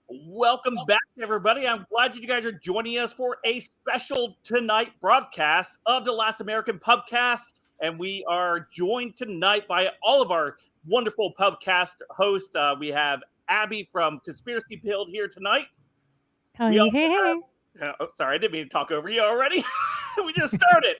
Welcome back, everybody. I'm glad you guys are joining us for a special tonight broadcast of the Last American Pubcast. And we are joined tonight by all of our wonderful Pubcast hosts. We have Abby from Conspiracy Pilled here tonight. Hey. Sorry, I didn't mean to talk over you already. We just started.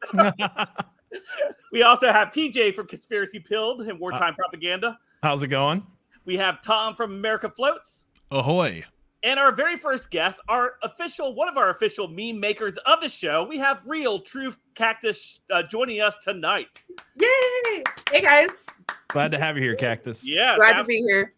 We also have PJ from Conspiracy Pilled and Wartime Propaganda. How's it going? We have Tom from America Floats. Ahoy. And our very first guest, one of our official meme makers of the show, we have Real Truth Cactus joining us tonight. Yay! Hey, guys. Glad to have you here, Cactus. Yeah, Glad to be here.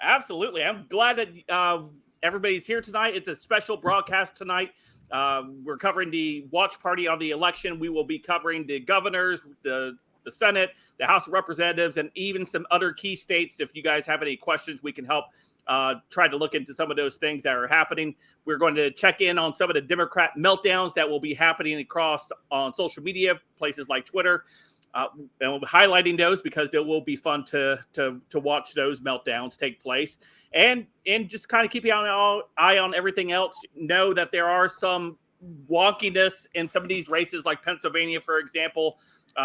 Absolutely. I'm glad that everybody's here tonight. It's a special broadcast tonight. We're covering the watch party on the election. We will be covering the governors, the Senate, the House of Representatives, and even some other key states. If you guys have any questions, we can help try to look into some of those things that are happening. We're going to check in on some of the Democrat meltdowns that will be happening across on social media, places like Twitter, and we'll be highlighting those because they will be fun to watch those meltdowns take place. And just kind of keeping an eye on everything else. Know that there are some wonkiness in some of these races, like Pennsylvania, for example.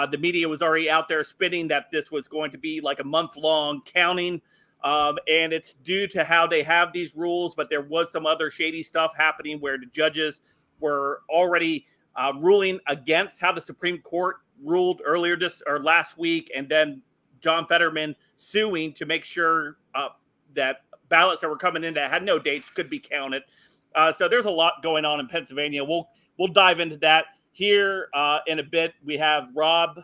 The media was already out there spinning that this was going to be like a month-long counting. And it's due to how they have these rules, but there was some other shady stuff happening where the judges were already ruling against how the Supreme Court ruled earlier last week, and then John Fetterman suing to make sure that ballots that were coming in that had no dates could be counted. So there's a lot going on in Pennsylvania. We'll dive into that here in a bit. We have Rob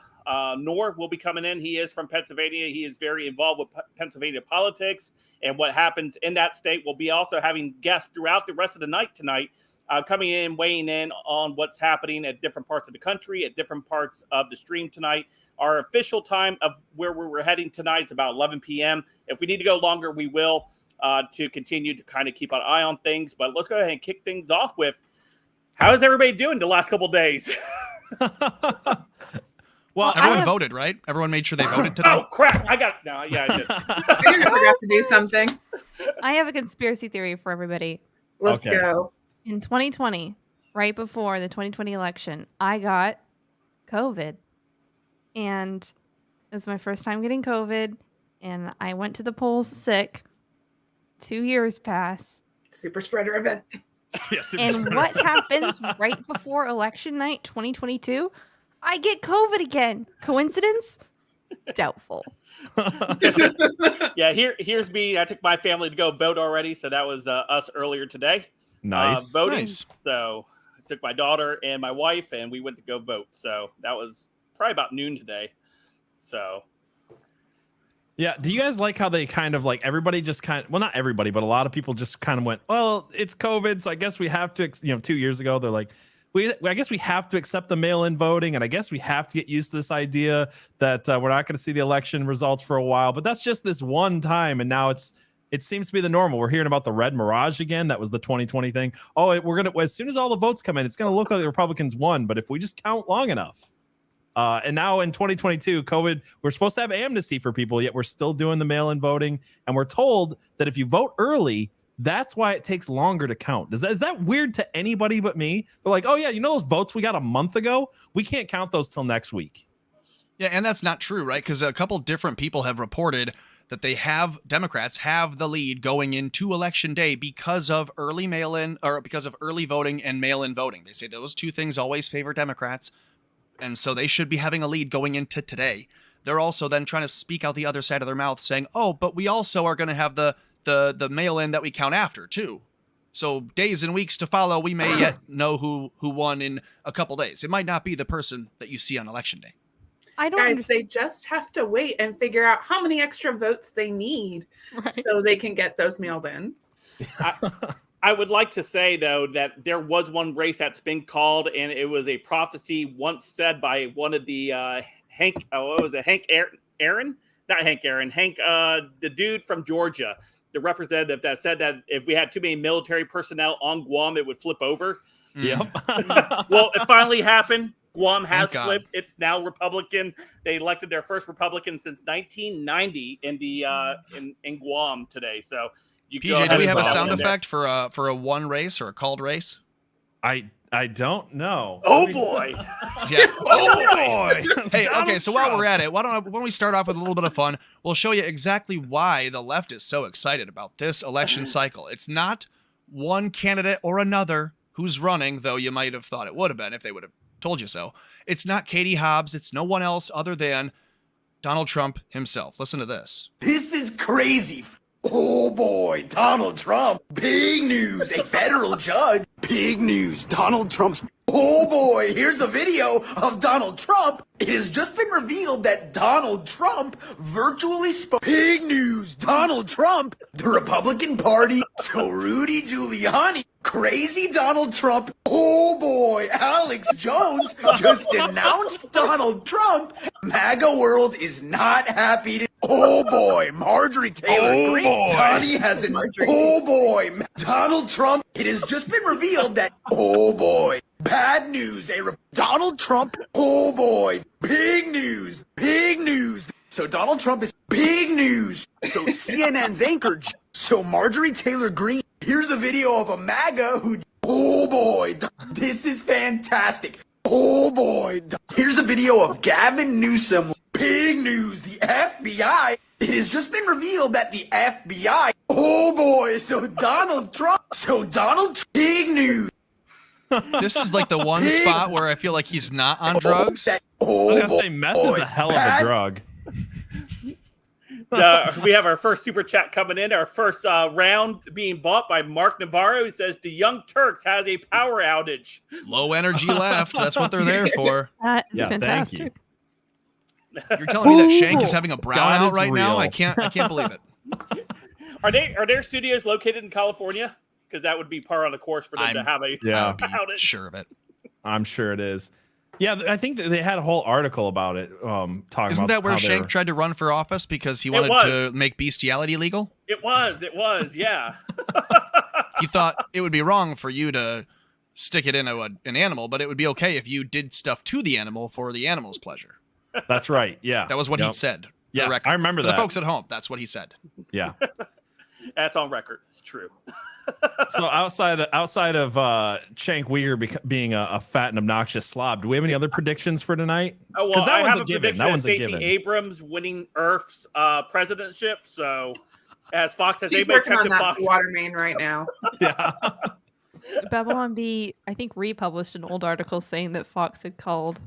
Knorr will be coming in. He is from Pennsylvania. He is very involved with Pennsylvania politics and what happens in that state. We'll be also having guests throughout the rest of the night tonight coming in, weighing in on what's happening at different parts of the country, at different parts of the stream tonight. Our official time of where we're heading tonight is about 11 p.m. If we need to go longer, we will to continue to kind of keep an eye on things. But let's go ahead and kick things off with, how is everybody doing the last couple of days? Well, everyone voted, right? Everyone made sure they voted today. Oh, crap. I did. I forgot to do something. I have a conspiracy theory for everybody. Let's go. In 2020, right before the 2020 election, I got COVID. And it was my first time getting COVID. And I went to the polls sick. 2 years pass. Super spreader event. Yes. And what happens right before election night 2022? I get COVID again. Coincidence? Doubtful. Yeah, here's me. I took my family to go vote already, so that was us earlier today. Nice. Voting. Nice. So I took my daughter and my wife, and we went to go vote. So that was probably about noon today. So. Yeah. Do you guys like how they kind of like everybody just kind of, well, not everybody, but a lot of people just kind of went, well, it's COVID. So I guess we have to, 2 years ago, they're like, I guess we have to accept the mail-in voting, and I guess we have to get used to this idea that we're not going to see the election results for a while. But that's just this one time, and now it seems to be the normal. We're hearing about the red mirage again. That was the 2020 thing. Oh, as soon as all the votes come in, it's going to look like the Republicans won. But if we just count long enough, and now in 2022, COVID, we're supposed to have amnesty for people, yet we're still doing the mail-in voting, and we're told that if you vote early, that's why it takes longer to count. Is that weird to anybody but me? They're like, oh, yeah, those votes we got a month ago? We can't count those till next week. Yeah, and that's not true, right? Because a couple different people have reported that Democrats have the lead going into Election Day because of early mail-in, or because of early voting and mail-in voting. They say those two things always favor Democrats, and so they should be having a lead going into today. They're also then trying to speak out the other side of their mouth saying, oh, but we also are going to have the mail-in that we count after too. So days and weeks to follow, we may yet know who won in a couple days. It might not be the person that you see on Election Day. I don't Guys, understand. they just have to wait and figure out how many extra votes they need so they can get those mailed in. I would like to say, though, that there was one race that's been called, and it was a prophecy once said by one of the Hank Aaron? Not Hank Aaron. Hank, the dude from Georgia, the representative that said that if we had too many military personnel on Guam, it would flip over. Yep. Well, it finally happened. Guam has flipped. It's now Republican. They elected their first Republican since 1990 in Guam today. So You go PJ, ahead do we and have a toss sound in there. effect for a one race or a called race? I don't know. Oh boy! Yeah. Oh boy! Hey, Donald okay, so while Trump. we're at it, why don't we start off with a little bit of fun? We'll show you exactly why the left is so excited about this election cycle. It's not one candidate or another who's running, though you might have thought it would have been if they would have told you so. It's not Katie Hobbs. It's no one else other than Donald Trump himself. Listen to this. This is crazy. Oh boy, Donald Trump. Big news. A federal judge. Big news. Donald Trump's. Oh boy, here's a video of Donald Trump. It has just been revealed that Donald Trump virtually spoke. Big news. Donald Trump. The Republican Party. So Rudy Giuliani. Crazy Donald Trump. Oh boy, Alex Jones just announced Donald Trump. MAGA world is not happy to. Oh boy, Marjorie Taylor Greene. Donnie has an. Oh boy, Donald Trump. It has just been revealed that. Oh boy, bad news. Donald Trump. Oh boy, big news. Big news. So Donald Trump is big news. So CNN's anchor. So Marjorie Taylor Greene. Here's a video of a MAGA who. Oh boy, this is fantastic. Oh boy, here's a video of Gavin Newsom. Big news, the FBI. It has just been revealed that the FBI. Oh boy, so Donald Trump. Big news. This is like the one spot where I feel like he's not on drugs. I was gonna say meth is a hell of a drug. We have our first super chat coming in. Our first round being bought by Mark Navarro. He says the Young Turks has a power outage. Low energy left. That's what they're there for. That is Yeah, thank fantastic. you. You're telling me that Shank is having a God brownout is right now? real. I can't believe it. Are their studios located in California? Because that would be par on the course for them to have a Yeah. I'd be outage. sure of it. I'm sure it is. Yeah, I think that they had a whole article about it. Talking Isn't about that where how Shank they're- tried to run for office because he wanted was. to make bestiality legal? It was, yeah. He thought it would be wrong for you to stick it into an animal, but it would be okay if you did stuff to the animal for the animal's pleasure. That's right. Yeah, That was what he Yep. said. for Yeah, the record. I remember For that. the folks at home, that's what he said. Yeah. That's on record. It's true. So outside of Cenk Uyghur being a fat and obnoxious slob, do we have any other predictions for tonight? Oh, well, Because that I one's have a a given. prediction That of one's a Stacey given. Abrams winning Earth's presidentship. So, as Fox has He's anybody working checked on the that Fox? water main right now. Yeah. Babylon B, I think, republished an old article saying that Fox had called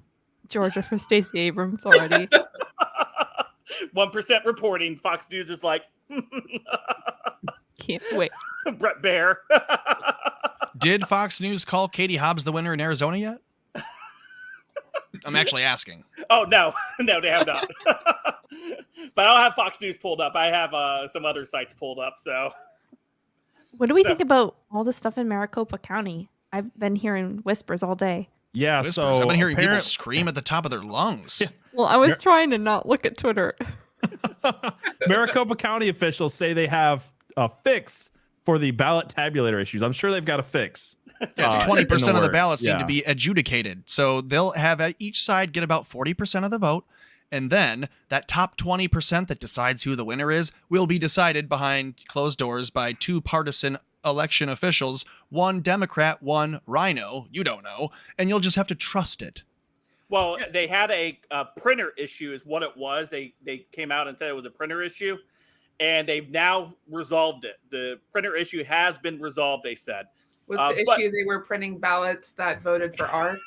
Georgia for Stacey Abrams already. 1% reporting. Fox News is like Can't wait. Brett Baer. Did Fox News call Katie Hobbs the winner in Arizona yet? I'm actually asking. Oh no, no, they have not. But I don't have Fox News pulled up. I have some other sites pulled up. So What do we think about all the stuff in Maricopa County? I've been hearing whispers all day. Yeah. Whispers. So I've been hearing people apparent- scream at the top of their lungs. Yeah. Well, I was trying to not look at Twitter. Maricopa County officials say they have a fix for the ballot tabulator issues. I'm sure they've got a fix. Yeah, it's in 20% of the works. ballots Yeah. need to be adjudicated. So they'll have each side get about 40% of the vote. And then that top 20% that decides who the winner is will be decided behind closed doors by two partisan election officials, one Democrat, one Rhino. You don't know. And you'll just have to trust it. well, they had a printer issue, is what it was. They came out and said it was a printer issue, and they've now resolved it. The printer issue has been resolved. They said. Was the But- issue they were printing ballots that voted for R?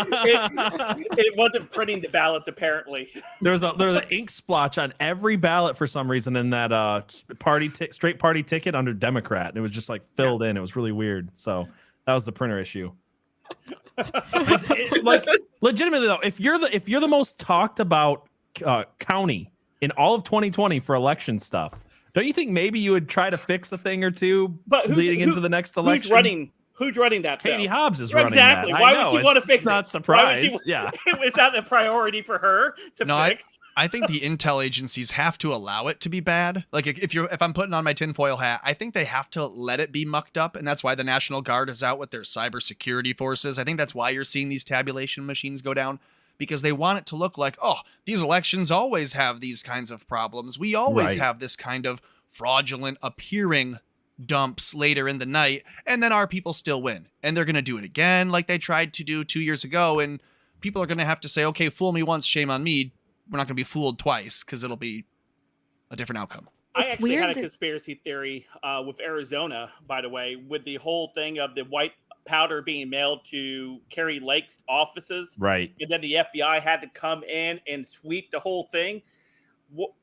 It wasn't printing the ballots, apparently. There's an ink splotch on every ballot for some reason in that straight party ticket under Democrat. And it was just like filled in. It was really weird. So that was the printer issue. Like legitimately though, if you're the most talked about county in all of 2020 for election stuff, don't you think maybe you would try to fix a thing or two leading into the next election? Who's running that? Katie though? Hobbs is running Exactly. that. Why I know, would you want to it's fix not it? Why would surprised. you- Yeah. Is that a priority for her to No, fix? I think the intel agencies have to allow it to be bad. Like if I'm putting on my tinfoil hat, I think they have to let it be mucked up, and that's why the National Guard is out with their cybersecurity forces. I think that's why you're seeing these tabulation machines go down, because they want it to look like, oh, these elections always have these kinds of problems. We always Right. have this kind of fraudulent appearing dumps later in the night, and then our people still win. And they're going to do it again like they tried to do 2 years ago, and people are going to have to say, okay, fool me once, shame on me. We're not going to be fooled twice because it'll be a different outcome. I It's actually had weird a that- conspiracy theory with Arizona, by the way, with the whole thing of the white powder being mailed to Kerry Lake's offices. Right. And then the FBI had to come in and sweep the whole thing.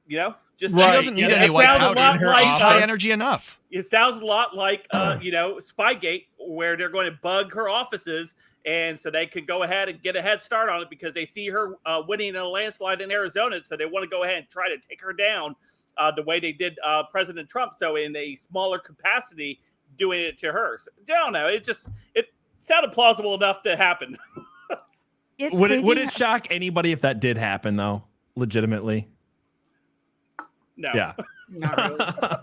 You know, just Right. She doesn't need you know, any it white sounds a powder lot in her. like, She's high energy enough. It sounds a lot like, Spygate, where they're going to bug her offices. And so they could go ahead and get a head start on it because they see her winning in a landslide in Arizona. So they want to go ahead and try to take her down the way they did President Trump. So in a smaller capacity, doing it to her. So, I don't know. It sounded plausible enough to happen. It's Would crazy it shock anybody if that did happen, though? Legitimately. No. Yeah. Not really.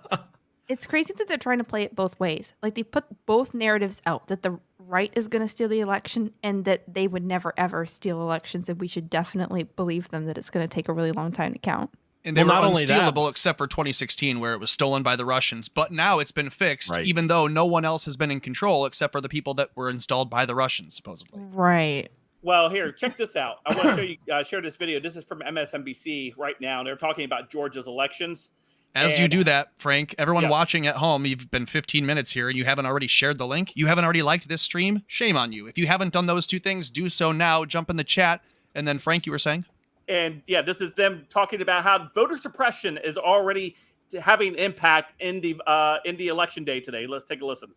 It's crazy that they're trying to play it both ways. Like they put both narratives out, that the right is going to steal the election and that they would never ever steal elections, and we should definitely believe them that it's going to take a really long time to count. And they Well, were not only that- unstealable except for 2016 where it was stolen by the Russians. But now it's been fixed, Right. even though no one else has been in control except for the people that were installed by the Russians, supposedly. Right. Well, here, check this out. I want to show you, share this video. This is from MSNBC right now. They're talking about Georgia's elections. As you And- do that, Frank, everyone Yes. watching at home, you've been 15 minutes here and you haven't already shared the link. You haven't already liked this stream. Shame on you. If you haven't done those two things, do so now. Jump in the chat. And then, Frank, you were saying? And yeah, this is them talking about how voter suppression is already having impact in the election day today. Let's take a listen.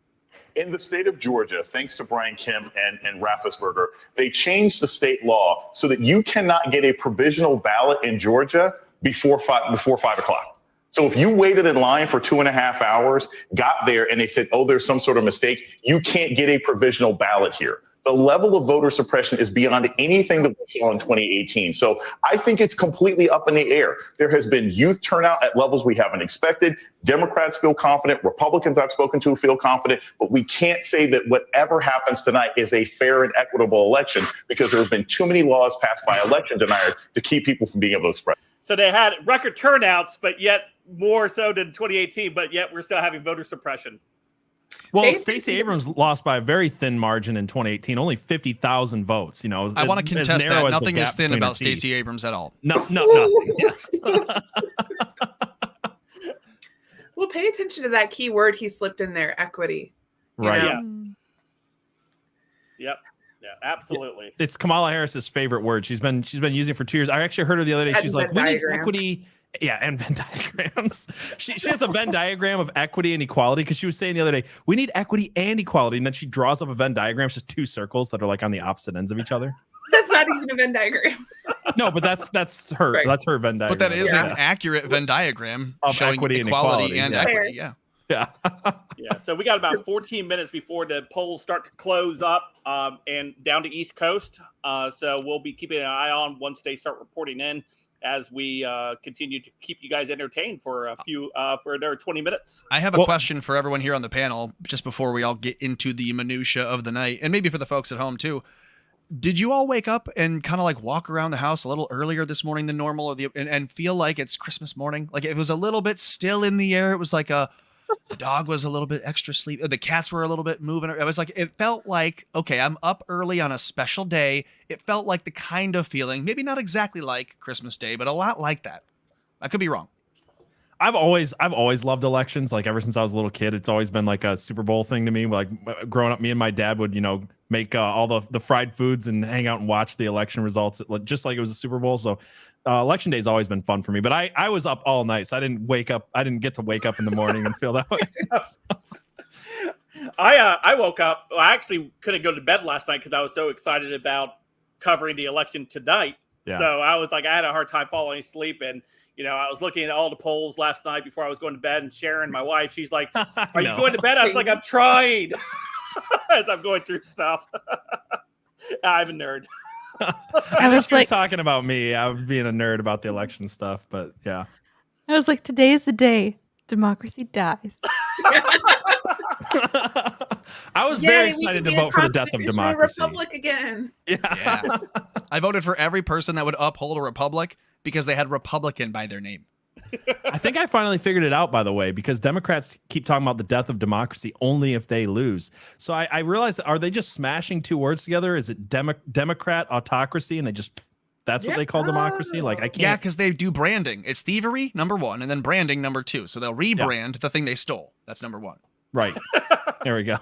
In the state of Georgia, thanks to Brian Kemp and Raffensperger, they changed the state law so that you cannot get a provisional ballot in Georgia before 5 o'clock. So if you waited in line for 2.5 hours, got there, and they said, oh, there's some sort of mistake, you can't get a provisional ballot here. The level of voter suppression is beyond anything that we saw in 2018. So I think it's completely up in the air. There has been youth turnout at levels we haven't expected. Democrats feel confident. Republicans I've spoken to feel confident. But we can't say that whatever happens tonight is a fair and equitable election because there have been too many laws passed by election deniers to keep people from being able to express. So they had record turnouts, but yet more so than 2018, but yet we're still having voter suppression. Well, Basically- Stacey Abrams lost by a very thin margin in 2018, only 50,000 votes. You know, I want to as contest narrow that. as the Nothing is gap thin between her about teeth. Stacey Abrams at all. No, nothing. Yes. Well, pay attention to that key word he slipped in there, equity. You Right. know? Yes. Yep. Yeah, absolutely. It's Kamala Harris's favorite word. She's been using it for 2 years. I actually heard her the other day. And She's like, Venn we need diagram. equity. Yeah, and Venn diagrams. She has a Venn diagram of equity and equality because she was saying the other day, we need equity and equality. And then she draws up a Venn diagram, it's just two circles that are like on the opposite ends of each other. That's not even a Venn diagram. No, but that's her. Right. That's her Venn diagram. But that is Yeah. an accurate Venn diagram Of showing equity and equality equality, and yeah. equity. Yeah. Yeah. Yeah, so we got about 14 minutes before the polls start to close up and down to East Coast. So we'll be keeping an eye on once they start reporting in as we continue to keep you guys entertained for for another 20 minutes. I have a Well- question for everyone here on the panel, just before we all get into the minutia of the night, and maybe for the folks at home too. Did you all wake up and kind of like walk around the house a little earlier this morning than normal, or and feel like it's Christmas morning? Like it was a little bit still in the air. It was like the dog was a little bit extra sleep. The cats were a little bit moving. It was like, it felt like, okay, I'm up early on a special day. It felt like the kind of feeling, maybe not exactly like Christmas Day, but a lot like that. I could be wrong. I've always loved elections. Like ever since I was a little kid, it's always been like a Super Bowl thing to me. Like growing up, me and my dad would, make all the fried foods and hang out and watch the election results, just like it was a Super Bowl. So election day has always been fun for me. But I was up all night, so I didn't wake up. I didn't get to wake up in the morning and feel that way. I woke up. Well, I actually couldn't go to bed last night because I was so excited about covering the election tonight. Yeah. So I was like, I had a hard time falling asleep, and I was looking at all the polls last night before I was going to bed. And Sharon, my wife, she's like, "Are you going to bed?" I was like, "I'm trying." As I'm going through stuff, I'm a nerd. I was was like- talking about me. I was being a nerd about the election stuff, but yeah. I was like, today is the day democracy dies. I was Yay, very we excited can to be a vote for the death of constitutional democracy. Republic again. Yeah. I voted for every person that would uphold a republic because they had Republican by their name. I think I finally figured it out, by the way, because Democrats keep talking about the death of democracy only if they lose. So I realized, are they just smashing two words together? Is it Democrat autocracy, and that's what they call democracy? Like, I can't. Yeah, because they do branding. It's thievery, number one, and then branding, number two. So they'll rebrand the thing they stole. That's number one. Right. There we go.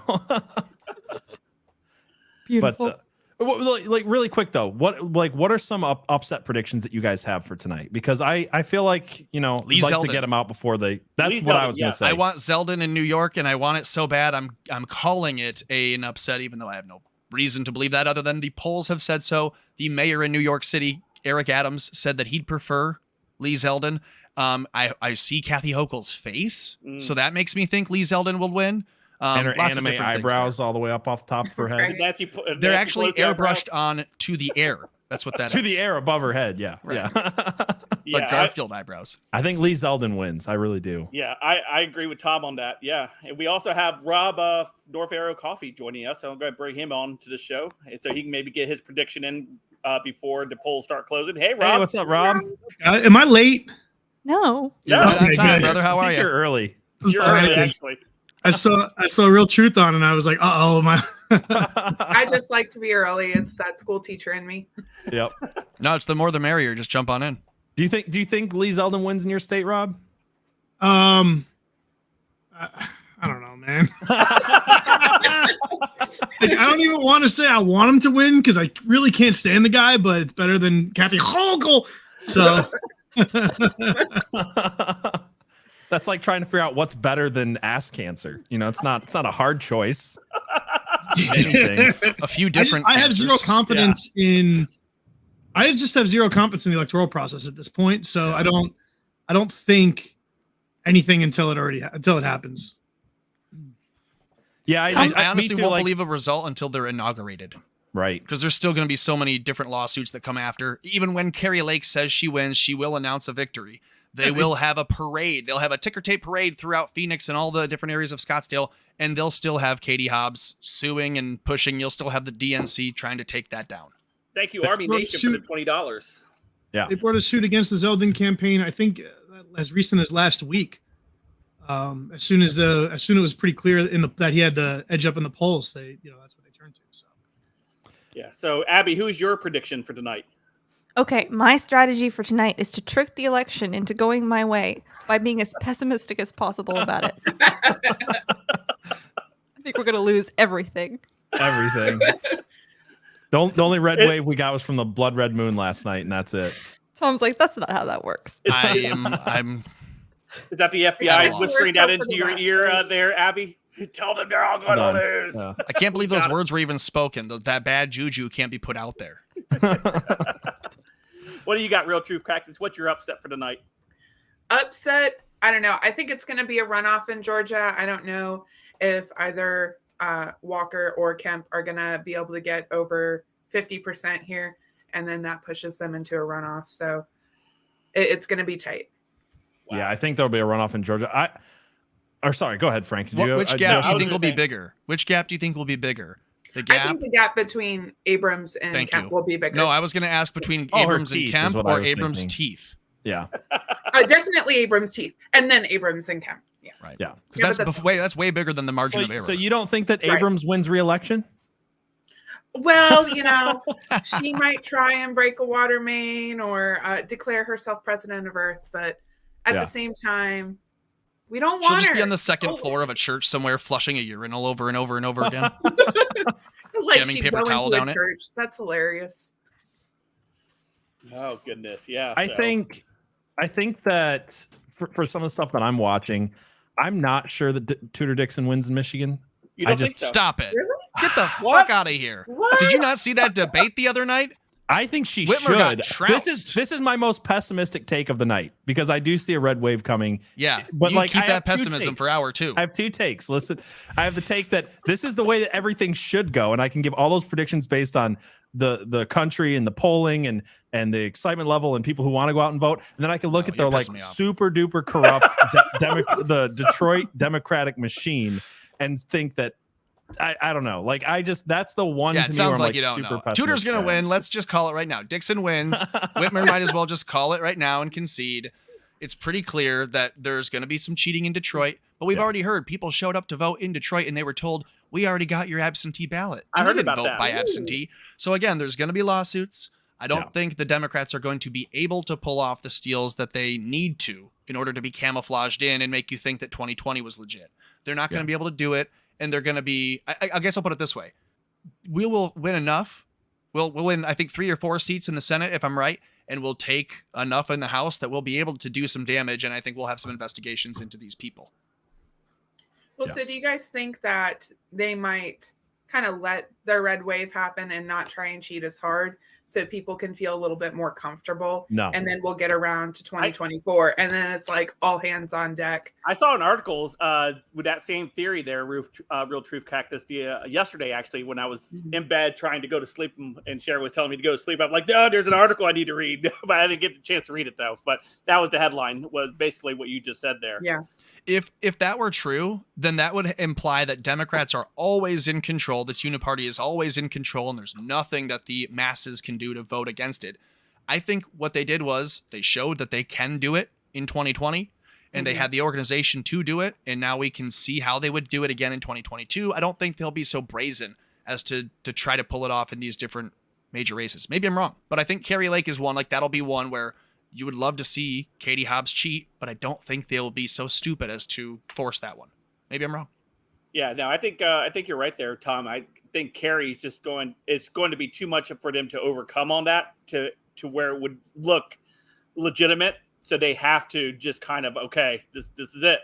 Beautiful. But like really quick though, what are some upset predictions that you guys have for tonight? Because I feel like, Lee I'd like Zeldin. to get them out before they. That's Lee what I Zeldin, was gonna say. I want Zeldin in New York, and I want it so bad. I'm calling it an upset, even though I have no reason to believe that, other than the polls have said so. The mayor in New York City, Eric Adams, said that he'd prefer Lee Zeldin. I see Kathy Hochul's face, so that makes me think Lee Zeldin will win. And her lots of anime different things eyebrows all the way up off the top of her head. They're actually airbrushed on to the air. That's what that is. To the air above her head, yeah. Right. Yeah. Like Garfield eyebrows. I think Lee Zeldin wins. I really do. Yeah, I agree with Tom on that. Yeah, and we also have Rob North Arrow Coffee joining us, so I'm going to bring him on to the show, and so he can maybe get his prediction in before the polls start closing. Hey, Rob. Hey, what's up, Rob? Am I late? No. You're Yeah. right on Okay, time, good. brother. How I are think you? you're early. You're early, actually. I saw Real Truth on, and I was like, "Uh oh, my." I just like to be early. It's that school teacher in me. Yep. No, it's the more the merrier. Just jump on in. Do you think Lee Zeldin wins in your state, Rob? I don't know, man. Like, I don't even want to say I want him to win because I really can't stand the guy, but it's better than Kathy Hochul. So That's like trying to figure out what's better than ass cancer. It's not a hard choice. Anything. A few different. I have zero answers. confidence in. I just have zero confidence in the electoral process at this point. So I don't think anything until it happens. Yeah, I honestly me too, won't believe a result until they're inaugurated. Right. Because there's still going to be so many different lawsuits that come after. Even when Carrie Lake says she wins, she will announce a victory. They will have a parade. They'll have a ticker tape parade throughout Phoenix and all the different areas of Scottsdale, and they'll still have Katie Hobbs suing and pushing. You'll still have the DNC trying to take that down. Thank you, Army Well, Nation, for the $20. Yeah. They brought a suit against the Zeldin campaign. I think as recent as last week. As soon as it was pretty clear that he had the edge up in the polls, that's what they turned to. So. Yeah. So, Abby, who's your prediction for tonight? Okay, my strategy for tonight is to trick the election into going my way by being as pessimistic as possible about it. I think we're going to lose everything. Everything. The only red wave we got was from the blood red moon last night, and that's it. Tom's like, that's not how that works. I'm Is that the Yeah, FBI well, whispering we're that so into for the your last ear wave. there, Abby? Tell them they're all going to lose. Yeah. I can't believe those Got it. words were even spoken. That bad juju can't be put out there. What do you got, Real Truth Crackers? What's your upset for tonight? Upset, I don't know. I think it's going to be a runoff in Georgia. I don't know if either Walker or Kemp are going to be able to get over 50% here, and then that pushes them into a runoff. So it's going to be tight. Wow. Yeah, I think there'll be a runoff in Georgia. Sorry, go ahead, Frank. Which gap do you I think was will be gonna say- bigger? Which gap do you think will be bigger? The I gap? think the gap between Abrams and Thank Kemp you. will be bigger. No, I was going to ask between Oh, her Abrams and teeth is Kemp what I or was Abrams' thinking. teeth. Yeah. Definitely Abrams' teeth, and then Abrams and Kemp. Yeah. Right. Yeah. Because Yeah, that's way bigger than the margin of error. So you don't think that Right. Abrams wins re-election? Well, she might try and break a water main or declare herself president of Earth, but at Yeah. the same time, we don't She'll want just her. be on the second Oh. floor of a church somewhere flushing a urinal over and over and over again. Like jamming she'd paper go towel into down a it. church. That's hilarious. Oh, goodness. Yeah. I so- think that for some of the stuff that I'm watching, I'm not sure that Tudor Dixon wins in Michigan. You don't I just- think so? Stop it. Really? Get the What? fuck out of here. What? Did you not see that debate the other night? I think she Whitmer got should. trounced. This is my most pessimistic take of the night because I do see a red wave coming. Yeah. But you like, keep I that have two pessimism takes. for hour two. I have two takes. Listen, I have the take that this is the way that everything should go, and I can give all those predictions based on the country and the polling and the excitement level and people who want to go out and vote. And then I can look Oh, at the you're like pissing me off. super duper corrupt the Detroit Democratic machine and think that I don't know. Like that's the one. Yeah, to it me sounds where I'm, like you don't super know. Tudor's pessimistic going to about. win. Let's just call it right now. Dixon wins. Whitmer might as well just call it right now and concede. It's pretty clear that there's going to be some cheating in Detroit, but we've already heard people showed up to vote in Detroit and they were told, we already got your absentee ballot. I And heard they didn't about vote that. by absentee. So again, there's going to be lawsuits. I don't think the Democrats are going to be able to pull off the steals that they need to in order to be camouflaged in and make you think that 2020 was legit. They're not going to be able to do it. And they're going to be, I guess I'll put it this way. We will win enough. We'll win, I think, 3 or 4 seats in the Senate, if I'm right. And we'll take enough in the House that we'll be able to do some damage. And I think we'll have some investigations into these people. Well, so do you guys think that they might kind of let their red wave happen and not try and cheat as hard so people can feel a little bit more comfortable? No. And then we'll get around to 2024 and then it's like all hands on deck. I saw an article with that same theory there, Real Truth Cactus, yesterday, actually, when I was in bed trying to go to sleep and Sharon was telling me to go to sleep. I'm like, no, there's an article I need to read, but I didn't get the chance to read it, though. But that was the headline, was basically what you just said there. Yeah. If that were true, then that would imply that Democrats are always in control. This uniparty is always in control, and there's nothing that the masses can do to vote against it. I think what they did was they showed that they can do it in 2020, and they had the organization to do it, and now we can see how they would do it again in 2022. I don't think they'll be so brazen as to try to pull it off in these different major races. Maybe I'm wrong, but I think Carrie Lake is one. Like, that'll be one where you would love to see Katie Hobbs cheat, but I don't think they'll be so stupid as to force that one. Maybe I'm wrong. Yeah, no, I think you're right there, Tom. I think Carrie's just going. It's going to be too much for them to overcome on that to where it would look legitimate. So they have to just kind of, okay, this is it.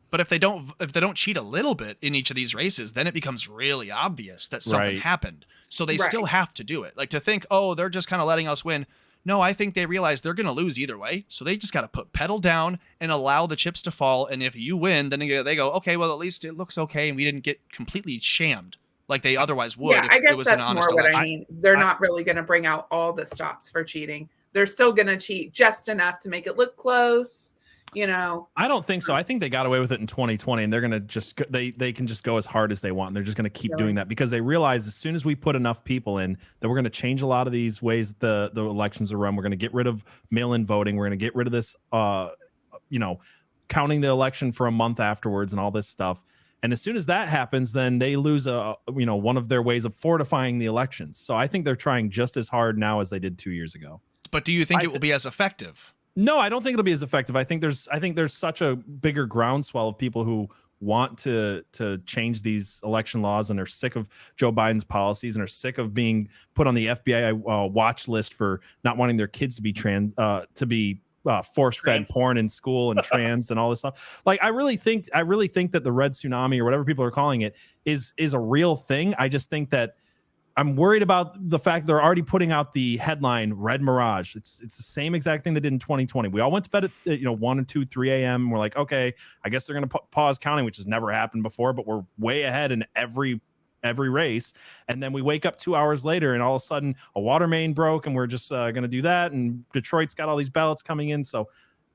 But if they don't cheat a little bit in each of these races, then it becomes really obvious that something happened. So they still have to do it. Like, to think, oh, they're just kind of letting us win. No, I think they realize they're going to lose either way. So they just got to put pedal down and allow the chips to fall. And if you win, then they go, okay, well, at least it looks okay. And we didn't get completely shammed like they otherwise would. Yeah, if I guess it was an that's honest more what election. I mean. They're not really going to bring out all the stops for cheating. They're still going to cheat just enough to make it look close. I don't think so. I think they got away with it in 2020, and they're going to just they can just go as hard as they want. And they're just going to keep doing that because they realize as soon as we put enough people in that we're going to change a lot of these ways that the elections are run. We're going to get rid of mail-in voting. We're going to get rid of this, counting the election for a month afterwards and all this stuff. And as soon as that happens, then they lose one of their ways of fortifying the elections. So I think they're trying just as hard now as they did 2 years ago. But do you think it will be as effective? No, I don't think it'll be as effective. I think there's such a bigger groundswell of people who want to change these election laws and are sick of Joe Biden's policies and are sick of being put on the FBI watch list for not wanting their kids to be force-fed porn in school and trans and all this stuff. Like, I really think that the red tsunami or whatever people are calling it is a real thing. I just think that I'm worried about the fact they're already putting out the headline Red Mirage. It's the same exact thing they did in 2020. We all went to bed at 1 and 2, 3 a.m. We're like, okay, I guess they're going to pause counting, which has never happened before, but we're way ahead in every race. And then we wake up 2 hours later and all of a sudden a water main broke and we're just going to do that. And Detroit's got all these ballots coming in. So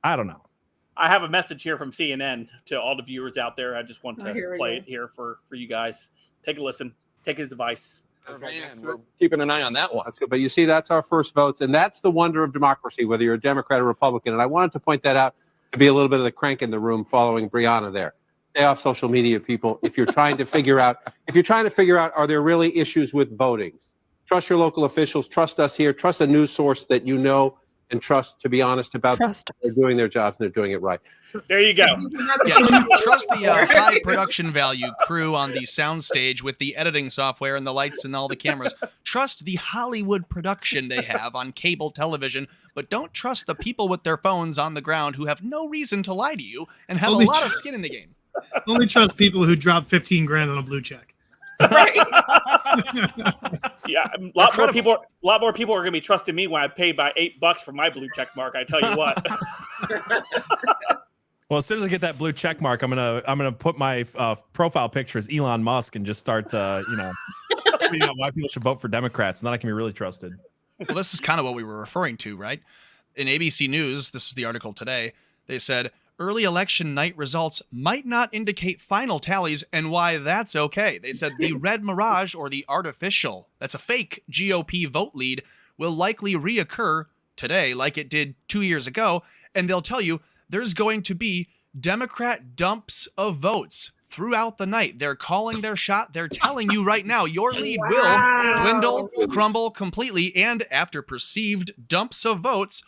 I don't know. I have a message here from CNN to all the viewers out there. I just want to play it here for you guys. Take a listen. Take his advice. And we're keeping an eye on that one. That's good. But you see, that's our first votes, and that's the wonder of democracy, whether you're a Democrat or Republican. And I wanted to point that out to be a little bit of the crank in the room following Brianna there. Stay off social media, people. If you're trying to figure out, are there really issues with voting? Trust your local officials. Trust us here. Trust a news source that you know and trust, to be honest about. They're doing their jobs and they're doing it right. There you go. Yeah, trust the high production value crew on the soundstage with the editing software and the lights and all the cameras. Trust the Hollywood production they have on cable television, but don't trust the people with their phones on the ground who have no reason to lie to you and have a lot of skin in the game. Only trust people who drop 15 grand on a blue check. Right. Yeah, a lot more people are going to be trusting me when I pay by $8 for my blue check mark. I tell you what. Well, as soon as I get that blue check mark, I'm gonna put my profile picture as Elon Musk and just start tweeting out why people should vote for Democrats, and then I can be really trusted. Well, this is kind of what we were referring to, right? In ABC News, this is the article today. They said early election night results might not indicate final tallies, and why that's okay. They said the red mirage, or the artificial, that's a fake GOP vote lead, will likely reoccur today like it did 2 years ago, and they'll tell you there's going to be Democrat dumps of votes throughout the night. They're calling their shot. They're telling you right now your lead will dwindle, crumble completely. And after perceived dumps of votes,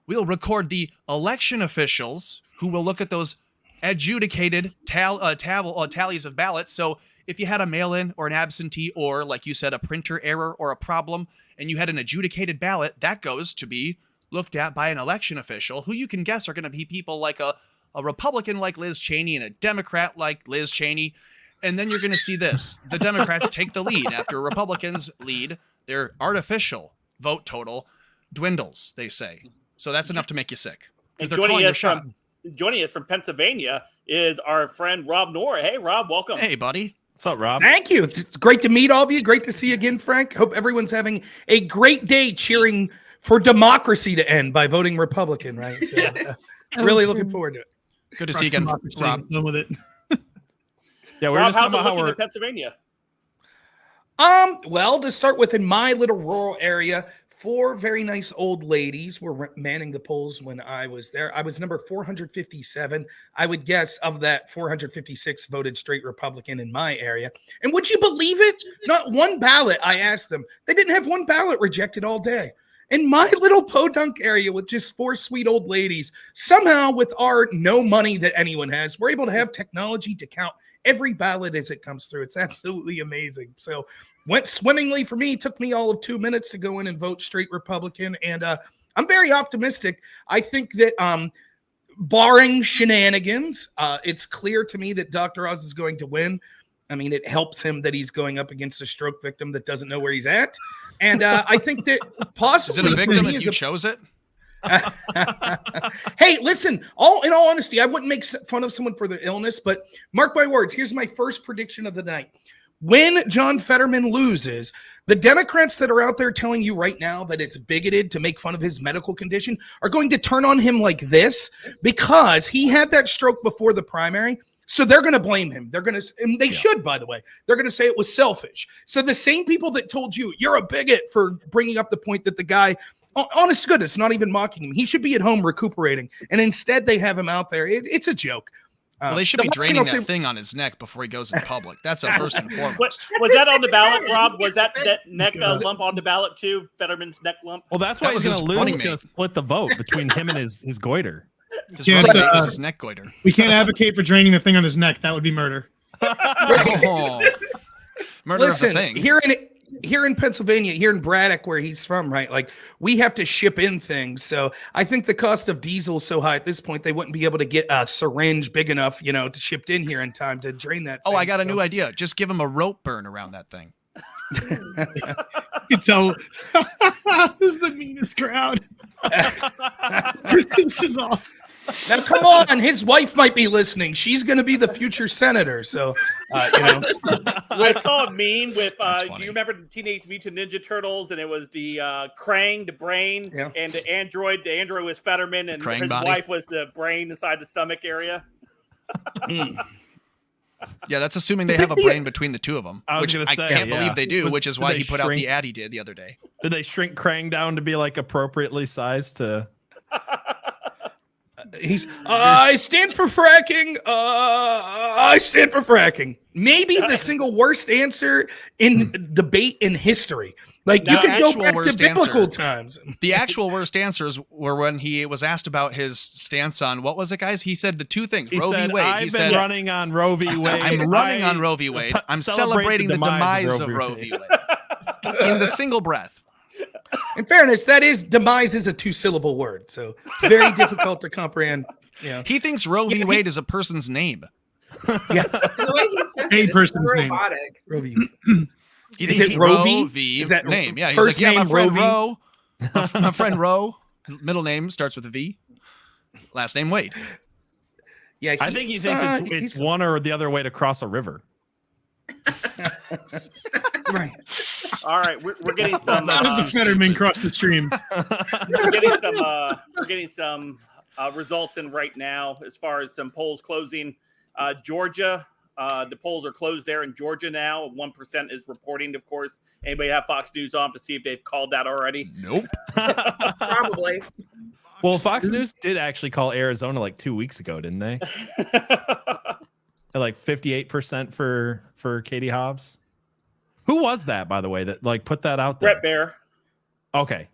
we'll record the election officials who will look at those adjudicated tallies of ballots. So if you had a mail-in or an absentee or, like you said, a printer error or a problem, and you had an adjudicated ballot, that goes to be looked at by an election official who you can guess are going to be people like a Republican like Liz Cheney and a Democrat like Liz Cheney. And then you're going to see this. The Democrats take the lead after Republicans lead. Their artificial vote total dwindles, they say. So that's enough to make you sick. And joining us from Pennsylvania is our friend Rob Nora. Hey, Rob, welcome. Hey, buddy. What's up, Rob? Thank you. It's great to meet all of you. Great to see you again, Frank. Hope everyone's having a great day cheering for democracy to end by voting Republican, right? So, Yes. Really looking forward to it. Good to see you again, Rob. Done with it. Yeah, we're Rob, just how's talking it about how looking we're in Pennsylvania? Well, to start with, in my little rural area, 4 very nice old ladies were manning the polls when I was there. I was number 457. I would guess of that 456 voted straight Republican in my area. And would you believe it? Not one ballot, I asked them. They didn't have one ballot rejected all day. In my little podunk area with just 4 sweet old ladies, somehow with our no money that anyone has, we're able to have technology to count every ballot as it comes through. It's absolutely amazing. So went swimmingly for me. Took me all of 2 minutes to go in and vote straight Republican. And I'm very optimistic. I think that barring shenanigans, it's clear to me that Dr. Oz is going to win. I mean, it helps him that he's going up against a stroke victim that doesn't know where he's at. And I think that possibly... Is it a victim if you chose it? Hey, listen, in all honesty, I wouldn't make fun of someone for their illness, but mark my words, here's my first prediction of the night. When John Fetterman loses, the Democrats that are out there telling you right now that it's bigoted to make fun of his medical condition are going to turn on him like this because he had that stroke before the primary. So they're going to blame him. They're going to, and they should, by the way, they're going to say it was selfish. So the same people that told you you're a bigot for bringing up the point that the guy, honest to goodness, not even mocking him, he should be at home recuperating. And instead they have him out there. It's a joke. Well, they should be draining that thing on his neck before he goes in public. That's a first and foremost. Was that on the ballot, Rob? Was that neck lump on the ballot too? Fetterman's neck lump? Well, that's why he's going to lose. He's going to split the vote between him and his goiter. His running mate was his neck goiter. We can't advocate for draining the thing on his neck. That would be murder. Murder Listen, of the thing. Here in Pennsylvania, here in Braddock, where he's from, right? Like, we have to ship in things. So I think the cost of diesel is so high at this point, they wouldn't be able to get a syringe big enough, to shipped in here in time to drain that thing. I got a new idea. Just give him a rope burn around that thing. You can tell this is the meanest crowd. This is awesome. Now, come on. His wife might be listening. She's going to be the future senator. So, I saw a meme with, do you remember the Teenage Mutant Ninja Turtles? And it was the Krang, the brain, and the android. The android was Fetterman, and his wife was the brain inside the stomach area. Yeah, that's assuming they have a brain between the two of them, which I can't believe they do, which is why he put out the ad he did the other day. Did they shrink Krang down to be like appropriately sized to... I stand for fracking. I stand for fracking. Maybe the single worst answer in debate in history. Like, you could go back to biblical times. The actual worst answers were when he was asked about his stance on, what was it, guys? He said the two things, Roe v. Wade. I've been running on Roe v. Wade. I'm running on Roe v. Wade. I'm celebrating the demise of Roe v. Wade. In the single breath. In fairness, demise is a 2-syllable word, so very difficult to comprehend. Yeah. He thinks Roe v. Wade is a person's name. Yeah. The way he says a person's name. Roe v. He thinks Roe v. Is that name? Yeah. He's first like, name my friend Roe Roe. My friend Roe. Middle name starts with a V. Last name Wade. Yeah. I think he thinks it's one or the other way to cross a river. Right. All right, we're getting some. The Fetterman cross the stream. We're getting some results in right now as far as some polls closing. Georgia, the polls are closed there in Georgia now. 1% is reporting, of course. Anybody have Fox News on to see if they've called that already? Nope. Probably. Well, Fox News did actually call Arizona like 2 weeks ago, didn't they? At like 58% for Katie Hobbs. Who was that, by the way, that like put that out there? Brett Baer. Okay.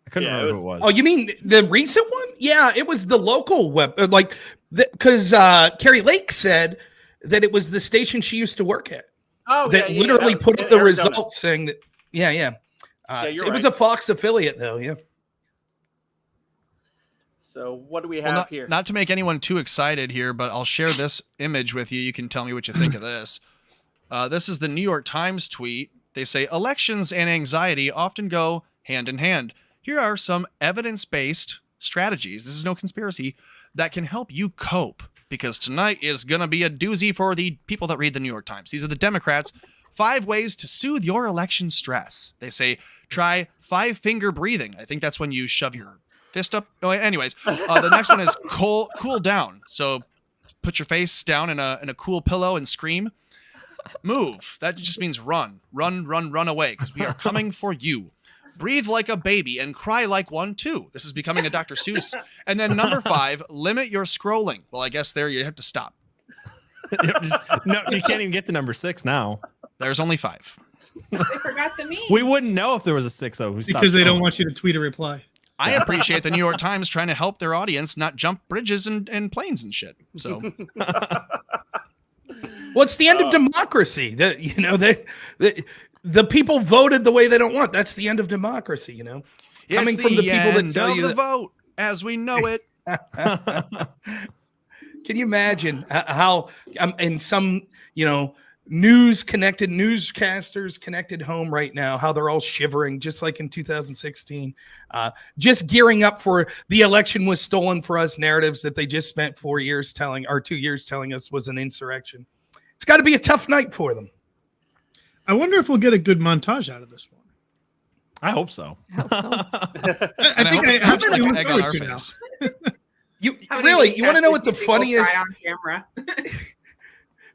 I couldn't remember who it was. Oh, you mean the recent one? Yeah, it was the local web, because Carrie Lake said that it was the station she used to work at. Oh, that yeah, literally yeah. put up the Arizona. results saying that. Yeah. You're It was right. a Fox affiliate, though. Yeah. So what do we have here? Not to make anyone too excited here, but I'll share this image with you. You can tell me what you think of this. This is the New York Times tweet. They say elections and anxiety often go hand in hand. Here are some evidence-based strategies. This is no conspiracy that can help you cope, because tonight is going to be a doozy for the people that read the New York Times. These are the Democrats. 5 ways to soothe your election stress. They say try 5-finger breathing. I think that's when you shove your fist up. Oh, anyways, the next one is cool down. So put your face down in a cool pillow and scream. Move. That just means run away, because we are coming for you. Breathe like a baby and cry like one too. This is becoming a Dr. Seuss. And then number 5, limit your scrolling. Well, I guess there you have to stop. No, you can't even get to number 6 now. There's only 5. They forgot the memes. We wouldn't know if there was a 6-0. Because they don't want you to tweet a reply. I appreciate the New York Times trying to help their audience not jump bridges and planes and shit. So, Well, it's the end of democracy. The people voted the way they don't want. That's the end of democracy. Coming from the people that tell you the vote as we know it. Can you imagine how in some newscasters connected home right now, how they're all shivering, just like in 2016, just gearing up for the election was stolen for us narratives that they just spent 2 years telling us was an insurrection. It's got to be a tough night for them. I wonder if we'll get a good montage out of this one. I hope so. I hope so. I think I actually like look egg on forward our to now. face. You How many really, you want to know what the newscasters do you think will funniest? cry on camera?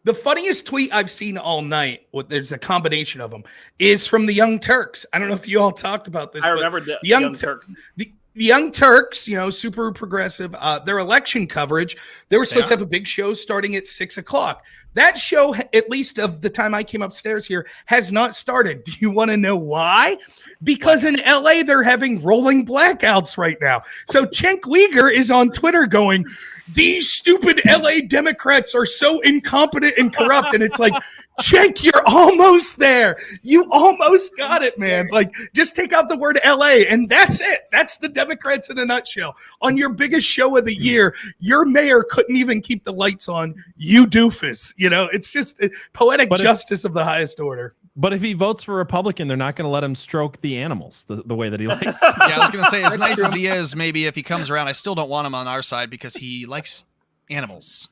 The funniest tweet I've seen all night, there's a combination of them, is from the Young Turks. I don't know if you all talked about this. I but remember the Young Young Turks. The Young Turks, super progressive, their election coverage, they were supposed to have a big show starting at 6:00. That show, at least of the time I came upstairs here, has not started. Do you want to know why? Because in LA, they're having rolling blackouts right now. So Cenk Uygur is on Twitter going, these stupid LA Democrats are so incompetent and corrupt. And it's like, Cenk, you're almost there. You almost got it, man. Like, just take out the word LA and that's it. That's the Democrats in a nutshell. On your biggest show of the year, your mayor couldn't even keep the lights on. You doofus. It's just poetic justice of the highest order. But if he votes for Republican, they're not going to let him stroke the animals the way that he likes. Yeah, I was going to say, as nice as he is, maybe if he comes around, I still don't want him on our side because he likes animals.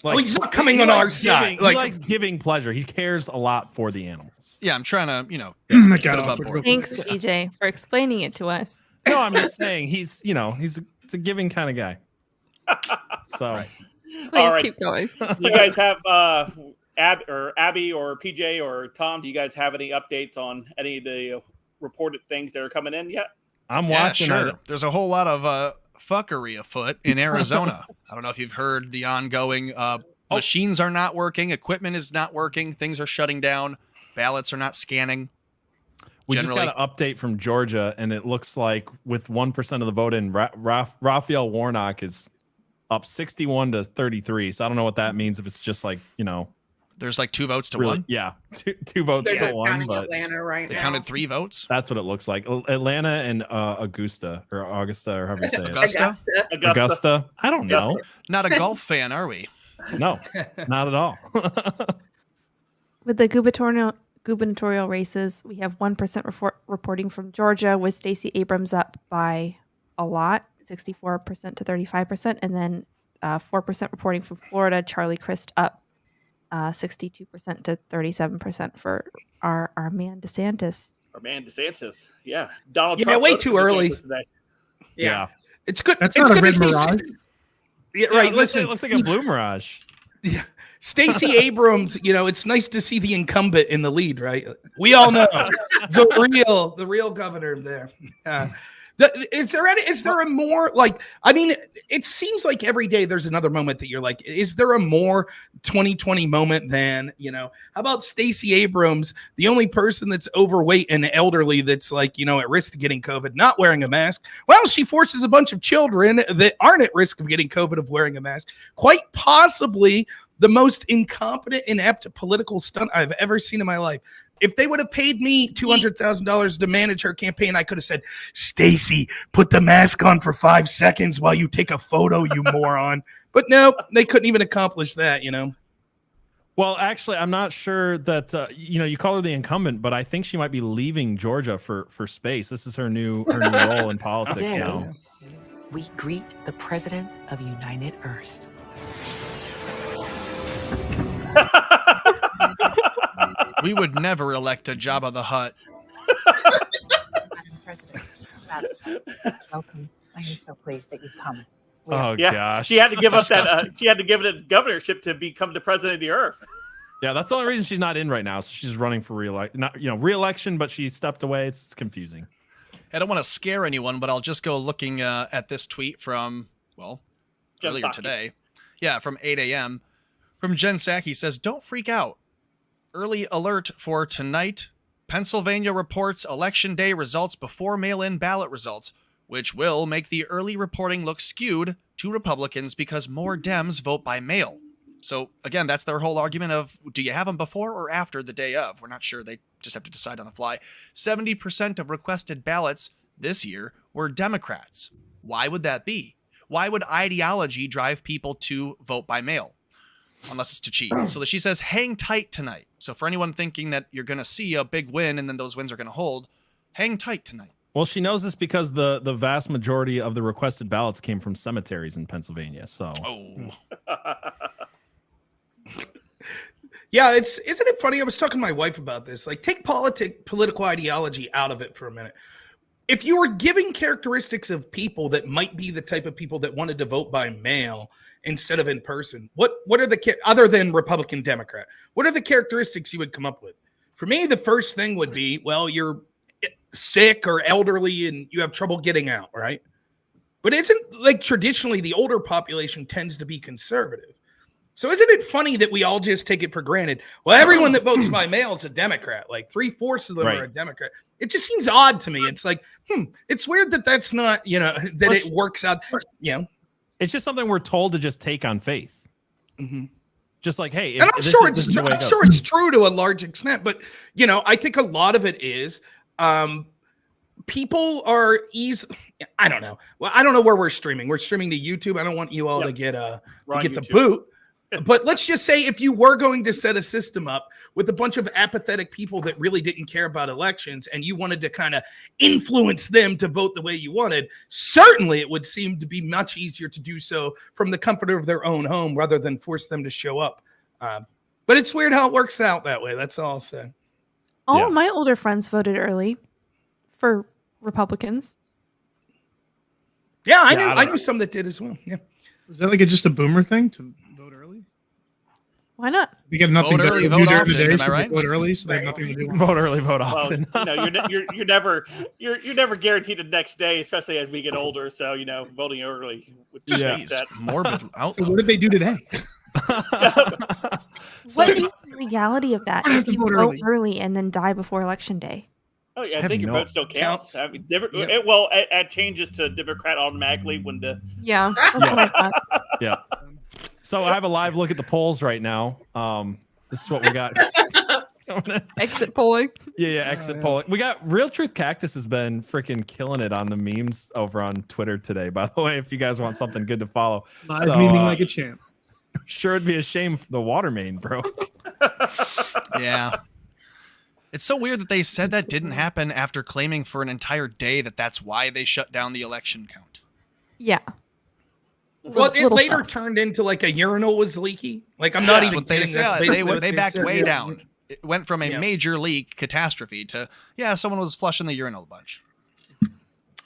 He's not coming on our side. He likes giving pleasure. He cares a lot for the animals. Yeah, I'm trying to, That get got above awkward. board. Thanks, EJ, for explaining it to us. No, I'm just saying he's a giving kind of guy. So, right. Please All right. keep going. You guys have Abby or PJ or Tom, do you guys have any updates on any of the reported things that are coming in yet? I'm Yeah, watching. sure. There's a whole lot of fuckery afoot in Arizona. I don't know if you've heard the ongoing machines are not working, equipment is not working, things are shutting down, ballots are not scanning. We just got an update from Georgia, and it looks like with 1% of the vote in, Raphael Warnock is up 61 to 33. So I don't know what that means. If it's just like there's like 2 votes to really, 1. yeah, two votes They're to just 1. counting But Atlanta right They now. counted 3 votes. that's what it looks like. Atlanta and Augusta or however you say it. Augusta? I don't know. Not a golf fan, are we? No, not at all. With the gubernatorial races, we have 1% reporting from Georgia, with Stacey Abrams up by a lot, 64% to 35%, and then 4% reporting from Florida, Charlie Crist up 62% to 37% for our man DeSantis. Our man DeSantis. Yeah. Donald Yeah, Trump way voted too for early. DeSantis today. Yeah. It's good. That's it's not a good red to see- mirage. Yeah, Yeah, right. it Listen, looks like a blue mirage. Stacey Abrams, it's nice to see the incumbent in the lead, right? We all know the real governor there. Is there a more like, I mean, it seems like every day there's another moment that you're like, is there a more 2020 moment than, how about Stacey Abrams, the only person that's overweight and elderly that's like, at risk of getting COVID, not wearing a mask? Well, she forces a bunch of children that aren't at risk of getting COVID of wearing a mask. Quite possibly the most incompetent, inept political stunt I've ever seen in my life. If they would have paid me $200,000 to manage her campaign, I could have said, Stacey, put the mask on for 5 seconds while you take a photo, you moron. But no, they couldn't even accomplish that, Well, actually, I'm not sure that, you call her the incumbent, but I think she might be leaving Georgia for space. This is her new role in politics now. We greet the president of United Earth. We would never elect a Jabba the Hutt. Madam President, welcome. I am so pleased that you've come. Gosh. She had to give up that. She had to give it a governorship to become the president of the earth. Yeah, that's the only reason she's not in right now. So she's running for re-election, but she stepped away. It's confusing. I don't want to scare anyone, but I'll just go looking at this tweet from, earlier today. Yeah, from 8 a.m. From Jen Psaki says, don't freak out. Early alert for tonight. Pennsylvania reports election day results before mail-in ballot results, which will make the early reporting look skewed to Republicans because more Dems vote by mail. So again, that's their whole argument of, do you have them before or after the day of? We're not sure. They just have to decide on the fly. 70% of requested ballots this year were Democrats. Why would that be? Why would ideology drive people to vote by mail? Unless it's to cheat. So she says, hang tight tonight. So for anyone thinking that you're going to see a big win and then those wins are going to hold, hang tight tonight. Well, she knows this because the vast majority of the requested ballots came from cemeteries in Pennsylvania. So, yeah, isn't it funny? I was talking to my wife about this. Like, take political ideology out of it for a minute. If you were giving characteristics of people that might be the type of people that wanted to vote by mail instead of in person, what are the other than Republican, Democrat? What are the characteristics you would come up with? For me, the first thing would be, well, you're sick or elderly and you have trouble getting out, right? But isn't like traditionally the older population tends to be conservative. So isn't it funny that we all just take it for granted? Well, everyone that votes by mail is a Democrat. Like 3/4 of them are a Democrat. It just seems odd to me. It's like, it's weird that that's not, that it works out. It's just something we're told to just take on faith. Mm-hmm. Just like, hey, and I'm sure it's true to a large extent, but I think a lot of it is people are I don't know. Well, I don't know where we're streaming. We're streaming to YouTube. I don't want you all to get the boot. But let's just say if you were going to set a system up with a bunch of apathetic people that really didn't care about elections and you wanted to kind of influence them to vote the way you wanted, certainly it would seem to be much easier to do so from the comfort of their own home rather than force them to show up. But it's weird how it works out that way. That's all I'll say. All of my older friends voted early for Republicans. Yeah, I knew some that did as well. Yeah. Was that like just a boomer thing to vote early? Why not? We get nothing vote early, to vote do during often, the day, am so I right? vote early, so they have nothing to do. Vote early, vote often. Well, you're never guaranteed the next day, especially as we get older. So voting early would change that. Morbid outlook. So what did they do today? What is the legality of that if you vote early and then die before election day? Oh yeah, I think your vote still counts. I mean, it changes to Democrat automatically when the that's what I thought. Yeah. So I have a live look at the polls right now. This is what we got. Exit polling. Yeah, exit polling. We got Real Truth Cactus has been freaking killing it on the memes over on Twitter today. By the way, if you guys want something good to follow, live memeing like a champ. Sure, it'd be a shame if the water main broke. Yeah. It's so weird that they said that didn't happen after claiming for an entire day that that's why they shut down the election count. Yeah. Well, it later turned into like a urinal was leaky. Like I'm not even kidding. They backed way down. It went from a major leak catastrophe to someone was flushing the urinal a bunch.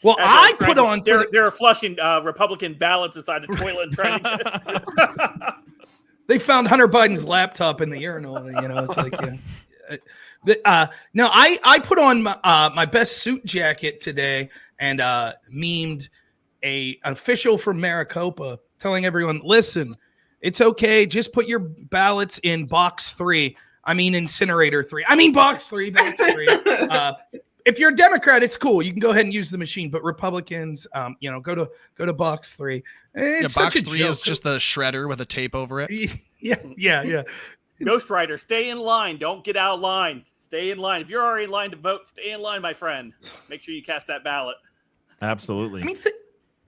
Well, I put on they're flushing Republican ballots inside the toilet and trying to They found Hunter Biden's laptop in the urinal. It's like no, I put on my best suit jacket today and memed an official from Maricopa telling everyone, listen, it's okay. Just put your ballots in box 3. I mean, incinerator 3. I mean, box 3, box 3. If you're a Democrat, it's cool. You can go ahead and use the machine, but Republicans, go to box 3. It's such box a 3 joke. is just the shredder with a tape over it. Yeah. Ghost Rider, stay in line. Don't get out of line. Stay in line. If you're already in line to vote, stay in line, my friend. Make sure you cast that ballot. Absolutely. I mean,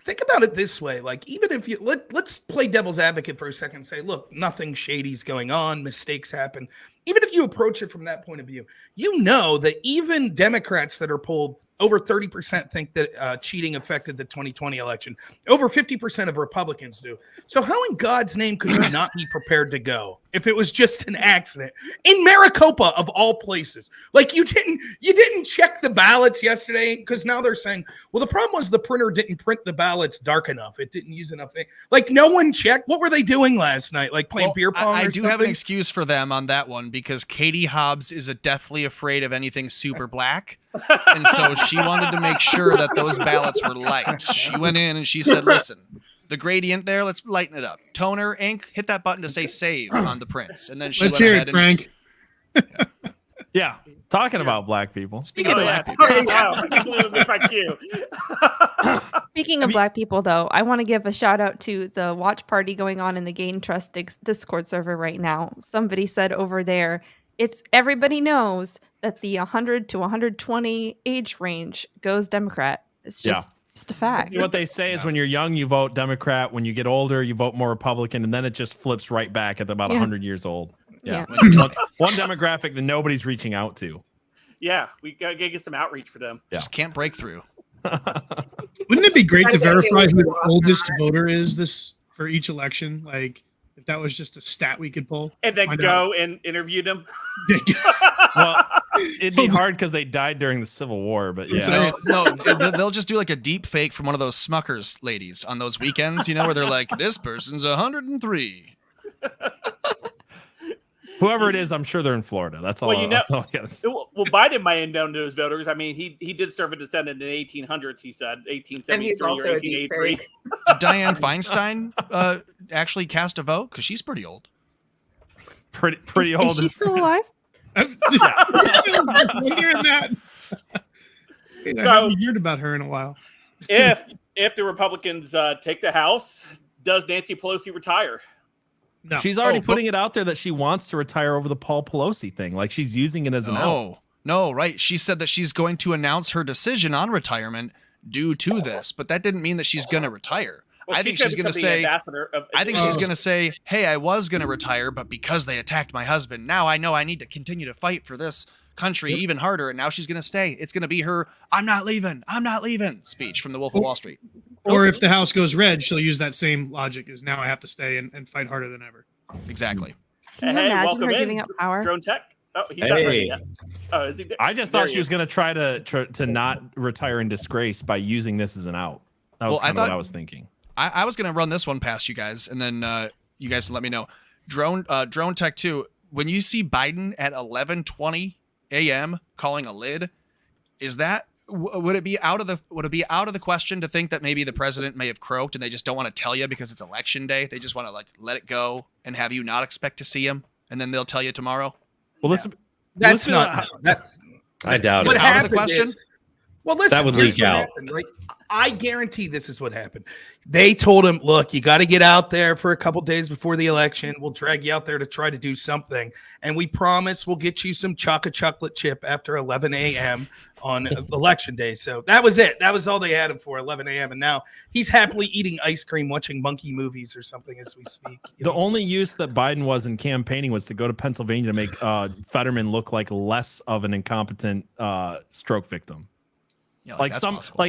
think about it this way. Like, even if you let's play devil's advocate for a second and say, look, nothing shady's going on. Mistakes happen. Even if you approach it from that point of view, you know that even Democrats that are polled, over 30% think that cheating affected the 2020 election. Over 50% of Republicans do. So how in God's name could you not be prepared to go if it was just an accident in Maricopa of all places? Like, you didn't check the ballots yesterday, because now they're saying, well, the problem was the printer didn't print the ballots dark enough. It didn't use enough ink. Like, no one checked. What were they doing last night? Like playing beer pong I or do something? have an excuse for them on that one, because Katie Hobbs is a deathly afraid of anything super black. And so she wanted to make sure that those ballots were light. She went in and she said, listen, the gradient there, let's lighten it up. Toner, ink, hit that button to say save on the prints. And then she Let's went hear ahead it, Frank. Yeah. Talking about black people. Speaking of black people. Speaking of black people, though, I want to give a shout out to the watch party going on in the Gain Trust Discord server right now. Somebody said over there, everybody knows that the 100 to 120 age range goes Democrat. It's just a fact. What they say is when you're young, you vote Democrat. When you get older, you vote more Republican, and then it just flips right back at about 100 years old. Yeah. One demographic that nobody's reaching out to. Yeah, we gotta get some outreach for them. Just can't break through. Wouldn't it be great to verify who the oldest voter is this for each election? Like, if that was just a stat we could pull. And then go and interview them. Well, it'd be hard because they died during the Civil War, but yeah. No, they'll just do like a deep fake from one of those Smuckers ladies on those weekends, where they're like, this person's 103. Whoever it is, I'm sure they're in Florida. That's all. That's all I gotta say. Well, Biden might have known those voters. I mean, he did serve in the Senate in the 1800s. He said 1873 And he's or also a deep 1883. fake. Did Dianne Feinstein actually cast a vote? Because she's pretty old. Pretty old. Is she still alive? I'm wondering that. I haven't heard about her in a while. if the Republicans take the House, does Nancy Pelosi retire? No. She's already putting it out there that she wants to retire over the Paul Pelosi thing. Like, she's using it as an out. No, right. She said that she's going to announce her decision on retirement due to this, but that didn't mean that she's going to retire. Well, I think she's going to say, she's going to say, hey, I was going to retire, but because they attacked my husband, now I know I need to continue to fight for this country even harder. And now she's going to stay. It's going to be her I'm not leaving speech from the Wolf of Wall Street. Or if the House goes red, she'll use that same logic as now I have to stay and fight harder than ever. Exactly. Can you imagine her giving up power? Drone Tech? Oh, he's not ready yet. Oh, is he there? I just thought she was going to try to not retire in disgrace by using this as an out. That was what I was thinking. I was going to run this one past you guys, and then you guys let me know. Drone Tech 2, when you see Biden at 11:20 a.m. calling a lid, would it be out of the question to think that maybe the president may have croaked and they just don't want to tell you because it's election day? They just want to let it go and have you not expect to see him, and then they'll tell you tomorrow. Well, listen, I doubt it's it. out of the question. Well, listen, that would leak out. Happened, right? I guarantee this is what happened. They told him, look, you got to get out there for a couple days before the election. We'll drag you out there to try to do something. And we promise we'll get you some chocolate chip after 11 a.m. on election day. So that was it. That was all they had him for, 11 a.m. And now he's happily eating ice cream, watching monkey movies or something as we speak. The only use that Biden was in campaigning was to go to Pennsylvania to make Fetterman look like less of an incompetent stroke victim. Yeah,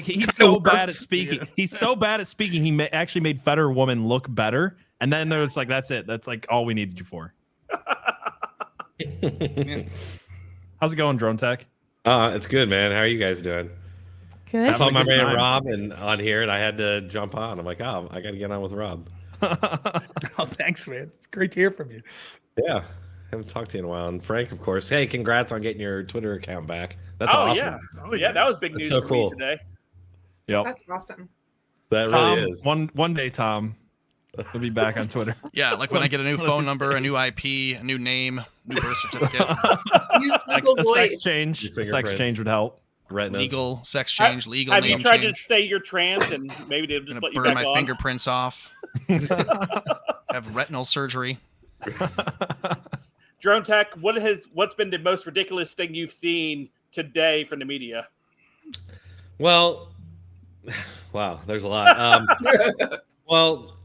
he's so bad at speaking. He's so bad at speaking. He actually made Fetterwoman look better. And then there's like, that's it. That's like all we needed you for. How's it going, Drone Tech? It's good, man. How are you guys doing? Good. I saw my man Rob on here, and I had to jump on. I'm like, I got to get on with Rob. Oh, thanks, man. It's great to hear from you. Yeah. Haven't talked to you in a while. And Frank, of course. Hey, congrats on getting your Twitter account back. That's awesome. Yeah. Oh, yeah. That was big news so for cool. me today. Yep. That's awesome. That Tom, really is. one day, Tom, we'll be back on Twitter. Yeah, like when I get a new One of phone these number, a new days. IP, a new name, new birth certificate, Use Sex, Google a Voice. sex change. Your Sex fingerprints. change would help. Retinas. legal sex change, legal Have name you tried change. to say you're trans and maybe they'll just Gonna let you burn back my on? fingerprints off. Have retinal surgery. Drone Tech, what's been the most ridiculous thing you've seen today from the media? Well, wow, there's a lot. Well,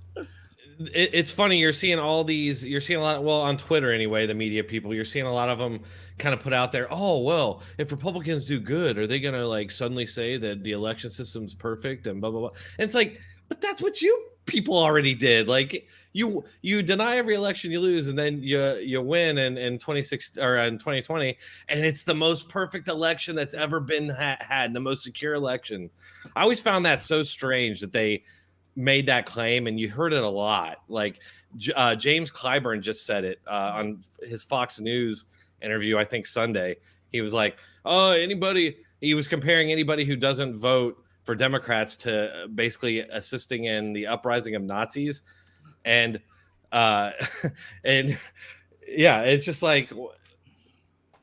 it's funny. You're seeing a lot. Well, on Twitter anyway, the media people, you're seeing a lot of them kind of put out there. Oh, well, if Republicans do good, are they going to like suddenly say that the election system's perfect and blah, blah, blah. And it's like, but that's what you people already did. Like you deny every election you lose, and then you win in 26 or in 2020, and it's the most perfect election that's ever been had, the most secure election. I always found that so strange that they made that claim, and you heard it a lot. Like James Clyburn just said it on his Fox News interview, I think Sunday. He was like, "Oh, he was comparing anybody who doesn't vote for Democrats to basically assisting in the uprising of Nazis," and and yeah, it's just like.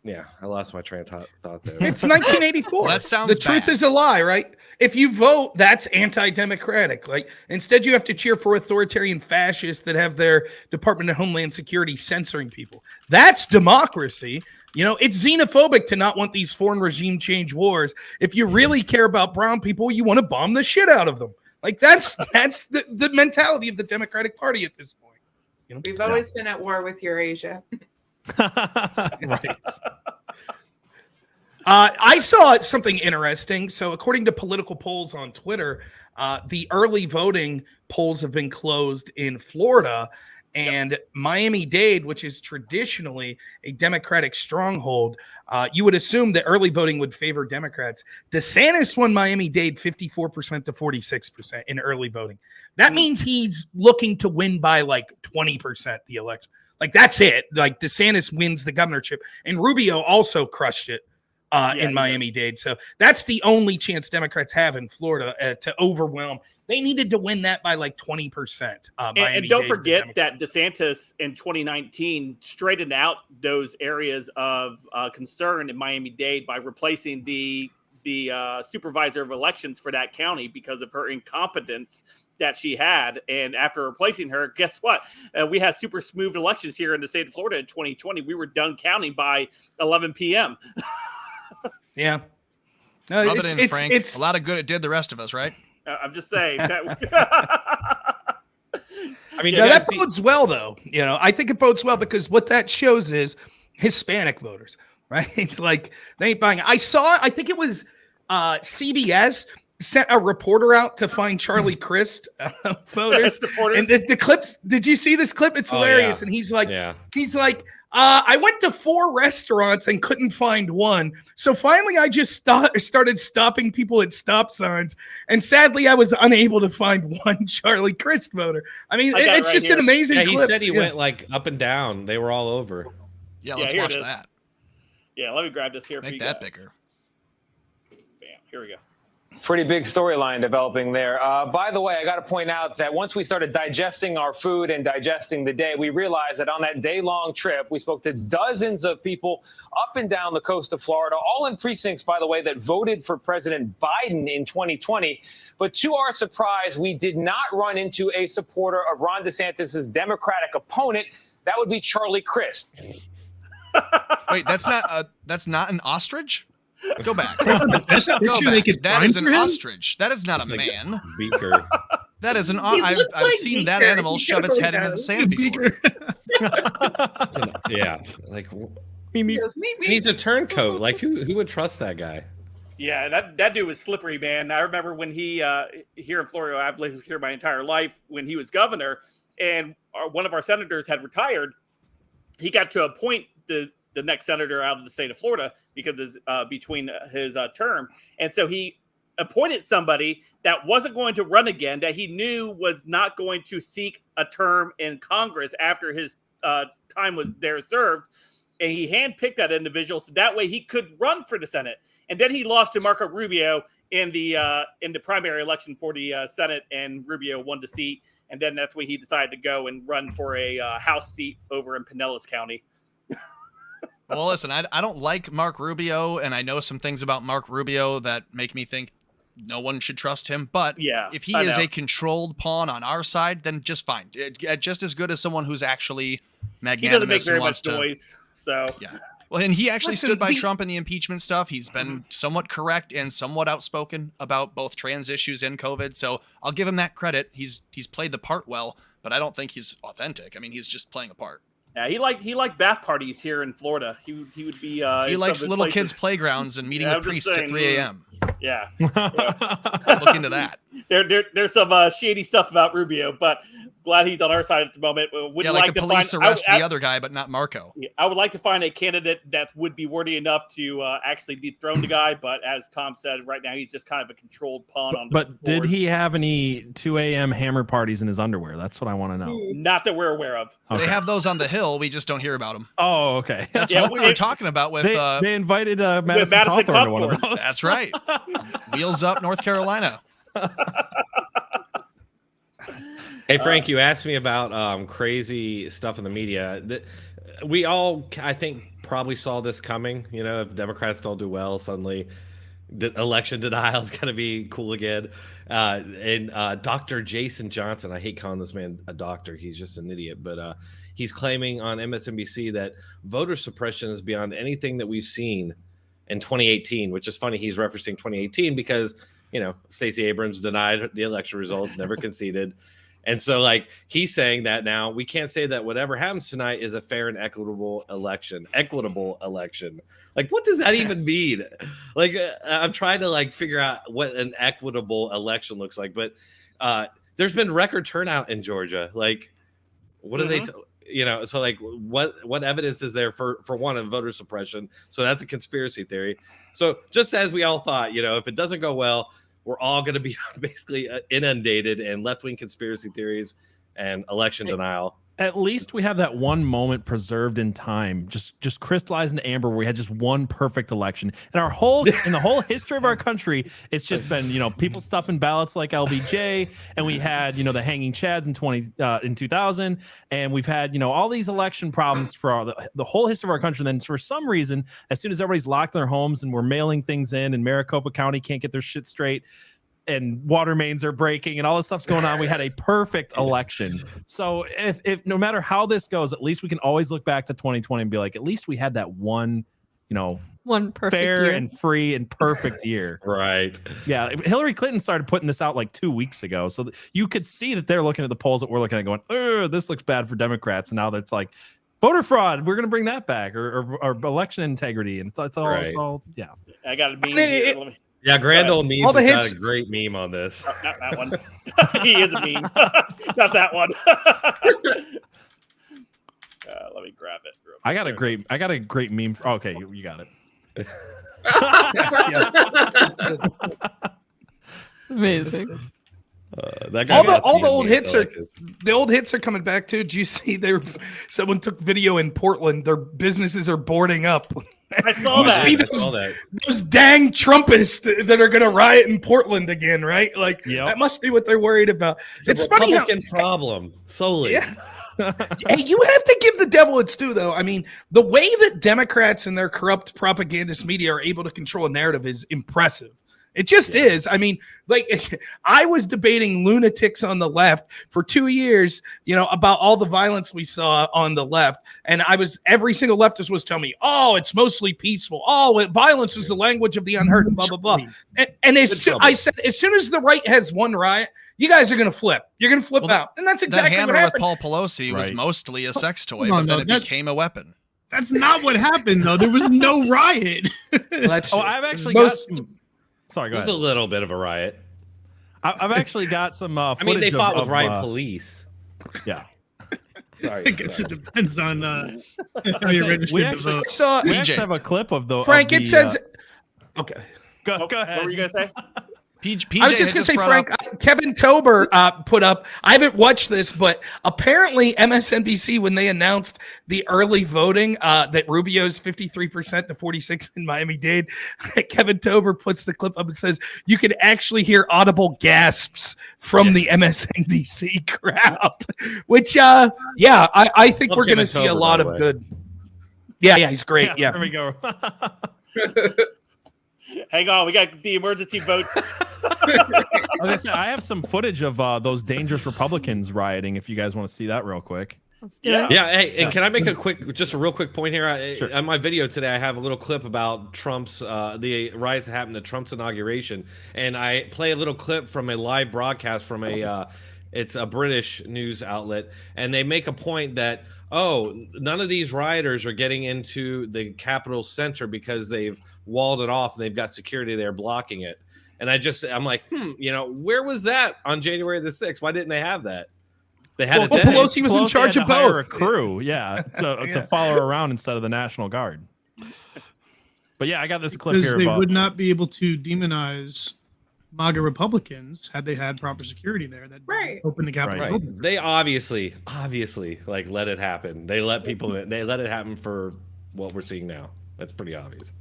Yeah, I lost my train of thought there. It's 1984. That sounds The truth bad. is a lie, right? If you vote, that's anti-democratic. Like instead, you have to cheer for authoritarian fascists that have their Department of Homeland Security censoring people. That's democracy. You know, it's xenophobic to not want these foreign regime change wars. If you really care about brown people, you want to bomb the shit out of them. Like that's the mentality of the Democratic Party at this point. You know? We've always been at war with Eurasia. Right. I saw something interesting. So, according to political polls on Twitter, the early voting polls have been closed in Florida, and Miami-Dade, which is traditionally a Democratic stronghold. You would assume that early voting would favor Democrats. DeSantis won Miami-Dade 54% to 46% in early voting. That means he's looking to win by like 20% the election. Like that's it. Like DeSantis wins the governorship, and Rubio also crushed it in Miami-Dade. So that's the only chance Democrats have in Florida to overwhelm. They needed to win that by like 20%. And don't forget that DeSantis in 2019 straightened out those areas of concern in Miami-Dade by replacing the supervisor of elections for that county because of her incompetence that she had. And after replacing her, guess what? We had super smooth elections here in the state of Florida in 2020. We were done counting by 11 p.m. Yeah. Rub it in, Frank. A lot of good it did the rest of us, right? I'm just saying. I mean, that bodes well, though. You know, I think it bodes well because what that shows is Hispanic voters, right? Like they ain't buying. I think it was CBS sent a reporter out to find Charlie Crist voters. And the clips, did you see this clip? It's hilarious. Yeah. And he's like, I went to 4 restaurants and couldn't find one. So finally, I just started stopping people at stop signs. And sadly, I was unable to find one Charlie Crist voter. I mean, it's right just here. An amazing clip. He said he went like up and down. They were all over. Yeah, let's watch that. Yeah, let me grab this here. Make that bigger. Bam, here we go. Pretty big storyline developing there. By the way, I got to point out that once we started digesting our food and digesting the day, we realized that on that day-long trip, we spoke to dozens of people up and down the coast of Florida, all in precincts, by the way, that voted for President Biden in 2020. But to our surprise, we did not run into a supporter of Ron DeSantis' Democratic opponent. That would be Charlie Crist. Wait, that's not an ostrich? Go back. That's a picture they could That find is for an him? ostrich. That is not a man. Beaker. That is an. He I've looks like seen that Beaker. animal He shove its head totally into the does. sand before. Yeah, like He goes, "Meep, meep." he's a turncoat. Like who would trust that guy? Yeah, that dude was slippery, man. I remember when he here in Florida, I've lived here my entire life, when he was governor, and one of our senators had retired. He got to appoint the next senator out of the state of Florida because between his term. And so he appointed somebody that wasn't going to run again, that he knew was not going to seek a term in Congress after his time was there served. And he handpicked that individual so that way he could run for the Senate. and then he lost to Marco Rubio in the primary election for the Senate, and Rubio won the seat. And then that's when he decided to go and run for a House seat over in Pinellas County. Well, listen, I don't like Mark Rubio, and I know some things about Mark Rubio that make me think no one should trust him. But if he is a controlled pawn on our side, then just fine. Just as good as someone who's actually magnanimous. He doesn't make very and much noise, so yeah. Well, and he actually stood by Trump in the impeachment stuff. He's been somewhat correct and somewhat outspoken about both trans issues and COVID. So I'll give him that credit. He's played the part well, but I don't think he's authentic. I mean, he's just playing a part. Yeah, he liked bath parties here in Florida. He would be. He likes little kids' playgrounds and meeting with priests at 3 a.m. Yeah, look into that. There's some shady stuff about Rubio, but glad he's on our side at the moment. Would like the police arrest the other guy, but not Marco. I would like to find a candidate that would be worthy enough to actually dethrone the guy, but as Tom said, right now he's just kind of a controlled pawn on. But did he have any 2 a.m. hammer parties in his underwear? That's what I want to know. Not that we're aware of. Okay. They have those on the Hill. We just don't hear about them. Oh, okay. That's what we were talking about with. They invited Madison Cawthorn to one of those. That's right. Wheels up, North Carolina. Hey, Frank, you asked me about crazy stuff in the media. We all, I think, probably saw this coming. You know, if Democrats don't do well, suddenly election denial is going to be cool again. And Dr. Jason Johnson, I hate calling this man a doctor. He's just an idiot. But he's claiming on MSNBC that voter suppression is beyond anything that we've seen in 2018, which is funny. He's referencing 2018 because, you know, Stacey Abrams denied the election results, never conceded. And so, like, he's saying that now we can't say that whatever happens tonight is a fair and equitable election. Like, what does that even mean? Like, I'm trying to, like, figure out what an equitable election looks like. But there's been record turnout in Georgia. Like, what are they... you know, so like what evidence is there for one of voter suppression? So that's a conspiracy theory. So just as we all thought, you know, if it doesn't go well, we're all going to be basically inundated in left-wing conspiracy theories and election denial. At least we have that one moment preserved in time, just crystallized into amber, where we had just one perfect election. And in the whole history of our country, it's just been, you know, people stuffing ballots like LBJ, and we had, you know, the hanging chads in 2000, and we've had, you know, all these election problems for the whole history of our country. And then for some reason, as soon as everybody's locked in their homes and we're mailing things in, and Maricopa County can't get their shit straight, and water mains are breaking and all this stuff's going on, we had a perfect election. So if no matter how this goes, at least we can always look back to 2020 and be like, at least we had that one, you know, one perfect fair year. and free and perfect year. Right. Yeah. Hillary Clinton started putting this out like 2 weeks ago. So you could see that they're looking at the polls that we're looking at going, oh, this looks bad for Democrats. And now that's like voter fraud. We're going to bring that back, or election integrity. And it's all, right. It's all, yeah. I got to be. Yeah, Grand Old Memes all the has hits, got a great meme on this. Oh, not that one. He is a meme. Not that one. Let me grab it. I got a great meme. Okay, you got it. Amazing. All the old hits are coming back too. Did you see someone took video in Portland? Their businesses are boarding up. I saw that. Those dang Trumpists that are going to riot in Portland again, right? Like that must be what they're worried about. It's a Republican problem solely. Yeah. Hey, you have to give the devil its due, though. I mean, the way that Democrats and their corrupt propagandist media are able to control a narrative is impressive. It just is. I mean, like, I was debating lunatics on the left for 2 years, you know, about all the violence we saw on the left. And every single leftist was telling me, oh, it's mostly peaceful. Oh, violence is the language of the unheard, and blah, blah, blah. And I said, as soon as the right has one riot, you guys are going to flip. You're going to flip out. And that's exactly what happened. With Paul Pelosi was mostly a sex toy, but then it became a weapon. That's not what happened, though. There was no riot. I've actually got some... Sorry, go ahead. It was a little bit of a riot. I've actually got some I mean, they fought with riot police. Yeah. Sorry. I guess it depends on how you're registered to vote. We actually have a clip of the... Frank, it says... Okay. Go ahead. What were you going to say? I was just going to say, Frank, Kevin Tober put up, I haven't watched this, but apparently MSNBC, when they announced the early voting, that Rubio's 53% to 46 in Miami-Dade, Kevin Tober puts the clip up and says, you can actually hear audible gasps from the MSNBC crowd, which, I think we're going to see a lot of good. Yeah, he's great. Yeah. There we go. Hang on, we got the emergency votes. I have some footage of those dangerous Republicans rioting. If you guys want to see that real quick. Yeah. Hey, and can I make just a real quick point here? Sure. On my video today, I have a little clip about Trump's the riots that happened at Trump's inauguration, and I play a little clip from a live broadcast from it's a British news outlet, and they make a point that none of these rioters are getting into the Capitol Center because they've walled it off and they've got security there blocking it. And I'm like, where was that on January the 6th? Why didn't they have that? They had it. Pelosi was in charge of both. A crew, to follow her around instead of the National Guard. But yeah, I got this clip here. They would not be able to demonize MAGA Republicans had they had proper security there that opened the Capitol. Right. They obviously like let it happen. They let people in. They let it happen for what we're seeing now. That's pretty obvious.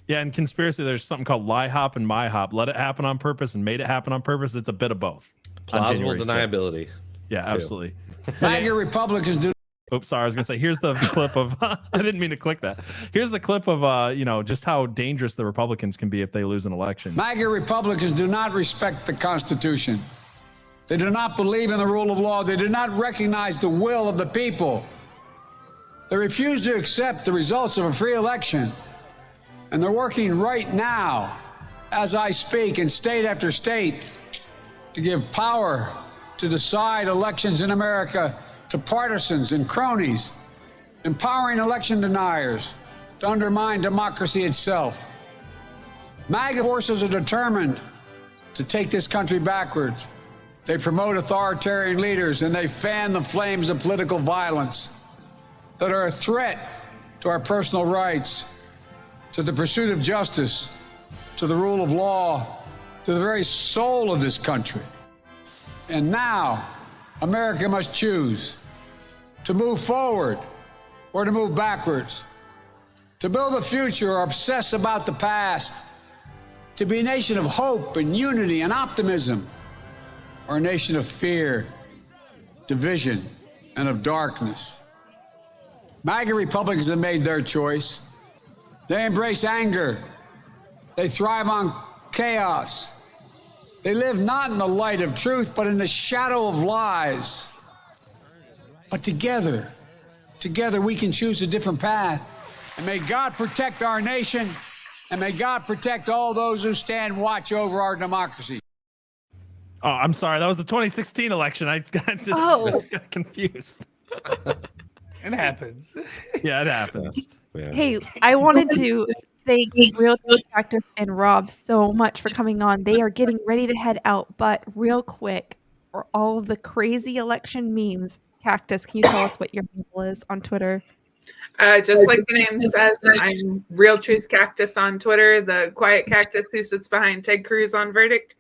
Yeah, in conspiracy, there's something called lie hop and my hop. Let it happen on purpose and made it happen on purpose. It's a bit of both. Plausible deniability. Yeah, absolutely. MAGA Republicans do. Oops, sorry. I was gonna say, here's the clip of. I didn't mean to click that. Here's the clip of, just how dangerous the Republicans can be if they lose an election. MAGA Republicans do not respect the Constitution. They do not believe in the rule of law. They do not recognize the will of the people. They refuse to accept the results of a free election, and they're working right now, as I speak, in state after state, to give power to decide elections in America to partisans and cronies, empowering election deniers to undermine democracy itself. MAGA forces are determined to take this country backwards. They promote authoritarian leaders and they fan the flames of political violence that are a threat to our personal rights, to the pursuit of justice, to the rule of law, to the very soul of this country. And now, America must choose to move forward or to move backwards, to build a future or obsess about the past, to be a nation of hope and unity and optimism, or a nation of fear, division, and of darkness. MAGA Republicans have made their choice. They embrace anger. They thrive on chaos. They live not in the light of truth, but in the shadow of lies. But together we can choose a different path. And may God protect our nation, and may God protect all those who stand watch over our democracy. Oh, I'm sorry. That was the 2016 election. I got confused. It happens. Yeah, it happens. Yeah. Hey, I wanted to thank Real Truth Cactus and Rob so much for coming on. They are getting ready to head out, but real quick, for all of the crazy election memes, Cactus, can you tell us what your handle is on Twitter? Just like the name says, I'm Real Truth Cactus on Twitter, the quiet cactus who sits behind Ted Cruz on Verdict.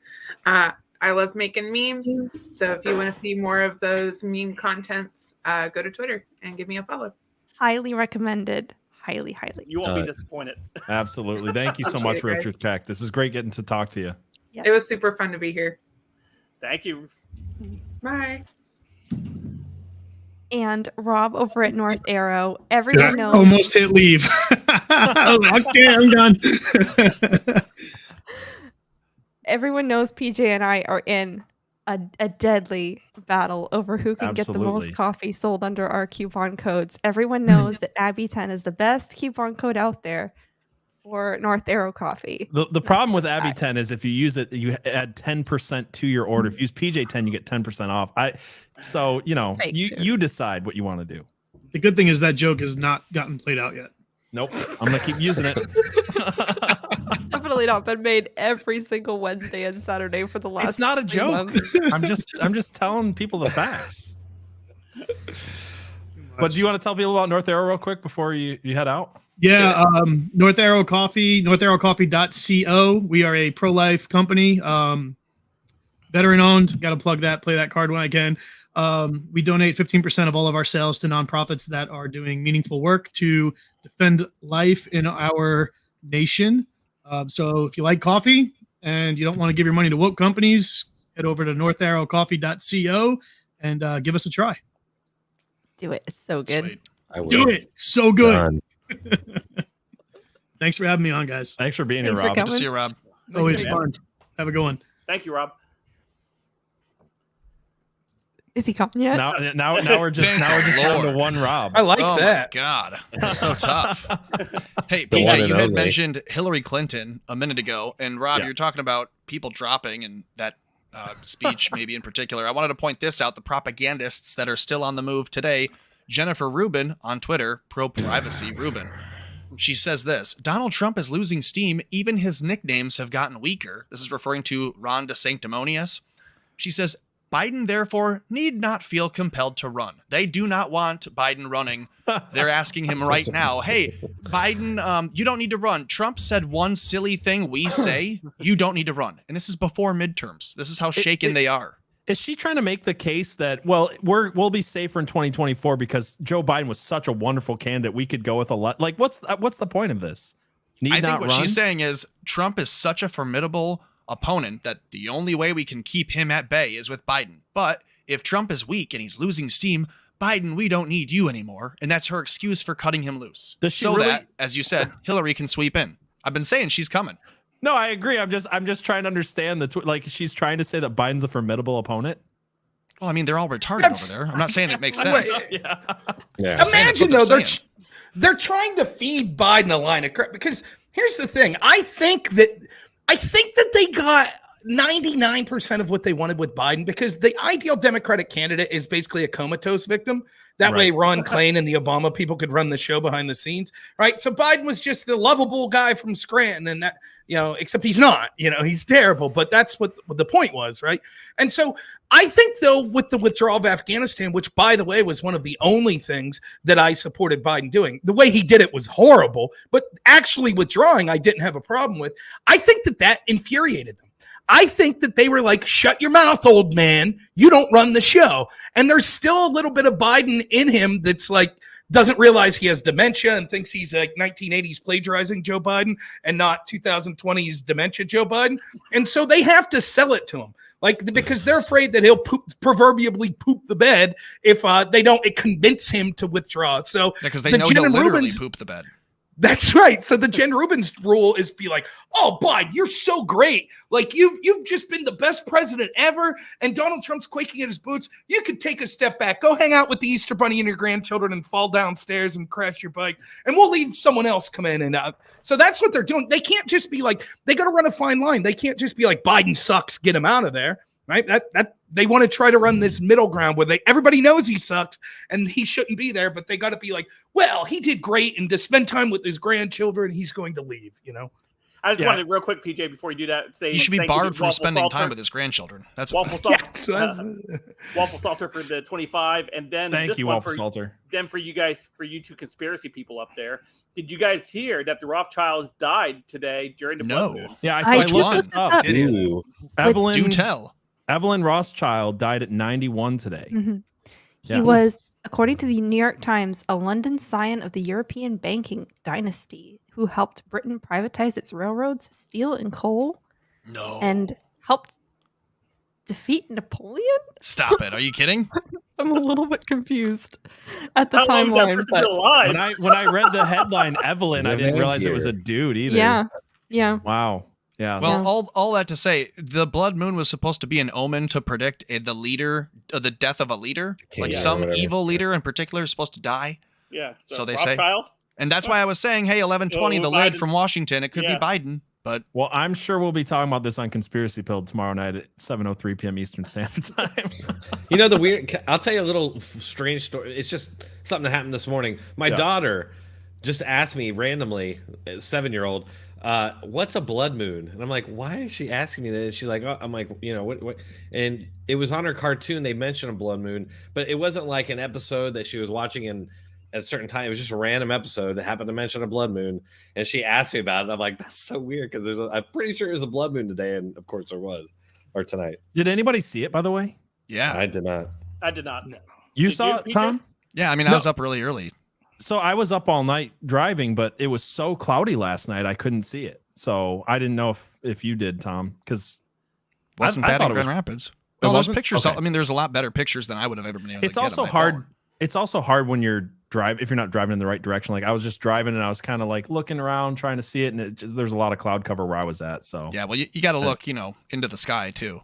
I love making memes, so if you want to see more of those meme contents, go to Twitter and give me a follow. Highly recommended. Highly. You won't be disappointed. Absolutely. Thank you so much, Real Truth Cactus. It was great getting to talk to you. Yep. It was super fun to be here. Thank you. Bye. And Rob over at North Arrow. Everyone knows. Almost hit leave. Okay, I'm done. Everyone knows PJ and I are in a deadly battle over who can get the most coffee sold under our coupon codes. Everyone knows that Abby 10 is the best coupon code out there for North Arrow coffee. The problem with Abby 10 is if you use it, you add 10% to your order. If you use PJ 10, you get 10% off. You decide what you want to do. The good thing is that joke has not gotten played out yet. Nope. I'm gonna keep using it. Definitely not been made every single Wednesday and Saturday for the last. It's not a joke. I'm just telling people the facts. But do you want to tell people about North Arrow real quick before you head out? Yeah, North Arrow Coffee, northarrowcoffee.co. We are a pro-life company, veteran owned. Got to plug that, play that card when I can. We donate 15% of all of our sales to nonprofits that are doing meaningful work to defend life in our nation. So if you like coffee and you don't want to give your money to woke companies, head over to northarrowcoffee.co and give us a try. Do it. It's so good. Sweet. Do it. So good. Thanks for having me on, guys. Thanks for being Thanks here, for Rob. Good to coming. see you, Rob. It's always fun. Have a good one. Thank you, Rob. Is he coming yet? Now we're just down to one Rob. I like Oh that. my God, that's so tough. Hey, The one PJ, and you had only. mentioned Hillary Clinton a minute ago, and Rob, Yeah. you're talking about people dropping and that speech, maybe in particular. I wanted to point this out: the propagandists that are still on the move today. Jennifer Rubin on Twitter, pro-privacy Rubin. She says this: Donald Trump is losing steam. Even his nicknames have gotten weaker. This is referring to Ron DeSanctimonious. She says, Biden, therefore, need not feel compelled to run. They do not want Biden running. They're asking him right now, hey, Biden, you don't need to run. Trump said one silly thing we say, you don't need to run. And this is before midterms. This is how shaken they are. Is she trying to make the case that, well, we'll be safer in 2024 because Joe Biden was such a wonderful candidate? We could go with a lot. Like, what's the point of this? I think what she's saying is Trump is such a formidable opponent that the only way we can keep him at bay is with Biden. But if Trump is weak and he's losing steam, Biden, we don't need you anymore. And that's her excuse for cutting him loose. So that, as you said, Hillary can sweep in. I've been saying she's coming. No, I agree. I'm just trying to understand like she's trying to say that Biden's a formidable opponent. Well, I mean, they're all retarded over there. I'm not saying it makes sense. Yeah. Imagine though they're trying to feed Biden a line of crap, because here's the thing. I think that they got 99% of what they wanted with Biden, because the ideal Democratic candidate is basically a comatose victim. That way Ron Klain and the Obama people could run the show behind the scenes, right? So Biden was just the lovable guy from Scranton, and that, except he's not, he's terrible, but that's what the point was, right? And so I think, though, with the withdrawal of Afghanistan, which, by the way, was one of the only things that I supported Biden doing, the way he did it was horrible, but actually withdrawing, I didn't have a problem with. I think that infuriated them. I think that they were like, shut your mouth, old man. You don't run the show. And there's still a little bit of Biden in him that's like, doesn't realize he has dementia and thinks he's like 1980s plagiarizing Joe Biden and not 2020s dementia Joe Biden. And so they have to sell it to him. Because they're afraid that he'll proverbially poop the bed if they don't convince him to withdraw. So because they know he'll literally poop the bed. That's right. So the Jen Rubin's rule is be like, oh, Biden, you're so great. Like you've just been the best president ever. And Donald Trump's quaking in his boots. You could take a step back, go hang out with the Easter Bunny and your grandchildren and fall downstairs and crash your bike. And we'll leave someone else come in and out. So that's what they're doing. They can't just be like, they got to run a fine line. They can't just be like, Biden sucks, get him out of there. Right? That they want to try to run this middle ground where everybody knows he sucks and he shouldn't be there, but they got to be like, well, he did great, and to spend time with his grandchildren, he's going to leave. I just wanted real quick, PJ, before you do that, say he should be barred from spending time with his grandchildren. That's Waffle Salter for the 25, and then thank you, Waffle Salter. Then for you two conspiracy people up there, did you guys hear that the Rothschilds died today during the blood moon? Yeah, I just looked this up. Evelyn, do tell. Evelyn Rothschild died at 91 today. Mm-hmm. He was, according to the New York Times, a London scion of the European banking dynasty who helped Britain privatize its railroads, steel, and coal. No. And helped defeat Napoleon? Stop it. Are you kidding? I'm a little bit confused at the timeline. When I read the headline, Evelyn, I didn't realize it was a dude either. Yeah. Wow. Yeah. Well, all that to say, the blood moon was supposed to be an omen to predict the death of a leader, like some evil leader in particular is supposed to die. Yeah. So they say. And that's why I was saying, hey, 1120, the lid from Washington, it could be Biden. But I'm sure we'll be talking about this on Conspiracy Pilled tomorrow night at 7:03 p.m. Eastern Standard Time. The weird. I'll tell you a little strange story. It's just something that happened this morning. My daughter just asked me randomly, a 7-year-old. What's a blood moon? And I'm like, why is she asking me that? And she's like, oh, I'm like, what? And it was on her cartoon. They mentioned a blood moon, but it wasn't like an episode that she was watching in at a certain time. It was just a random episode that happened to mention a blood moon, and she asked me about it. I'm like, that's so weird because I'm pretty sure there's a blood moon today, and of course there was, or tonight. Did anybody see it, by the way? Yeah, I did not. I did not. You Did saw it, PJ? Tom? Yeah, I mean, I was up really early. So I was up all night driving, but it was so cloudy last night I couldn't see it. So I didn't know if you did, Tom, because Wasn't bad in Grand Rapids. It No, those wasn't? pictures. Okay. I mean, there's a lot better pictures than I would have ever been able to It's get on also my hard. phone. It's also hard when you're if you're not driving in the right direction. Like I was just driving and I was kind of like looking around trying to see it, and there's a lot of cloud cover where I was at. So Yeah, well, you got to look, into the sky too,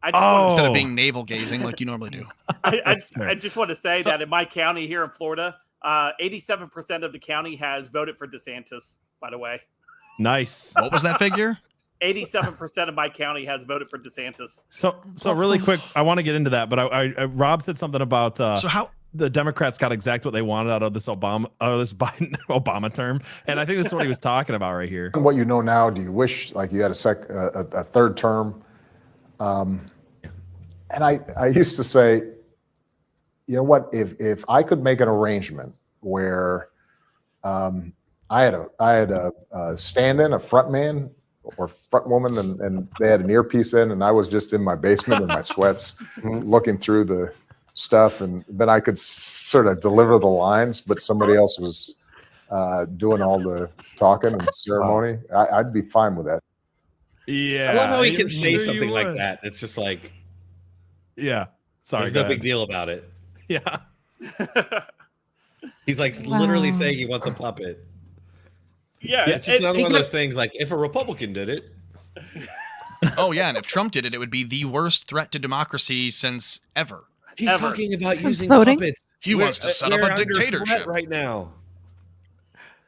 I instead of being navel gazing like you normally do. I just want to say that in my county here in Florida, 87% of the county has voted for DeSantis, by the way. Nice. What was that figure? 87% of my county has voted for DeSantis. So really quick, I want to get into that, but I Rob said something about so how the Democrats got exactly what they wanted out of this Biden Obama term, and I think this is what he was talking about right here. What you know now, do you wish like you had a third term? And I used to say, you know what, if I could make an arrangement where I had a stand-in, a front man or front woman, and they had an earpiece in, and I was just in my basement in my sweats looking through the stuff, and then I could sort of deliver the lines, but somebody else was doing all the talking and ceremony. I'd be fine with that. Yeah, I love how he can sure say you something like would. that. It's just like, Yeah, sorry, there's go no big ahead. deal about it. Yeah, He's like literally saying he wants a puppet. Yeah, It's just another one of those things. Like if a Republican did it, Oh yeah, and if Trump did it, it would be the worst threat to democracy since ever. he's Ever. talking about using voting? puppets. He wants to set up We're a under threat dictatorship. right now.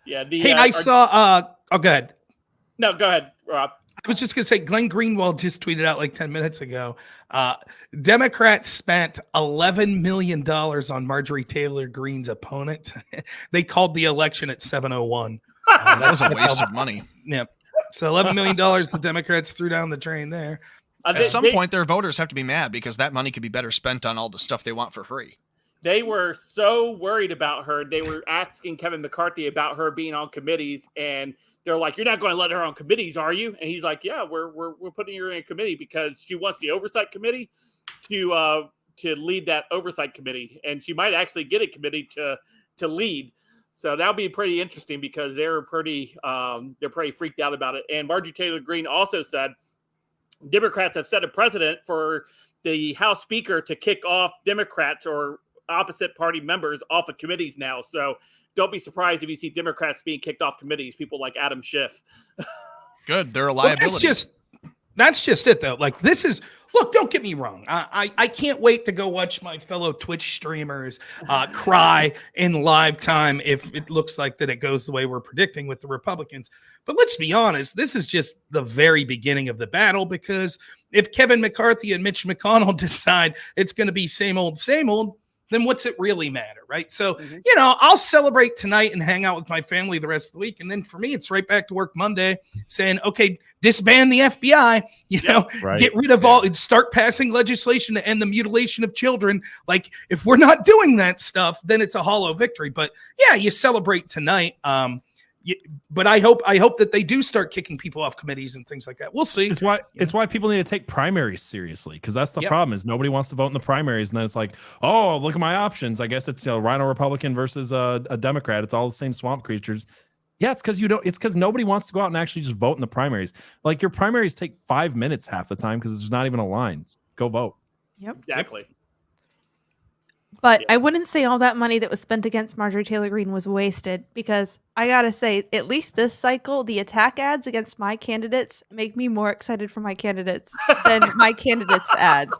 Yeah. Hey, I saw. Oh, go ahead. No, go ahead, Rob. I was just going to say, Glenn Greenwald just tweeted out like 10 minutes ago. Democrats spent $11 million on Marjorie Taylor Greene's opponent. They called the election at 7:01. That was a waste of money. Yeah. So $11 million the Democrats threw down the drain there. At some point, their voters have to be mad because that money could be better spent on all the stuff they want for free. They were so worried about her. They were asking Kevin McCarthy about her being on committees, and they're like, "You're not going to let her on committees, are you?" And he's like, "Yeah, we're putting her in a committee because she wants the oversight committee to lead that oversight committee, and she might actually get a committee to lead." So that'll be pretty interesting because they're pretty freaked out about it. And Marjorie Taylor Greene also said Democrats have set a precedent for the House Speaker to kick off Democrats or opposite party members off of committees now. So don't be surprised if you see Democrats being kicked off committees, people like Adam Schiff. Good. They're a Well, liability. that's just it though. Like this is, look, don't get me wrong. I can't wait to go watch my fellow Twitch streamers cry in live time if it looks like that it goes the way we're predicting with the Republicans. But let's be honest, this is just the very beginning of the battle, because if Kevin McCarthy and Mitch McConnell decide it's going to be same old, then what's it really matter, right? So, I'll celebrate tonight and hang out with my family the rest of the week. And then for me, it's right back to work Monday saying, okay, disband the FBI, right. get rid of all and start passing legislation to end the mutilation of children. Like if we're not doing that stuff, then it's a hollow victory. But yeah, you celebrate tonight. But I hope that they do start kicking people off committees and things like that. We'll see. It's why people need to take primaries seriously, because that's the problem is nobody wants to vote in the primaries, and then it's like, oh, look at my options. I guess it's a Rhino Republican versus a Democrat. It's all the same swamp creatures. Yeah, it's because it's because nobody wants to go out and actually just vote in the primaries. Like your primaries take 5 minutes half the time because there's not even a line. Go vote. Yep. Exactly. But I wouldn't say all that money that was spent against Marjorie Taylor Greene was wasted, because I gotta say, at least this cycle, the attack ads against my candidates make me more excited for my candidates than my candidates' ads.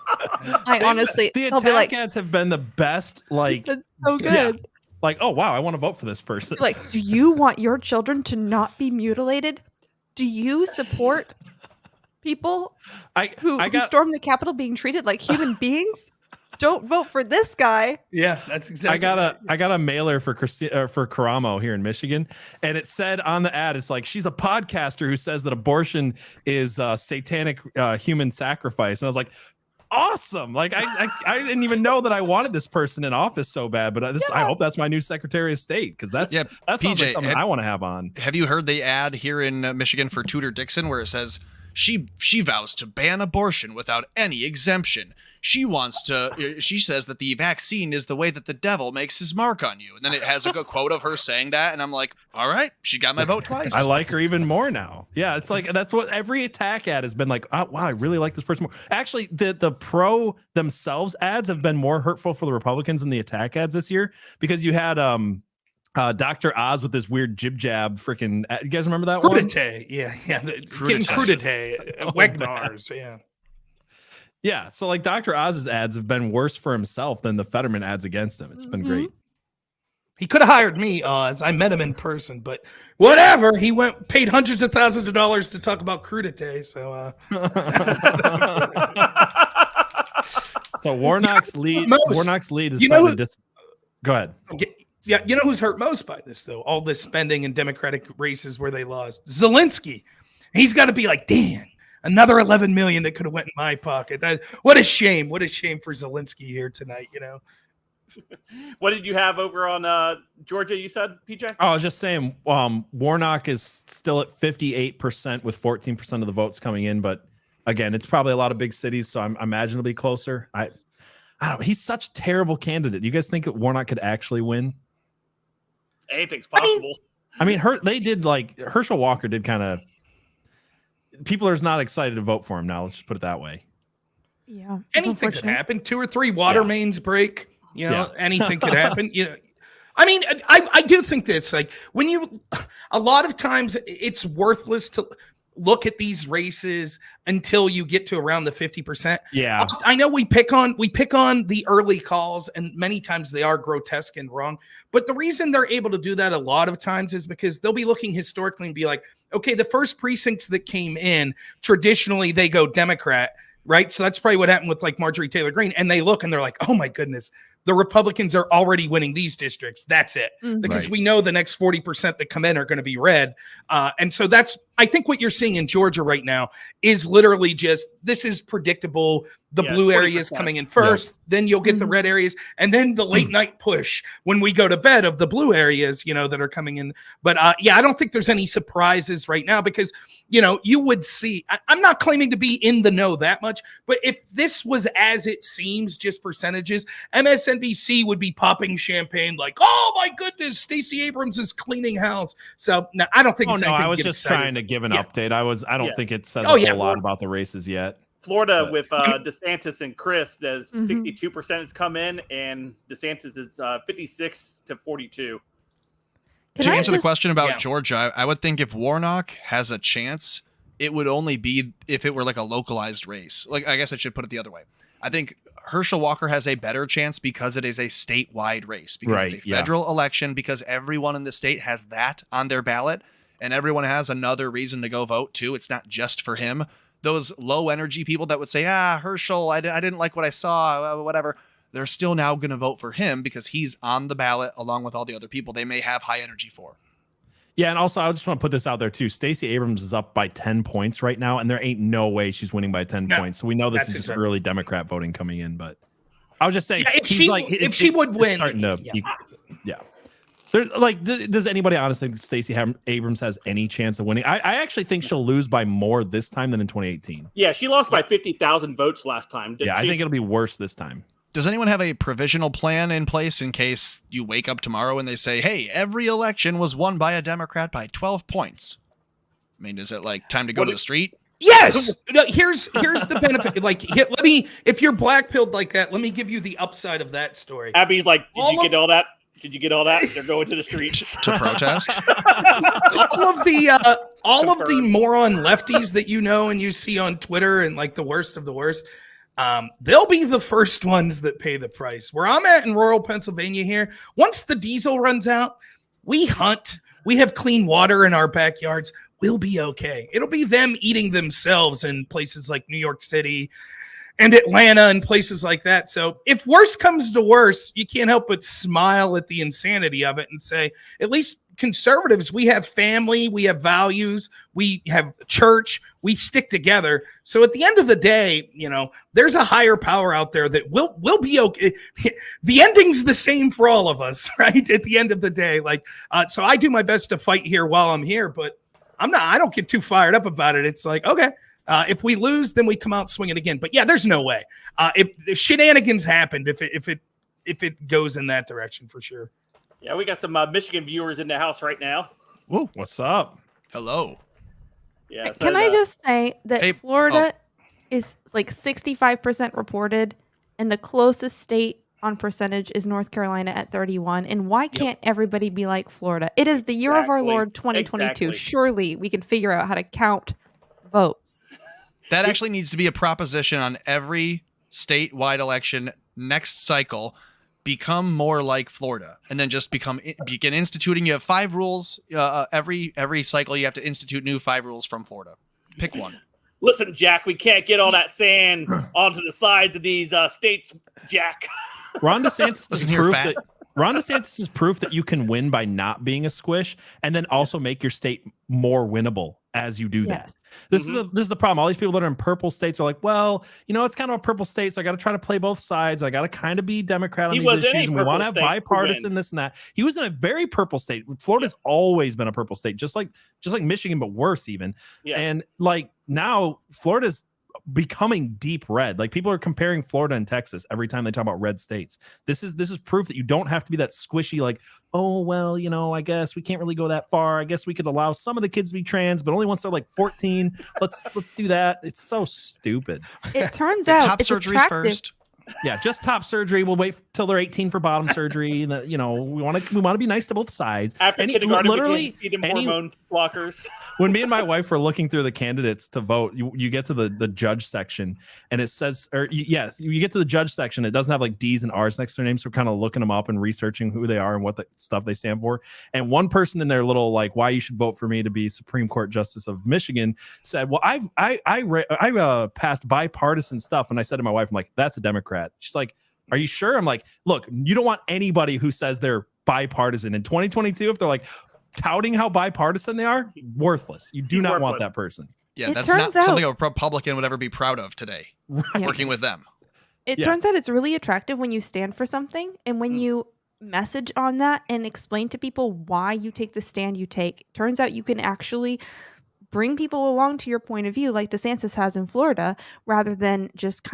I honestly, the I'll be attack like, ads have been the best. Like, that's so good. Like, oh wow, I want to vote for this person. Like, do you want your children to not be mutilated? Do you support people who storm the Capitol being treated like human beings? Don't vote for this guy. Yeah, that's exactly. I got a mailer for Karamo here in Michigan, and it said on the ad, it's like, she's a podcaster who says that abortion is satanic human sacrifice, and I was like, awesome. Like I didn't even know that I wanted this person in office so bad, but I hope that's my new Secretary of State, because that sounds like something I want to have on. Have you heard the ad here in Michigan for Tudor Dixon where it says she vows to ban abortion without any exemption? She says that the vaccine is the way that the devil makes his mark on you. And then it has a good quote of her saying that. And I'm like, all right, she got my vote twice. I like her even more now. Yeah, it's like, that's what every attack ad has been like. Oh, wow, I really like this person more. Actually, the pro themselves ads have been more hurtful for the Republicans than the attack ads this year, because you had Dr. Oz with this weird jib jab freaking. You guys remember that one? Crudité. Yeah. Getting crudité. Wegnars. Yeah. Yeah, so like Dr. Oz's ads have been worse for himself than the Fetterman ads against him. It's been great. He could have hired me, Oz. I met him in person, but whatever. He paid hundreds of thousands of dollars to talk about crudité. So, so Warnock's lead. Warnock's lead is Go ahead. Yeah, you know who's hurt most by this though? All this spending in Democratic races where they lost. Zelensky. He's got to be like, damn. Another $11 million that could have went in my pocket. What a shame! What a shame for Zelensky here tonight. You know. What did you have over on Georgia? You said, PJ? Oh, I was just saying, Warnock is still at 58% with 14% of the votes coming in. But again, it's probably a lot of big cities, so I imagine it'll be closer. I don't know. He's such a terrible candidate. You guys think Warnock could actually win? Anything's possible. I mean, Herschel Walker did kind of. People are not excited to vote for him now. Let's just put it that way. Yeah, anything could happen. 2 or 3 water mains break. You know, anything could happen. You know, I mean, I do think this. Like a lot of times it's worthless to look at these races until you get to around the 50%. Yeah, I know we pick on the early calls, and many times they are grotesque and wrong. But the reason they're able to do that a lot of times is because they'll be looking historically and be like, okay, the first precincts that came in, traditionally they go Democrat, right? So that's probably what happened with like Marjorie Taylor Greene. And they look and they're like, oh my goodness, the Republicans are already winning these districts. That's it. Because we know the next 40% that come in are going to be red. And so I think what you're seeing in Georgia right now is literally this is predictable. The blue areas coming in first, then you'll get the red areas, and then the late night push when we go to bed of the blue areas, that are coming in. But I don't think there's any surprises right now because, you would see, I'm not claiming to be in the know that much, but if this was as it seems, just percentages, MSNBC would be popping champagne like, oh my goodness, Stacey Abrams is cleaning house. So no, I don't think it's anything I was just trying to give an update. I don't think it says a whole lot about the races yet. Florida with DeSantis and Chris, 62% has come in, and DeSantis is 56 to 42. To answer the question about Georgia, I would think if Warnock has a chance, it would only be if it were like a localized race. Like, I guess I should put it the other way. I think Herschel Walker has a better chance because it is a statewide race, because it's a federal election, because everyone in the state has that on their ballot, and everyone has another reason to go vote too. It's not just for him. Those low energy people that would say, Herschel, I didn't like what I saw, whatever. They're still now going to vote for him because he's on the ballot along with all the other people they may have high energy for. Yeah, and also I just want to put this out there too. Stacey Abrams is up by 10 points right now, and there ain't no way she's winning by 10 points. So we know this is just early Democrat voting coming in. But I was just saying, if she would win, does anybody honestly think Stacey Abrams has any chance of winning? I actually think she'll lose by more this time than in 2018. Yeah, she lost by 50,000 votes last time. I think it'll be worse this time. Does anyone have a provisional plan in place in case you wake up tomorrow and they say, hey, every election was won by a Democrat by 12 points? I mean, is it like time to go to the street? Yes. Here's the benefit. If you're black-pilled like that, let me give you the upside of that story. Abby's like, did you get all that? Did you get all that? They're going to the streets to protest. all of the moron lefties that and you see on Twitter and like the worst of the worst, they'll be the first ones that pay the price. Where I'm at in rural Pennsylvania here, once the diesel runs out, we hunt. We have clean water in our backyards. We'll be okay. It'll be them eating themselves in places like New York City and Atlanta and places like that. So if worse comes to worse, you can't help but smile at the insanity of it and say, at least conservatives, we have family, we have values, we have church, we stick together. So at the end of the day, there's a higher power out there that will be okay. The ending's the same for all of us, right? At the end of the day, so I do my best to fight here while I'm here, but I don't get too fired up about it. It's like, okay, if we lose, then we come out swinging again. But yeah, there's no way. If shenanigans happened, if it goes in that direction, for sure. Yeah, we got some Michigan viewers in the house right now. Whoa, what's up? Hello. Yeah. Can I just say that Florida is like 65% reported, and the closest state on percentage is North Carolina at 31. And why can't everybody be like Florida? It is the year of our Lord 2022. Surely we can figure out how to count votes. That actually needs to be a proposition on every statewide election next cycle. Become more like Florida, and then just begin instituting. You have 5 rules every cycle. You have to institute new 5 rules from Florida. Pick one. Listen, Jack, we can't get all that sand onto the sides of these states, Jack. Ron DeSantis is proof that you can win by not being a squish, and then also make your state more winnable as you do that. This is the problem. All these people that are in purple states are like, well, it's kind of a purple state, so I got to try to play both sides. I got to kind of be Democrat on these issues, and we want to have bipartisan this and that. He was in a very purple state. Florida's always been a purple state, just like Michigan, but worse even. Yeah. And now Florida's becoming deep red. People are comparing Florida and Texas every time they talk about red states. This is proof that you don't have to be that squishy, oh well, I guess we can't really go that far. I guess we could allow some of the kids to be trans, but only once they're 14. Let's do that. It's so stupid. It turns out top it's surgeries attractive. first. Yeah, just top surgery. We'll wait till they're 18 for bottom surgery. We want to be nice to both sides. After kindergarten, literally feed them hormone blockers. When me and my wife were looking through the candidates to vote, you get to the judge section, and it says, you get to the judge section. It doesn't have D's and R's next to their names, so we're kind of looking them up and researching who they are and what the stuff they stand for. And one person in their little why you should vote for me to be Supreme Court Justice of Michigan said, well, I passed bipartisan stuff, and I said to my wife, I'm like, that's a Democrat. She's like, are you sure? I'm like, look, you don't want anybody who says they're bipartisan in 2022. If they're touting how bipartisan they are, worthless. You do not want that person. Yeah, that's not something a Republican would ever be proud of today. Right. Working with them. It turns out it's really attractive when you stand for something, and when you message on that and explain to people why you take the stand you take. Turns out you can actually bring people along to your point of view, like DeSantis has in Florida, rather than just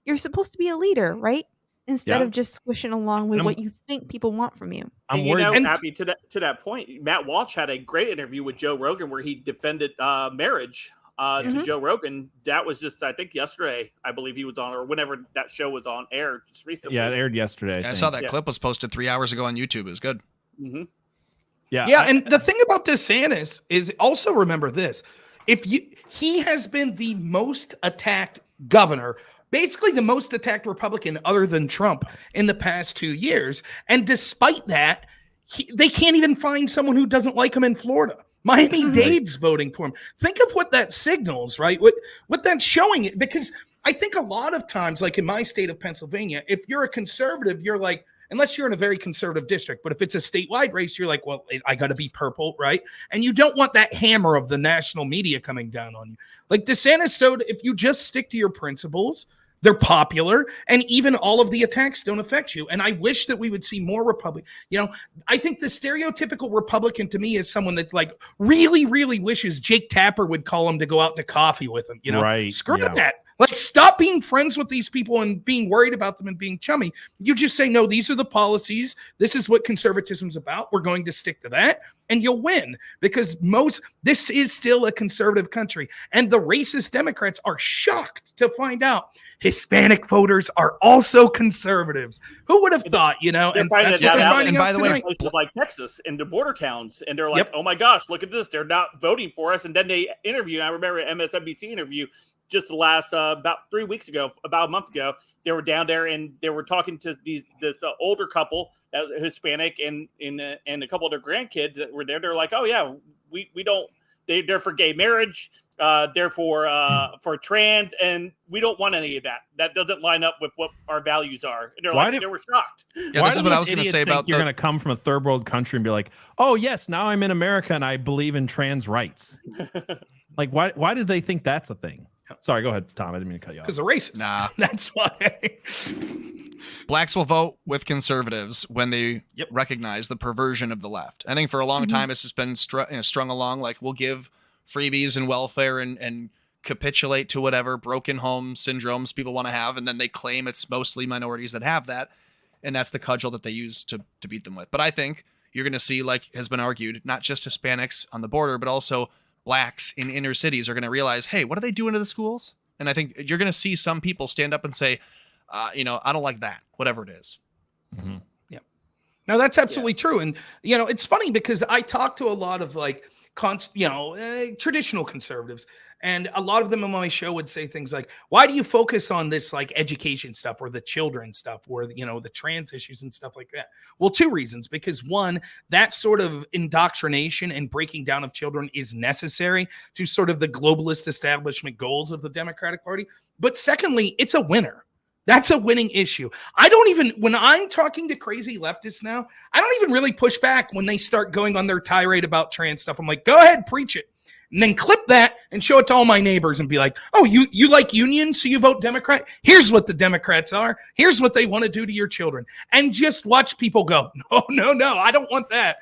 you're supposed to be a leader, right? Instead of just squishing along with what you think people want from you. I'm worried. Abby, to that point, Matt Walsh had a great interview with Joe Rogan where he defended marriage to Joe Rogan. That was just, I think, yesterday. I believe he was on, or whenever that show was on air, just recently. Yeah, it aired yesterday. I saw that clip was posted 3 hours ago on YouTube. It was good. Mm-hmm. Yeah, and the thing about DeSantis is also remember this: he has been the most attacked governor. Basically the most attacked Republican other than Trump in the past 2 years. And despite that, they can't even find someone who doesn't like him in Florida. Miami-Dade's voting for him. Think of what that signals, right? What that's showing it. Because I think a lot of times, in my state of Pennsylvania, if you're a conservative, you're unless you're in a very conservative district, but if it's a statewide race, you're well, I got to be purple, right? And you don't want that hammer of the national media coming down on you. DeSantis showed if you just stick to your principles, they're popular, and even all of the attacks don't affect you. And I wish that we would see more Republican. I think the stereotypical Republican to me is someone that really, really wishes Jake Tapper would call him to go out to coffee with him. Right? Screw that. Stop being friends with these people and being worried about them and being chummy. You just say, no, these are the policies. This is what conservatism's about. We're going to stick to that. And you'll win because this is still a conservative country. And the racist Democrats are shocked to find out Hispanic voters are also conservatives. Who would have thought, And that's what they're finding out tonight. Places like Texas and the border towns, and they're like, oh my gosh, look at this. They're not voting for us. And then they interview, and I remember an MSNBC interview just the last about 3 weeks ago, about a month ago, they were down there and they were talking to this older couple, Hispanic, and a couple of their grandkids that were there. They're like, oh yeah, we don't. They're for gay marriage. therefore for trans, and we don't want any of that. That doesn't line up with what our values are. And they were shocked. Yeah, Why this is do what I these was going to idiots say think about you're going to come from a third world country and be like, oh yes, now I'm in America and I believe in trans rights. Like, why did they think that's a thing? Sorry, go ahead, Tom. I didn't mean to cut you off. Because they're racist. Nah. That's why. Blacks will vote with conservatives when they recognize the perversion of the left. I think for a long time it's just been strung along like we'll give freebies and welfare and capitulate to whatever broken home syndromes people want to have, and then they claim it's mostly minorities that have that, and that's the cudgel that they use to beat them with. But I think you're going to see, like has been argued, not just Hispanics on the border, but also blacks in inner cities are going to realize, hey, what are they doing to the schools? And I think you're going to see some people stand up and say, I don't like that, whatever it is. Mm-hmm. Yeah. No, that's absolutely true. And, it's funny because I talk to a lot of traditional conservatives, and a lot of them on my show would say things like, why do you focus on this like education stuff or the children stuff or, the trans issues and stuff like that? Well, two reasons. Because one, that sort of indoctrination and breaking down of children is necessary to sort of the globalist establishment goals of the Democratic Party. But secondly, it's a winner. That's a winning issue. When I'm talking to crazy leftists now, I don't even really push back when they start going on their tirade about trans stuff. I'm like, go ahead, preach it. And then clip that and show it to all my neighbors and be like, oh, you like unions, so you vote Democrat? Here's what the Democrats are. Here's what they want to do to your children. And just watch people go, no, I don't want that.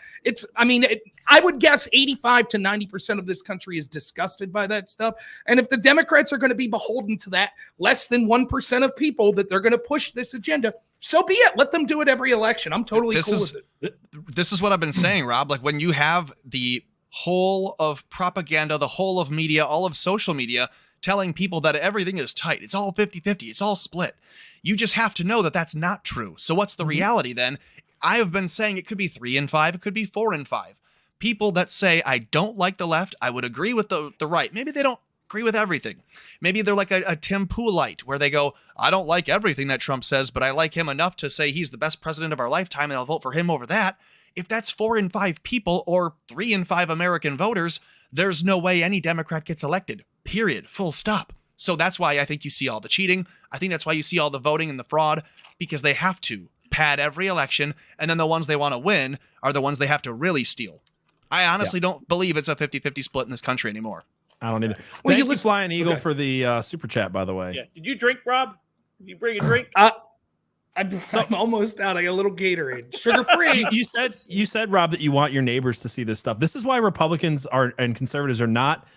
I would guess 85 to 90% of this country is disgusted by that stuff. And if the Democrats are going to be beholden to that less than 1% of people that they're going to push this agenda, so be it. Let them do it every election. I'm totally cool with it. This is what I've been saying, Rob. Like when you have the whole of propaganda, the whole of media, all of social media telling people that everything is tight. It's all 50-50. It's all split. You just have to know that that's not true. So what's the reality then? I have been saying it could be 3 and 5. It could be 4 and 5. People that say, I don't like the left, I would agree with the right. Maybe they don't agree with everything. Maybe they're like a Tim Poolite where they go, I don't like everything that Trump says, but I like him enough to say he's the best president of our lifetime and I'll vote for him over that. If that's 4 and 5 people or 3 and 5 American voters, there's no way any Democrat gets elected, period, full stop. So that's why I think you see all the cheating. I think that's why you see all the voting and the fraud, because they have to pad every election, and then the ones they want to win are the ones they have to really steal. I honestly don't believe it's a 50-50 split in this country anymore. I don't either. Well, Thank you, Flying Eagle, for the super chat, by the way. Yeah. Did you drink, Rob? Did you bring a drink? I'm almost out. I got a little Gatorade, sugar free. You said, Rob, that you want your neighbors to see this stuff. This is why Republicans and conservatives are not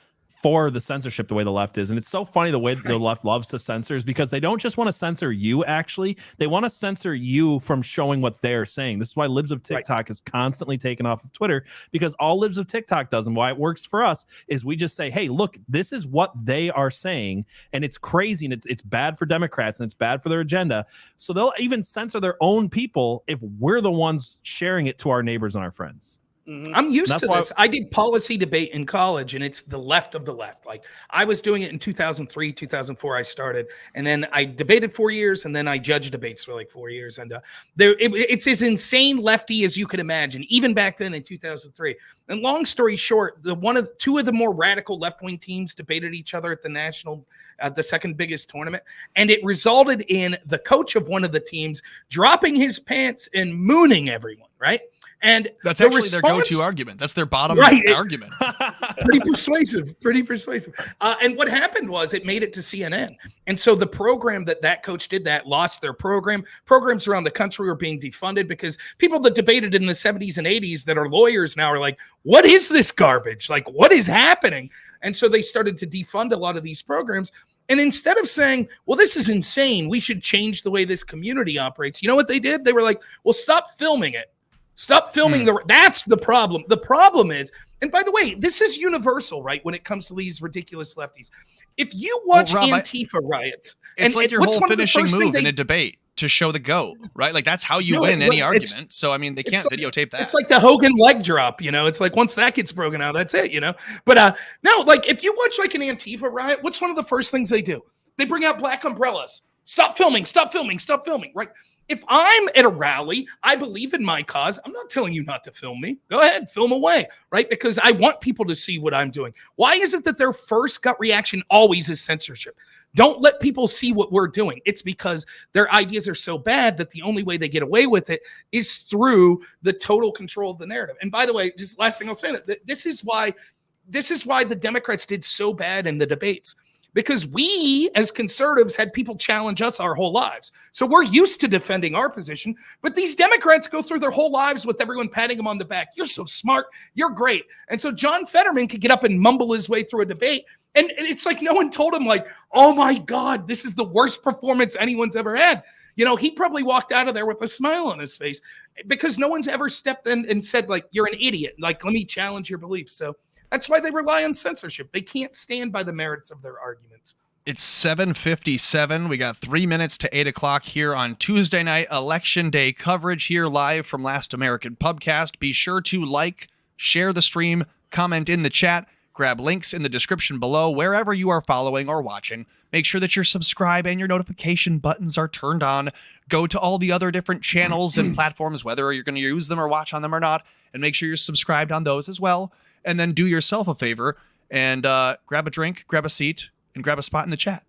for the censorship the way the left is. And it's so funny the way the left loves to censor is because they don't just want to censor you, actually. They want to censor you from showing what they're saying. This is why Libs of TikTok is constantly taken off of Twitter, because all Libs of TikTok does and why it works for us is we just say, hey, look, this is what they are saying. And it's crazy and it's bad for Democrats and it's bad for their agenda. So they'll even censor their own people if we're the ones sharing it to our neighbors and our friends. I'm used to this. I did policy debate in college, and it's the left of the left. Like I was doing it in 2003, 2004. I started, and then I debated 4 years, and then I judged debates for like 4 years. And it's as insane lefty as you could imagine, even back then in 2003. And long story short, two of the more radical left-wing teams debated each other at the national, the second biggest tournament, and it resulted in the coach of one of the teams dropping his pants and mooning everyone. Right. And that's actually their go-to argument. That's their bottom argument. Pretty persuasive. And what happened was it made it to CNN. And so the program that coach did that lost their program. Programs around the country were being defunded because people that debated in the 70s and 80s that are lawyers now are like, what is this garbage? Like, what is happening? And so they started to defund a lot of these programs. And instead of saying, well, this is insane, we should change the way this community operates, you know what they did? They were like, well, stop filming it. Stop filming that's the problem. The problem is, and by the way, this is universal, right? When it comes to these ridiculous lefties. If you watch Rob, Antifa riots, it's like your whole finishing move in a debate to show the go, right? Like that's how you win any argument. So, I mean, they can't videotape that. It's like the Hogan leg drop, it's like once that gets broken out, that's it, But no, like if you watch like an Antifa riot, what's one of the first things they do? They bring out black umbrellas. Stop filming, right? If I'm at a rally, I believe in my cause. I'm not telling you not to film me. Go ahead, film away, right? Because I want people to see what I'm doing. Why is it that their first gut reaction always is censorship? Don't let people see what we're doing. It's because their ideas are so bad that the only way they get away with it is through the total control of the narrative. And by the way, just last thing I'll say, that this is why the Democrats did so bad in the debates. Because we, as conservatives, had people challenge us our whole lives. So we're used to defending our position. But these Democrats go through their whole lives with everyone patting them on the back. You're so smart. You're great. And so John Fetterman could get up and mumble his way through a debate. And it's like no one told him, like, oh, my God, this is the worst performance anyone's ever had. You know, he probably walked out of there with a smile on his face because no one's ever stepped in and said, like, you're an idiot. Like, let me challenge your beliefs. So that's why they rely on censorship. They can't stand by the merits of their arguments. It's 7:57. We got 3 minutes to 8 o'clock here on Tuesday night, Election Day coverage here live from Last American Pubcast. Be sure to like, share the stream, comment in the chat, grab links in the description below wherever you are following or watching. Make sure that your subscribe and your notification buttons are turned on. Go to all the other different channels and platforms, whether you're going to use them or watch on them or not, and make sure you're subscribed on those as well. And then do yourself a favor and grab a drink, grab a seat, and grab a spot in the chat.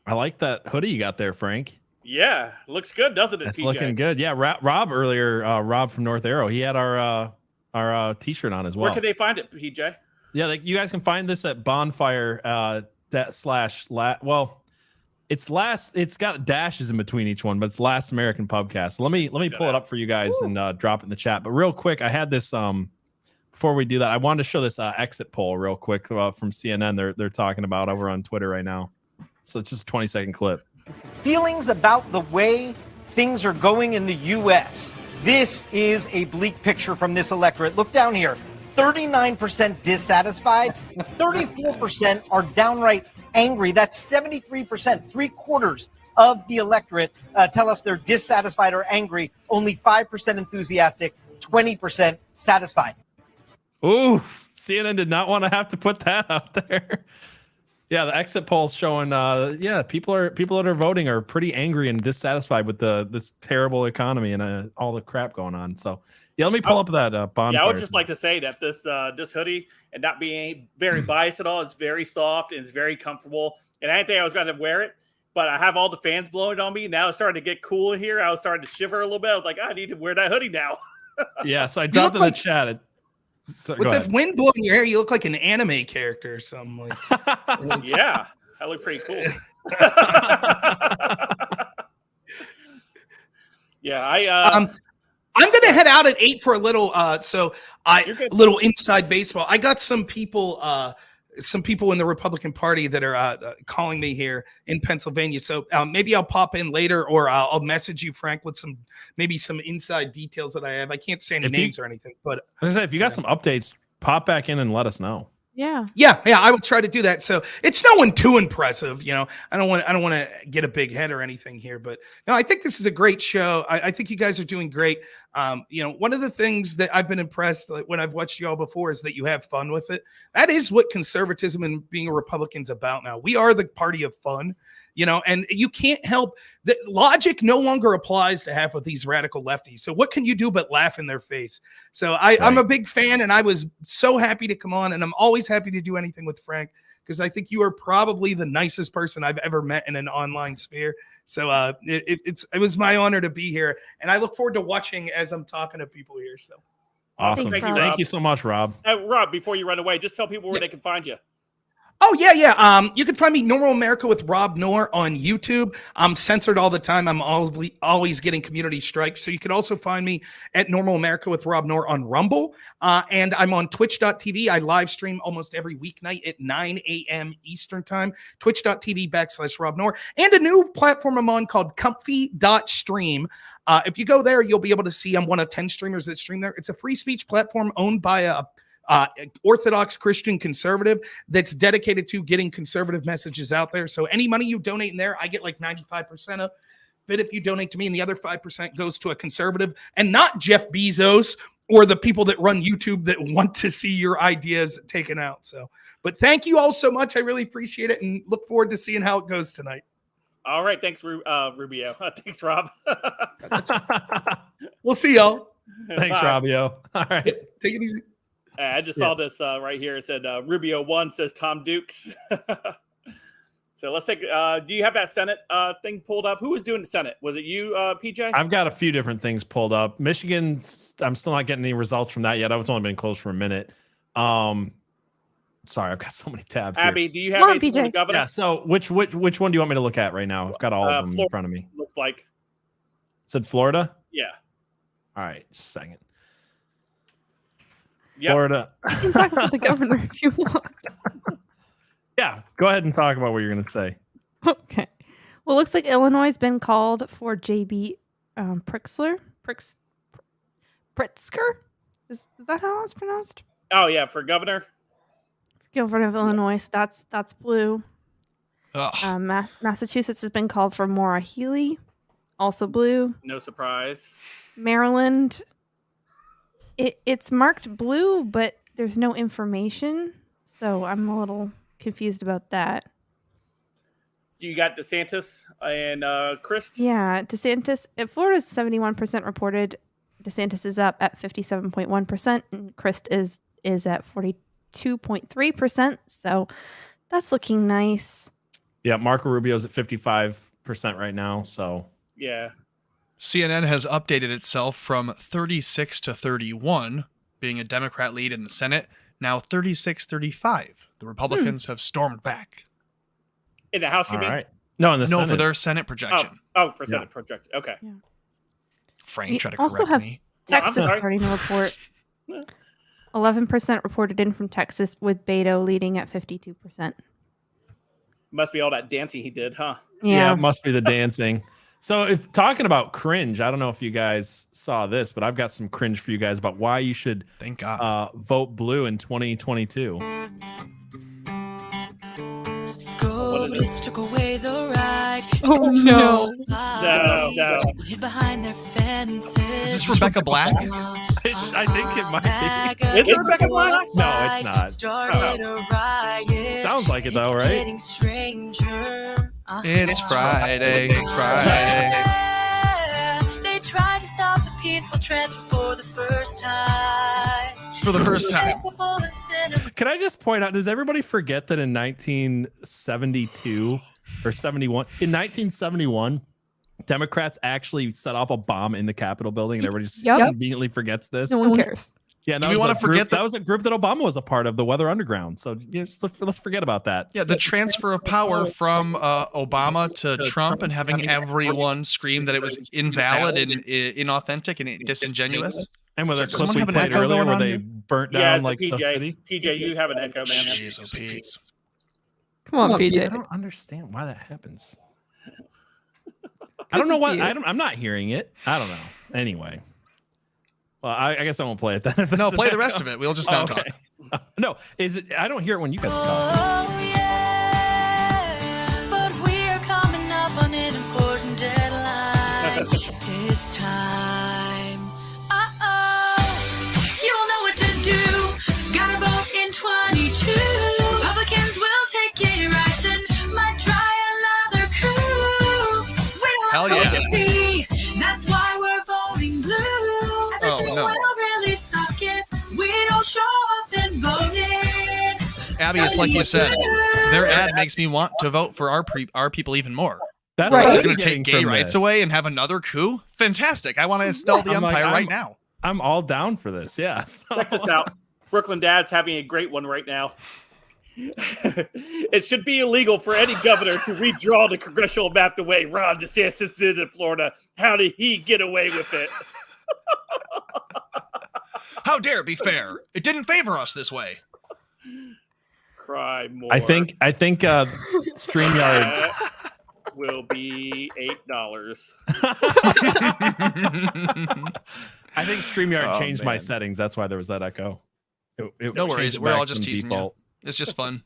I like that hoodie you got there, Frank. Yeah, looks good, doesn't it? It's PJ? looking good. Yeah, Rob earlier, Rob from North Arrow, he had our T-shirt on as well. Where can they find it, PJ? Yeah, you guys can find this at bonfire it's got dashes in between each one, but it's Last American Pubcast. So let me pull it up for you guys and drop it in the chat. But real quick, I had this before we do that, I wanted to show this exit poll real quick from CNN. They're talking about over on Twitter right now. So it's just a 20-second clip. Feelings about the way things are going in the U.S. This is a bleak picture from this electorate. Look down here. 39% dissatisfied, 34% are downright angry. That's 73%, 3/4 of the electorate tell us they're dissatisfied or angry. Only 5% enthusiastic, 20% satisfied. Ooh, CNN did not want to have to put that out there. Yeah, the exit polls showing people that are voting are pretty angry and dissatisfied with this terrible economy and all the crap going on. So yeah, let me pull up that bonfire. Yeah, I would just like to say that this hoodie, and not being very biased at all, it's very soft and it's very comfortable. And I didn't think I was going to wear it, but I have all the fans blowing on me. Now it's starting to get cool in here. I was starting to shiver a little bit. I was like, I need to wear that hoodie now. Yeah, so I dropped in the chat. With the wind blowing your hair, you look like an anime character or something. Like. Yeah, I look pretty cool. Yeah, I'm gonna head out at 8 for a little. Little inside baseball. I got some people in the Republican Party that are calling me here in Pennsylvania. So maybe I'll pop in later, or I'll message you, Frank, with some inside details that I have. I can't say any names or anything, but I was gonna say, if you got some updates, pop back in and let us know. Yeah, I will try to do that. So it's no one too impressive, you know. I don't want to get a big head or anything here, but no, I think this is a great show. I think you guys are doing great. One of the things that I've been impressed when I've watched y'all before is that you have fun with it. That is what conservatism and being a Republican's about now. We are the party of fun, and you can't help that. Logic no longer applies to half of these radical lefties. So what can you do but laugh in their face? So I'm a big fan, and I was so happy to come on, and I'm always happy to do anything with Frank, because I think you are probably the nicest person I've ever met in an online sphere. So it was my honor to be here, and I look forward to watching as I'm talking to people here. So awesome! Thank you so much, Rob. Rob, before you run away, just tell people where they can find you. Oh, yeah. You can find me Normal America with Rob Noor on YouTube. I'm censored all the time. I'm always getting community strikes. So you can also find me at Normal America with Rob Noor on Rumble. And I'm on twitch.tv. I live stream almost every weeknight at 9 a.m. Eastern time. Twitch.tv/Rob Noor. And a new platform I'm on called comfy.stream. If you go there, you'll be able to see I'm one of 10 streamers that stream there. It's a free speech platform owned by a Orthodox Christian conservative that's dedicated to getting conservative messages out there. So any money you donate in there, I get like 95% of it if you donate to me, and the other 5% goes to a conservative, and not Jeff Bezos or the people that run YouTube that want to see your ideas taken out. So, but thank you all so much. I really appreciate it, and look forward to seeing how it goes tonight. All right. Thanks, Rubio. Thanks, Rob. We'll see y'all. Thanks, Bye. Robio. All right. Take it easy. I just saw this right here. It said Rubio 1 says Tom Dukes. So let's take. Do you have that Senate thing pulled up? Who was doing the Senate? Was it you, PJ? I've got a few different things pulled up. Michigan, I'm still not getting any results from that yet. I've only been closed for a minute. Sorry, I've got so many tabs. Abby, here. do you have anything PJ. from the governor? Yeah. So which one do you want me to look at right now? I've got all of them in front of me. Looks like. Said Florida. Yeah. All right, just a second. Yep. Florida. You can talk about the governor if you want. Yeah, go ahead and talk about what you're going to say. Okay. Well, it looks like Illinois has been called for J.B. Pritzker. Pritzker? Is that how it's pronounced? Oh yeah, for governor. Governor of Illinois. So that's blue. Massachusetts has been called for Maura Healey, also blue. No surprise. Maryland. It's marked blue, but there's no information, so I'm a little confused about that. You got DeSantis and Christ. Yeah, DeSantis. Florida's 71% reported. DeSantis is up at 57.1%, and Christ is at 42.3%. So that's looking nice. Yeah, Marco Rubio's at 55% right now. So Yeah. CNN has updated itself from 36 to 31, being a Democrat lead in the Senate. Now 36-35. The Republicans have stormed back. In the House, you all mean? right. No, in the No, Senate. for their Senate projection. Oh, for Senate project. Okay. Yeah. Frank We tried to also correct have me. Texas No, I'm sorry. starting to report. 11% reported in from Texas, with Beto leading at 52%. Must be all that dancing he did, huh? Yeah, it must be the dancing. So if talking about cringe, I don't know if you guys saw this, but I've got some cringe for you guys about why you should Thank God. Vote blue in 2022. Took away the right. Oh no. No. Hid behind their fences. Is this Rebecca Black? I think it might be. Is it Rebecca Black? No, it's not. Started a riot. Sounds like it though, It's right? getting stranger. It's Friday. Friday. They tried to stop the peaceful transfer for the first time. For the first time. Can I just point out, does everybody forget that in 1972 or 71, in 1971, Democrats actually set off a bomb in the Capitol building, and everybody just conveniently forgets this? No one cares. Yeah, Do we want to forget that was a group that Obama was a part of, the Weather Underground. So let's forget about that. Yeah, the transfer of power from Obama to Trump and having everyone scream that it was invalid and inauthentic and disingenuous. And with that Does clip we someone have an played echo earlier going where on they here? burnt Yeah, down it's like the the PJ. city. PJ, you have an echo, man. Jeez, oh Pete. Come on, PJ. I don't understand why that happens. I don't know why. I'm not hearing it. I don't know. Anyway. Well, I guess I won't play it then. if No, there's play an the rest echo. of it. We'll just not talk. No, is it? I don't hear it when you guys are talking. Oh yeah, but we're coming up on an important deadline. It's time. You all know what to do. Gotta vote in 22. Republicans will take your rights and might try another coup. We don't Hell want yeah. to see. That's why we're voting blue. Everything no. will really suck if we don't show up and vote it. Abby, it's like you said. Their ad makes me want to vote for our people even more. That's Right. what They're I'm going to getting take gay from rights this. away and have another coup? Fantastic. I want to install the I'm like, empire I'm- right now. I'm all down for this. Yeah. So- Check this out. Brooklyn Dad's having a great one right now. It should be illegal for any governor to redraw the congressional map the way Ron DeSantis did in Florida. How did he get away with it? How dare it be fair? It didn't favor us this way. Cry more. I think StreamYard. That will be $8. I think StreamYard Oh, changed my man. settings. That's why there was that echo. It No changed worries. it We're back all to just some teasing default. you. It's just fun.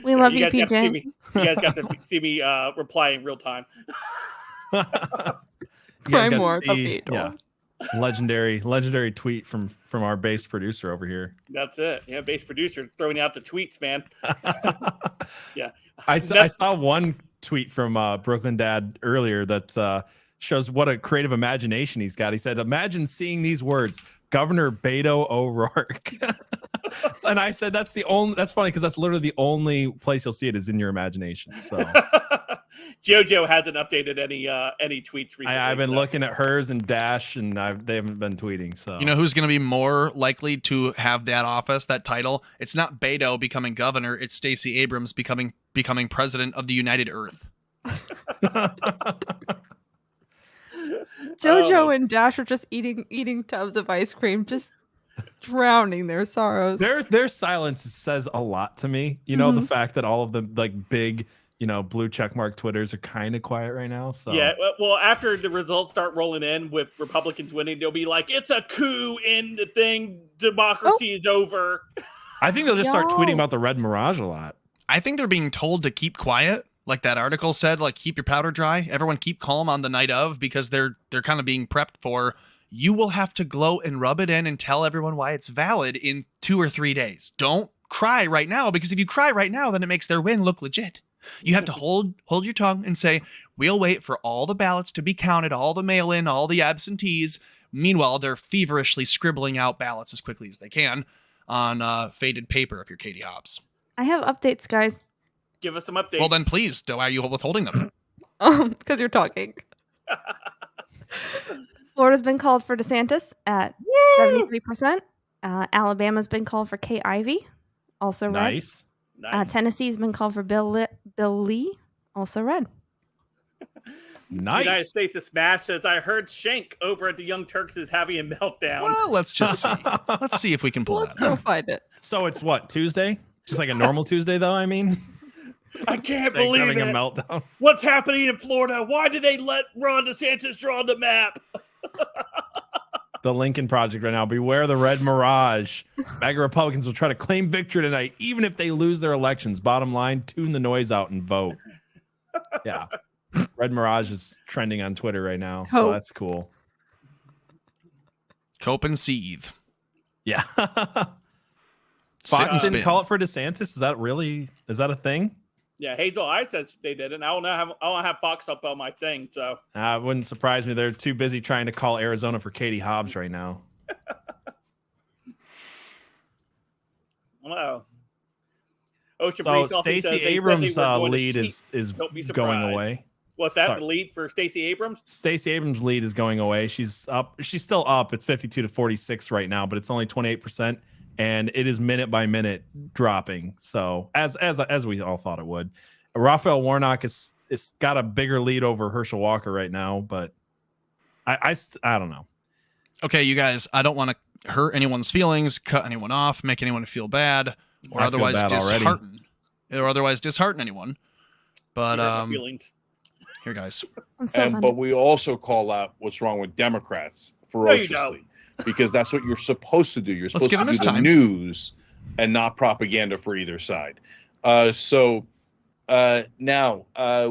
We love you, guys got to see PJ. me. You guys got to see me reply in real time. You Cry guys got to more. see- yeah. Legendary tweet from our base producer over here. That's it. Yeah, base producer throwing out the tweets, man. Yeah. I saw one tweet from Brooklyn Dad earlier that shows what a creative imagination he's got. He said, "Imagine seeing these words, Governor Beto O'Rourke." And I said, "That's funny because that's literally the only place you'll see it is in your imagination." So JoJo hasn't updated any tweets recently. I've been looking at hers and Dash, and they haven't been tweeting. So You know who's going to be more likely to have that office, that title? It's not Beto becoming governor. It's Stacey Abrams becoming president of the United Earth. JoJo and Dash are just eating tubs of ice cream, just drowning their sorrows. Their silence says a lot to me. You know, the fact that all of the like big, blue checkmark Twitters are kind of quiet right now. So yeah, well, after the results start rolling in with Republicans winning, they'll be like, "It's a coup in the thing. Democracy is over." I think they'll just start tweeting about the Red Mirage a lot. I think they're being told to keep quiet. Like that article said, like, keep your powder dry. Everyone keep calm on the night of, because they're kind of being prepped for, you will have to gloat and rub it in and tell everyone why it's valid in 2 or 3 days. Don't cry right now, because if you cry right now, then it makes their win look legit. You have to hold your tongue and say, we'll wait for all the ballots to be counted, all the mail-in, all the absentees. Meanwhile, they're feverishly scribbling out ballots as quickly as they can on faded paper if you're Katie Hobbs. I have updates, guys. Give us some updates. Well, then please, why are you withholding them? Because you're talking. Florida's been called for DeSantis at 73%. Alabama's been called for Kay Ivey, also red. Nice. Tennessee's been called for Bill Lee, also red. Nice. United States of Smash says, "I heard Shank over at the Young Turks is having a meltdown." Well, let's just see. Let's see if we can pull that. Go find it. So it's what, Tuesday? Just like a normal Tuesday, though. I mean, I can't Thanks believe having it. a meltdown. What's happening in Florida? Why did they let Ron DeSantis draw the map? The Lincoln Project right now. Beware the Red Mirage. MAGA Republicans will try to claim victory tonight, even if they lose their elections. Bottom line, tune the noise out and vote. Yeah. Red Mirage is trending on Twitter right now, so that's cool. Cope and seethe. Yeah. Sit and Fox didn't spin. call it for DeSantis? Is that a thing? Yeah, Hazel I said they didn't. I don't have Fox up on my thing, so It wouldn't surprise me. They're too busy trying to call Arizona for Katie Hobbs right now. wow. Ocean So Breeze also says Stacey they said Abrams' they were going to lead cheat. is Don't be going surprised. away. What's that? Sorry. The lead for Stacey Abrams? Stacey Abrams' lead is going away. She's up. She's still up. It's 52 to 46 right now, but it's only 28%, and it is minute by minute dropping. So as we all thought it would. Raphael Warnock is got a bigger lead over Herschel Walker right now, but I don't know. Okay, you guys, I don't want to hurt anyone's feelings, cut anyone off, make anyone feel bad, or I feel otherwise bad dishearten anyone. But feelings. here, guys. But we also call out what's wrong with Democrats ferociously, because that's what you're supposed to do. You're supposed give to him do his the time. news and not propaganda for either side. Now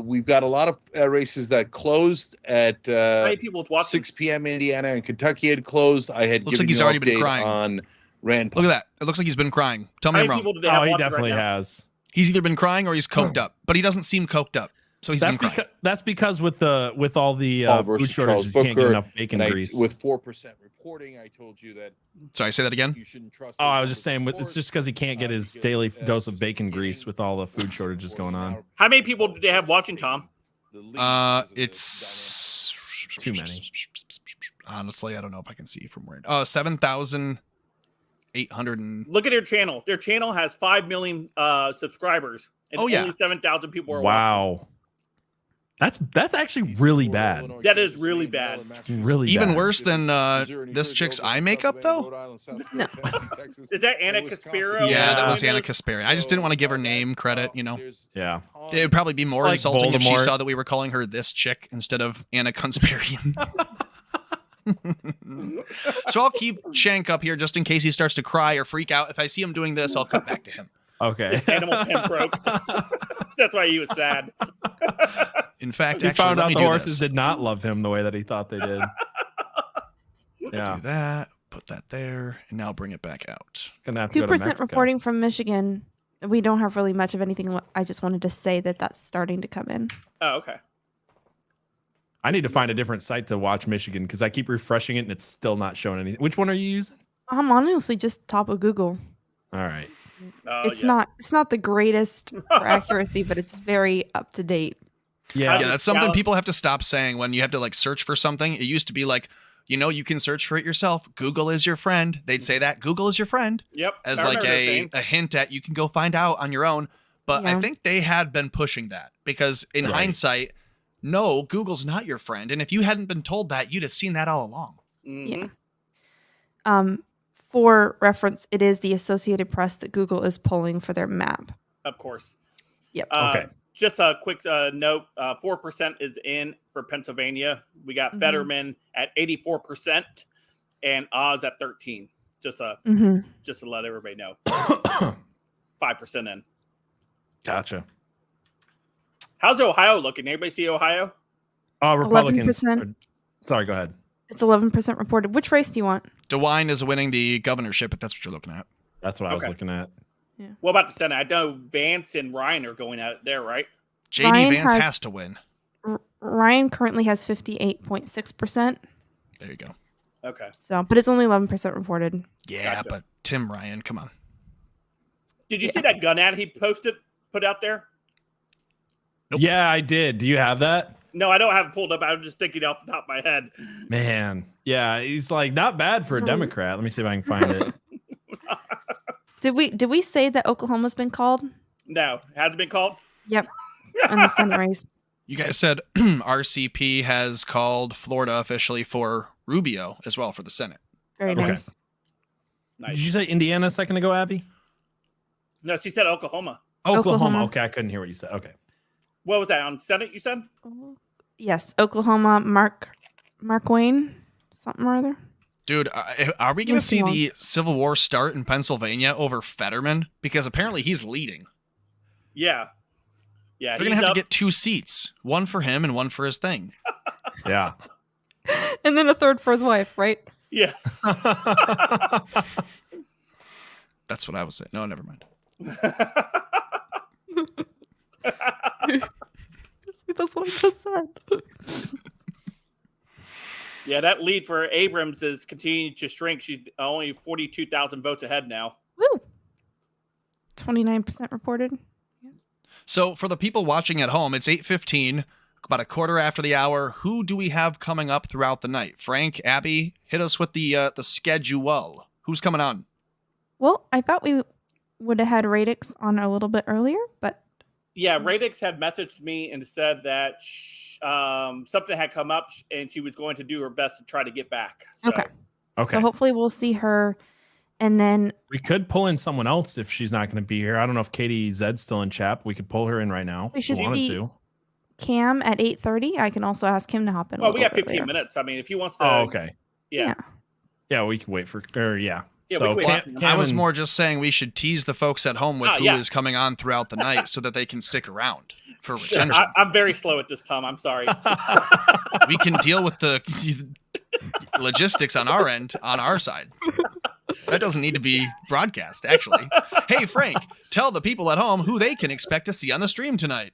we've got a lot of races that closed at many people watching? 6 p.m. Indiana and Kentucky had closed. I had Looks given like he's you an already been update crying. on Rand Paul. Look at that. It looks like he's been crying. Tell me I'm wrong. Oh, he definitely has. He's either been crying or he's coked up, but he doesn't seem coked up. So he's been crying. That's because with all the Paul food versus shortages, Charles you can't get Booker, enough bacon and grease. with 4% reporting, I told you that. Sorry, say that again. You shouldn't trust. Oh, I was just saying, it's just because he can't get his daily dose of bacon grease with all the food shortages going on. How many people do they have watching, Tom? It's too many. Honestly, I don't know if I can see from where. 7,800. Look at their channel. Their channel has 5 million subscribers, and Oh, yeah. only 7,000 people are watching. Wow. That's actually really bad. That is really bad. Really Even bad. worse than this chick's eye makeup, though. No. Is that Anna Caspero? Yeah, that was Anna Casperi. I just didn't want to give her name credit, Yeah. It would probably be more Like insulting if she Voldemort. saw that we were calling her this chick instead of Anna Consperian. So I'll keep Shank up here just in case he starts to cry or freak out. If I see him doing this, I'll cut back to him. Okay. Animal pen broke. That's why he was sad. In fact, He actually, found let out me the do horses this. did not love him the way that he thought they did. Yeah. Do that. Put that there, and now bring it back out. Gonna have to go to 2% Mexico. reporting from Michigan. We don't have really much of anything. I just wanted to say that that's starting to come in. Oh, okay. I need to find a different site to watch Michigan because I keep refreshing it and it's still not showing anything. Which one are you using? I'm honestly just top of Google. All right. It's not the greatest for accuracy, but it's very up to date. Yeah, that's something people have to stop saying when you have to like search for something. It used to be like, you can search for it yourself. Google is your friend. They'd say that Google is your friend. Yep. As like a hint at you can go find out on your own. But I think they had been pushing that because in hindsight, no, Google's not your friend. And if you hadn't been told that, you'd have seen that all along. Yeah. For reference, it is the Associated Press that Google is pulling for their map. Of course. Yep. Okay. Just a quick note: 4% is in for Pennsylvania. We got Fetterman at 84% and Oz at 13. Just to let everybody know, 5% in. Gotcha. How's Ohio looking? Anybody see Ohio? Republicans. 11%. Sorry, go ahead. It's 11% reported. Which race do you want? DeWine is winning the governorship, if that's what you're looking at. That's what I was looking at. Yeah. What about the Senate? I know Vance and Ryan are going at it there, right? JD Vance has to win. Ryan currently has 58.6%. There you go. Okay. So, but it's only 11% reported. Yeah, but Tim Ryan, come on. Did you see that gun ad he put out there? Nope. Yeah, I did. Do you have that? No, I don't have it pulled up. I'm just thinking off the top of my head. Man. Yeah, he's like not bad for a Democrat. Let me see if I can find it. Did we say that Oklahoma's been called? No, has it been called? Yep. On the Senate race. You guys said RCP has called Florida officially for Rubio as well for the Senate. Very nice. Did you say Indiana a second ago, Abby? No, she said Oklahoma. Oklahoma. Okay, I couldn't hear what you said. Okay. What was that on Senate? You said? Yes, Oklahoma. Mark Wayne, something or other. Dude, are we going to see the Civil War start in Pennsylvania over Fetterman? Because apparently he's leading. Yeah. Yeah. They're going to have to get 2 seats. One for him and one for his thing. Yeah. And then a third for his wife, right? Yes. That's what I was saying. No, never mind. That's what I just said. Yeah, that lead for Abrams is continuing to shrink. She's only 42,000 votes ahead now. Woo! 29% reported. So for the people watching at home, it's 8:15, about a quarter after the hour. Who do we have coming up throughout the night? Frank, Abby, hit us with the schedule. Who's coming on? Well, I thought we would have had Radix on a little bit earlier, but Yeah, Radix had messaged me and said that something had come up and she was going to do her best to try to get back. So. okay. Okay. So hopefully we'll see her, and then We could pull in someone else if she's not going to be here. I don't know if Katie Zed's still in chat. We could pull her in right now. We should if we wanted see- to. Cam at 8:30. I can also ask him to hop in. Well, we got 15 minutes. I mean, if he wants to. Oh, okay. Yeah. Yeah, we can wait for. Yeah, so we can wait. I was more just saying we should tease the folks at home with who is yeah. coming on throughout the night so that they can stick around for Sure. retention. I'm very slow at this time. I'm sorry. We can deal with the logistics on our end, on our side. That doesn't need to be broadcast, actually. Hey, Frank, tell the people at home who they can expect to see on the stream tonight.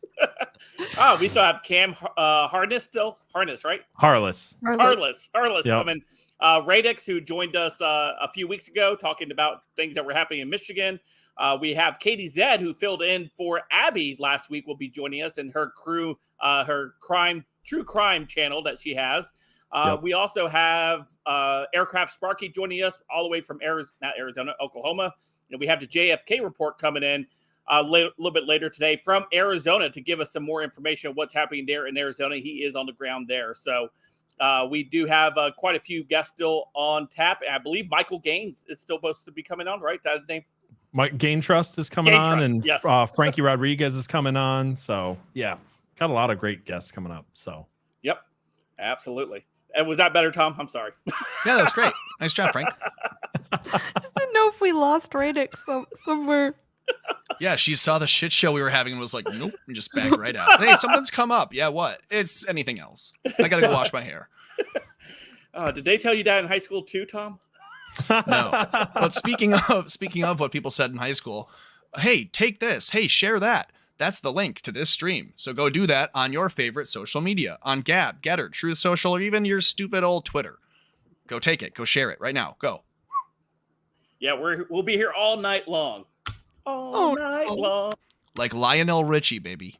Oh, we still have Cam Harness still. Harness, right? Harless. Harless Yep. coming. Radix, who joined us a few weeks ago talking about things that were happening in Michigan. We have Katie Zed, who filled in for Abby last week, will be joining us, and her crew, her true crime channel that she has. Yep. We also have Aircraft Sparky joining us all the way from Oklahoma. And we have the JFK report coming in a little bit later today from Arizona to give us some more information on what's happening there in Arizona. He is on the ground there. So we do have quite a few guests still on tap. And I believe Michael Gaines is still supposed to be coming on, right? That's his name. Mike Gain Trust is coming Gain on, Trust, and yes. Frankie Rodriguez is coming on. So yeah, got a lot of great guests coming up. So Yep, absolutely. And was that better, Tom? I'm sorry. Yeah, that's great. Nice job, Frank. just didn't know if we lost Radix somewhere. Yeah, she saw the shit show we were having and was like, nope, and just backed right out. Hey, something's come up. Yeah, what? It's anything else. I gotta go wash my hair. Did they tell you that in high school too, Tom? No. But speaking of what people said in high school, hey, take this. Hey, share that. That's the link to this stream. So go do that on your favorite social media, on Gab, Getter, Truth Social, or even your stupid old Twitter. Go take it. Go share it right now. Go. Yeah, we'll be here all night long. All night long. Like Lionel Richie, baby.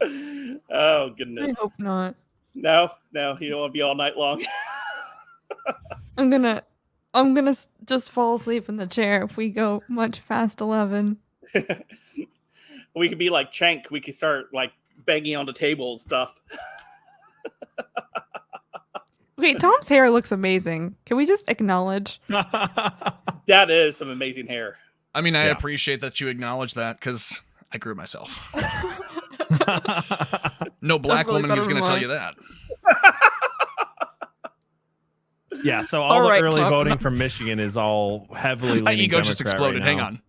Oh, goodness. I hope not. No, you don't want to be all night long. I'm gonna just fall asleep in the chair if we go much past 11. We could be like Chank. We could start like banging on the table and stuff. Okay, Tom's hair looks amazing. Can we just acknowledge? That is some amazing hair. I mean, I appreciate that you acknowledge that because I grew it myself. So. No black woman who's going to tell you that. Yeah, so all the early voting from Michigan is all heavily leaning My ego Democrat just exploded. right Hang now. on.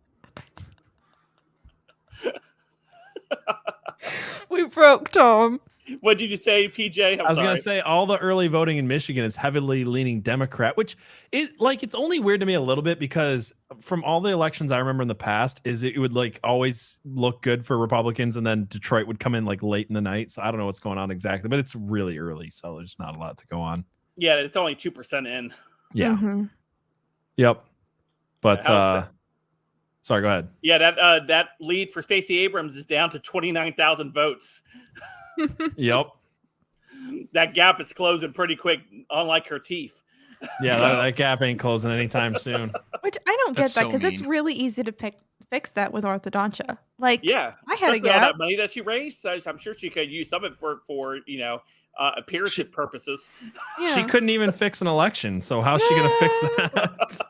We broke Tom. What did you say, PJ? I was going to say all the early voting in Michigan is heavily leaning Democrat, which is like, it's only weird to me a little bit because from all the elections I remember in the past is it would like always look good for Republicans and then Detroit would come in like late in the night. So I don't know what's going on exactly, but it's really early. So there's not a lot to go on. Yeah, it's only 2% in. Yeah. Mm-hmm. Yep. But sorry, go ahead. Yeah, that lead for Stacey Abrams is down to 29,000 votes. Yep. That gap is closing pretty quick, unlike her teeth. Yeah, that gap ain't closing anytime soon. Which I don't get That's that so because it's mean. really easy to fix that with orthodontia. Like, Yeah, I had a especially all gap. that money that she raised. So I'm sure she could use some of it for appearance purposes. She couldn't even fix an election. So how's she going to fix that?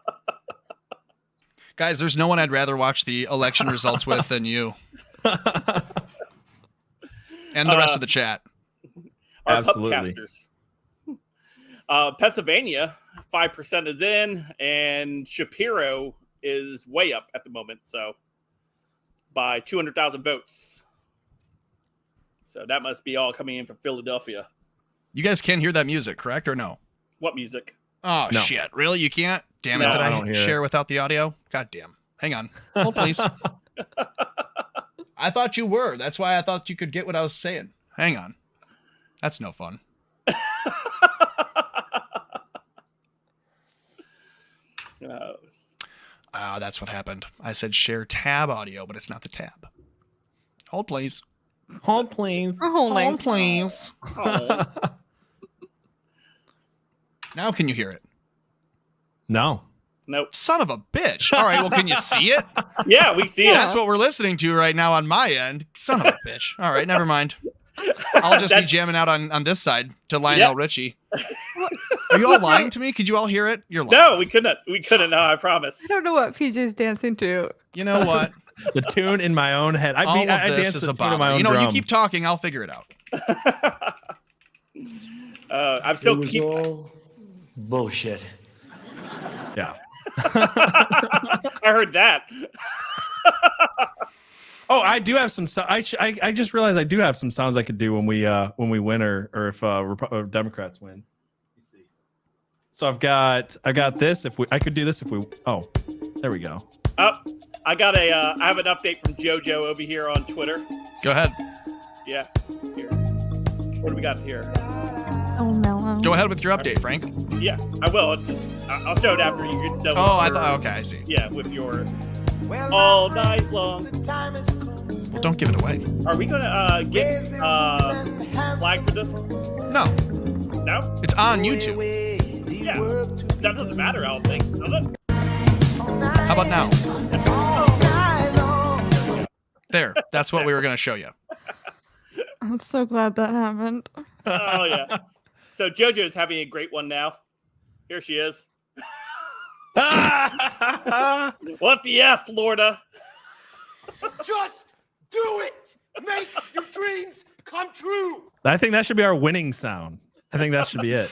Guys, there's no one I'd rather watch the election results with than you. And the rest of the chat. Our Absolutely. Pubcasters. Pennsylvania, 5% is in, and Shapiro is way up at the moment, so by 200,000 votes. So that must be all coming in from Philadelphia. You guys can't hear that music, correct, or no? What music? Oh, No. shit. Really? You can't? Damn it. No, Did I I don't hear share it. without the audio? God damn. Hang on. Hold, please. I thought you were. That's why I thought you could get what I was saying. Hang on. That's no fun. That's what happened. I said share tab audio, but it's not the tab. Hold, please. Hold, please. Hold, please. Now can you hear it? No. Nope. Son of a bitch. All right, well, can you see it? Yeah, we see it. That's what we're listening to right now on my end. Son of a bitch. All right, never mind. I'll just be jamming out on this side to Lionel Richie. Are you all lying to me? Could you all hear it? You're lying. No, we couldn't. We couldn't. No, I promise. I don't know what PJ's dancing to. You know what? The tune in my own head. All I of this dance is the a tune of my bother. own You know, drum. you keep talking. I'll figure it out. I'm still bullshit. Yeah. I heard that. Oh, I do have some. I just realized I do have some sounds I could do when we win or if Democrats win. So I got this. I could do this if we. Oh, there we go. Oh, I have an update from JoJo over here on Twitter. Go ahead. Yeah. Here. What do we got here? Oh, mellow. Go ahead with your update, Frank. Yeah, I will. I'll show it after you get done. Oh, with I your- thought. Okay, I see. Yeah, with your all night long. Well, don't give it away. Are we gonna get flagged for this? No. No. It's on YouTube. Yeah. That doesn't matter. I don't think. Does it? How about now? There. That's what we were going to show you. I'm so glad that happened. Oh yeah. So JoJo's having a great one now. Here she is. What the F, Florida? Just do it. Make your dreams come true. I think that should be our winning sound. I think that should be it.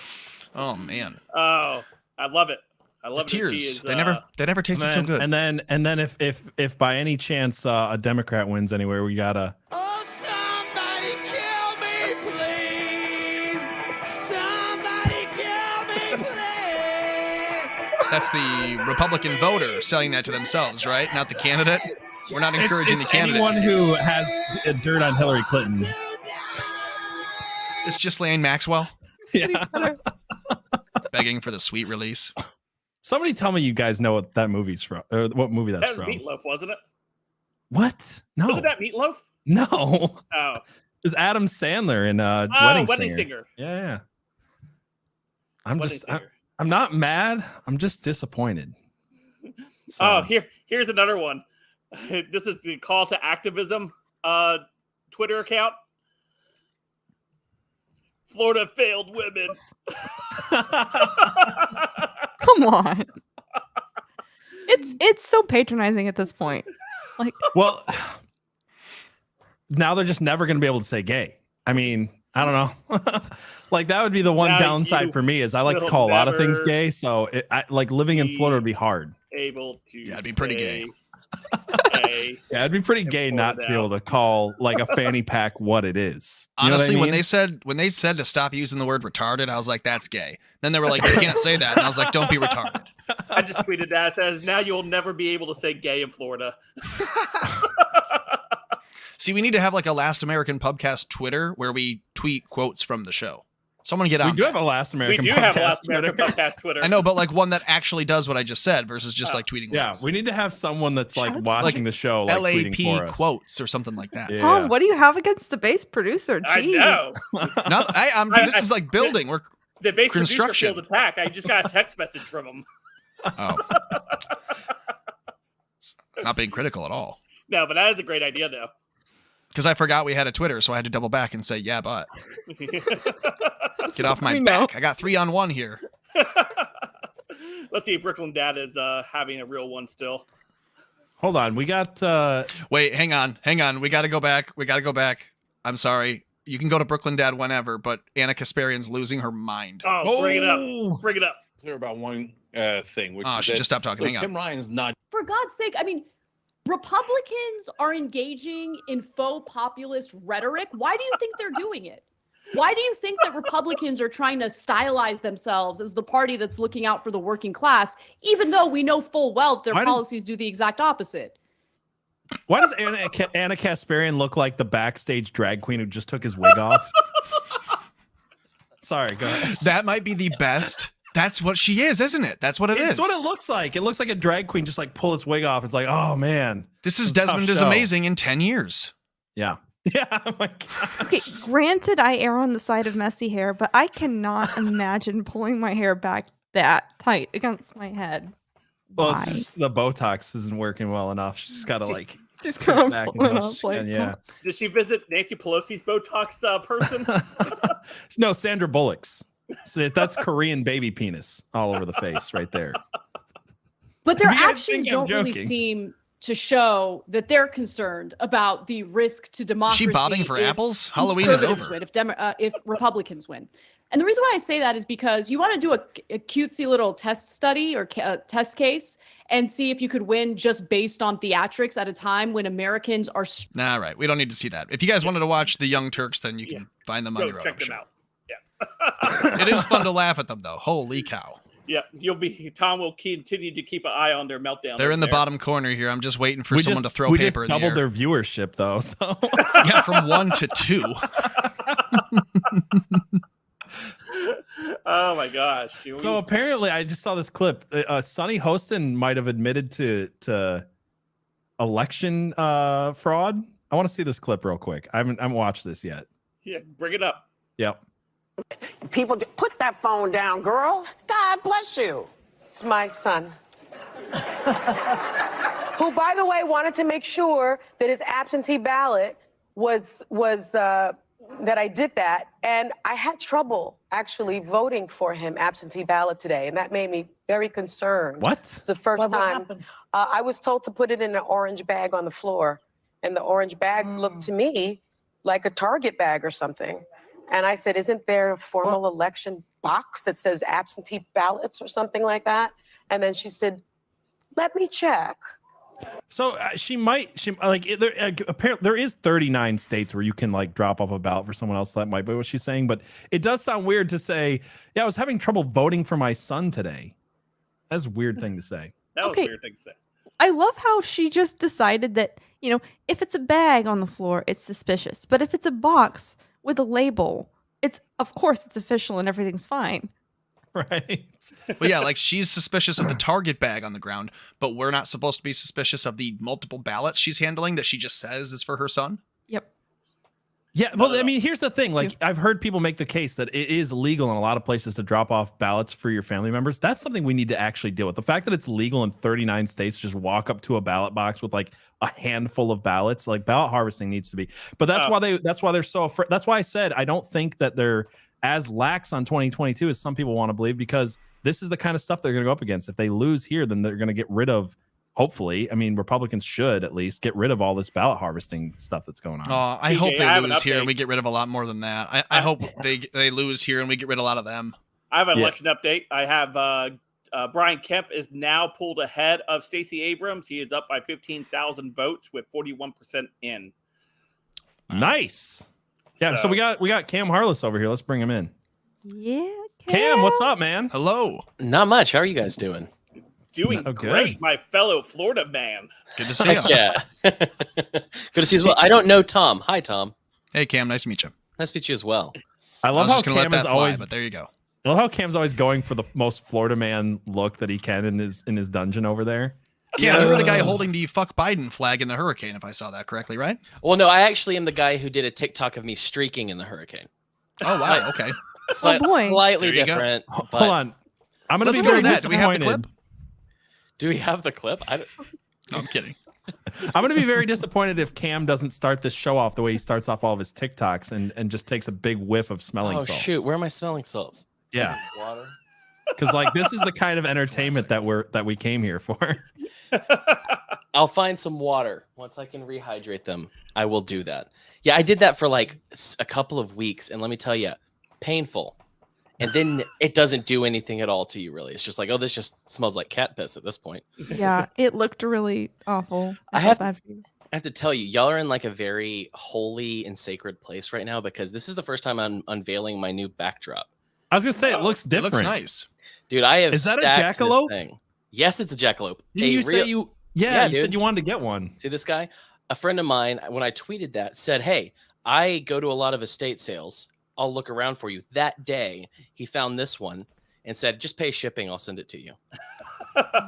Oh man. Oh, I love it. I love The it. that she tears. is, They never tasted so good. And then if by any chance a Democrat wins anywhere, we gotta. Somebody kill me, please. Somebody kill me, please. That's the Republican voter saying that to themselves, right? Not the candidate. We're not encouraging it's the candidate. anyone who has dirt on Hillary Clinton. It's just Ghislaine Maxwell. Yeah. Begging for the sweet release. Somebody tell me you guys know what that movie's from, or what movie that's That was from. Meatloaf, wasn't it? What? No. Wasn't that Meatloaf? No. Oh. It was Adam Sandler in Wedding Singer. Yeah. I'm Wedding just, Singer. I'm not mad. I'm just disappointed. So, Oh, here's another one. This is the Call to Activism Twitter account. Florida failed women. Come on. It's so patronizing at this point. Like, well, now they're just never going to be able to say gay. I mean, I don't know. Like that would be the one Now downside you for me is I like to will call a lot of things never gay. So like living in Florida would be hard. Able to it'd be pretty gay. Yeah, it'd be pretty gay not to be able to call like a fanny pack what it is. You know what I Honestly, mean? when they said to stop using the word retarded, I was like, that's gay. Then they were like, you can't say that. And I was like, don't be retarded. I just tweeted that. It says, now you'll never be able to say gay in Florida. See, we need to have like a Last American Pubcast Twitter where we tweet quotes from the show. Someone get on. We do have a Last American We do Pubcast have a Last American Twitter. Pubcast Twitter. I know, but like one that actually does what I just said versus just like tweeting. Yeah, words. we need to have someone that's like Like watching the show, like tweeting for LAP us. quotes or something like that. Yeah. Tom, what do you have against the bass producer? I Jeez. know. This is like building. We're the base producer construction. field attack. I just got a text message from him. Oh, not being critical at all. No, but that is a great idea, though. Because I forgot we had a Twitter, so I had to double back and say, yeah, but get off my we back. know. I got 3 on 1 here. Let's see if Brooklyn Dad is having a real one still. Hold on, we got. Wait, hang on. We got to go back. I'm sorry. You can go to Brooklyn Dad whenever, but Anna Kasparian's losing her mind. Oh, bring it up. Bring it up. Clear about one thing, which is she that, just stopped talking. look, Hang on. Tim Ryan's not. For God's sake, I mean, Republicans are engaging in faux populist rhetoric. Why do you think they're doing it? Why do you think that Republicans are trying to stylize themselves as the party that's looking out for the working class, even though we know full well their policies do the exact opposite? Why does Anna Kasparian look like the backstage drag queen who just took his wig off? Sorry, go ahead. That might be the best. That's what she is, isn't it? That's what it is. It's what it looks like. It looks like a drag queen just like pull its wig off. It's like, oh man, This is a tough Desmond is show. amazing in 10 years. Yeah. Yeah. Oh my God. Okay, granted, I err on the side of messy hair, but I cannot imagine pulling my hair back that tight against my head. Well, Why? it's just the Botox isn't working well enough. She's got to like just put it kind back of as pull it much up as she like can, yeah. Did she visit Nancy Pelosi's Botox person? No, Sandra Bullock's. So that's Korean baby penis all over the face right there. But their You guys actions think I'm don't really joking. seem to show that they're concerned about the risk to democracy. bobbing for if apples? Halloween is conservatives over. win, if Republicans win. And the reason why I say that is because you want to do a cutesy little test study or test case and see if you could win just based on theatrics at a time when Americans are. All right. We don't need to see that. If you guys wanted to watch The Young Turks, then you can find them on Go your own. check them Sure. out. It is fun to laugh at them, though. Holy cow. Yeah, Tom will continue to keep an eye on their meltdown. They're in the there. bottom corner here. I'm just waiting for someone to throw we paper just in the doubled air. their viewership though. So Yeah, from 1 to 2. Oh my gosh. So apparently, I just saw this clip. Sonny Hostin might have admitted to election fraud. I want to see this clip real quick. I haven't watched this yet. Yeah, bring it up. Yep. People, put that phone down, girl. God bless you. It's my son. Who, by the way, wanted to make sure that his absentee ballot was that I did that. And I had trouble actually voting for him absentee ballot today. And that made me very concerned. What? It's the first time. I was told to put it in an orange bag on the floor. And the orange bag looked to me like a Target bag or something. And I said, isn't there a formal election box that says absentee ballots or something like that? And then she said, let me check. So apparently there is 39 states where you can like drop off a ballot for someone else. That might be what she's saying, but it does sound weird to say, yeah, I was having trouble voting for my son today. That's a weird thing to say. That was Okay. a weird thing to say. I love how she just decided that, if it's a bag on the floor, it's suspicious. But if it's a box with a label, of course it's official and everything's fine. Right. Well, yeah, like she's suspicious of the Target bag on the ground, but we're not supposed to be suspicious of the multiple ballots she's handling that she just says is for her son. Yep. Yeah, well, I mean, here's the thing. Like, I've heard people make the case that it is legal in a lot of places to drop off ballots for your family members. That's something we need to actually deal with. The fact that it's legal in 39 states, just walk up to a ballot box with like a handful of ballots, like ballot harvesting needs to be. But that's why they're so afraid. That's why I said I don't think that they're as lax on 2022 as some people want to believe, because this is the kind of stuff they're going to go up against. If they lose here, then they're going to get rid of. Hopefully, I mean, Republicans should at least get rid of all this ballot harvesting stuff that's going on. I hope they lose here and we get rid of a lot more than that. I hope they lose here and we get rid of a lot of them. I have an election update. I have Brian Kemp is now pulled ahead of Stacey Abrams. He is up by 15,000 votes with 41% in. Nice. Yeah, so we got Cam Harless over here. Let's bring him in. Yeah. Cam, what's up, man? Hello. Not much. How are you guys doing? Doing great, my fellow Florida man. Good to see you. Yeah. Good to see you as well. I don't know Tom. Hi, Tom. Hey, Cam. Nice to meet you. Nice to meet you as well. I love how Cam is always, but there you go. I love how Cam's always going for the most Florida man look that he can in his dungeon over there. Yeah, you were the guy holding the "fuck Biden" flag in the hurricane, if I saw that correctly, right? Well, no, I actually am the guy who did a TikTok of me streaking in the hurricane. Oh wow, okay. Slightly There you go. different. Hold but- on, I'm gonna Let's be go very to that. Do we have the disappointed. clip? Do we have the clip? No, I'm kidding. I'm going to be very disappointed if Cam doesn't start this show off the way he starts off all of his TikToks and just takes a big whiff of smelling Oh salts. shoot, where are my smelling salts? Yeah, Water. because like this is the kind of entertainment that we came here for. I'll find some water once I can rehydrate them. I will do that. Yeah, I did that for like a couple of weeks, and let me tell you, painful. And then it doesn't do anything at all to you, really. It's just like, oh, this just smells like cat piss at this point. Yeah, it looked really awful. I felt have bad for you. I have to tell you, y'all are in like a very holy and sacred place right now, because this is the first time I'm unveiling my new backdrop. I was gonna say it looks different. It looks nice, dude. I have Is that a stacked this jackalope? thing. Yes, it's a jackalope. Didn't you say you? Yeah, you dude. said you wanted to get one. See this guy? A friend of mine, when I tweeted that, said, "Hey, I go to a lot of estate sales. I'll look around for you." That day, he found this one and said, "Just pay shipping. I'll send it to you."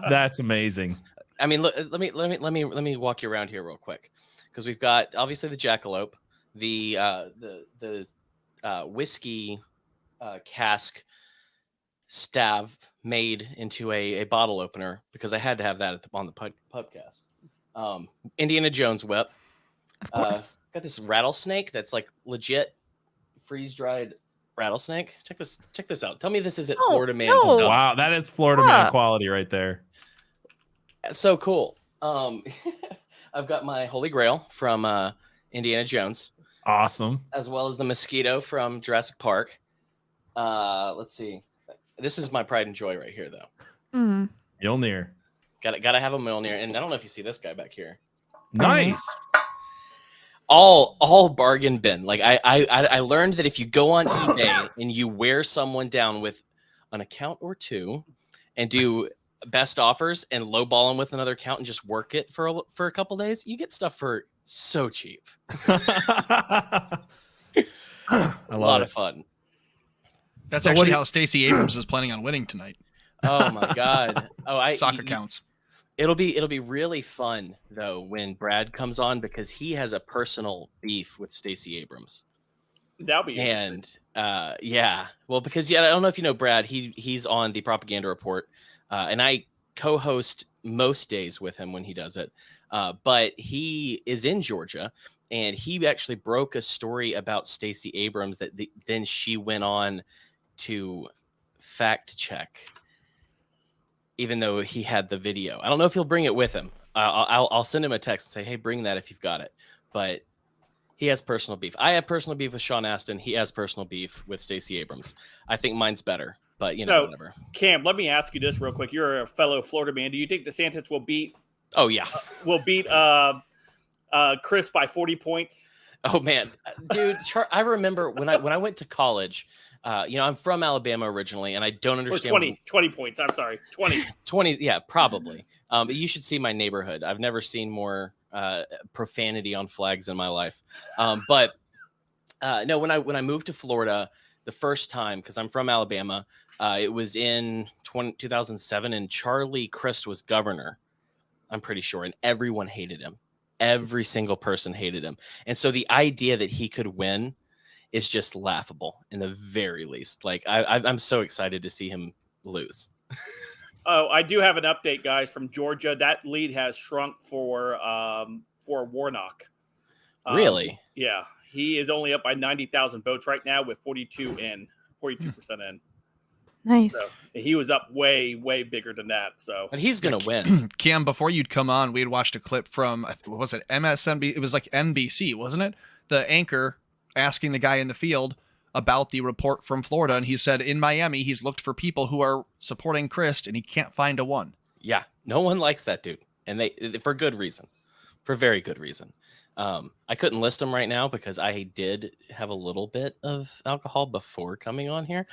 That's amazing. I mean, look, let me walk you around here real quick, because we've got obviously the jackalope, the whiskey cask stav made into a bottle opener, because I had to have that on the pubcast. Indiana Jones whip. Of course. Got this rattlesnake that's like legit freeze-dried rattlesnake. Check this out. Tell me this isn't Florida man. Wow, that is Florida man quality right there. So cool. I've got my Holy Grail from Indiana Jones. Awesome. As well as the mosquito from Jurassic Park. Let's see. This is my pride and joy right here, though. Mm. Mjolnir. Gotta have a Mjolnir, and I don't know if you see this guy back here. Nice. All bargain bin. Like I learned that if you go on eBay and you wear someone down with an account or two, and do best offers and lowball them with another account and just work it for a couple days, you get stuff for so cheap. A lot of fun. That's So what actually do you- how Stacey Abrams is planning on winning tonight. Oh my god. Soccer counts. It'll be really fun though when Brad comes on, because he has a personal beef with Stacey Abrams. That'll be And yeah, well, because I don't know if you know Brad. He's on the Propaganda Report, and I co-host most days with him when he does it. But he is in Georgia, and he actually broke a story about Stacey Abrams that then she went on to fact check, even though he had the video. I don't know if he'll bring it with him. I'll send him a text and say, hey, bring that if you've got it. But he has personal beef. I have personal beef with Sean Astin. He has personal beef with Stacey Abrams. I think mine's better, but you know, whatever. Cam, let me ask you this real quick. You're a fellow Florida man. Do you think DeSantis will beat? Oh yeah, will beat Chris by 40 points? Oh man, dude, I remember when I went to college. I'm from Alabama originally, and I don't Or understand 20 points. I'm sorry, 20. 20. Yeah, probably. But you should see my neighborhood. I've never seen more profanity on flags in my life. But no, when I moved to Florida the first time, because I'm from Alabama, it was in 2007, and Charlie Crist was governor, I'm pretty sure, and everyone hated him. Every single person hated him. And so the idea that he could win is just laughable in the very least. Like I'm so excited to see him lose. Oh, I do have an update, guys, from Georgia. That lead has shrunk for Warnock. Really? Yeah, he is only up by 90,000 votes right now with 42% in. Nice. So he was up way bigger than that. So, but he's gonna win. Cam, before you'd come on, we had watched a clip from, what was it, MSNBC? It was like NBC, wasn't it? The anchor asking the guy in the field about the report from Florida, and he said in Miami he's looked for people who are supporting Crist, and he can't find a one. Yeah, no one likes that dude, and they for good reason, for very good reason. I couldn't list them right now because I did have a little bit of alcohol before coming on here.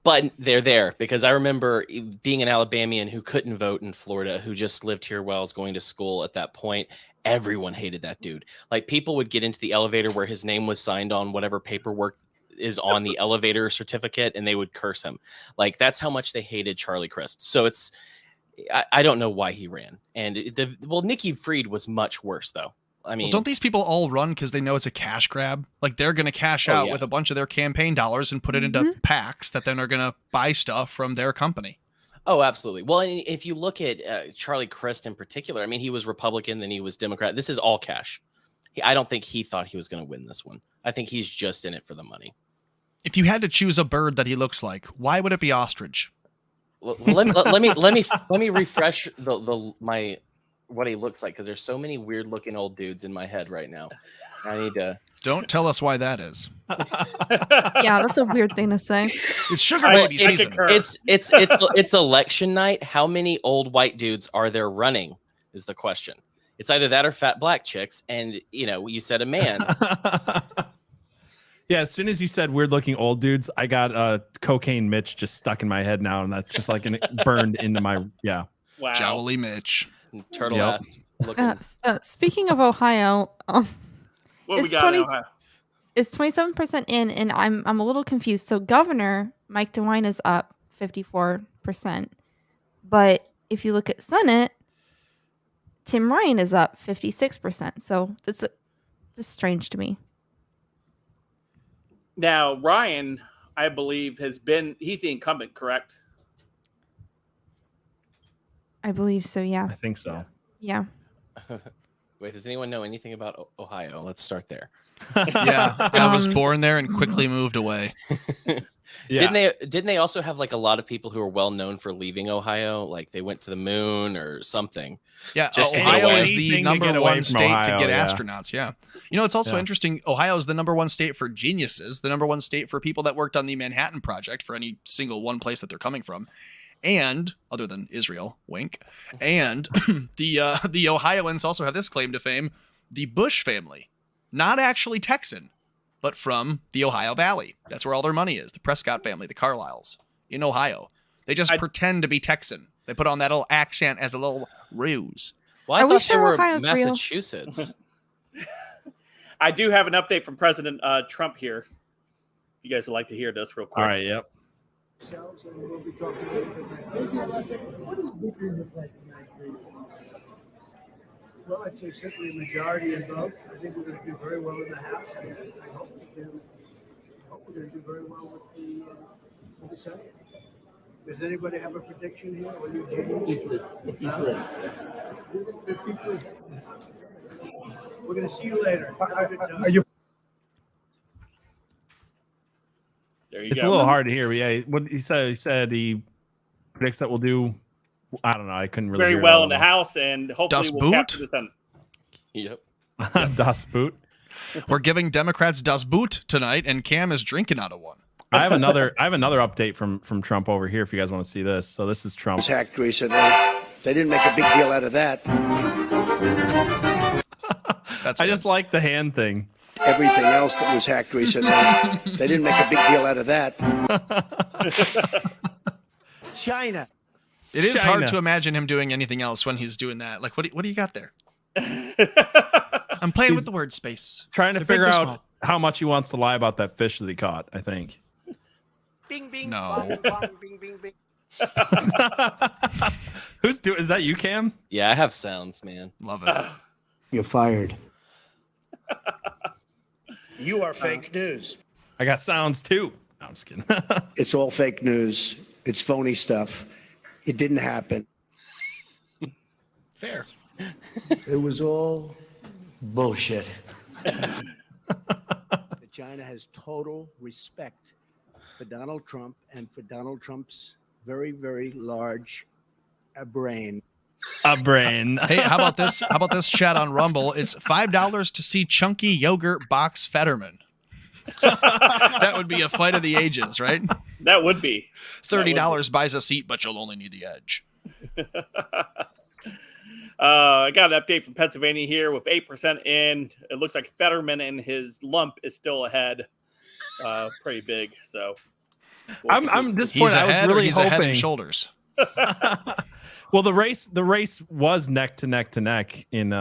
But they're there because I remember being an Alabamian who couldn't vote in Florida, who just lived here while I was going to school at that point. Everyone hated that dude. Like, people would get into the elevator where his name was signed on whatever paperwork is on the elevator certificate, and they would curse him. Like, that's how much they hated Charlie Crist. So I don't know why he ran. And Nikki Fried was much worse, though. I mean, don't these people all run because they know it's a cash grab? Like, they're going to cash out with a bunch of their campaign dollars and put it into PACs that then are going to buy stuff from their company. Oh, absolutely. Well, and if you look at Charlie Crist in particular, I mean, he was Republican, then he was Democrat. This is all cash. I don't think he thought he was going to win this one. I think he's just in it for the money. If you had to choose a bird that he looks like, why would it be ostrich? Well, let me refresh my what he looks like, because there's so many weird looking old dudes in my head right now. I need to. Don't tell us why that is. Yeah, that's a weird thing to say. It's sugar baby season. It's election night. How many old white dudes are there running is the question. It's either that or fat black chicks, and you said a man. Yeah, as soon as you said weird looking old dudes, I got cocaine Mitch just stuck in my head now, and that's just like burned into my Wow. Jowly Mitch. Turtle ass. Speaking of Ohio, what we got in Ohio? It's 27% in, and I'm a little confused. So Governor Mike DeWine is up 54%, but if you look at Senate, Tim Ryan is up 56%. So that's just strange to me. Now, Ryan, I believe, he's the incumbent, correct? I believe so, yeah. I think so. Yeah. Wait, does anyone know anything about Ohio? Let's start there. Yeah, I was born there and quickly moved away. Yeah. Didn't they also have like a lot of people who are well known for leaving Ohio? Like they went to the moon or something. Yeah, Just Ohio is the Anything to number get away one from state to Ohio, get yeah. astronauts. Yeah. It's also interesting. Ohio is the number one state for geniuses, the number one state for people that worked on the Manhattan Project for any single one place that they're coming from. And other than Israel, wink. And the Ohioans also have this claim to fame: the Bush family, not actually Texan, but from the Ohio Valley. That's where all their money is. The Prescott family, the Carlyles in Ohio. They just pretend to be Texan. They put on that little accent as a little ruse. Well, I thought they were Massachusetts. I do have an update from President Trump here. You guys would like to hear this real quick. All right, yep. Well, I'd say simply a majority in both. I think we're going to do very well in the House. I hope we're going to do very well with the Senate. Does anybody have a prediction here? What do you, James? We're going to see you later. Are you? There you It's go. a little hard to hear, but yeah, what he said he predicts that we'll do. I don't know. I couldn't really very hear well it in the House, and hopefully Das we'll Boot? capture the Senate. Yep. Das Boot. We're giving Democrats Das Boot tonight, and Cam is drinking out of one. I have another update from Trump over here if you guys want to see this. So this is Trump. Hacked recently. They didn't make a big deal out of that. I just like the hand thing. everything else that was hacked recently. They didn't make a big deal out of that. China. It is China. hard to imagine him doing anything else when he's doing that. Like, what do you got there? I'm playing with the word space. Trying to They're big, figure they're out small. how much he wants to lie about that fish that he caught, I think. Bing, bing, No. bong, bong, bing, bing, bing. Who's doing? Is that you, Cam? Yeah, I have sounds, man. Love it. You're fired. You are fake news. I got sounds too. No, I'm just kidding. It's all fake news. It's phony stuff. It didn't happen. Fair. It was all bullshit. China has total respect for Donald Trump and for Donald Trump's very, very large brain. A brain. Hey, how about this? How about this chat on Rumble? It's $5 to see Chunky Yogurt box Fetterman. That would be a fight of the ages, right? That would be. $30 buys a seat, but you'll only need the edge. I got an update from Pennsylvania here with 8% in. It looks like Fetterman and his lump is still ahead. Pretty big. So I'm disappointed. He's I was ahead or really he's ahead hoping. and shoulders. Well, the race was neck to neck in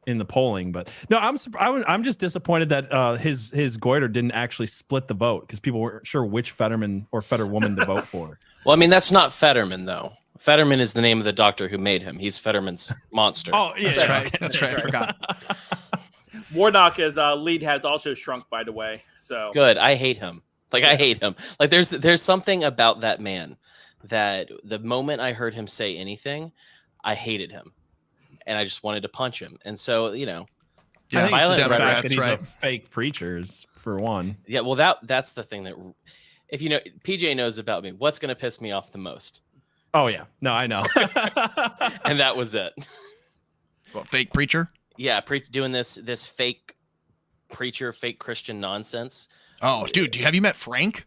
in the polling, but no, I'm just disappointed that his goiter didn't actually split the vote because people weren't sure which Fetterman or Fetterwoman to vote for. Well, I mean, that's not Fetterman, though. Fetterman is the name of the doctor who made him. He's Fetterman's monster. Oh, yeah, That's right. okay. That's right. I forgot. Warnock as lead has also shrunk, by the way. So Good. I hate him. Like, I hate him. Like, there's something about that man that the moment I heard him say anything, I hated him. And I just wanted to punch him. And so, I think violent it's just the rhetoric- fact that he's a fake preacher, for one. Yeah, well, that's the thing that, if PJ knows about me, what's going to piss me off the most? Oh yeah, no, I know. And that was it. What, fake preacher? Yeah, doing this fake preacher, fake Christian nonsense. Oh, dude, have you met Frank?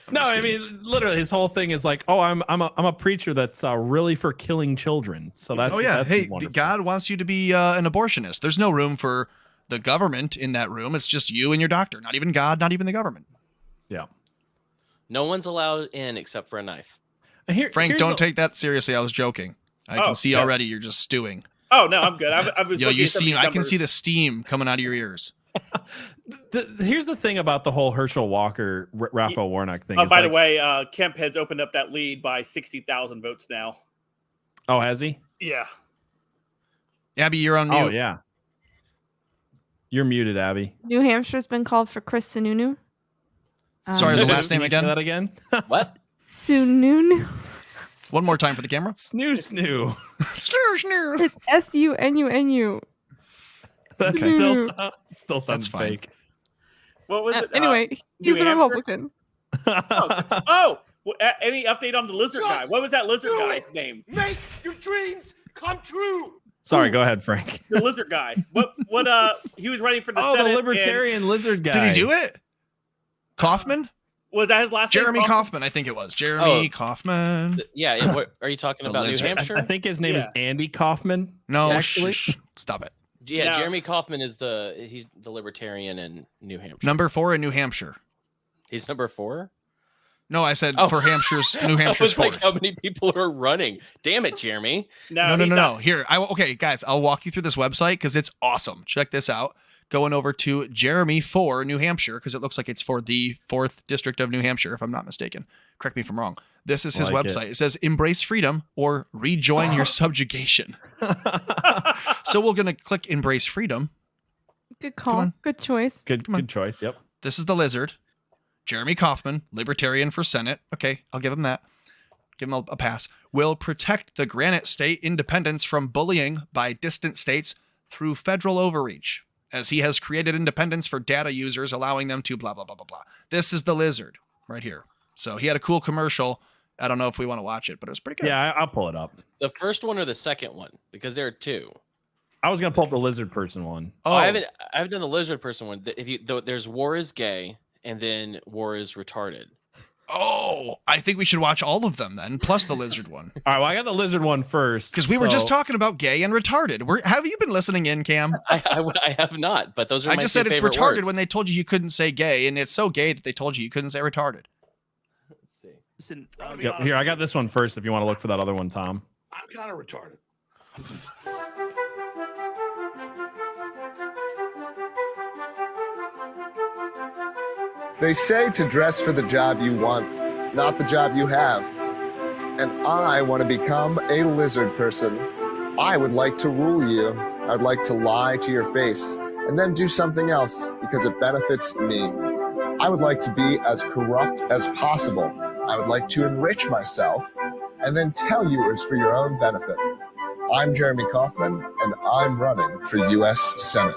No, I mean, literally, his whole thing is like, oh, I'm a preacher that's really for killing children. So that's that's Hey, wonderful. God wants you to be an abortionist. There's no room for the government in that room. It's just you and your doctor. Not even God. Not even the government. Yeah. No one's allowed in except for a knife. Frank, don't take that seriously. I was joking. I can see yeah. already you're just stewing. Oh no, I'm good. I was Yo, looking you at some of see, these I can numbers. see the steam coming out of your ears. Here's the thing about the whole Herschel Walker, Raphael Warnock thing. Oh, is by the like- way, Kemp has opened up that lead by 60,000 votes now. Oh, has he? Yeah. Abby, you're on mute. Oh yeah. You're muted, Abby. New Hampshire's been called for Chris Sununu. Sorry, the last Can name you say again? that again? What? Sununu. One more time for the camera. Snoo. It's SUNUNU. That Snoo. still sounds That's fine. fake. What was it? Anyway, New he's a Hampshire? Republican. Oh, well, any update on the lizard guy? What was that lizard guy's name? Make your dreams come true. Sorry, go ahead, Frank. The lizard guy. What he was running for the Oh, Senate. the libertarian lizard guy. Did he do it? Kaufman? Was that his last name? Jeremy Kaufman, I think it was. Jeremy Kaufman. Yeah. What are you talking The about? New lizard. Hampshire? I think his name is Andy Kaufman. No, actually. Stop it. Yeah, No. Jeremy Kaufman is he's the libertarian in New Hampshire. Number 4 in New Hampshire. He's number 4. No, I said Oh. for Hampshire's New I Hampshire's was like, fourth. how many people are running? Damn it, Jeremy. No. Here, okay, guys, I'll walk you through this website because it's awesome. Check this out. Going over to Jeremy for New Hampshire because it looks like it's for the 4th district of New Hampshire, if I'm not mistaken. Correct me if I'm wrong. This is his Like website. it. It says embrace freedom or rejoin your subjugation. So we're gonna click embrace freedom. Good Come call. on. Good choice. Good choice. Yep. This is the lizard. Jeremy Kaufman, libertarian for Senate. Okay, I'll give him that. Give him a pass. Will protect the Granite State independence from bullying by distant states through federal overreach, as he has created independence for data users, allowing them to blah, blah, blah, blah, blah. This is the lizard right here. So he had a cool commercial. I don't know if we want to watch it, but it was pretty good. Yeah, I'll pull it up. The first one or the second one? Because there are two. I was gonna pull up the lizard person one. Oh, I haven't done the lizard person one. There's war is gay and then war is retarded. Oh, I think we should watch all of them then, plus the lizard one. All right, well, I got the lizard one first. Because we were just talking about gay and retarded. Have you been listening in, Cam? I have not, but those are I my just two said it's favorite retarded words. when they told you couldn't say gay, and it's so gay that they told you couldn't say retarded. Let's see. Listen, Yep, here, I got this one first if you want to look for that other one, Tom. I'm kind of retarded. They say to dress for the job you want, not the job you have. And I want to become a lizard person. I would like to rule you. I'd like to lie to your face and then do something else because it benefits me. I would like to be as corrupt as possible. I would like to enrich myself and then tell you it's for your own benefit. I'm Jeremy Kaufman, and I'm running for U.S. Senate.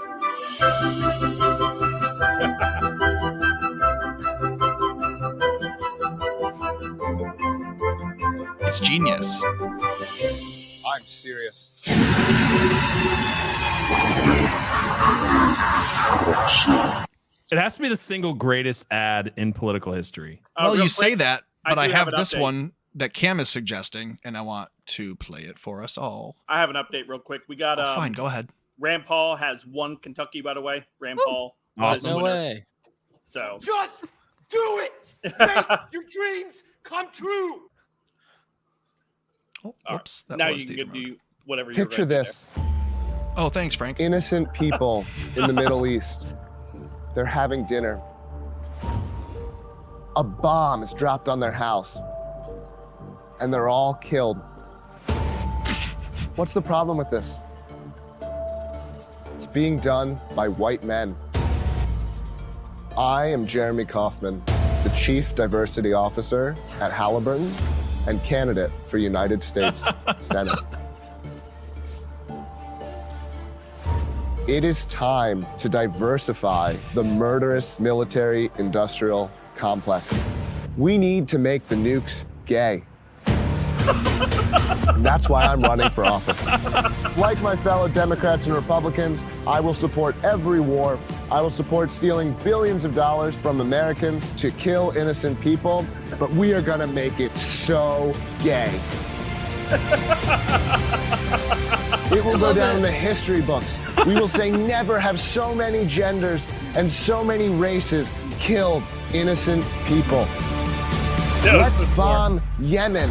It's genius. I'm serious. It has to be the single greatest ad in political history. Well, real you say quick, that, but I do have an this update. one that Cam is suggesting, and I want to play it for us all. I have an update real quick. We got Fine, go ahead. Rand Paul has won Kentucky, by the way. Rand Paul. Awesome. is the No winner. way. So Just do it. Make your dreams come true. Oh, All oops. right. That Now was you can the go do whatever you're Picture ready to this. Oh, thanks, Frank. Innocent people in the Middle East. They're having dinner. A bomb is dropped on their house. And they're all killed. What's the problem with this? It's being done by white men. I am Jeremy Kaufman, the Chief Diversity Officer at Halliburton and candidate for United States Senate. It is time to diversify the murderous military-industrial complex. We need to make the nukes gay. And that's why I'm running for office. Like my fellow Democrats and Republicans, I will support every war. I will support stealing billions of dollars from Americans to kill innocent people, but we are gonna make it so gay. It will go down in the history books. We will say never have so many genders and so many races killed innocent people. Let's bomb Yemen.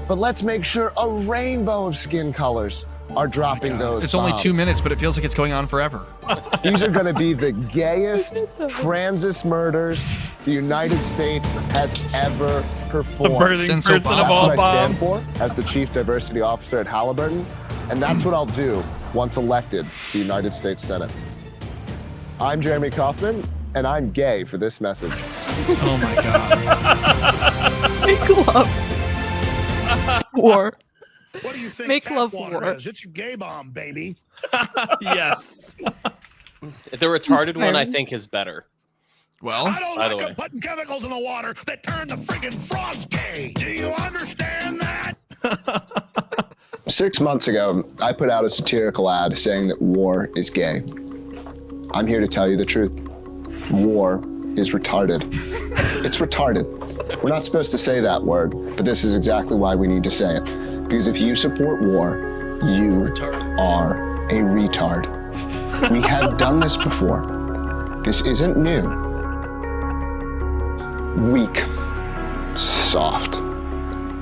But let's make sure a rainbow of skin colors are dropping those It's only 2 bombs. minutes, but it feels like it's going on forever. These are going to be the gayest transist murders the United States has ever performed. birthing That's person of all what I stand bombs. for as the Chief Diversity Officer at Halliburton, and that's what I'll do once elected to the United States Senate. I'm Jeremy Kaufman, and I'm gay for this message. Oh my God. Make love. War. What do you think? Make tap love water war. is? It's your gay bomb, baby. Yes. The retarded one, I Inspiring. think, is better. Well, I don't by the like way. them putting chemicals in the water that turn the friggin' frogs gay. Do you understand that? 6 months ago, I put out a satirical ad saying that war is gay. I'm here to tell you the truth. War is retarded. It's retarded. We're not supposed to say that word, but this is exactly why we need to say it. Because if you support war, you are a retard. We have done this before. This isn't new. Weak, soft,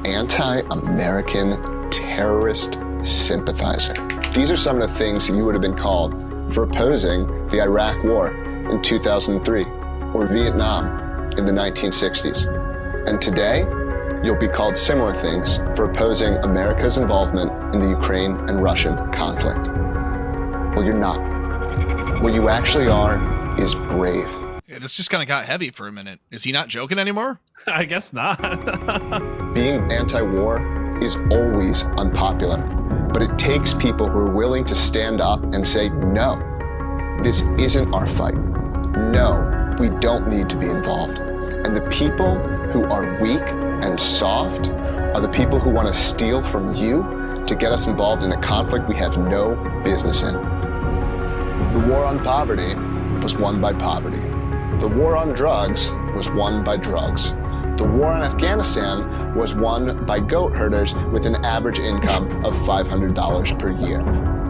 anti-American terrorist sympathizer. These are some of the things that you would have been called for opposing the Iraq War in 2003 or Vietnam in the 1960s. And today, you'll be called similar things for opposing America's involvement in the Ukraine and Russian conflict. Well, you're not. What you actually are is brave. Yeah, this just kind of got heavy for a minute. Is he not joking anymore? I guess not. Being anti-war is always unpopular, but it takes people who are willing to stand up and say, no, this isn't our fight. No, we don't need to be involved. And the people who are weak and soft are the people who want to steal from you to get us involved in a conflict we have no business in. The war on poverty was won by poverty. The war on drugs was won by drugs. The war in Afghanistan was won by goat herders with an average income of $500 per year.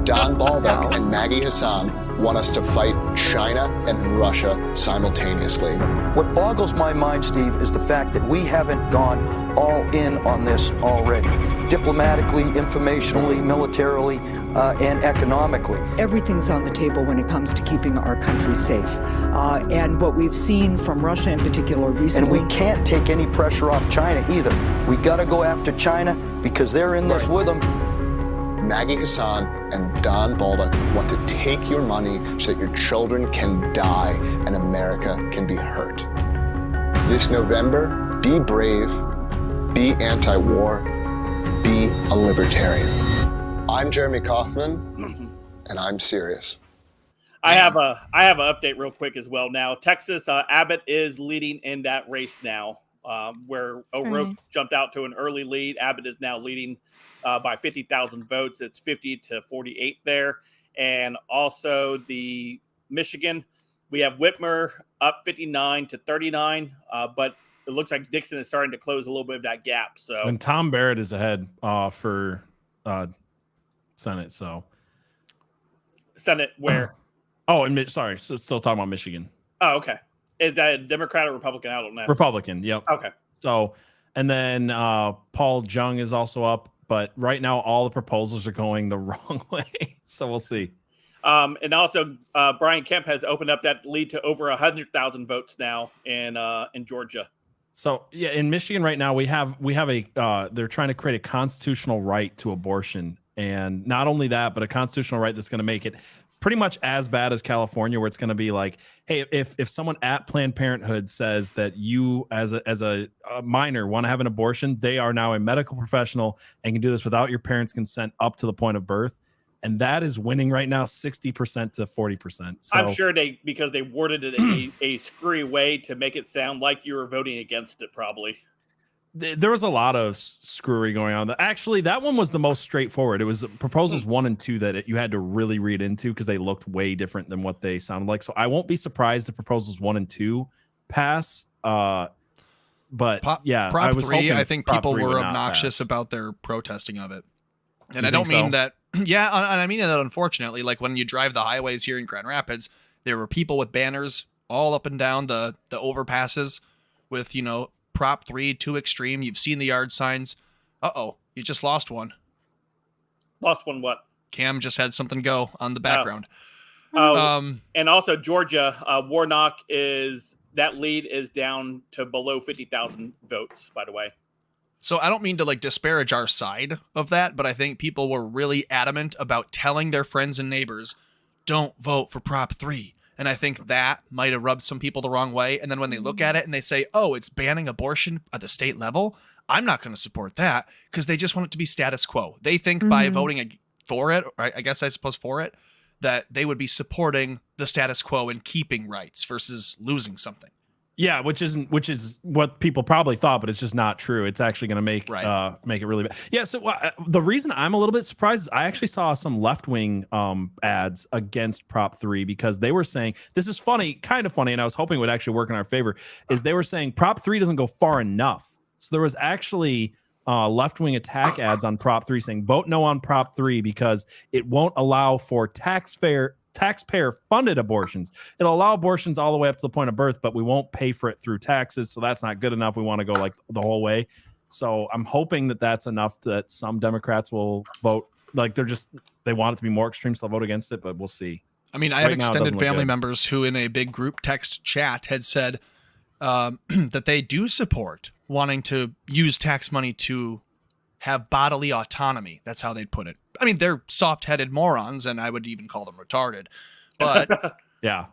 Don Balda and Maggie Hassan want us to fight China and Russia simultaneously. What boggles my mind, Steve, is the fact that we haven't gone all in on this already. Diplomatically, informationally, militarily, and economically. Everything's on the table when it comes to keeping our country safe. And what we've seen from Russia in particular recently. And we can't take any pressure off China either. We got to go after China because they're in this with them. Maggie Hassan and Don Balda want to take your money so that your children can die and America can be hurt. This November, be brave, be anti-war, be a libertarian. I'm Jeremy Kaufman, and I'm serious. I have an update real quick as well. Now, Texas, Abbott is leading in that race now, where O'Rourke jumped out to an early lead. Abbott is now leading by 50,000 votes. It's 50 to 48 there. And also the Michigan, we have Whitmer up 59 to 39, but it looks like Dixon is starting to close a little bit of that gap. So, and Tom Barrett is ahead for Senate. So Senate where? Oh, and sorry, so still talking about Michigan. Oh, okay. Is that a Democrat or Republican? I don't know. Republican. Yep. Okay. So, and then Paul Jung is also up, but right now all the proposals are going the wrong way. So we'll see. And also, Brian Kemp has opened up that lead to over 100,000 votes now in Georgia. So yeah, in Michigan right now we have a they're trying to create a constitutional right to abortion, and not only that, but a constitutional right that's going to make it pretty much as bad as California, where it's going to be like, hey, if someone at Planned Parenthood says that you as a minor want to have an abortion, they are now a medical professional and can do this without your parents' consent up to the point of birth. And that is winning right now 60% to 40%. So I'm sure because they worded it a screwy way to make it sound like you were voting against it, probably. There was a lot of screwery going on. Actually, that one was the most straightforward. It was proposals 1 and 2 that you had to really read into because they looked way different than what they sounded like. So I won't be surprised if proposals 1 and 2 pass. But yeah, Prop I was 3, I think Prop people 3 were would not obnoxious pass. about their protesting of it. And You I don't think mean so? that, yeah, and I mean that unfortunately, like when you drive the highways here in Grand Rapids, there were people with banners all up and down the overpasses with, Prop 3 too extreme. You've seen the yard signs. Uh-oh, you just lost one. Lost one what? Cam just had something go on the background. And also Georgia, Warnock that lead is down to below 50,000 votes, by the way. So I don't mean to disparage our side of that, but I think people were really adamant about telling their friends and neighbors, don't vote for Prop 3. And I think that might have rubbed some people the wrong way. And then when they look at it and they say, oh, it's banning abortion at the state level, I'm not going to support that because they just want it to be status quo. They think by voting for it, or I suppose for it, that they would be supporting the status quo and keeping rights versus losing something. Yeah, which is what people probably thought, but it's just not true. It's actually going to make it really bad. Yeah. So the reason I'm a little bit surprised is I actually saw some left wing ads against Prop 3 because they were saying this is kind of funny, and I was hoping it would actually work in our favor. Is they were saying Prop 3 doesn't go far enough. So there was actually left wing attack ads on Prop 3 saying vote no on Prop 3 because it won't allow for taxpayer funded abortions. It'll allow abortions all the way up to the point of birth, but we won't pay for it through taxes. So that's not good enough. We want to go the whole way. So I'm hoping that that's enough that some Democrats will vote. They want it to be more extreme, so they'll vote against it, but we'll see. I mean, I have extended family members who in a big group text chat had said that they do support wanting to use tax money to have bodily autonomy. That's how they'd put it. I mean, they're soft-headed morons, and I would even call them retarded. But yeah,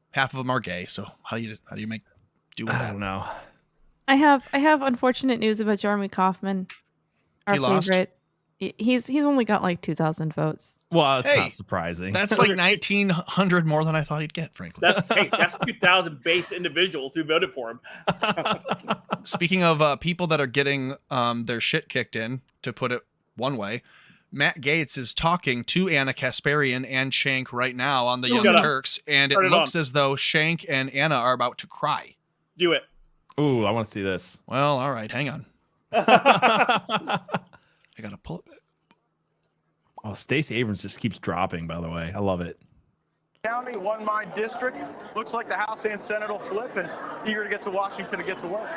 half of them are gay. So how do you do with that? I don't know. I have unfortunate news about Jeremy Kaufman, our He lost? favorite. He's only got like 2,000 votes. Well, Hey, not surprising. That's like 1,900 more than I thought he'd get, frankly. That's 2,000 base individuals who voted for him. Speaking of people that are getting their shit kicked in, to put it one way, Matt Gaetz is talking to Anna Kasparian and Shank right now on the Young Shut up. Turks, and it Turn it looks on. as though Shank and Anna are about to cry. Do it. Ooh, I want to see this. Well, all right, hang on. I gotta pull it. Oh, Stacey Abrams just keeps dropping, by the way. I love it. County, one my district. Looks like the House and Senate will flip, and eager to get to Washington to get to work.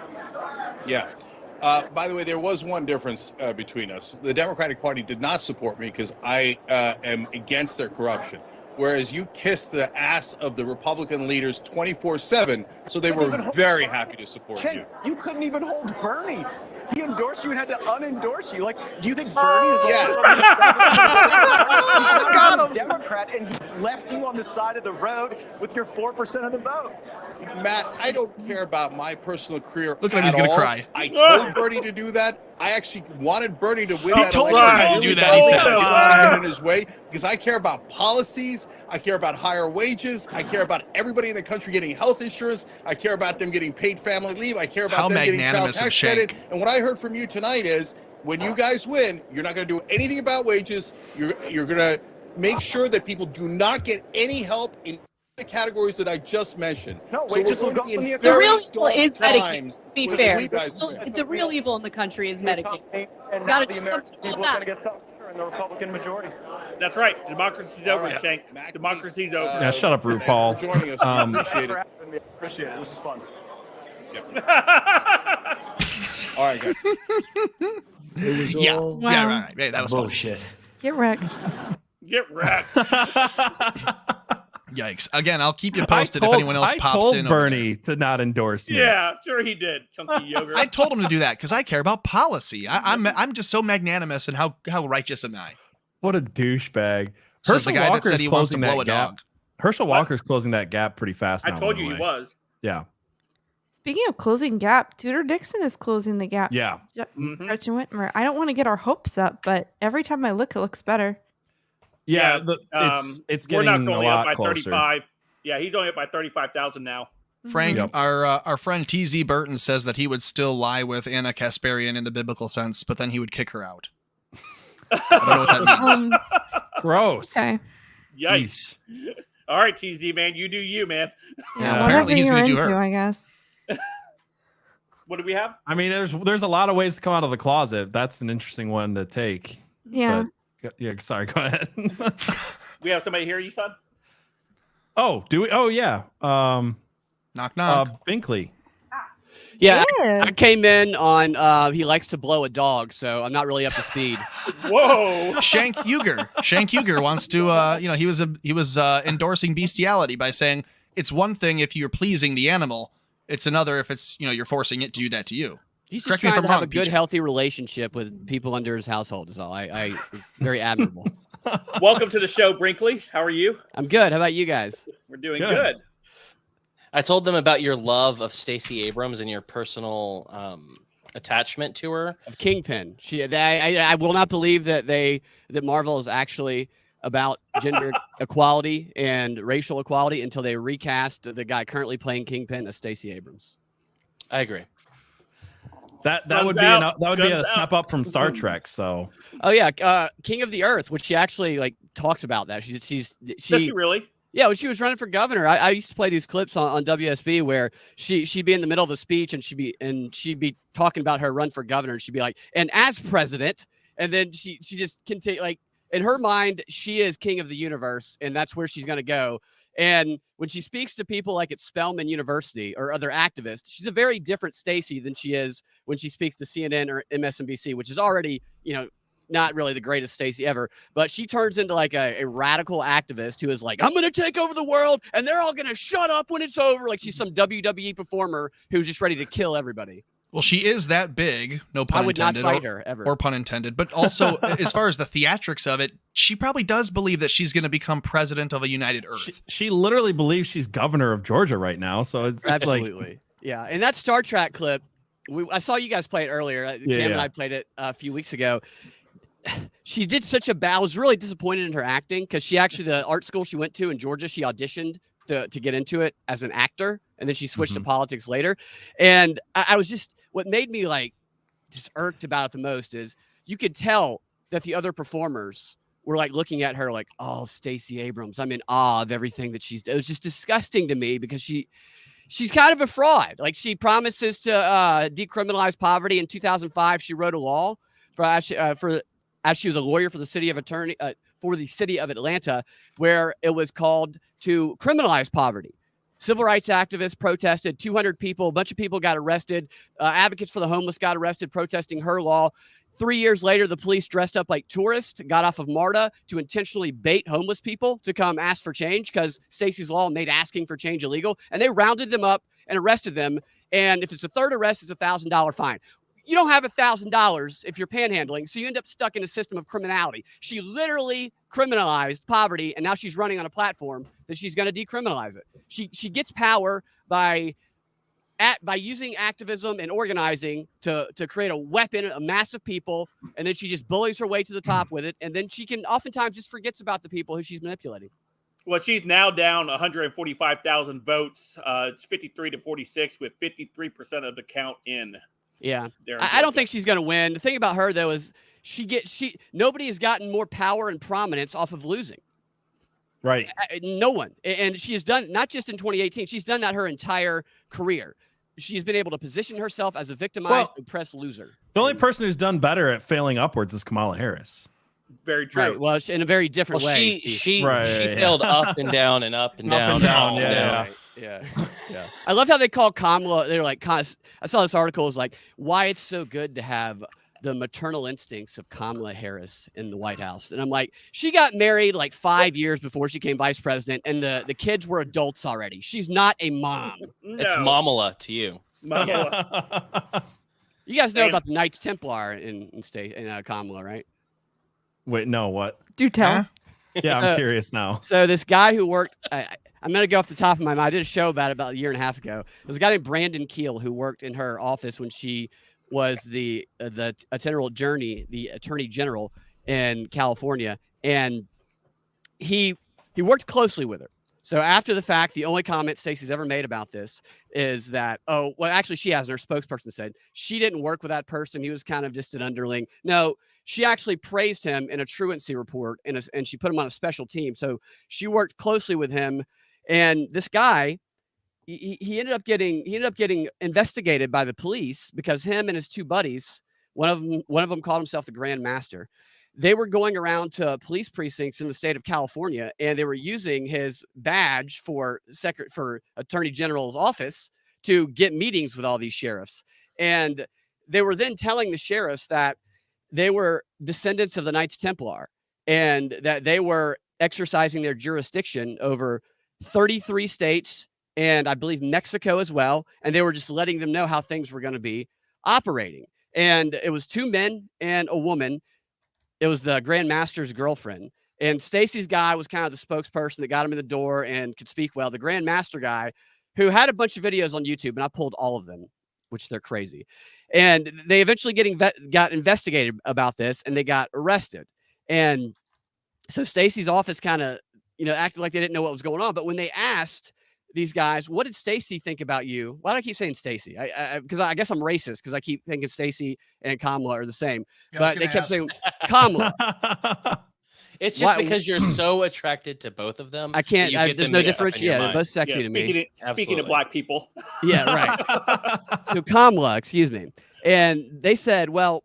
Yeah. By the way, there was one difference between us. The Democratic Party did not support me because I am against their corruption. Whereas you kissed the ass of the Republican leaders 24/7, so they were very happy to support you. You couldn't even hold Bernie. He endorsed you and had to unendorse you. Like, do you think Bernie is also he's not a Democrat, and he left you on the side of the road with your 4% of the vote? Matt, I don't care about my personal career. Look like he's gonna cry. I told Bernie to do that. I actually wanted Bernie to win. He that told election. Bernie to do that, he said. I didn't want to get in his way because I care about policies. I care about higher wages. I care about everybody in the country getting health insurance. I care about them getting paid family leave. I care about How them getting child magnanimous of tax Shank. credit. And what I heard from you tonight is, when you guys win, you're not going to do anything about wages. You're going to make sure that people do not get any help in the categories that I just mentioned. No, So wages we're will going to go be in in the The very real evil dark is Medicaid, times to be when fair. you guys win. The real evil in the country is Medicaid. And Gotta now the do American something people about are going to get something better in the Republican majority. That's right. Democracy's over, right. Shank. Democracy's over. Yeah, shut up, RuPaul. Joining us, appreciate it. Having me. Appreciate it. This is fun. All right, guys. It was Yeah, all yeah, right. Yeah, that was bullshit. Get wrecked. Get wrecked. Yikes! Again, I'll keep you posted if anyone else I pops told in. over Bernie to not endorse me. Yeah, sure he did. Chunky yogurt. I told him to do that because I care about policy. I'm just so magnanimous, and how righteous am I? What a douchebag. Says the guy that Walker's said he wants to closing blow that a gap. dog. Herschel Walker's closing that gap pretty fast I now. told by you the he way. was. Yeah. Speaking of closing gap, Tudor Dixon is closing the gap. Yeah. Gretchen Whitmer. I don't want to get our hopes up, but every time I look, it looks better. Yeah, it's we're getting not a only up lot by closer. 35. Yeah, he's only up by 35,000 now. Frank, Yep. our friend TZ Burton says that he would still lie with Anna Kasparian in the biblical sense, but then he would kick her out. I don't know what that means. Gross. Okay. Yikes. All right, TZ, man. You do you, man. Yeah, apparently whatever he's you're gonna do into, her. I guess. What do we have? I mean, there's a lot of ways to come out of the closet. That's an interesting one to take. Yeah. But, yeah. Sorry. Go ahead. We have somebody here, you said? Oh, do we? Oh, yeah. Knock knock. Binkley. Yeah, Yeah. I came in on he likes to blow a dog, so I'm not really up to speed. Whoa. Shank Uger wants to. He was endorsing bestiality by saying it's one thing if you're pleasing the animal, it's another if it's you're forcing it to do that to you. He's just Correct me if trying I'm to have wrong, a good, PJ. healthy relationship with people under his household. Is all. I very admirable. Welcome to the show, Brinkley. How are you? I'm good. How about you guys? We're doing good. I told them about your love of Stacey Abrams and your personal attachment to her. Of Kingpin. I will not believe that Marvel is actually about gender equality and racial equality until they recast the guy currently playing Kingpin as Stacey Abrams. I agree. That would be a step up from Star Trek. So. Oh yeah, King of the Earth, which she actually talks about that. Does she really? Yeah, when she was running for governor, I used to play these clips on WSB where she'd be in the middle of a speech and she'd be talking about her run for governor, and she'd be like, and as president, and then she just continue in her mind, she is king of the universe, and that's where she's gonna go. And when she speaks to people like at Spelman University or other activists, she's a very different Stacey than she is when she speaks to CNN or MSNBC, which is already, not really the greatest Stacey ever, but she turns into a radical activist who is like, I'm going to take over the world and they're all going to shut up when it's over. Like she's some WWE performer who's just ready to kill everybody. Well, she is that big, no pun I would not intended, fight her ever. or pun intended. But also, as far as the theatrics of it, she probably does believe that she's going to become president of a united Earth. She literally believes she's governor of Georgia right now. So it's Absolutely. Yeah. And that Star Trek clip, I saw you guys play it earlier. Cam and I played it a few weeks ago. She did such a bad. I was really disappointed in her acting because she actually, the art school she went to in Georgia, she auditioned to get into it as an actor, and then she switched to politics later. And I was just, what made me just irked about it the most is you could tell that the other performers were like looking at her like, oh, Stacey Abrams, I'm in awe of everything that she's done. It was just disgusting to me because she's kind of a fraud. Like, she promises to decriminalize poverty. In 2005, she wrote a law as she was a lawyer for the city of Atlanta, where it was called to criminalize poverty. Civil rights activists protested, 200 people, a bunch of people got arrested. Advocates for the homeless got arrested protesting her law. 3 years later, the police dressed up like tourists, got off of MARTA to intentionally bait homeless people to come ask for change because Stacey's law made asking for change illegal. And they rounded them up and arrested them. And if it's a third arrest, it's a $1,000 fine. You don't have $1,000 if you're panhandling, so you end up stuck in a system of criminality. She literally criminalized poverty, and now she's running on a platform that she's going to decriminalize it. She gets power by using activism and organizing to create a weapon, a mass of people, and then she just bullies her way to the top with it, and then she can oftentimes just forgets about the people who she's manipulating. Well, she's now down 145,000 votes. It's 53-46 with 53% of the count in. Yeah, I don't think she's going to win. The thing about her, though, is nobody has gotten more power and prominence off of losing. Right. No one. And she has done, not just in 2018, she's done that her entire career. She's been able to position herself as a victimized, oppressed loser. The only person who's done better at failing upwards is Kamala Harris. Very true. Right. Well, in a very different way. She failed up and down and up and down. Yeah. I love how they call Kamala. They're like, I saw this article. Is like, why it's so good to have the maternal instincts of Kamala Harris in the White House. And I'm like, she got married like 5 years before she became vice president, and the kids were adults already. She's not a mom. No. It's Mamala to you. Mamala. You guys know about the Knights Templar in Kamala, right? Wait, no, what? Do tell. Yeah, I'm curious now. So this guy who worked, I'm going to go off the top of my mind. I did a show about it about a year and a half ago. There was a guy named Brandon Keel who worked in her office when she was the attorney general in California. And he worked closely with her. So after the fact, the only comment Stacey's ever made about this is that, actually she hasn't. Her spokesperson said she didn't work with that person. He was kind of just an underling. No, she actually praised him in a truancy report, and she put him on a special team. So she worked closely with him. And this guy, he ended up getting investigated by the police because him and his two buddies, one of them called himself the Grand Master. They were going around to police precincts in the state of California, and they were using his badge for Attorney General's office to get meetings with all these sheriffs. And they were then telling the sheriffs that they were descendants of the Knights Templar and that they were exercising their jurisdiction over 33 states and I believe Mexico as well. And they were just letting them know how things were going to be operating. And it was two men and a woman. It was the Grand Master's girlfriend. And Stacey's guy was kind of the spokesperson that got him in the door and could speak well. The Grand Master guy, who had a bunch of videos on YouTube, and I pulled all of them, which they're crazy. And they eventually got investigated about this, and they got arrested. And so Stacey's office kind of, acted like they didn't know what was going on. But when they asked these guys, what did Stacey think about you? Why do I keep saying Stacey? Because I guess I'm racist because I keep thinking Stacey and Kamala are the same. Yeah, but they kept saying Kamala. It's just because you're so attracted to both of them. I can't. There's no difference. Yeah, they're both sexy to me. Speaking of black people. Yeah, right. So Kamala, excuse me. And they said, well,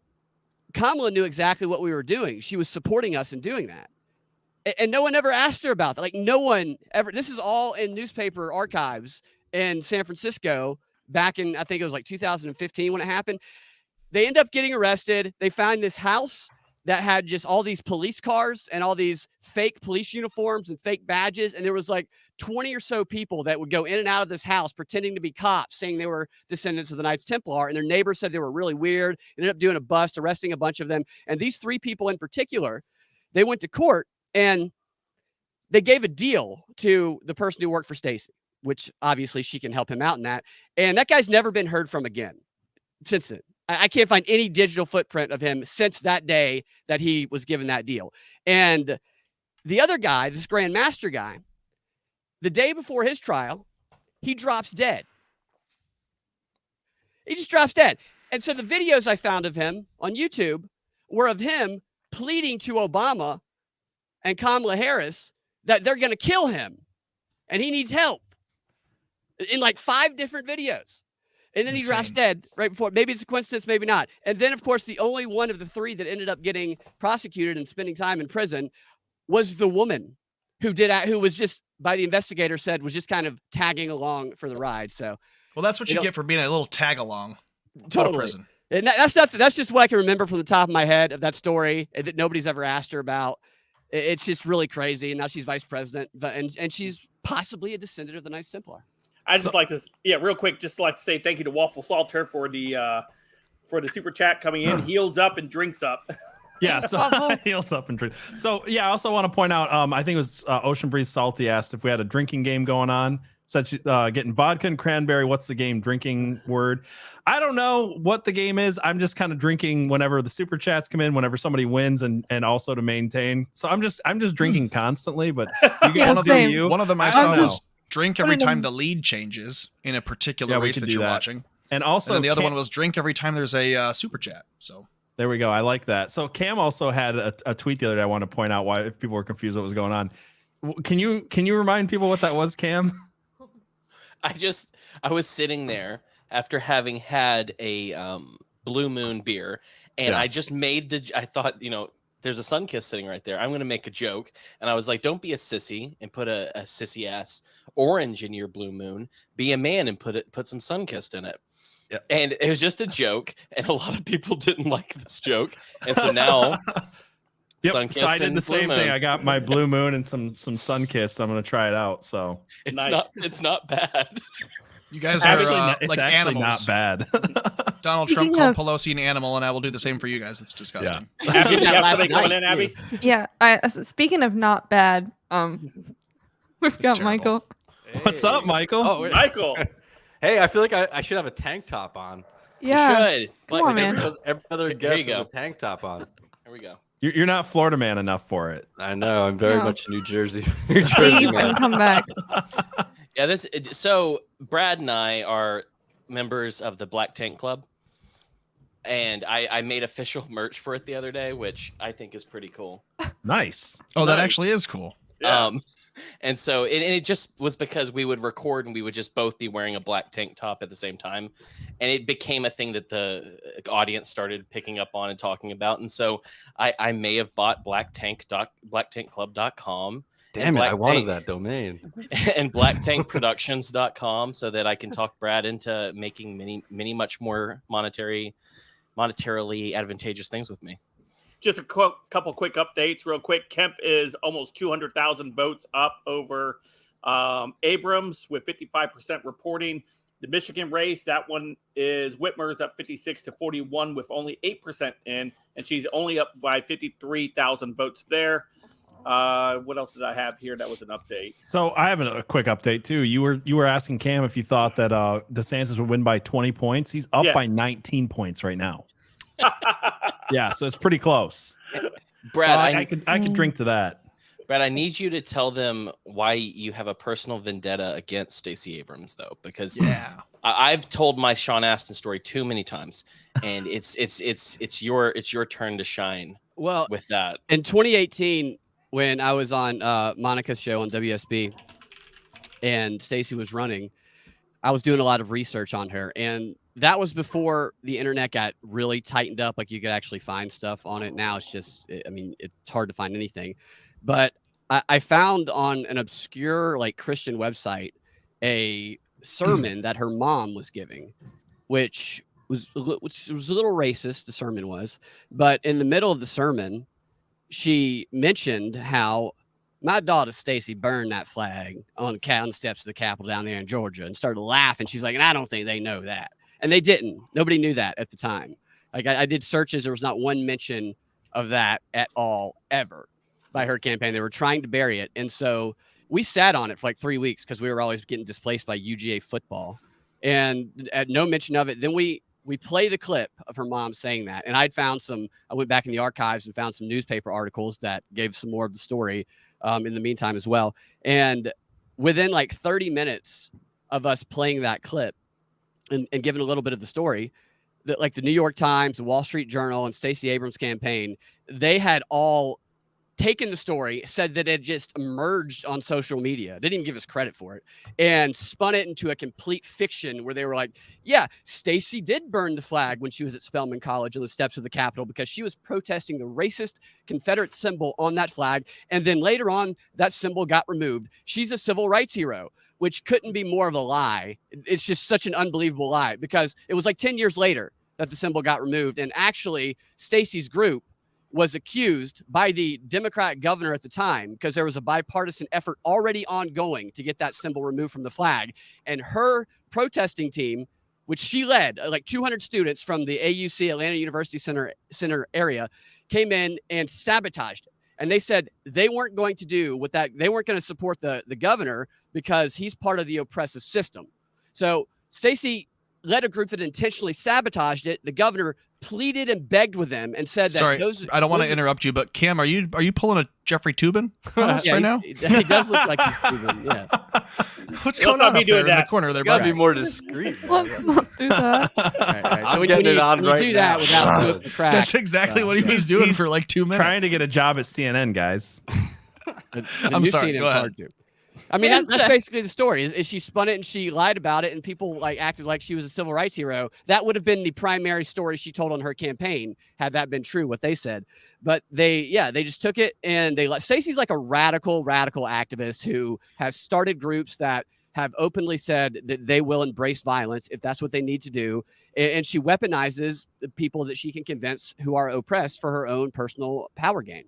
Kamala knew exactly what we were doing. She was supporting us in doing that. And no one ever asked her about that. Like, no one ever. This is all in newspaper archives in San Francisco back in, I think it was like 2015 when it happened. They end up getting arrested. They found this house that had just all these police cars and all these fake police uniforms and fake badges. And there was like 20 or so people that would go in and out of this house pretending to be cops, saying they were descendants of the Knights Templar. And their neighbors said they were really weird. Ended up doing a bust, arresting a bunch of them. And these three people in particular, they went to court and they gave a deal to the person who worked for Stacey, which obviously she can help him out in that. And that guy's never been heard from again since then. I can't find any digital footprint of him since that day that he was given that deal. And the other guy, this Grand Master guy, the day before his trial, he drops dead. He just drops dead. And so the videos I found of him on YouTube were of him pleading to Obama and Kamala Harris that they're going to kill him and he needs help in like 5 different videos. And then he drops dead right before. Maybe it's a coincidence, maybe not. And then, of course, the only one of the 3 that ended up getting prosecuted and spending time in prison was the woman who was just, by the investigator said, was just kind of tagging along for the ride. So, well, that's what you get for being a little tag along. Totally. Prison. And that's just what I can remember from the top of my head of that story that nobody's ever asked her about. It's just really crazy. And now she's vice president, and she's possibly a descendant of the Knights Templar. I just like to, real quick, just like to say thank you to Waffle Salter for the super chat coming in. Heals up and drinks up. Yeah, so heals up and drinks. So yeah, I also want to point out, I think it was Ocean Breeze Salty asked if we had a drinking game going on. Such getting vodka and cranberry. What's the game? Drinking word. I don't know what the game is. I'm just kind of drinking whenever the super chats come in, whenever somebody wins, and also to maintain. So I'm just drinking constantly. But you guys one of them I saw was drink every time the lead changes in a particular race that you're watching. And also, and then the other one was drink every time there's a super chat. So there we go. I like that. So Cam also had a tweet the other day. I want to point out why, if people were confused what was going on. Can you remind people what that was, Cam? I was sitting there after having had a Blue Moon beer, and I just made I thought, there's a Sunkiss sitting right there. I'm going to make a joke. And I was like, don't be a sissy and put a sissy ass orange in your Blue Moon. Be a man and put some Sunkissed in it. Yep. And it was just a joke. And a lot of people didn't like this joke. And so now Yep, so I did the same thing. I got my Blue Moon and some Sunkissed. I'm going to try it out. So it's not bad. You guys are it's like actually animals. not bad. Donald Trump called Pelosi an animal, and I will do the same for you guys. It's disgusting. Yeah. Abby, you have something coming in, Abby? Yeah. Speaking of not bad, we've got Michael. Hey. What's up, Michael? Oh, Michael. Hey, I feel like I should have a tank top on. Yeah. You should. Come on, man. Every other guest has a tank top on. Here we go. You're not Florida man enough for it. I know. I'm very much New Jersey. Leave and come back. Yeah, so Brad and I are members of the Black Tank Club, and I made official merch for it the other day, which I think is pretty cool. Nice. Oh, that actually is cool. Yeah. And so it just was because we would record and we would just both be wearing a black tank top at the same time. And it became a thing that the audience started picking up on and talking about. And so I may have bought blacktankclub.com. Damn it, I wanted that domain. And blacktankproductions.com so that I can talk Brad into making many much more monetarily advantageous things with me. Just a couple quick updates real quick. Kemp is almost 200,000 votes up over Abrams with 55% reporting. The Michigan race, that one is Whitmer's up 56-41 with only 8% in, and she's only up by 53,000 votes there. What else did I have here? That was an update. So I have a quick update too. You were asking Cam if you thought that DeSantis would win by 20 points. He's up by 19 points right now. Yeah, so it's pretty close. Brad, so I could drink to that. Brad, I need you to tell them why you have a personal vendetta against Stacey Abrams, though, because I've told my Sean Astin story too many times, and it's your turn to shine. Well, with that, in 2018, when I was on Monica's show on WSB, and Stacey was running, I was doing a lot of research on her, and that was before the internet got really tightened up. Like you could actually find stuff on it. Now it's just, it's hard to find anything. But I found on an obscure Christian website a sermon that her mom was giving, which was a little racist. The sermon was, but in the middle of the sermon, she mentioned how my daughter Stacey burned that flag on the steps of the Capitol down there in Georgia, and started laughing. She's like, and I don't think they know that. And they didn't. Nobody knew that at the time. I did searches. There was not one mention of that at all, ever, by her campaign. They were trying to bury it. And so we sat on it for 3 weeks because we were always getting displaced by UGA football. And at no mention of it. Then we play the clip of her mom saying that. And I went back in the archives and found some newspaper articles that gave some more of the story in the meantime as well. And within 30 minutes of us playing that clip, and given a little bit of the story, like the New York Times, the Wall Street Journal, and Stacey Abrams' campaign, they had all taken the story, said that it just emerged on social media. They didn't even give us credit for it, and spun it into a complete fiction where they were like, yeah, Stacey did burn the flag when she was at Spelman College on the steps of the Capitol because she was protesting the racist Confederate symbol on that flag. And then later on, that symbol got removed. She's a civil rights hero, which couldn't be more of a lie. It's just such an unbelievable lie because it was like 10 years later that the symbol got removed. And actually, Stacey's group was accused by the Democrat governor at the time because there was a bipartisan effort already ongoing to get that symbol removed from the flag. And her protesting team, which she led, like 200 students from the AUC, Atlanta University Center area, came in and sabotaged it. And they said they weren't going to do with that. They weren't going to support the governor because he's part of the oppressive system. So Stacey led a group that intentionally sabotaged it. The governor pleaded and begged with them and said that Sorry, I don't want to interrupt you, but Cam, are you pulling a Jeffrey Toobin on us right now? He does look like he's Toobin, yeah. What's going on up there in the corner there, You gotta buddy? be more discreet. Let's not do that. I'm getting it on right do now. that without doing the crack. That's exactly what he was doing He's for like 2 minutes. Trying to get a job at CNN, guys. I'm sorry, go ahead. Hard to. I mean, that's basically the story. Is she spun it and she lied about it, and people like acted like she was a civil rights hero. That would have been the primary story she told on her campaign had that been true, what they said. But they just took it and they let. Stacey's like a radical activist who has started groups that have openly said that they will embrace violence if that's what they need to do, and she weaponizes the people that she can convince who are oppressed for her own personal power gain.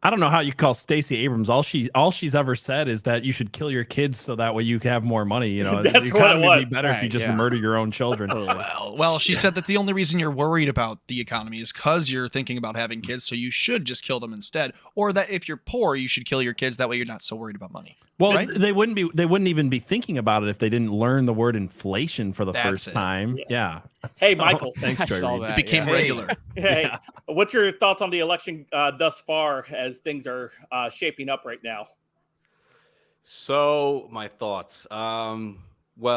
I don't know how you call Stacey Abrams. All she's ever said is that you should kill your kids so that way you can have more money. You know, That's the what it economy would was. be better if you just murder your own children. Well, she said that the only reason you're worried about the economy is because you're thinking about having kids, so you should just kill them instead. Or that if you're poor, you should kill your kids. That way, you're not so worried about money. Well, right? they wouldn't even be thinking about it if they didn't learn the word inflation for the first time. Yeah. Hey, So, Michael. thanks, Jordy. It became regular. Hey, what's your thoughts on the election thus far as things are shaping up right now? So my thoughts. Well,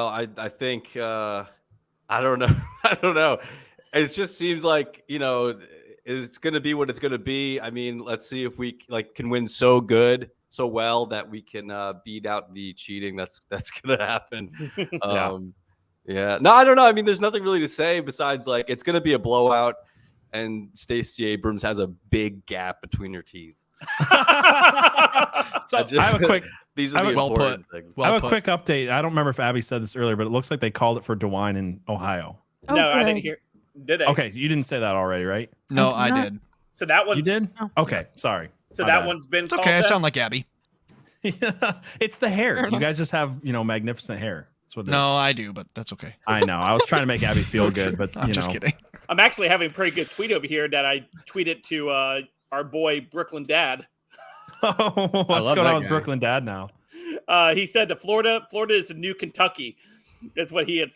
I think I don't know. I don't know. It just seems like, you know, it's going to be what it's going to be. I mean, let's see if we can win so well that we can beat out the cheating. That's going to happen. Yeah. No, I don't know. I mean, there's nothing really to say besides like it's going to be a blowout, and Stacey Abrams has a big gap between her teeth. So I have a quick. These are the important things. I have a quick update. I don't remember if Abby said this earlier, but it looks like they called it for DeWine in Ohio. No, I didn't hear. Did they? Okay, you didn't say that already, right? No, I did. So that one. You did? Okay, sorry. So My that bad. one's been. It's okay. called I that? sound like Abby. It's the hair. You guys just have, magnificent hair. That's what it is. No, I do, but that's okay. I know. I was trying to make Abby feel good, but I'm just kidding. I'm actually having a pretty good tweet over here that I tweeted to our boy Brooklyn Dad. What's going on with Brooklyn Dad now? He said that Florida is the new Kentucky. That's what he had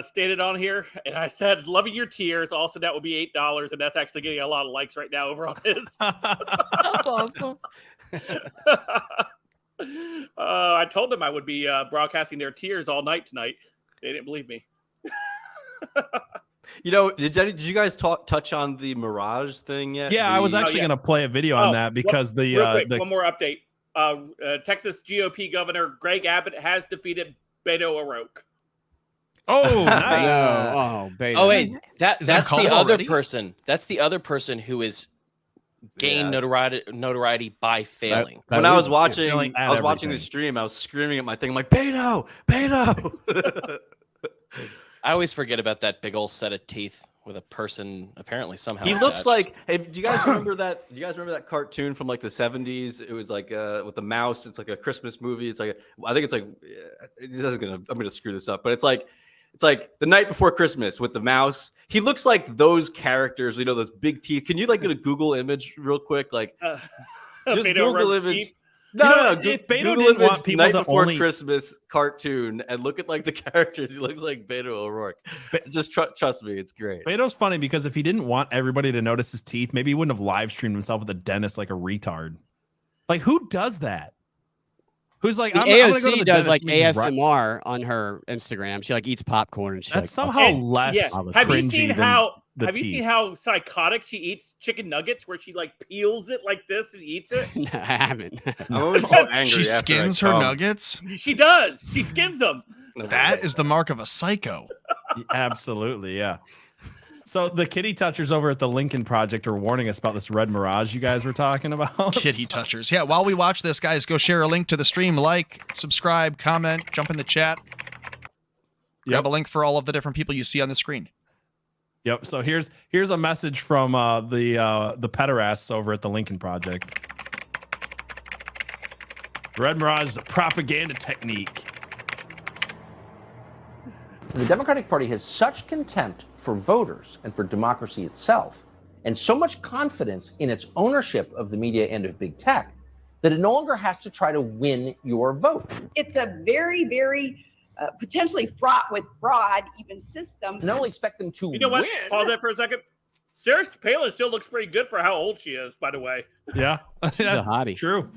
stated on here. And I said, loving your tears. Also, that would be $8. And that's actually getting a lot of likes right now over on his. That's awesome. I told them I would be broadcasting their tears all night tonight. They didn't believe me. Did you guys touch on the Mirage thing yet? Yeah, I was actually going to play a video on that because real quick, one more update. Texas GOP Governor Greg Abbott has defeated Beto O'Rourke. Oh, nice. Beto. Oh, wait, that's the other already? person. That's the other person who is gained notoriety by failing. When I was watching, Failing at watching the everything. stream, I was screaming at my thing. I'm like, Beto. I always forget about that big old set of teeth with a person apparently somehow. He looks attached. like. Hey, do you guys remember that? Do you guys remember that cartoon from like the 70s? It was like with the mouse. It's like a Christmas movie. It's like I think it's like. I'm gonna screw this up, but it's like The Night Before Christmas with the mouse. He looks like those characters. Those big teeth. Can you like get a Google image real quick? Like just Beto Google O'Rourke's image. teeth? No. If Beto Google didn't want image people Night to Before only- Christmas cartoon and look at like the characters. He looks like Beto O'Rourke. Just trust me, it's great. Beto's funny because if he didn't want everybody to notice his teeth, maybe he wouldn't have live streamed himself with a dentist like a retard. Like, who does that? who's like, And I'm gonna go to AOC the does dentist like and we can run- ASMR on her Instagram. She like eats popcorn and she That's like, somehow less Yeah. Have you cringy seen than how? the Have you teeth. seen how psychotic she eats chicken nuggets, where she like peels it like this and eats it? No, I haven't. I'm always so angry. She after I skins her come. nuggets. She does. She skins them. That is the mark of a psycho. Absolutely, yeah. So the kitty touchers over at the Lincoln Project are warning us about this red mirage you guys were talking about. Kitty touchers. Yeah, while we watch this, guys, go share a link to the stream, like, subscribe, comment, jump in the chat. Grab a link for all of the different people you see on the screen. Yep. So here's a message from the pederasts over at the Lincoln Project. Red mirage is a propaganda technique. The Democratic Party has such contempt for voters and for democracy itself, and so much confidence in its ownership of the media and of big tech, that it no longer has to try to win your vote. It's a very, very potentially fraught with fraud, even system. Not only expect them to You know what? win. Pause that for a second. Sarah Palin still looks pretty good for how old she is, by the way. Yeah. She's a hottie. True.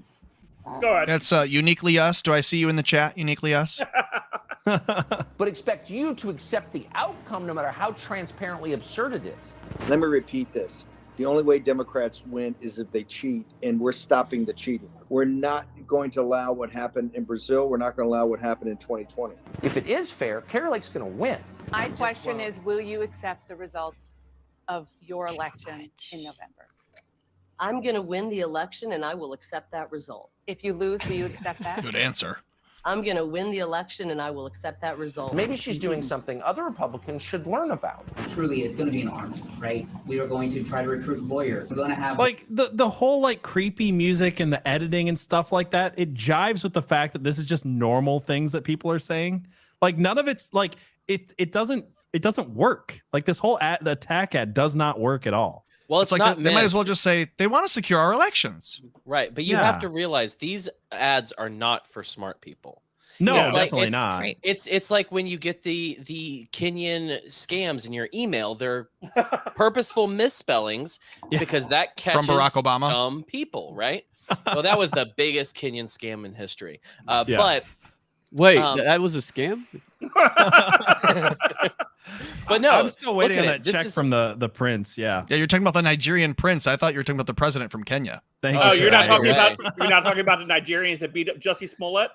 Go ahead. That's uniquely us. Do I see you in the chat? Uniquely us. But expect you to accept the outcome no matter how transparently absurd it is. Let me repeat this. The only way Democrats win is if they cheat, and we're stopping the cheating. We're not going to allow what happened in Brazil. We're not going to allow what happened in 2020. If it is fair, Kari Lake's going to win. My question is, will you accept the results of your election in November? I'm going to win the election and I will accept that result. If you lose, will you accept that? Good answer. I'm going to win the election and I will accept that result. Maybe she's doing something other Republicans should learn about. Truly, it's going to be an army, right? We are going to try to recruit lawyers. We're going to have Like the whole like creepy music and the editing and stuff like that, it jives with the fact that this is just normal things that people are saying. Like none of it's like it doesn't work. Like this whole the attack ad does not work at all. Well, it's like not they might as meant- well just say they want to secure our elections. Right, but you Yeah. have to realize these ads are not for smart people. No, It's like- definitely it's- not. It's like when you get the Kenyan scams in your email, they're purposeful misspellings because that From catches Barack Obama. dumb people, right? Well, that was the biggest Kenyan scam in history. Yeah. But Wait, Um, that was a scam? but no, I'm still waiting look on at that it. This check is- from the prince. Yeah. Yeah, you're talking about the Nigerian prince. I thought you were talking about the president from Kenya. Thank Oh, you. you're not Terry. talking about the Nigerians that beat up Jussie Smollett?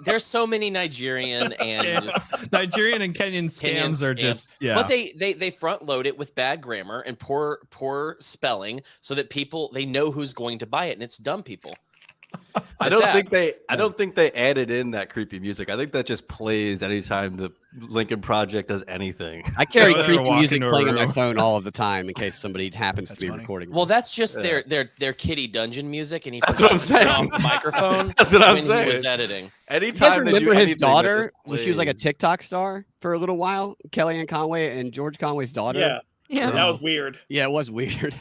There's so many Nigerian and Nigerian and Kenyan Kenyan scams are just But they front load it with bad grammar and poor spelling so that people they know who's going to buy it, and it's dumb people. I don't think they added in that creepy music. I think that just plays anytime the Lincoln Project does anything. I carry They're creepy walking music to a playing on my room. phone all of the time in case somebody happens to be recording. Well, that's just Yeah. their kitty dungeon music, and he That's forgot what I'm to turn saying. off the microphone That's what I'm when saying. he was editing. You guys Anytime they do remember his anything that daughter just when she was like a plays- TikTok star for a little while? Kellyanne Conway and George Conway's daughter. Yeah. Yeah. That was weird. Yeah, it was weird.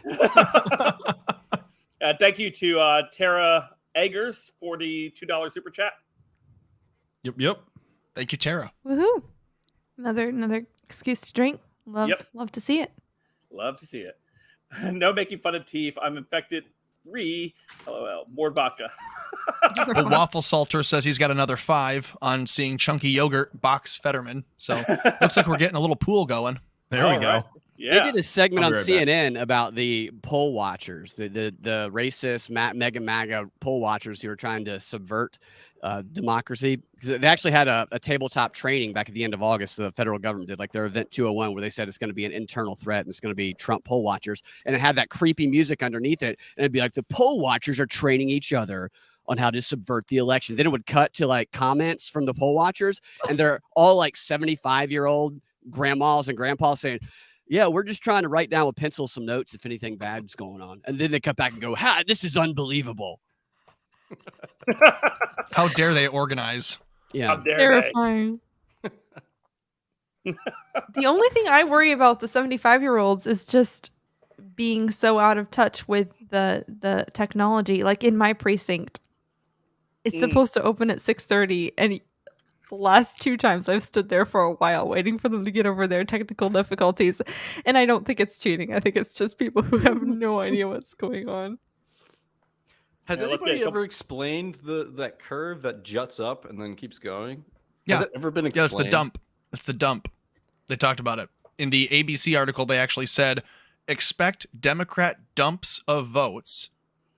Thank you to Tara Eggers for the $2 super chat. Yep. Thank you, Tara. Woohoo! Another excuse to drink. Love to see it. Love to see it. No making fun of teeth. I'm infected. LOL. More vodka. Well, Waffle Salter says he's got another 5 on seeing Chunky Yogurt box Fetterman. So looks like we're getting a little pool going. There we go. They did a segment I'll on be right back. CNN about the poll watchers, the racist, mega MAGA poll watchers who are trying to subvert democracy. 'Cause they actually had a tabletop training back at the end of August. The federal government did like their event 201, where they said it's going to be an internal threat and it's going to be Trump poll watchers, and it had that creepy music underneath it, and it'd be like the poll watchers are training each other on how to subvert the election. Then it would cut to like comments from the poll watchers, and they're all like 75-year-old grandmas and grandpas saying, yeah, we're just trying to write down with pencil some notes if anything bad's going on. And then they cut back and go, ha, this is unbelievable. How dare they organize? Yeah. How dare Terrifying. The only thing I worry about the 75-year-olds is just being so out of touch with the technology. Like in my precinct, it's supposed to open at 6:30, and the last 2 times I've stood there for a while waiting for them to get over their technical difficulties, and I don't think it's cheating. I think it's just people who have no idea what's going on. Has Yeah, let's get a anybody couple- ever explained that curve that juts up and then keeps going? Yeah. Has it ever been Yeah, explained? it's the dump. It's the dump. They talked about it. In the ABC article, they actually said, expect Democrat dumps of votes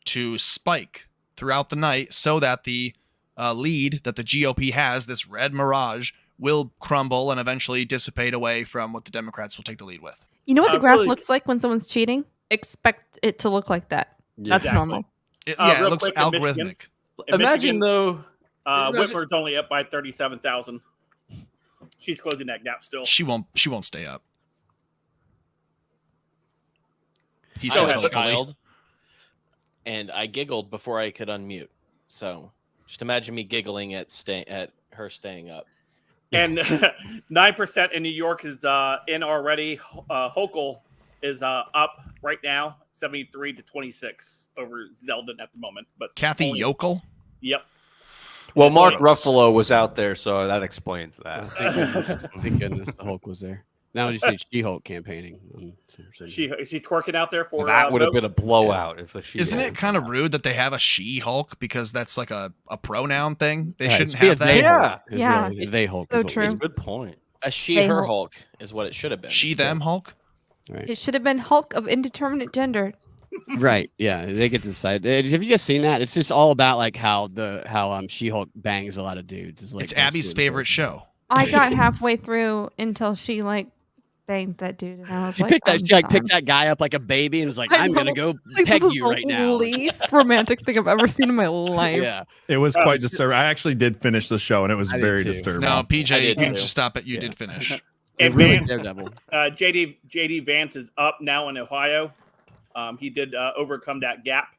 to spike throughout the night so that the lead that the GOP has, this red mirage, will crumble and eventually dissipate away from what the Democrats will take the lead with. You know what the graph really- looks like when someone's cheating? Expect it to look like that. That's Exactly. normal. It Real looks quick, in Michigan- algorithmic. in Imagine Michigan, though. Whitmer's only up by 37,000. She's closing that gap still. She won't stay up. He I said have a vocally. child, and I giggled before I could unmute. So just imagine me giggling at her staying up. And 9% in New York is in already. Hochul is up right now, 73 to 26 over Zeldin at the moment. But Kathy Yokel? Yep. Well, Mark Yes. Ruffalo was out there, so that explains that. Thank goodness the Hulk was there. Now you say She-Hulk campaigning. Is she twerking out there for That would have votes? been a blowout if the she. Isn't it kind of rude that they have a She-Hulk because that's like a pronoun thing? They Yeah, it shouldn't should be a have that. they Yeah. Hulk is Yeah. really- they Hulk. So is what true. we- Good point. A she, They her Hulk. Hulk is what it should have been. She, them Hulk? Right. It should have been Hulk of indeterminate gender. Right. Yeah. They get to decide. Have you guys seen that? It's just all about like how She-Hulk bangs a lot of dudes. It's like It's that's Abby's really favorite crazy. show. I got halfway through until she like banged that dude, and I was She like, picked that. I'm She like done. picked that guy up like a baby and was like, I "I'm gonna know. go Like, peg this is you the right now." least romantic thing I've ever seen in my life. Yeah. It was quite disturbing. I actually did finish the show, and it was I did very too. disturbing. No, I PJ, you did can too. just stop it. You Yeah. did finish. And really Van- Daredevil. JD Vance is up now in Ohio. He did overcome that gap,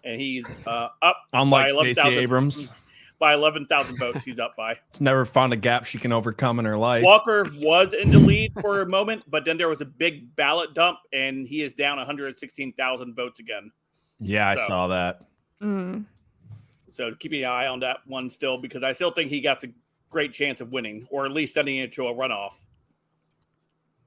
and he's up Unlike by Stacey 11,000 Abrams, by 11,000 votes. He's up by. it's never found a gap she can overcome in her life. Walker was in the lead for a moment, but then there was a big ballot dump, and he is down 116,000 votes again. Yeah, I So- saw that. Mm. So keeping an eye on that one still, because I still think he got a great chance of winning, or at least sending it to a runoff.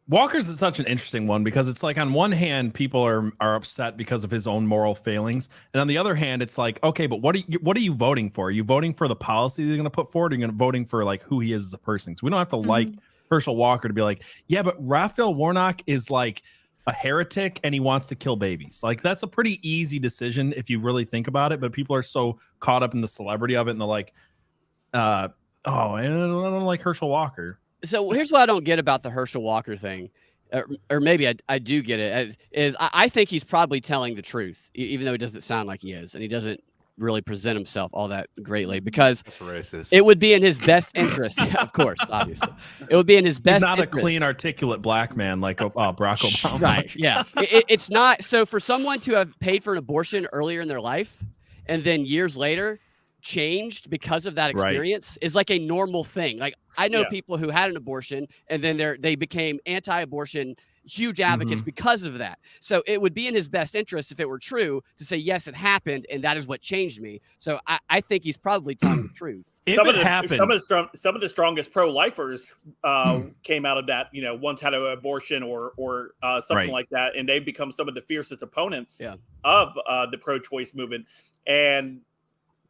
Walker's is such an interesting one because it's like on one hand, people are upset because of his own moral failings, and on the other hand, it's like, okay, but what are you voting for? Are you voting for the policy they're going to put forward? Or are you voting for like who he is as a person? So we don't have to like Herschel Walker to be like, yeah, but Raphael Warnock is like a heretic and he wants to kill babies. Like that's a pretty easy decision if you really think about it. But people are so caught up in the celebrity of it, and they're like, I don't like Herschel Walker. So here's what I don't get about the Herschel Walker thing, or maybe I do get it. Is I think he's probably telling the truth, even though he doesn't sound like he is, and he doesn't really present himself all that greatly because That's racist. it would be in his best interest. Of course, obviously, it would be in his best. He's not interest. a clean, articulate black man like Barack Obama. Right. Yeah. It's not. So for someone to have paid for an abortion earlier in their life and then years later changed because of that Right. experience is like a normal thing. Like I know Yeah. people who had an abortion and then they became anti-abortion huge advocates because of that. So it would be in his best interest if it were true to say, yes, it happened. And that is what changed me. So I think he's probably telling the truth. If some it of the, happened, some of the strongest pro-lifers came out of that. You know, once had an abortion or something Right. like that, and they become some of the fiercest opponents Yeah. of the pro-choice movement. And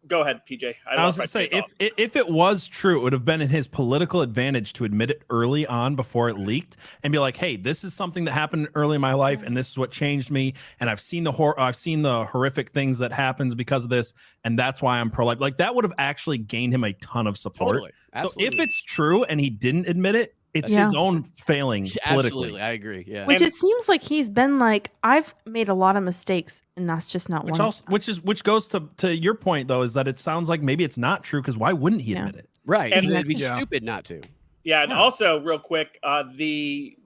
go ahead, PJ. I was going to say, if it was true, it would have been in his political advantage to admit it early on before it leaked and be like, "Hey, this is something that happened early in my life, and this is what changed me. And I've seen the horrific things that happens because of this, and that's why I'm pro-life." Like that would have actually gained him a ton of support. Totally. So Absolutely. if it's true and he didn't admit it, it's Yeah. his own failing politically. Absolutely. I agree. Yeah. Which it seems like he's been like, I've made a lot of mistakes, and that's just not one. Which goes to your point though, is that it sounds like maybe it's not true because why wouldn't he Yeah. admit it? Right. And- It'd be Yeah. stupid not to. Yeah, and also real quick, the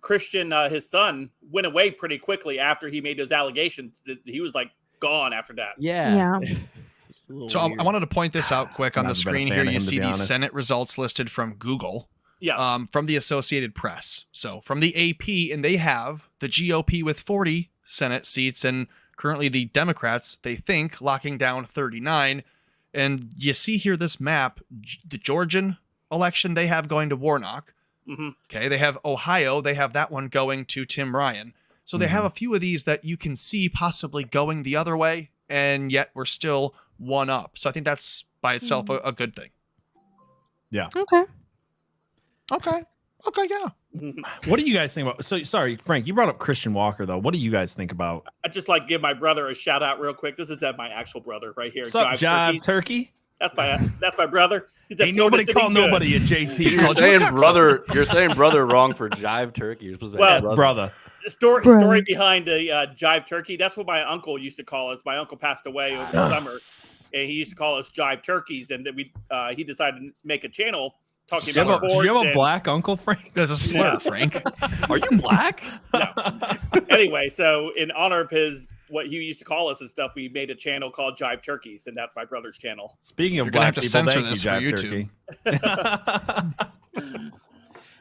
Christian, his son, went away pretty quickly after he made those allegations. He was like gone after that. Yeah. So I wanted to point this out quick on the Never been a screen fan here. of You him, to see be these honest. Senate results listed from Google. Yeah. From the Associated Press. So from the AP, and they have the GOP with 40 Senate seats, and currently the Democrats, they think, locking down 39. And you see here this map, the Georgian election they have going to Warnock. Okay, they have Ohio, they have that one going to Tim Ryan. So they have a few of these that you can see possibly going the other way. and yet we're still one up. So I think that's by itself a good thing. Yeah. Okay. Okay. Yeah. What do you guys think about? So sorry, Frank, you brought up Christian Walker though. What do you guys think about? I'd just like to give my brother a shout out real quick. This is my actual brother right here. What's up, Jive Turkey? That's my brother. Ain't nobody call nobody a JT. You're saying brother wrong for Jive Turkey. You're supposed to Well, brother. The story behind the Jive Turkey. That's what my uncle used to call us. My uncle passed away over the summer, and he used to call us Jive Turkeys. And then he decided to make a channel talking about sports. Do you have a black uncle, Frank? That's a slur, Frank. Are you black? No. Anyway, so in honor of what he used to call us and stuff, we made a channel called Jive Turkeys, and that's my brother's channel. Speaking of You're gonna black have to people, censor thank this you, for Jive YouTube. Turkey.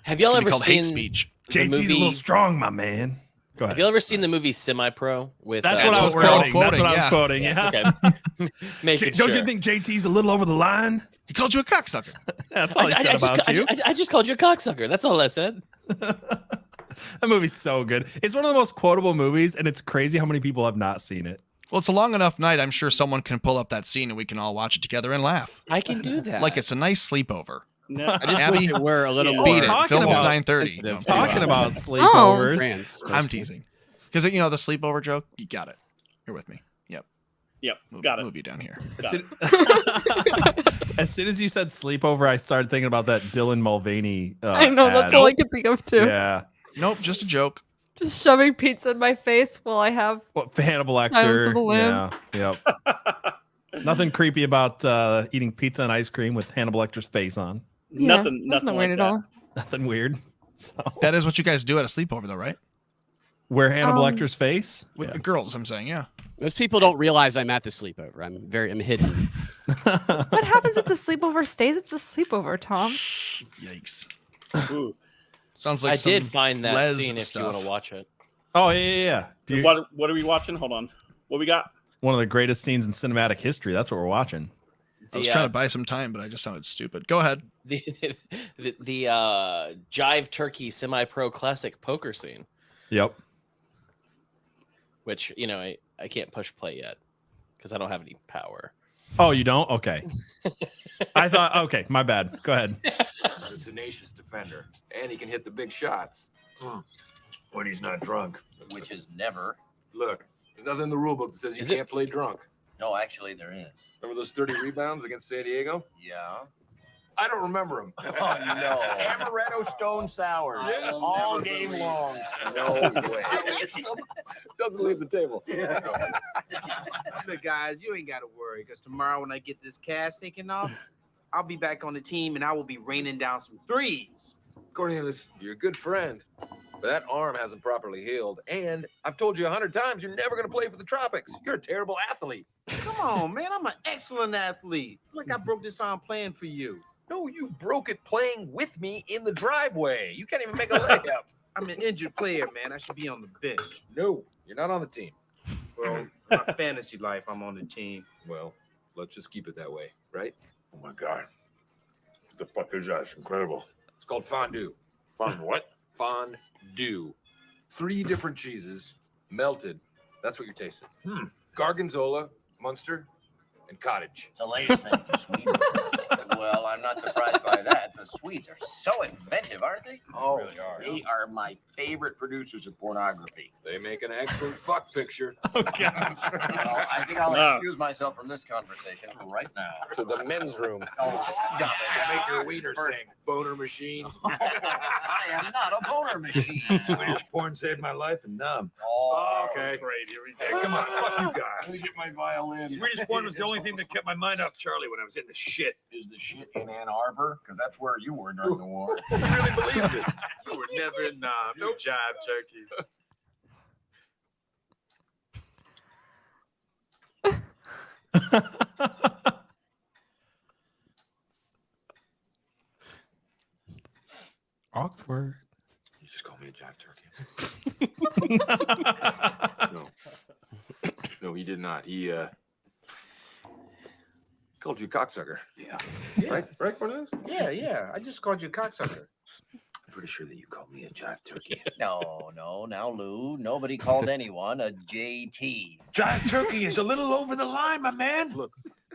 Have y'all ever called hate seen speech. the JT's movie? a little strong, my man. Go ahead. Have you ever seen the movie Semi-Pro with? That's what I was quoting. That's what I was quoting. Yeah. Okay. Making Don't sure. you think JT's a little over the line? He called you a cocksucker. That's all he said about you. I just called you a cocksucker. That's all I said. That movie's so good. It's one of the most quotable movies, and it's crazy how many people have not seen it. Well, it's a long enough night. I'm sure someone can pull up that scene and we can all watch it together and laugh. I can do that. Like it's a nice sleepover. No. I just Abby, wish it were a little more. Beat it. It's Talking almost about- 9:30. No. Talking about sleepovers. Trans. I'm teasing. Because, the sleepover joke, you got it. You're with me. Yep. Got it. Move you down here. As soon as you said sleepover, I started thinking about that Dylan Mulvaney. I know, that's ad. all I can think of too. Yeah. Nope, just a joke. Just shoving pizza in my face while I have What Hannibal Silence Lecter? of the Lambs. Yeah. Yep. Nothing creepy about eating pizza and ice cream with Hannibal Lecter's face on. Nothing. That's not weird at all. Nothing weird. So That is what you guys do at a sleepover, though, right? where Hannibal Lecter's face? With the girls, I'm saying, yeah. Most people don't realize I'm at the sleepover. I'm hidden. What happens if the sleepover stays at the sleepover, Tom? Yikes. Ooh. Sounds like I some did find that Les scene if stuff. you want to watch it. Oh yeah. Do you- What are we watching? Hold on. What we got? one of the greatest scenes in cinematic history. That's what we're watching. I was trying to buy some time, but I just sounded stupid. Go ahead. The Jive Turkey Semi-Pro Classic poker scene. Yep. Which I can't push play yet because I don't have any power. Oh, you don't? Okay. I thought. Okay, my bad. Go ahead. He's a tenacious defender, and he can hit the big shots. When he's not drunk. Which is never. Look, there's nothing in the rule book that says you can't play drunk. No, actually, there is. Remember those 30 rebounds against San Diego? Yeah. I don't remember them. Oh, no. Amaretto Stone Sours. Yes. All Never game believe. long. No way. Doesn't leave the table. Look, guys, you ain't got to worry because tomorrow when I get this cast taken off, I'll be back on the team and I will be raining down some threes. Cornelius, you're a good friend, but that arm hasn't properly healed. And I've told you 100 times you're never going to play for the Tropics. You're a terrible athlete. Come on, man. I'm an excellent athlete. Look, I broke this arm playing for you. No, you broke it playing with me in the driveway. You can't even make a leg up. I'm an injured player, man. I should be on the bench. No, you're not on the team. Well, my fantasy life, I'm on the team. Well, let's just keep it that way, right? Oh my God. What the fuck is that? It's incredible. It's called fondue. Fondue what? Fondue. 3 different cheeses, melted. That's what you're tasting. Hmm. Gargonzola, Munster, and cottage. It's the latest thing. Sweet. Well, I'm not surprised by that. The Swedes are so inventive, aren't they? Oh, really are. They are my favorite producers of pornography. They make an excellent fuck picture. Oh, God. Well, I think I'll No. excuse myself from this conversation right now. To the men's room. Oh, stop it. Make your wiener sing. Boner machine. I am not a boner machine. Swedish porn saved my life and numb. Oh, okay. Great. Here we go. Come on. Fuck you guys. Let me get my violin. Swedish porn was the only thing that kept my mind off Charlie when I was in the shit. Is the shit in Ann Arbor? Because that's where you were during the war. You really believed it. You were never in numb. No jive turkey. Awkward. You just call me a jive turkey. No. No, he did not. He called you a cocksucker. Yeah. Right, Cornelius? Yeah. I just called you a cocksucker. Pretty sure that you called me a jive turkey. No, now, Lou. Nobody called anyone a JT. Jive turkey is a little over the line, my man. Look,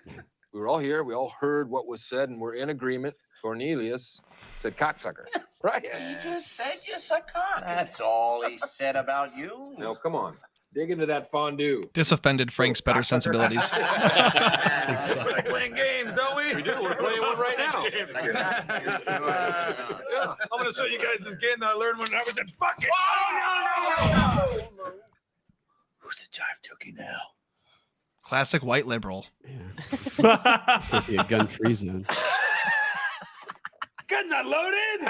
we were all here. We all heard what was said, and we're in agreement. Cornelius said cocksucker. Right? He just said you suck cock. That's all he said about you. Now, come on. Dig into that fondue. This offended Frank's better sensibilities. We're like playing games, don't we? We do. We're playing one right now. Yeah, I'm going to show you guys this game that I learned when I was in fucking. Oh, no. Who's the jive turkey now? Classic white liberal. It's gonna be a gun-free zone. Gun's not loaded. You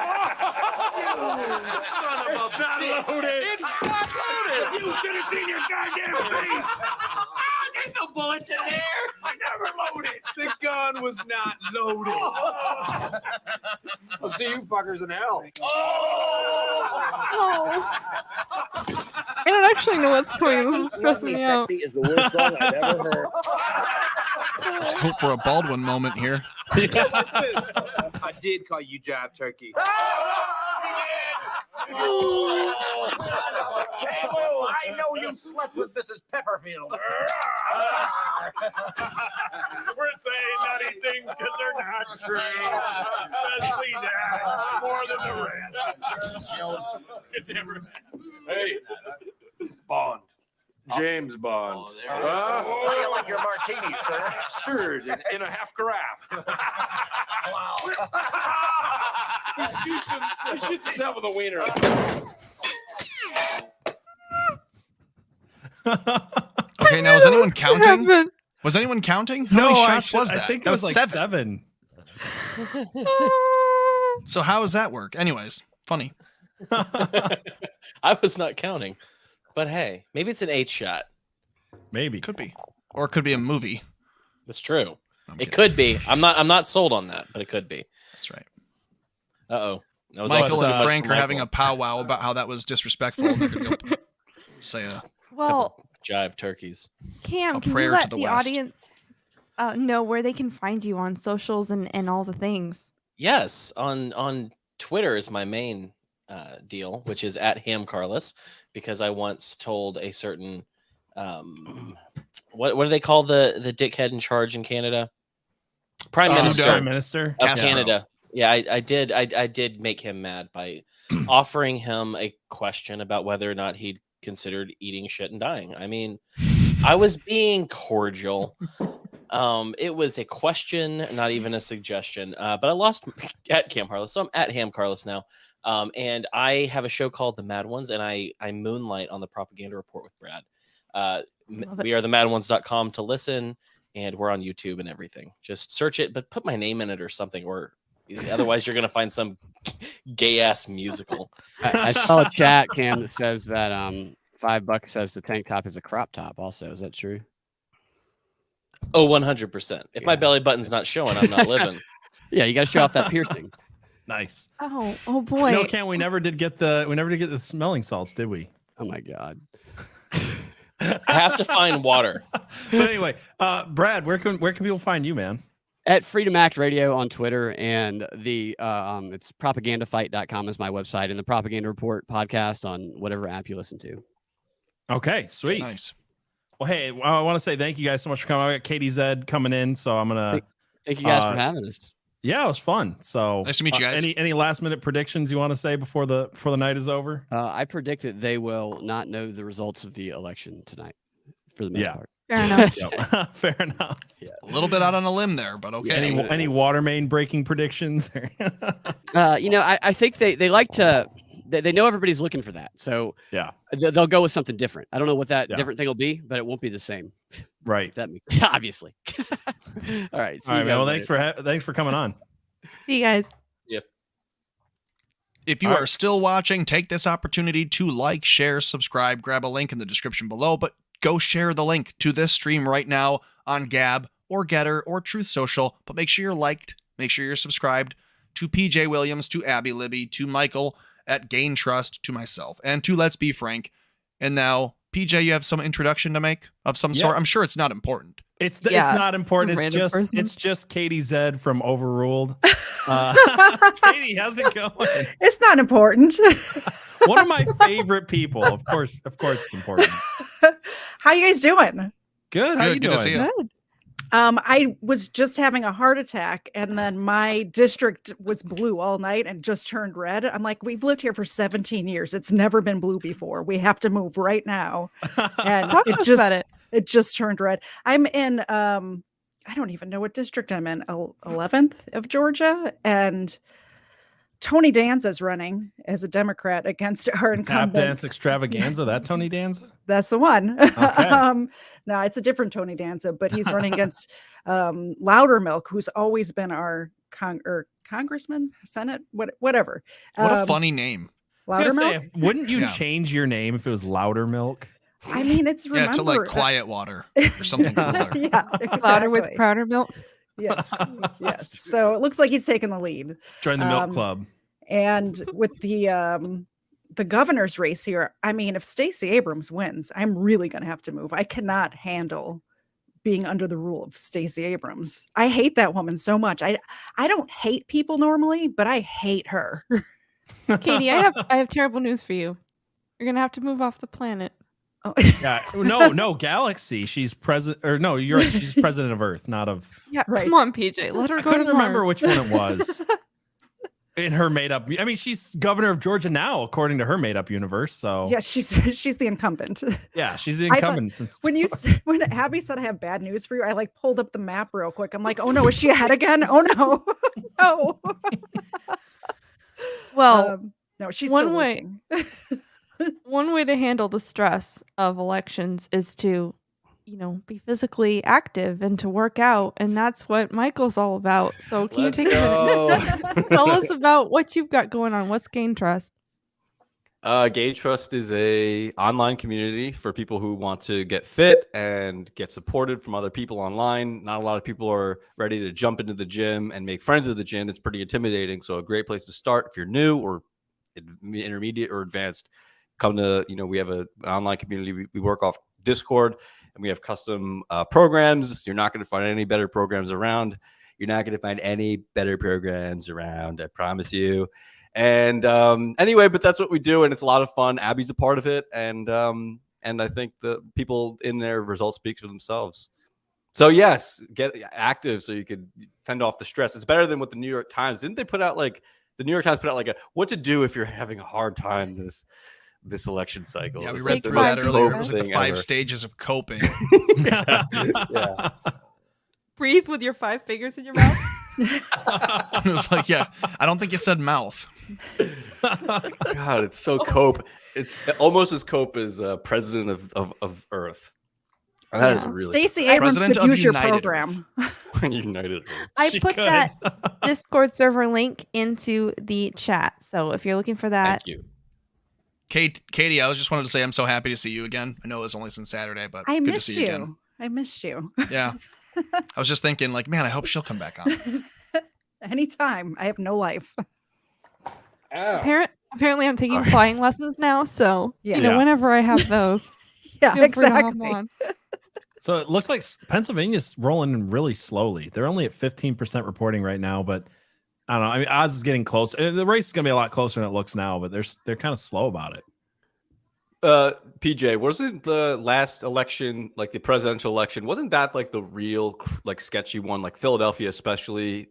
son of a bitch. Loaded. It's not loaded. You should have seen your goddamn face. There's no bullets in there. I never loaded. The gun was not loaded. I'll see you fuckers in hell. I don't actually know what's coming. This is stressing me out. Sexy is the worst song I've ever heard. Let's hope for a Baldwin moment here. I did call you jive turkey. I know you slept with Mrs. Pepperfield. We're saying nutty things because they're not true. Especially that. More than the rest. Hey, Bond. James Bond. How do you like your martini, sir? Stirred in a half carafe. Wow. He shoots himself with a wiener. Okay, now was anyone counting? Was anyone counting? How many shots was that? I think that it was like 7. So how does that work? Anyways, funny. I was not counting, but hey, maybe it's an 8 shot. Maybe could be, or it could be a movie. That's true. It could be. I'm not sold on that, but it could be. That's right. Uh-oh. That was Michael also too and much Frank for are having a Michael. powwow about how that was disrespectful. And they're gonna go say a Well, Jive turkeys. Cam, A can you prayer let to the the West. audience know where they can find you on socials and all the things? Yes, on Twitter is my main deal, which is at HamCarlos, because I once told a certain what do they call the dickhead in charge in Canada? Prime Minister. Prime Minister of Castro. Canada. Yeah, I did make him mad by offering him a question about whether or not he'd considered eating shit and dying. I mean, I was being cordial. It was a question, not even a suggestion. But I lost at Cam Carlos, so I'm at Ham Carlos now. And I have a show called The Mad Ones, and I moonlight on the Propaganda Report with Brad. We are themadOnes.com to listen, and we're on YouTube and everything. Just search it, but put my name in it or something, or otherwise you're gonna find some gay ass musical. I saw a chat, Cam, that says that $5 says the tank top is a crop top. Also, is that true? Oh, 100%. If my belly button's not showing, I'm not living. Yeah, you got to show off that piercing. Nice. Oh boy. No, Cam, we never did get the smelling salts, did we? Oh my god. I have to find water. But anyway, Brad, where can people find you, man? At Freedom Act Radio on Twitter, and the it's propagandafight.com is my website, and the Propaganda Report podcast on whatever app you listen to. Okay, sweet. Nice. Well, hey, I want to say thank you guys so much for coming. I got Katie Zed coming in, so I'm gonna thank you guys for having us. Yeah, it was fun. So nice to meet you guys. Any last minute predictions you want to say before the night is over? I predict that they will not know the results of the election tonight, for the most part. Fair enough. Yep. Fair enough. Yeah. A little bit out on a limb there, but okay. Any water main breaking predictions? I think they like to. They know everybody's looking for that, so yeah, they'll go with something different. I don't know what that different thing will be, but it won't be the same. Right. That obviously. All right. All right, man. Well, thanks for coming on. See you guys. Yep. If you are still watching, take this opportunity to like, share, subscribe, grab a link in the description below, but go share the link to this stream right now on Gab or Getter or Truth Social. But make sure you're liked, make sure you're subscribed to PJ Williams, to Abby Libby, to Michael at Gain Trust, to myself, and to Let's Be Frank. And now, PJ, you have some introduction to make of some sort? I'm sure it's not important. It's Yeah, not important. It's random just person. it's just Katie Zed from Overruled. Katie, how's it going? It's not important. One of my favorite people. Of course, it's important. How you guys doing? Good. How you Good doing? to see you. Good. I was just having a heart attack, and then my district was blue all night and just turned red. I'm like, we've lived here for 17 years. It's never been blue before. We have to move right now. And Talk to us about it. It just turned red. I'm in I don't even know what district I'm in, 11th of Georgia, and Tony Danza's running as a Democrat against our Tap incumbent. dance extravaganza. That Tony Danza. That's the one. Okay. No, it's a different Tony Danza, but he's running against Loudermilk, who's always been our congressman, Senate, whatever. What a funny name. I was gonna Loudermilk. say, wouldn't you Yeah. change your name if it was Louder Milk? I mean, it's Yeah, to like Quiet Water or something cooler. yeah, Louder with exactly. prouder milk. Yes, yes. So it looks like he's taking the lead. Join the Milk Club. And with the governor's race here, I mean, if Stacey Abrams wins, I'm really going to have to move. I cannot handle being under the rule of Stacey Abrams. I hate that woman so much. I don't hate people normally, but I hate her. Katie, I have terrible news for you. You're gonna have to move off the planet. Yeah. No, Galaxy. She's president, or no, you're right. She's president of Earth, not of. Yeah, Right. come on, PJ. Let her I go couldn't to remember Mars. which one it was. In her made up. I mean, she's governor of Georgia now, according to her made up universe. So Yeah, she's the incumbent. yeah, she's the I thought- incumbent. Since when Abby said I have bad news for you, I like pulled up the map real quick. I'm like, oh no, is she ahead again? Oh no, no. Well, no, she's one still way. listening. One way to handle the stress of elections is to, be physically active and to work out, and that's what Michael's all about. So can Let's you take go. a minute? Tell us about what you've got going on. What's Gain Trust? Gain Trust is a online community for people who want to get fit and get supported from other people online. Not a lot of people are ready to jump into the gym and make friends at the gym. It's pretty intimidating. So a great place to start if you're new or intermediate or advanced. Come to, we have an online community. We work off Discord, and we have custom programs. You're not going to find any better programs around. You're not going to find any better programs around. I promise you. And anyway, but that's what we do, and it's a lot of fun. Abby's a part of it, and I think the people in there results speak for themselves. So yes, get active so you could fend off the stress. It's better than what the New York Times didn't they put out the New York Times put out a what to do if you're having a hard time this election cycle. Yeah, we It's read like the through that most earlier. It cope was like the thing 5 ever. stages of coping. Yeah. Breathe with your 5 fingers in your mouth. It was like, yeah, I don't think you said mouth. God, it's so cope. It's almost as cope as president of Earth. And that is Yeah. really Stacey Abrams President could of use your United program. United Earth. I She put could. that Discord server link into the chat. So if you're looking for that, Thank you. Katie, I was just wanted to say I'm so happy to see you again. I know it was only since Saturday, but I good missed to see you again. you. I missed you. Yeah. I was just thinking, man, I hope she'll come back on. Anytime. I have no life. apparently I'm taking Sorry. flying lessons now. So Yeah. whenever I have those, Yeah, feel free to hop exactly. on. So it looks like Pennsylvania's rolling in really slowly. They're only at 15% reporting right now, but I don't know. I mean, odds is getting closer. The race is going to be a lot closer than it looks now, but they're kind of slow about it. PJ, wasn't the last election, like the presidential election, wasn't that like the real sketchy one? Like Philadelphia, especially,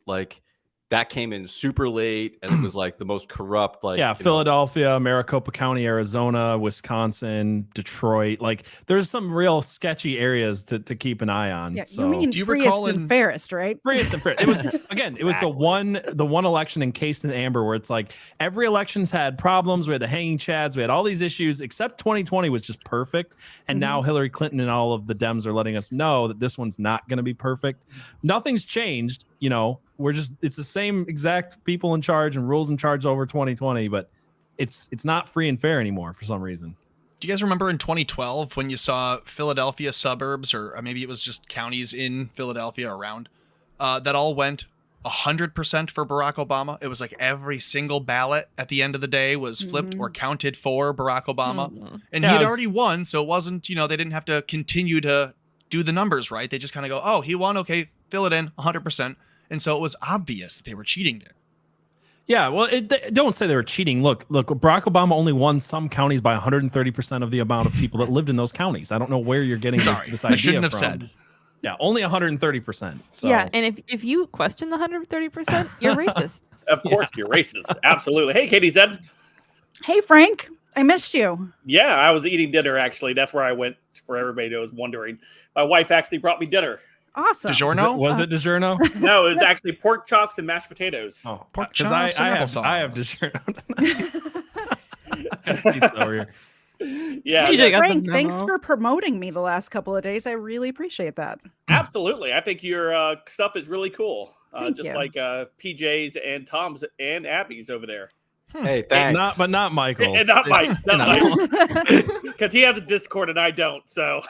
that came in super late, and it was like the most corrupt. Philadelphia, Maricopa County, Arizona, Wisconsin, Detroit. There's some real sketchy areas to keep an eye on. Yeah, So. you mean freest and fairest, right? Freest and fairest. It was again. It was the one election encased in amber where it's like every election's had problems. We had the hanging chads. We had all these issues, except 2020 was just perfect. And now Hillary Clinton and all of the Dems are letting us know that this one's not going to be perfect. Nothing's changed. It's the same exact people in charge and rules in charge over 2020, but it's not free and fair anymore for some reason. Do you guys remember in 2012 when you saw Philadelphia suburbs, or maybe it was just counties in Philadelphia around, that all went 100% for Barack Obama? It was like every single ballot at the end of the day was flipped or counted for Barack Obama. And he had already won, so it wasn't, they didn't have to continue to do the numbers right. They just kind of go, oh, he won. Okay, fill it in 100%. And so it was obvious that they were cheating there. Yeah, well, don't say they were cheating. Look, Barack Obama only won some counties by 130% of the amount of people that lived in those counties. I don't know where you're getting this idea I shouldn't have from. said. Yeah, only 130%. So. Yeah, and if you question the 130%, you're racist. Of course, you're racist. Absolutely. Hey, Katie Zed. Hey, Frank. I missed you. Yeah, I was eating dinner, actually. That's where I went, for everybody that was wondering. My wife actually brought me dinner. Awesome. DiGiorno? Was it DiGiorno? No, it was actually pork chops and mashed potatoes. Oh, pork chops and applesauce. I have DiGiorno. Pizza over here. Yeah, Frank, thanks for promoting me the last couple of days. I really appreciate that. Absolutely. I think your stuff is really cool. Thank just you. like PJ's and Tom's and Abby's over there. Hey, thanks. But not Michael's. And not Mike. It's, Because he has a Discord and I don't. So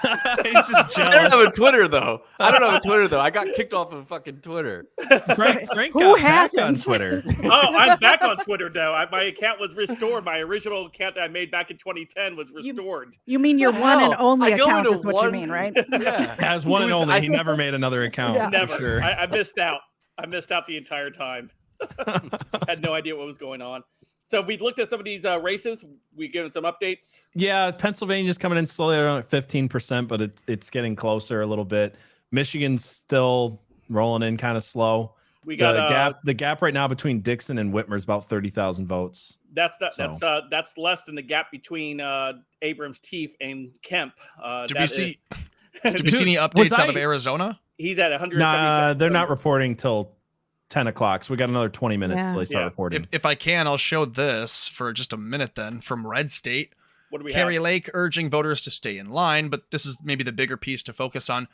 he's just I jealous. don't have a Twitter though. I got kicked off of fucking Twitter. Frank Who got back hasn't? on Twitter. Oh, I'm back on Twitter now. My account was restored. My original account that I made back in 2010 was restored. You mean your one and only I go account into is what you one- mean, right? Yeah. As one and only, he never made another account. Yeah. for Never. Sure. I missed out. I missed out the entire time. Had no idea what was going on. So we looked at some of these races. We given some updates. Yeah, Pennsylvania's coming in slowly around at 15%, but it's getting closer a little bit. Michigan's still rolling in kind of slow. We got the gap right now between Dixon and Whitmer is about 30,000 votes. That's less than the gap between Abrams, Teef, and Kemp. Did we see any updates out of Arizona? He's at 170. Nah, they're not reporting till 10 o'clock, so we got another 20 minutes till they start reporting. If I can, I'll show this for just a minute then from Red State. What do we Carrie have? Lake urging voters to stay in line, but this is maybe the bigger piece to focus on.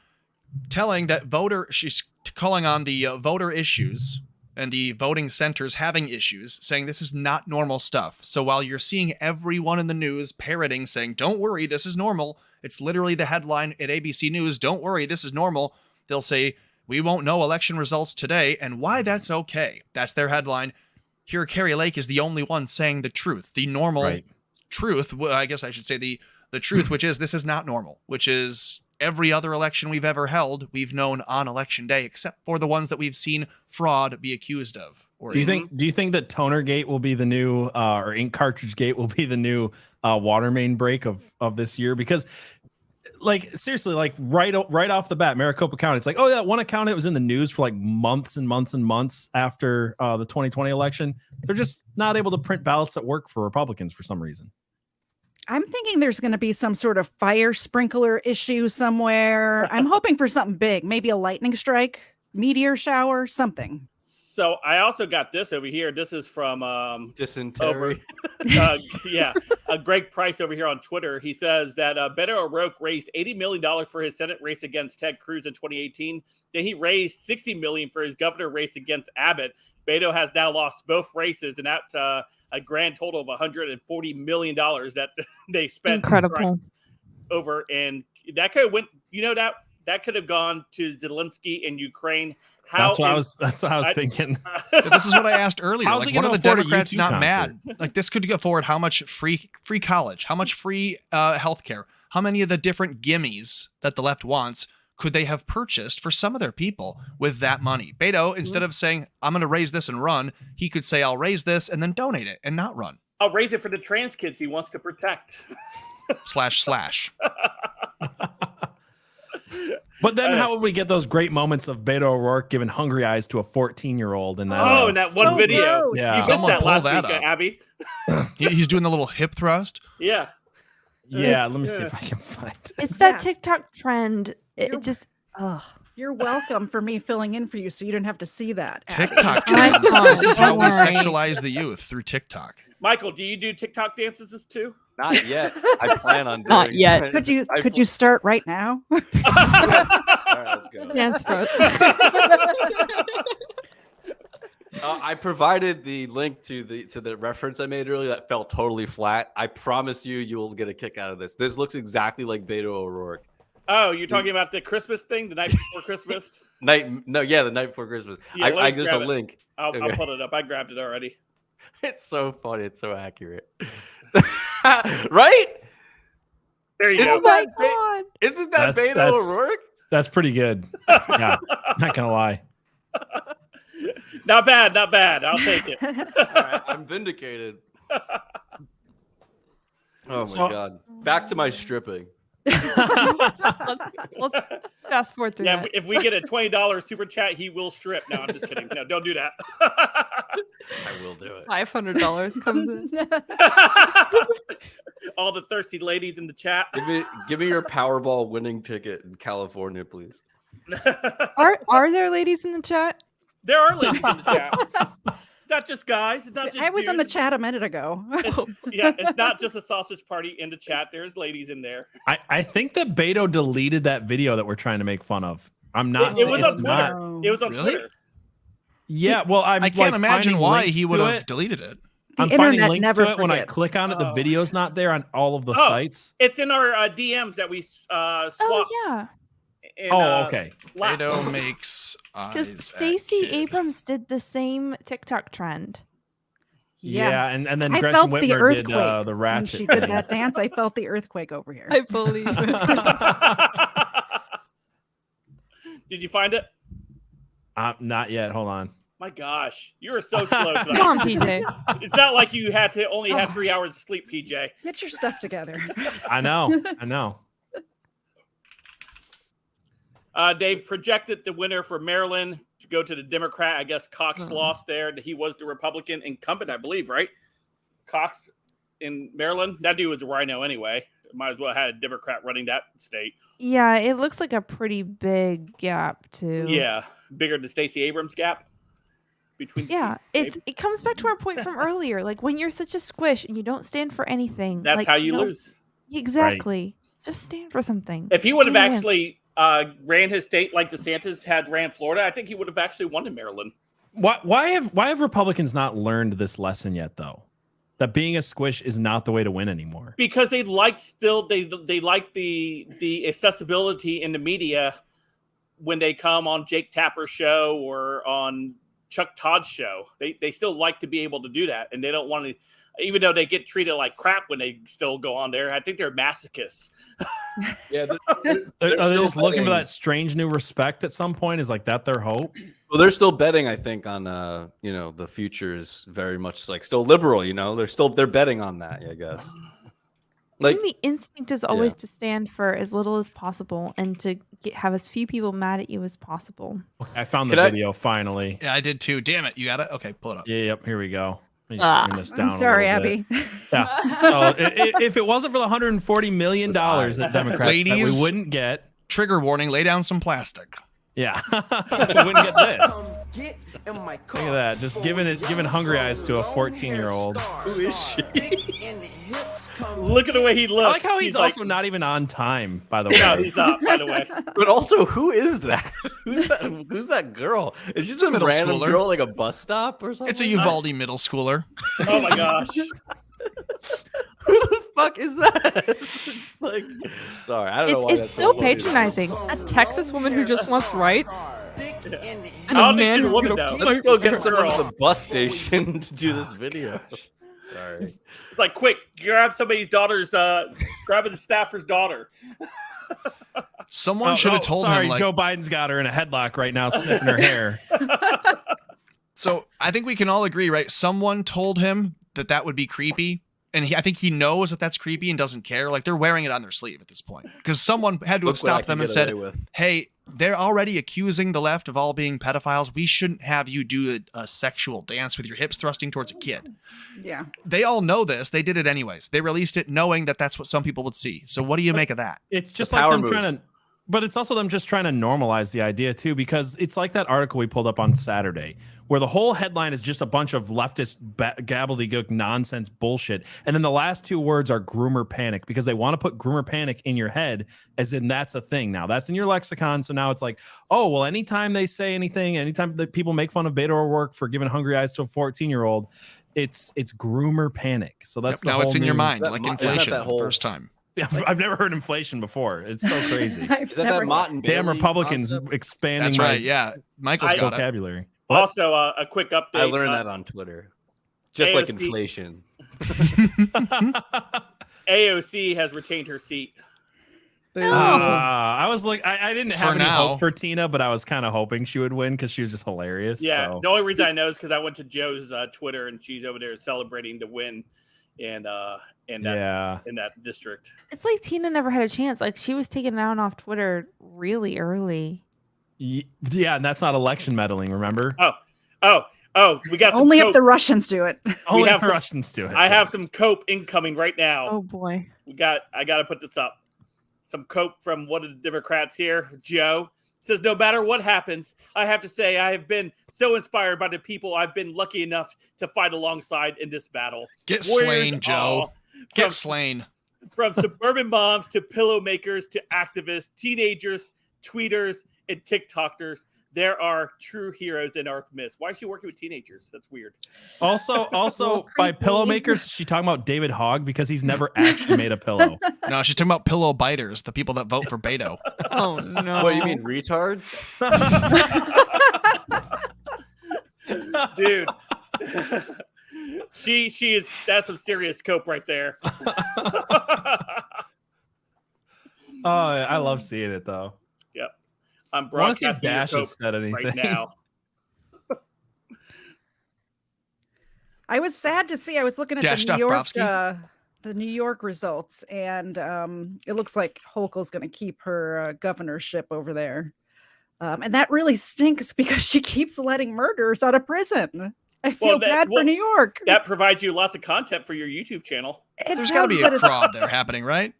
Telling that she's calling on the voter issues and the voting centers having issues, saying this is not normal stuff. So while you're seeing everyone in the news parroting, saying, don't worry, this is normal. It's literally the headline at ABC News, don't worry, this is normal. They'll say, we won't know election results today and why that's okay. That's their headline. Here, Carrie Lake is the only one saying the truth, the normal truth. Well, I guess I should say the truth, which is this is not normal, which is every other election we've ever held, we've known on election day, except for the ones that we've seen fraud be accused of. Do you think that Tonergate will be the new or ink cartridge gate will be the new water main break of this year? Because like seriously, like right off the bat, Maricopa County, it's like, oh, that one account that was in the news for like months and months and months after the 2020 election. They're just not able to print ballots that work for Republicans for some reason. I'm thinking there's going to be some sort of fire sprinkler issue somewhere. I'm hoping for something big, maybe a lightning strike, meteor shower, something. So I also got this over here. This is from Dysentery. Greg Price over here on Twitter. He says that Beto O'Rourke raised $80 million for his Senate race against Ted Cruz in 2018. Then he raised $60 million for his governor race against Abbott. Beto has now lost both races, and that's a grand total of $140 million that they spent. Incredible. Over, and that could have went. You know that could have gone to Zelensky in Ukraine. That's what I was thinking. This is what I asked earlier. How's Like, he what are gonna the afford a Democrats U2 not concert? mad? Like, this could go forward how much free college, how much free healthcare, how many of the different gimmies that the left wants could they have purchased for some of their people with that money? Beto, instead of saying, I'm going to raise this and run, he could say, I'll raise this and then donate it and not run. I'll raise it for the trans kids he wants to protect. // But then how would we get those great moments of Beto O'Rourke giving hungry eyes to a 14-year-old? And that, in that one video. Yeah. You missed Someone that pull last that week, up. Abby. He's doing the little hip thrust. Yeah. Yeah, let me see if I can find it. It's that TikTok trend. It just, ugh. You're welcome for me filling in for you so you didn't have to see that. Abby. TikTok I trends. know, This is how don't we worry. sexualize the youth through TikTok. Michael, do you do TikTok dances too? Not yet. I plan on doing Not yet. Could you start right now? All right, let's go. Dance bro. I provided the link to the reference I made earlier that felt totally flat. I promise you will get a kick out of this. This looks exactly like Beto O'Rourke. Oh, you're talking about the Christmas thing, the night before Christmas? The night before Christmas. Yeah, let me there's a grab it. link. I'll Okay. put it up. I grabbed it already. It's so funny. It's so accurate. Right? There you Isn't go. that Beto O'Rourke? That's pretty good. Yeah, not gonna lie. Not bad, not bad. I'll take it. All right, I'm vindicated. Oh my god! Back to my stripping. Let's fast forward through Yeah, that. if we get a $20 super chat, he will strip. No, I'm just kidding. No, don't do that. I will do it. $500 comes in. All the thirsty ladies in the chat. Give me your Powerball winning ticket in California, please. Are there ladies in the chat? There are ladies in the chat. Not just guys. It's not just I was in the dudes. chat a minute ago. Yeah, it's not just a sausage party in the chat. There's ladies in there. I think that Beto deleted that video that we're trying to make fun of. I'm not. It was it's on Twitter. not- It was on Really? Twitter. Yeah, well, I can't imagine finding why links he to would have it. deleted it. I'm The finding internet links never to it when I forgets. click on it. The video's not there on all of the Oh, sites. It's in our DMs that we swapped. Oh yeah, in, Okay. Beto makes because eyes. Stacey Abrams did the same TikTok trend. Yeah, Yes. and then I Gretchen felt the Whitmer did earthquake the when ratchet. she did thing. that dance. I felt the earthquake over here. I believe it. Did you find it? Not yet. Hold on. My gosh, you are so slow tonight. Come on, PJ. It's not like you had to only had 3 hours of sleep, PJ. Get your stuff together. I know. I know. They've projected the winner for Maryland to go to the Democrat. I guess Cox lost there. He was the Republican incumbent, I believe, right? Cox in Maryland. That dude was a rhino anyway. Might as well have had a Democrat running that state. Yeah, it looks like a pretty big gap too. Yeah, bigger than Stacey Abrams gap between. Yeah, it comes back to our point from earlier. Like when you're such a squish and you don't stand for anything, That's like, how you know- lose. Exactly. Just stand for something. If he would have Win-win. actually ran his state like DeSantis had ran Florida, I think he would have actually won in Maryland. Why have Republicans not learned this lesson yet, though? That being a squish is not the way to win anymore. Because they like the accessibility in the media when they come on Jake Tapper's show or on Chuck Todd's show. They still like to be able to do that, and they don't want to, even though they get treated like crap when they still go on there. I think they're masochists. Yeah, Are they just looking for that strange new respect at some point? Is like that their hope? Well, they're still betting, I think, on the future is very much like still liberal. They're betting on that. I guess. I think the instinct is always to stand for as little as possible and to have as few people mad at you as possible. I found the video finally. Yeah, I did too. Damn it. You got it? Okay, pull it up. Yeah, yep, here we go. Let me just bring this down I'm sorry, a little bit. Abby. Yeah. So if it wasn't for the $140 million that Democrats that Ladies, we wouldn't get. Trigger warning, lay down some plastic. Yeah. We wouldn't get this. Look at that. Just giving hungry eyes to a 14-year-old. Who is she? Look at the way he looks. I like how he's like- also not even on time, by the way. No, he's not, by the way. But also, who is that? Who's that girl? Is she some middle random schooler. girl like a bus stop or something? It's a Uvalde middle schooler. Oh my gosh. Who the fuck is that? It's just like, sorry, I don't know why It's that's so funny. patronizing. A Texas woman who just wants rights. And I don't a think man she's a who's woman, gonna though. Let's go get Girl. someone at the bus station to do this video. Sorry. It's like, quick, grab somebody's daughter's, grabbing the staffer's daughter. Someone should have told sorry, him, like, Joe Biden's got her in a headlock right now, sniffing her hair. so I think we can all agree, right? Someone told him that would be creepy. And I think he knows that that's creepy and doesn't care. Like they're wearing it on their sleeve at this point because someone had to have Look what I stopped can them and get said, away with. hey, they're already accusing the left of all being pedophiles. We shouldn't have you do a sexual dance with your hips thrusting towards a kid. Yeah. They all know this. They did it anyways. They released it knowing that that's what some people would see. So what do you make of that? It's just The like power them move. trying to, but it's also them just trying to normalize the idea too, because it's like that article we pulled up on Saturday where the whole headline is just a bunch of leftist gobbledygook nonsense bullshit. And then the last two words are groomer panic because they want to put groomer panic in your head as in that's a thing. Now that's in your lexicon. So now it's like, oh, well, anytime they say anything, anytime that people make fun of Beto O'Rourke for giving hungry eyes to a 14-year-old, it's groomer panic. So that's Now the it's whole in your new- mind, That like mo- inflation isn't that for the whole- first time. Yeah, I've never heard inflation before. It's so crazy. I've Is that never- that Mott and Damn Bailey Republicans concept? expanding That's my right. Yeah. Michael's got it. vocabulary. Also, a quick update. I learned that on Twitter. Just like AOC inflation. AOC has retained her seat. I was like, I didn't have any now. hope for Tina, but I was kind of hoping she would win because she was just hilarious. Yeah, so. the only reason I know is because I went to Joe's Twitter and she's over there celebrating the win, in that district. It's like Tina never had a chance. Like she was taken down off Twitter really early. Yeah, and that's not election meddling. Remember? Oh, we got some Only if cope. the Russians do it. Only have if the some- Russians do it. I have some cope incoming right now. Oh boy. I got to put this up. Some cope from one of the Democrats here, Joe. Says, no matter what happens, I have to say I have been so inspired by the people I've been lucky enough to fight alongside in this battle. Get Warriors slain, Joe. all. Get slain. From suburban moms to pillow makers to activists, teenagers, tweeters, and TikTokers, there are true heroes in our midst. Why is she working with teenagers? That's weird. Also, by pillow makers, she talking about David Hogg because he's never actually made a pillow. No, she's talking about pillow biters, the people that vote for Beto. Oh no. What, you mean retards? Dude. That's some serious cope right there. Oh, I love seeing it though. Yep. I'm I want to see if broadcasting your Dash cope has said anything right now. I was sad to see. I was looking at Dash the Dabrowski? New York results, and it looks like Hochul's going to keep her governorship over there, and that really stinks because she keeps letting murderers out of prison. I feel bad for New York. That provides you lots of content for your YouTube channel. There's got to be a fraud there happening, right?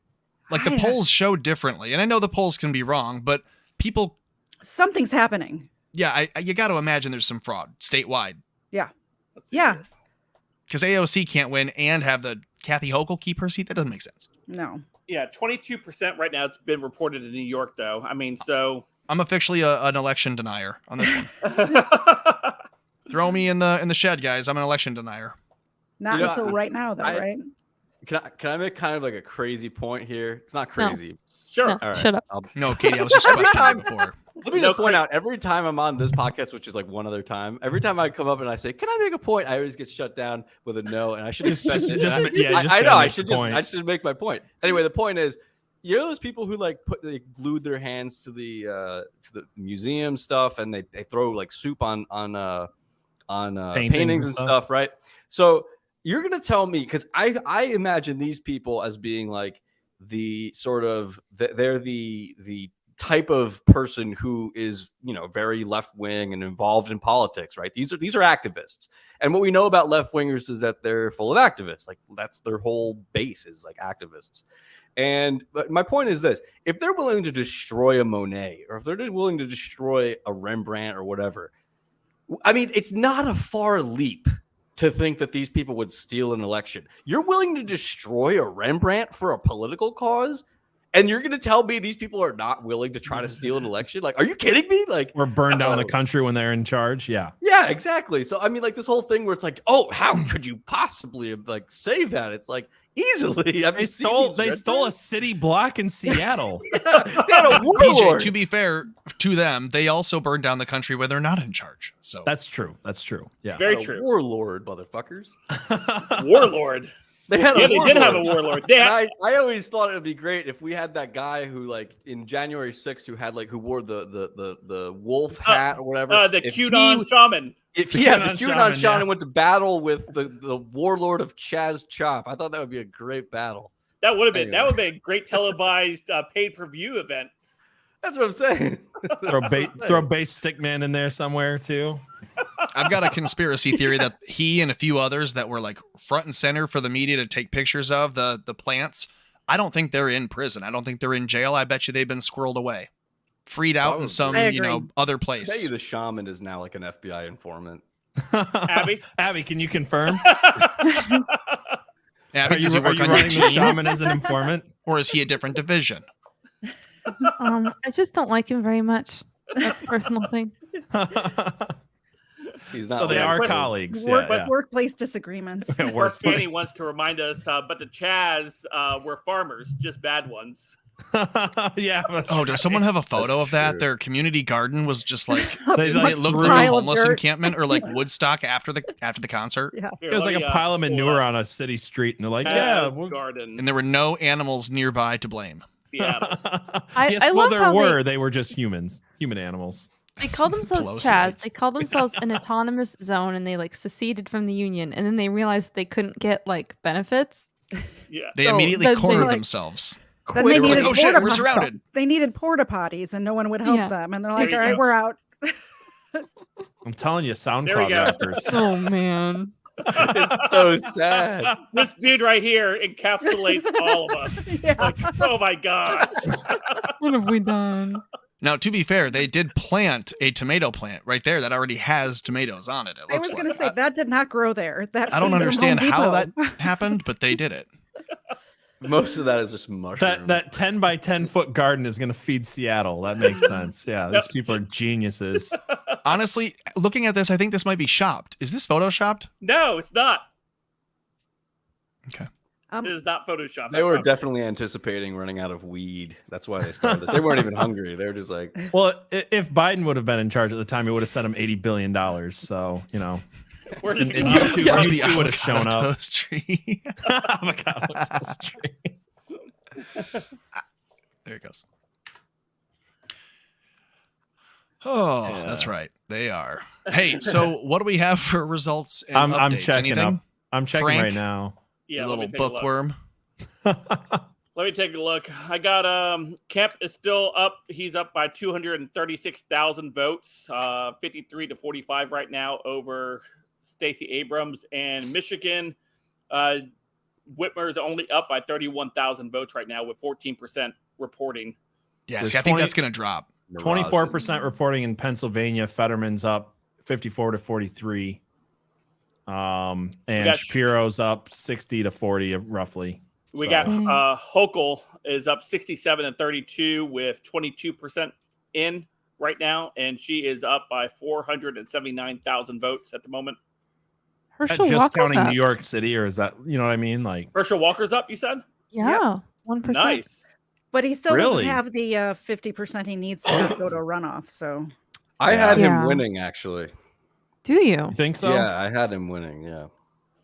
Like the polls show differently, and I know the polls can be wrong, but people, Something's happening. yeah, you got to imagine there's some fraud statewide Yeah. Yeah. because AOC can't win and have the Kathy Hochul keep her seat. That doesn't make sense. No. Yeah, 22% right now. It's been reported in New York, though. I mean, so I'm officially an election denier on this one. Throw me in the shed, guys. I'm an election denier. Not You know, until right now, though, right? Can I make kind of like a crazy point here? It's not crazy. Sure. No, All right. shut up. No, Katie, I was just Every questioning time- before. Let me just point out, every time I'm on this podcast, which is like one other time, every time I come up and I say, "Can I make a point?" I always get shut down with a no, and I should expect it. just- And yeah, just I know. gotta I make should the just point. I should make my point. Anyway, the point is, you know those people who like glued their hands to the museum stuff, and they throw like soup on paintings and stuff, right? So you're gonna tell me, because I imagine these people as being like the sort of they're the type of person who is, you know, very left wing and involved in politics, right? These are activists, and what we know about left wingers is that they're full of activists. Like that's their whole base is like activists. But my point is this: if they're willing to destroy a Monet, or if they're just willing to destroy a Rembrandt or whatever, I mean, it's not a far leap to think that these people would steal an election. You're willing to destroy a Rembrandt for a political cause? And you're going to tell me these people are not willing to try to steal an election? Like, are you kidding me? Like, Or burn down the country when they're in charge. Yeah. yeah, exactly. So, I mean, like this whole thing where it's like, oh, how could you possibly like say that? It's like easily. I mean, They stole a city block in Seattle. TJ, to be fair to them, they also burned down the country when they're not in charge. So That's true. That's true. Yeah. Very true. Warlord, motherfuckers. Warlord. They had Yeah, a they warlord. did have a warlord. They had- I always thought it would be great if we had that guy who, like, in January 6th, who wore the wolf hat or whatever. The If QAnon he- shaman. If The the QAnon QAnon shaman, shaman went to battle with the warlord of Chaz Chop, I thought that would be a great battle. That would have been Anyway. a great televised pay-per-view event. That's what I'm saying. Throw base stickman in there somewhere too. I've got a conspiracy theory that he and a few others that were like front and center for the media to take pictures of the plants. I don't think they're in prison. I don't think they're in jail. I bet you they've been squirreled away, freed out in some, other I bet you place. the shaman is now like an FBI informant. Abby, can you confirm? Abby, Are you- does he are work you on your running the team? shaman as an informant? Or is he a different division? I just don't like him very much. That's a personal thing. He's So they are colleagues. Yeah, Workplace disagreements. Mark Fanny wants to remind us, but the Chaz were farmers, just bad ones. yeah. That's Oh, does someone have a photo of that? Their community garden was just like They, like, it looked threw- like a Pile of homeless dirt. encampment or like Woodstock after the concert. Yeah. It was like a pile of manure on a city street, and they're like, "Yeah, Chaz garden. And there were no animals nearby to blame. Seattle. Yes, well, love there how were. They were just humans, human animals. They called themselves Chaz. They called themselves an autonomous zone, and they like seceded from the union. And then they realized they couldn't get like benefits. Yeah, They So immediately then they, cornered like- themselves. Then they They were like, needed "Oh shit, porta we're potties. surrounded." They needed porta potties, and no one would help Yeah. them. And they're There like, you "All right, go. we're out." I'm telling you, There we SoundCloud go. rappers. Oh man. It's so sad. This dude right here encapsulates all of us. Like, oh my god. What have we done? Now, to be fair, they did plant a tomato plant right there that already has tomatoes on it. I was going to say that did not grow there. That I don't came from understand Home how that Depot. happened, but they did it. Most of that is just mushroom. That 10 by 10 foot garden is going to feed Seattle. That makes sense. Yeah, these people are geniuses. Honestly, looking at this, I think this might be shopped. Is this photoshopped? No, it's not. Okay. It is not Photoshop. They were definitely anticipating running out of weed. That's why they started this. They weren't even hungry. They were just like, Well, if Biden would have been in charge at the time, he would have sent him $80 billion. So, you know. Where's And the you avocado? two, Where's you the two would have shown avocado up. toast tree? Avocado toast tree. There it goes. Oh, Yeah. that's right. They are. Hey, so what do we have for results and I'm updates? checking Anything? up. I'm checking Frank? right now. Yeah, You let me little take a look. bookworm. Let me take a look. I got Kemp is still up. He's up by 236,000 votes, 53 to 45 right now over Stacey Abrams. And Michigan, Whitmer is only up by 31,000 votes right now with 14% reporting. Yeah, There's see, I think 20 that's going to drop. 24% reporting in Pennsylvania. Fetterman's up 54 to 43. And got- Shapiro's up 60 to 40 roughly. We So- got Hochul is up 67 and 32 with 22% in right now, and she is up by 479,000 votes at the moment. Herschel just Walker's counting up. New York City, or is that, you know what I mean? Like, Herschel Walker's up, you said? Yeah, 1%. Nice. But he still Really? doesn't have the 50% he needs to not go to a runoff. So I had him Yeah. winning, actually. Do you? you think so? Yeah, I had him winning. Yeah.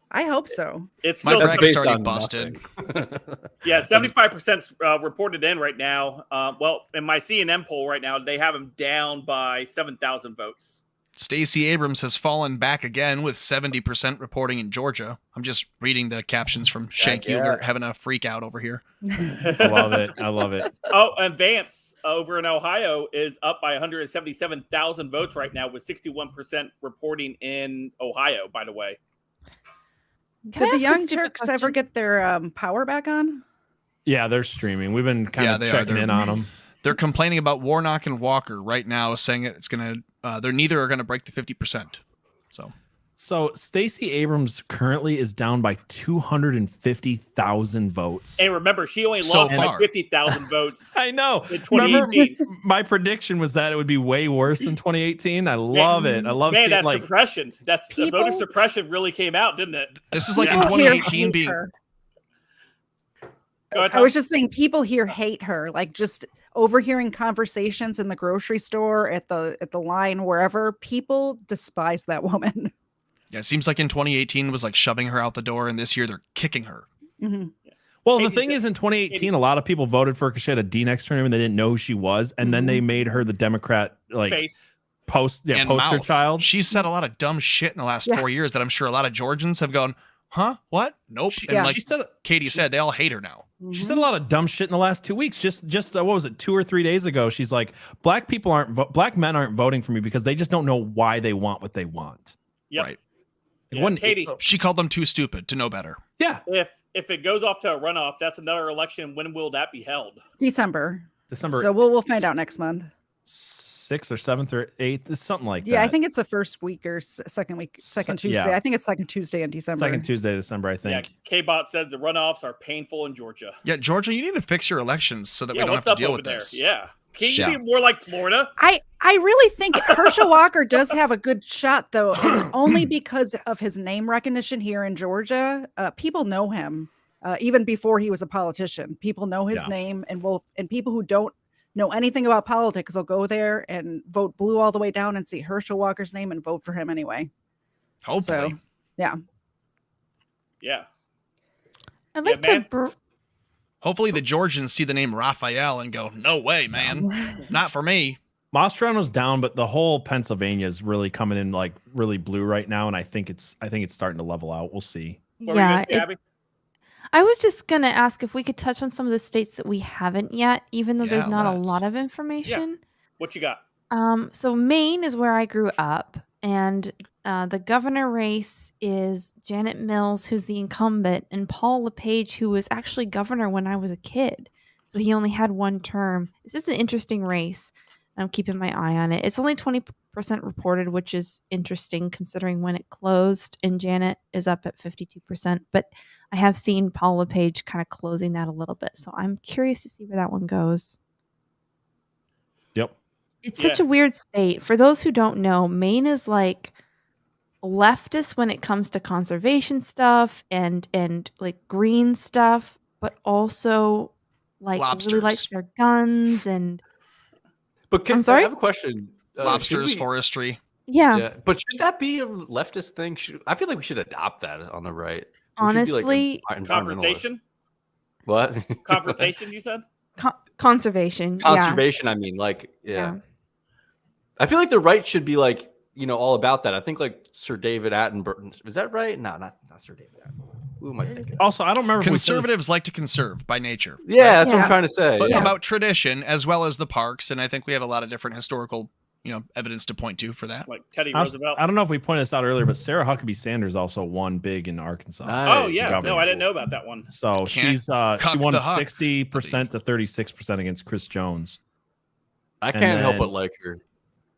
I hope so. It's My still That's bracket's based already on busted. nothing. Yeah, 75% reported in right now. Well, in my CNN poll right now, they have him down by 7,000 votes. Stacey Abrams has fallen back again with 70% reporting in Georgia. I'm just reading the captions from Shank yeah. Huger having a freak out over here. I love it. I love it. Oh, and Vance over in Ohio is up by 177,000 votes right now with 61% reporting in Ohio, by the way. Can I Did the ask a Young stupid Turks ever question? get their power back on? Yeah, they're streaming. We've been kind of they are. checking They're- in on them. They're complaining about Warnock and Walker right now, saying that it's going to, they're neither are going to break the 50%. So Stacey Abrams currently is down by 250,000 votes. And remember, she only So lost by far. 50,000 votes I know. in Remember, 2018. my prediction was that it would be way worse than 2018. I love it. I love Man, seeing that like suppression. That's the voter People- suppression really came out, didn't it? This is like in Yeah. People here 2018 hate being, her. Go ahead, I was Tom. just saying people here hate her. Like just overhearing conversations in the grocery store, at the line, wherever, people despise that woman. yeah, it seems like in 2018 was like shoving her out the door, and this year they're kicking her. Mhm. Well, the Katie thing said- is, in 2018, a lot of people voted for her because she had a D next to her name and they didn't know who she was, and then they made her the Democrat like Face. poster And poster mouth. child. She's said a lot of dumb shit in the last Yeah. 4 years that I'm sure a lot of Georgians have gone, huh? What? Nope. She, and Yeah. like she said Katie said, they all hate her now. she said a lot of dumb shit in the last 2 weeks. Just what was it, 2 or 3 days ago? She's like, black men aren't voting for me because they just don't know why they want what they want. Yep. Right. It Yeah, wouldn't- Katie, She called them too stupid to know better. Yeah, if it goes off to a runoff, that's another election. When will that be held? December. December So we'll find out next month. 6th or 7th or 8th, it's something like Yeah, that. I think it's the first week or second week, second yeah. Tuesday. I think it's second Tuesday in December. second Tuesday of December, I Yeah, think. K-Bot says the runoffs are painful in Georgia. Yeah, Georgia, you need to fix your elections so that Yeah, we don't what's have to up deal over with there? this. Yeah. Can Yeah. you be more like Florida? I really think Herschel Walker does have a good shot, though, and only because of his name recognition here in Georgia. People know him even before he was a politician. People know his Yeah. name, and people who don't know anything about politics will go there and vote blue all the way down and see Herschel Walker's name and vote for him anyway. Hopefully. So, yeah. Yeah. I'd Yeah, like to. man. Hopefully the Georgians see the name Raphael and go, no way, man. Not for me. Mastriano's down, but the whole Pennsylvania is really coming in like really blue right now, and I think it's starting to level out. We'll see. Yeah, I was just gonna ask if we could touch on some of the states that we haven't yet, even though there's not a lot of information. What you got? So Maine is where I grew up, and the governor race is Janet Mills, who's the incumbent, and Paul LePage, who was actually governor when I was a kid. So he only had one term. It's just an interesting race. I'm keeping my eye on it. It's only 20% reported, which is interesting considering when it closed, and Janet is up at 52%. But I have seen Paul LePage kind of closing that a little bit. So I'm curious to see where that one goes. Yep. It's such a weird state. For those who don't know, Maine is like leftist when it comes to conservation stuff and like green stuff, but also like really likes their guns and But I'm sorry? I have a question. Lobsters, should we- forestry. Yeah. But should that be a leftist thing? I feel like we should adopt that on the right. Honestly, Conversation? What? Conversation, you said? Conservation. Conservation, I mean, like, yeah. I feel like the right should be like, all about that. I think like Sir David Attenborough. Is that right? No, not Sir David Attenborough. Who am I thinking? Also, I don't remember. Conservatives like to conserve by nature. Yeah, that's what I'm trying to say. But yeah. about tradition as well as the parks, and I think we have a lot of different historical, evidence to point to for that. Like Teddy Roosevelt. I don't know if we pointed this out earlier, but Sarah Huckabee Sanders also won big in Arkansas. Oh yeah, no, I didn't know about that one. So she won 60% to 36% against Chris Jones. I can't help but like her.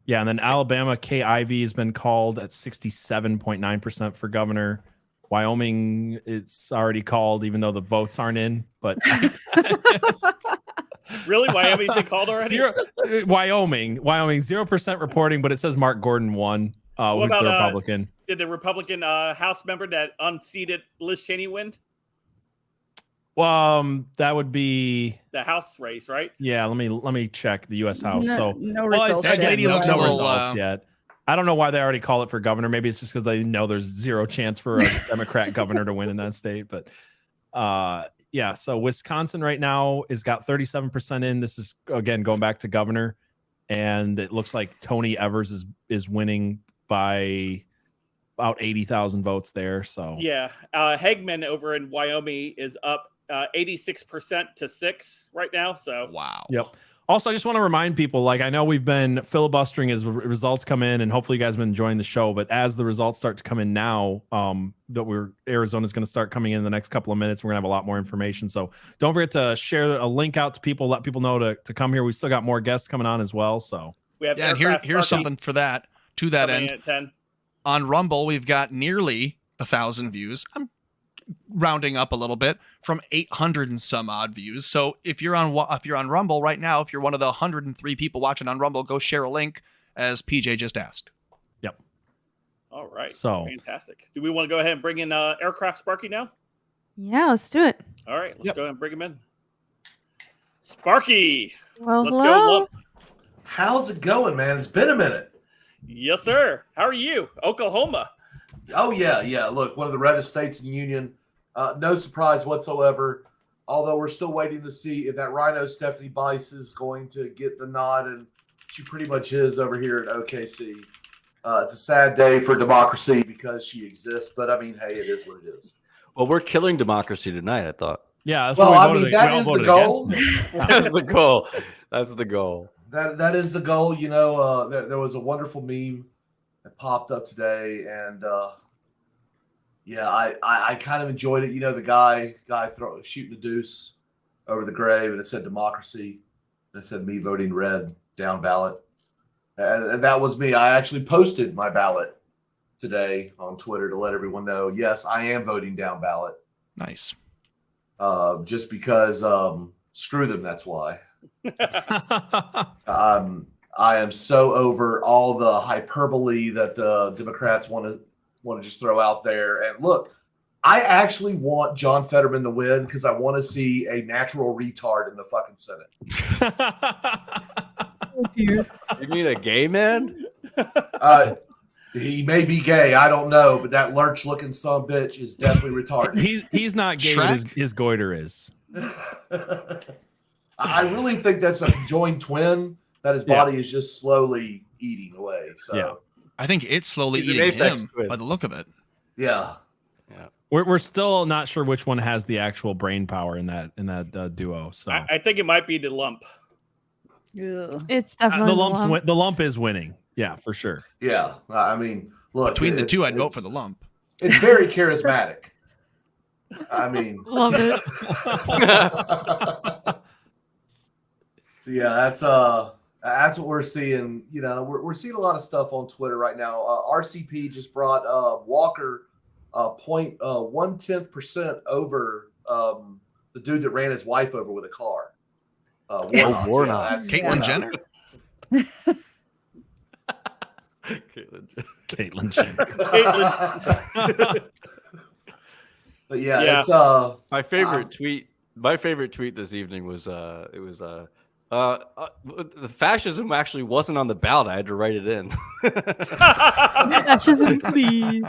Yeah, and then Alabama, Kay Ivey has been called at 67.9% for governor. Wyoming, it's already called, even though the votes aren't in. But really, Wyoming's been called already? Wyoming, 0% reporting, but it says Mark Gordon won. Who's the Republican? Did the Republican House member that unseated Liz Cheney win? That would be the House race, right? Yeah, let me check the U.S. House. No results yet. No results yet. I don't know why they already call it for governor. Maybe it's just because they know there's zero chance for a Democrat governor to win in that state. But yeah, so Wisconsin right now has got 37% in. This is again going back to governor, and it looks like Tony Evers is winning by about 80,000 votes there. So yeah, Hegman over in Wyoming is up 86% to 6 right now. So wow. Yep. Also, I just want to remind people, like, I know we've been filibustering as results come in, and hopefully you guys have been enjoying the show. But as the results start to come in now, Arizona's going to start coming in the next couple of minutes. We're going to have a lot more information. So don't forget to share a link out to people, let people know to come here. We still got more guests coming on as well. So we have and here's something for that. To that end, at 10. On Rumble, we've got nearly 1,000 views. I'm rounding up a little bit from 800 and some odd views. So if you're on Rumble right now, if you're one of the 103 people watching on Rumble, go share a link as PJ just asked. Yep. All right. So fantastic. Do we want to go ahead and bring in Aircraft Sparky now? Yeah, let's do it. All right. Let's go ahead and bring him in. Sparky. Well, let's hello. go. How's it going, man? It's been a minute. Yes, sir. How are you? Oklahoma. Oh, yeah. Look, one of the reddest states in the union. No surprise whatsoever. Although we're still waiting to see if that Rhino Stephanie Bice is going to get the nod, and she pretty much is over here at OKC. It's a sad day for democracy because she exists, but I mean, hey, it is what it is. Well, we're killing democracy tonight, I thought. Yeah. That's well, what I mean, that is the goal. That's the goal. That's the goal. That is the goal. You know, there was a wonderful meme that popped up today, and yeah, I kind of enjoyed it. You know, the guy shooting the deuce over the grave, and it said democracy, and it said me voting red down ballot, and that was me. I actually posted my ballot today on Twitter to let everyone know, yes, I am voting down ballot. Nice. Just because screw them, that's why. I am so over all the hyperbole that the Democrats want to just throw out there. And look, I actually want John Fetterman to win because I want to see a natural retard in the fucking Senate. Oh, dear. You mean a gay man? He may be gay, I don't know, but that lurch-looking son of a bitch is definitely retarded. He's not gay, but his goiter is. I really think that's a conjoined twin that his body is just slowly eating away. So I think it's slowly He's an eating apex him twin. by the look of it. Yeah. We're still not sure which one has the actual brain power in that duo. So I think it might be the lump. It's definitely the lump is winning. Yeah, for sure. Yeah. I mean, look, Between the two, I'd vote for the lump. It's very charismatic. I mean, love it. So yeah, that's what we're seeing. You know, we're seeing a lot of stuff on Twitter right now. RCP just brought Walker 0.1% over the dude that ran his wife over with a car. Warnock. Caitlyn Jenner. Caitlyn Jenner. But yeah, it's my favorite tweet. My favorite tweet this evening was the fascism actually wasn't on the ballot. I had to write it in. Fascism, please.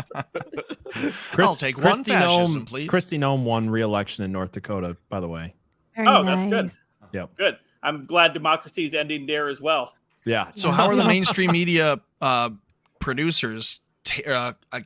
I'll take one fascism, please. Kristi Noem won re-election in North Dakota, by the way. Very that's good. nice. Yep. Good. I'm glad democracy is ending there as well. Yeah. So how are the mainstream media producers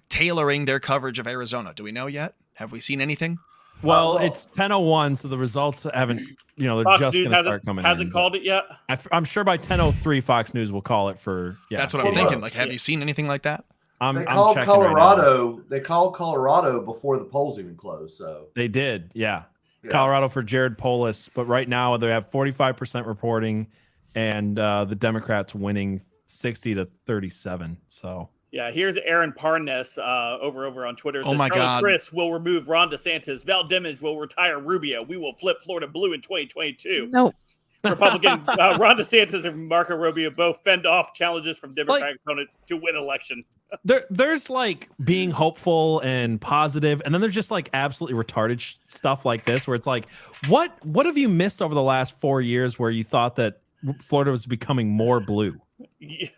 tailoring their coverage of Arizona? Do we know yet? Have we seen anything? Well, it's 10:01, so the results haven't. They're Fox just News going to start coming. hasn't called it yet. I'm sure by 10:03, Fox News will call it for. Yeah, that's what I'm thinking. Like, have you seen anything like that? They called Colorado. They called Colorado before the polls even closed. So they did. Yeah. Colorado for Jared Polis, but right now they have 45% reporting, and the Democrats winning 60-37. So. Yeah, here's Aaron Parnes over on Twitter. Oh my God! Chris will remove Ron DeSantis. Val Demings will retire Rubio. We will flip Florida blue in 2022. Nope. Republican Ron DeSantis and Marco Rubio both fend off challenges from Democratic opponents to win election. There's like being hopeful and positive, and then there's just like absolutely retarded stuff like this, where it's like, what have you missed over the last 4 years where you thought that Florida was becoming more blue? Yeah.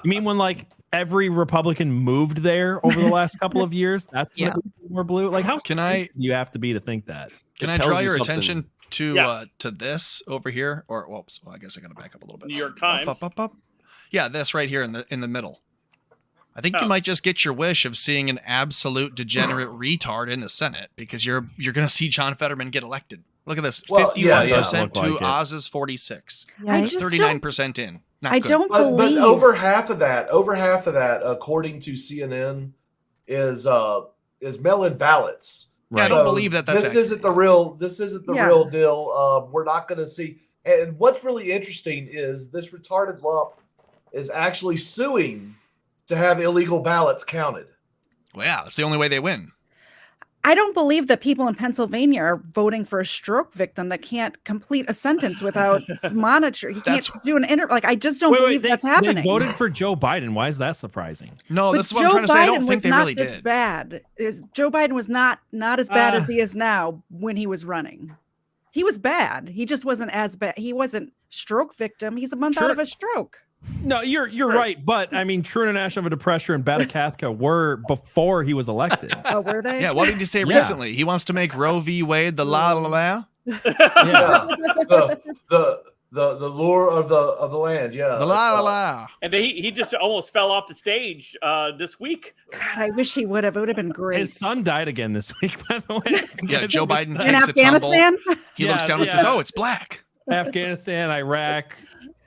You mean when like every Republican moved there over the last couple of years? That's gonna be more blue. Like, how do you have to be to think that? Can I draw your attention to this over here? Or whoops, well, I guess I gotta back up a little bit. New York Times. Up. Yeah, this right here in the middle. I think you might just get your wish of seeing an absolute degenerate retard in the Senate, because you're gonna see John Fetterman get elected. Look at this. 51% to Oz's 46. Yeah, 39% in. Not I good. don't But believe over half of that, according to CNN, is mail-in ballots. Yeah, I don't believe that's this isn't the real. This isn't the real deal. We're not going to see. And what's really interesting is this retarded lump is actually suing to have illegal ballots counted. Well, yeah, that's the only way they win. I don't believe that people in Pennsylvania are voting for a stroke victim that can't complete a sentence without monitoring. He can't do an interview. Like, I just don't believe that's happening. They voted for Joe Biden. Why is that surprising? No, But that's what I'm trying to say. I don't think they really this did. bad. Joe Biden was not as bad as he is now when he was running. He was bad. He just wasn't as bad. He wasn't stroke victim. He's a month out of a stroke. No, you're right, but I mean, True International of Depression and Batakathka were before he was elected. Oh, were they? Yeah, what did he say recently? He wants to make Roe v. Wade the la la la. Yeah, the lure of the land. Yeah, the la la la. And he just almost fell off the stage this week. God, I wish he would have. It would have been great. His son died again this week, by the way. Yeah, Joe Biden in takes Afghanistan. a tumble. He looks down and says, "Oh, it's black." Afghanistan, Iraq.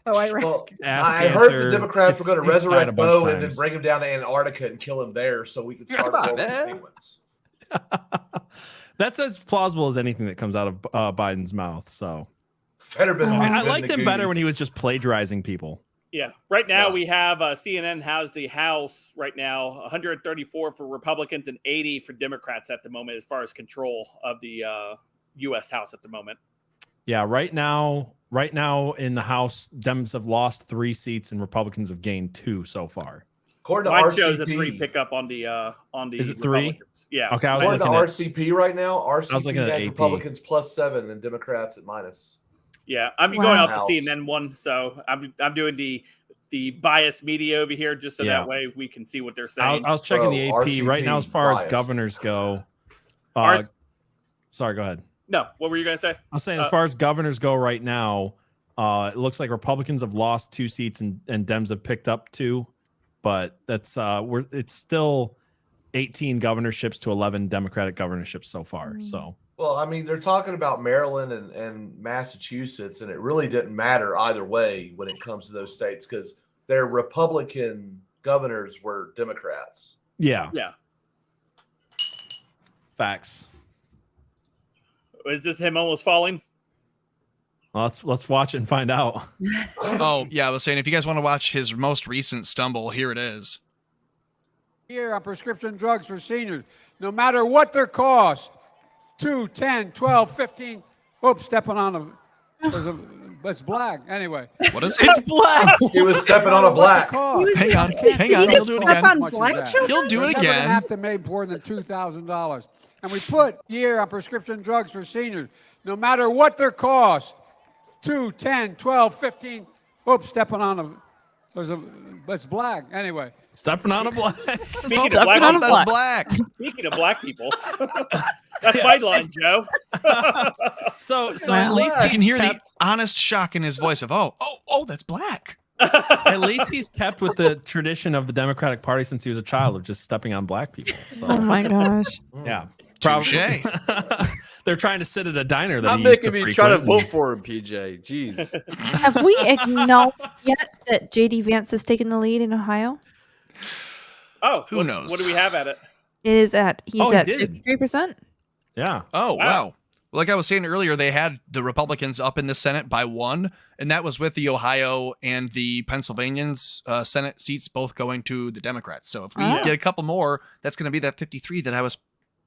Oh, Iraq. Well, I heard the Democrats were going to resurrect Bo and then bring him down to Antarctica and kill him there, so we could start with penguins. That's as plausible as anything that comes out of Biden's mouth. So, Fetterman. I liked him better when he was just plagiarizing people. Yeah. Right now we have CNN has the House right now 134 for Republicans and 80 for Democrats at the moment as far as control of the U.S. House at the moment. Yeah. Right now in the House, Dems have lost 3 seats and Republicans have gained 2 so far. According to Mine RCP, shows a 3 pickup on the Is it 3? Republicans. Yeah. Okay. According to RCP right now, RCP at has AP. Republicans +7 and Democrats at -. Yeah, I'm going out to CNN one, so I'm doing the biased media over here just so that way we can see what they're saying. I was checking the AP RCP right now as far as biased. governors go. Sorry, go ahead. No, what were you gonna say? I'm saying as far as governors go right now, it looks like Republicans have lost 2 seats and Dems have picked up 2, but that's it's still 18 governorships to 11 Democratic governorships so far. So, well, I mean, they're talking about Maryland and Massachusetts, and it really didn't matter either way when it comes to those states because their Republican governors were Democrats. Yeah. Facts. Is this him almost falling? Well, let's watch it and find out. Oh, yeah, I was saying, if you guys want to watch his most recent stumble, here it is. Here on prescription drugs for seniors, no matter what their cost, 2, 10, 12, 15. Oops, stepping on it's black. Anyway. What is it? It's black. He was stepping on a black. Hang on. He'll do it again. He'll do it again. Have to make more than $2,000. And we put here on prescription drugs for seniors, no matter what their cost, 2, 10, 12, 15. Oops, stepping on it's black. Anyway. Stepping on a black. Speaking of black, that's black. Speaking of black people, that's my line, Joe. So at least you can hear the honest shock in his voice of, oh, that's black. At least he's kept with the tradition of the Democratic Party since he was a child of just stepping on black people. So. Oh my gosh. Yeah. Probably. They're trying to sit at a diner that Stop he used to making me frequent. try to vote for him, PJ. Jeez. Have we acknowledged yet that JD Vance has taken the lead in Ohio? Oh, who knows? What do we have at it? He's at he 53%. Yeah. Oh, wow. Like I was saying earlier, they had the Republicans up in the Senate by 1, and that was with the Ohio and the Pennsylvanians Senate seats both going to the Democrats. So if we get a couple more, that's going to be that 53 that I was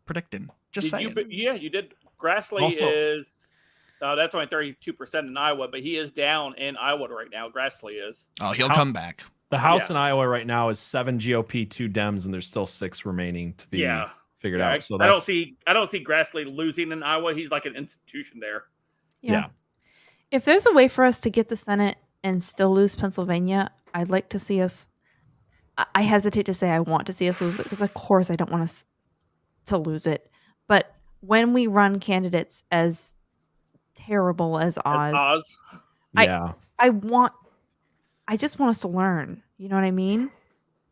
predicting. Just saying. You did. Grassley is. That's only 32% in Iowa, but he is down in Iowa right now. Grassley is. Oh, he'll come back. The House in Iowa right now is 7 GOP, 2 Dems, and there's still 6 remaining to be figured out. So I don't see Grassley losing in Iowa. He's like an institution there. Yeah. If there's a way for us to get the Senate and still lose Pennsylvania, I'd like to see us. I hesitate to say I want to see us lose it because, of course, I don't want us to lose it. But when we run candidates as terrible as Oz, yeah, I just want us to learn. You know what I mean?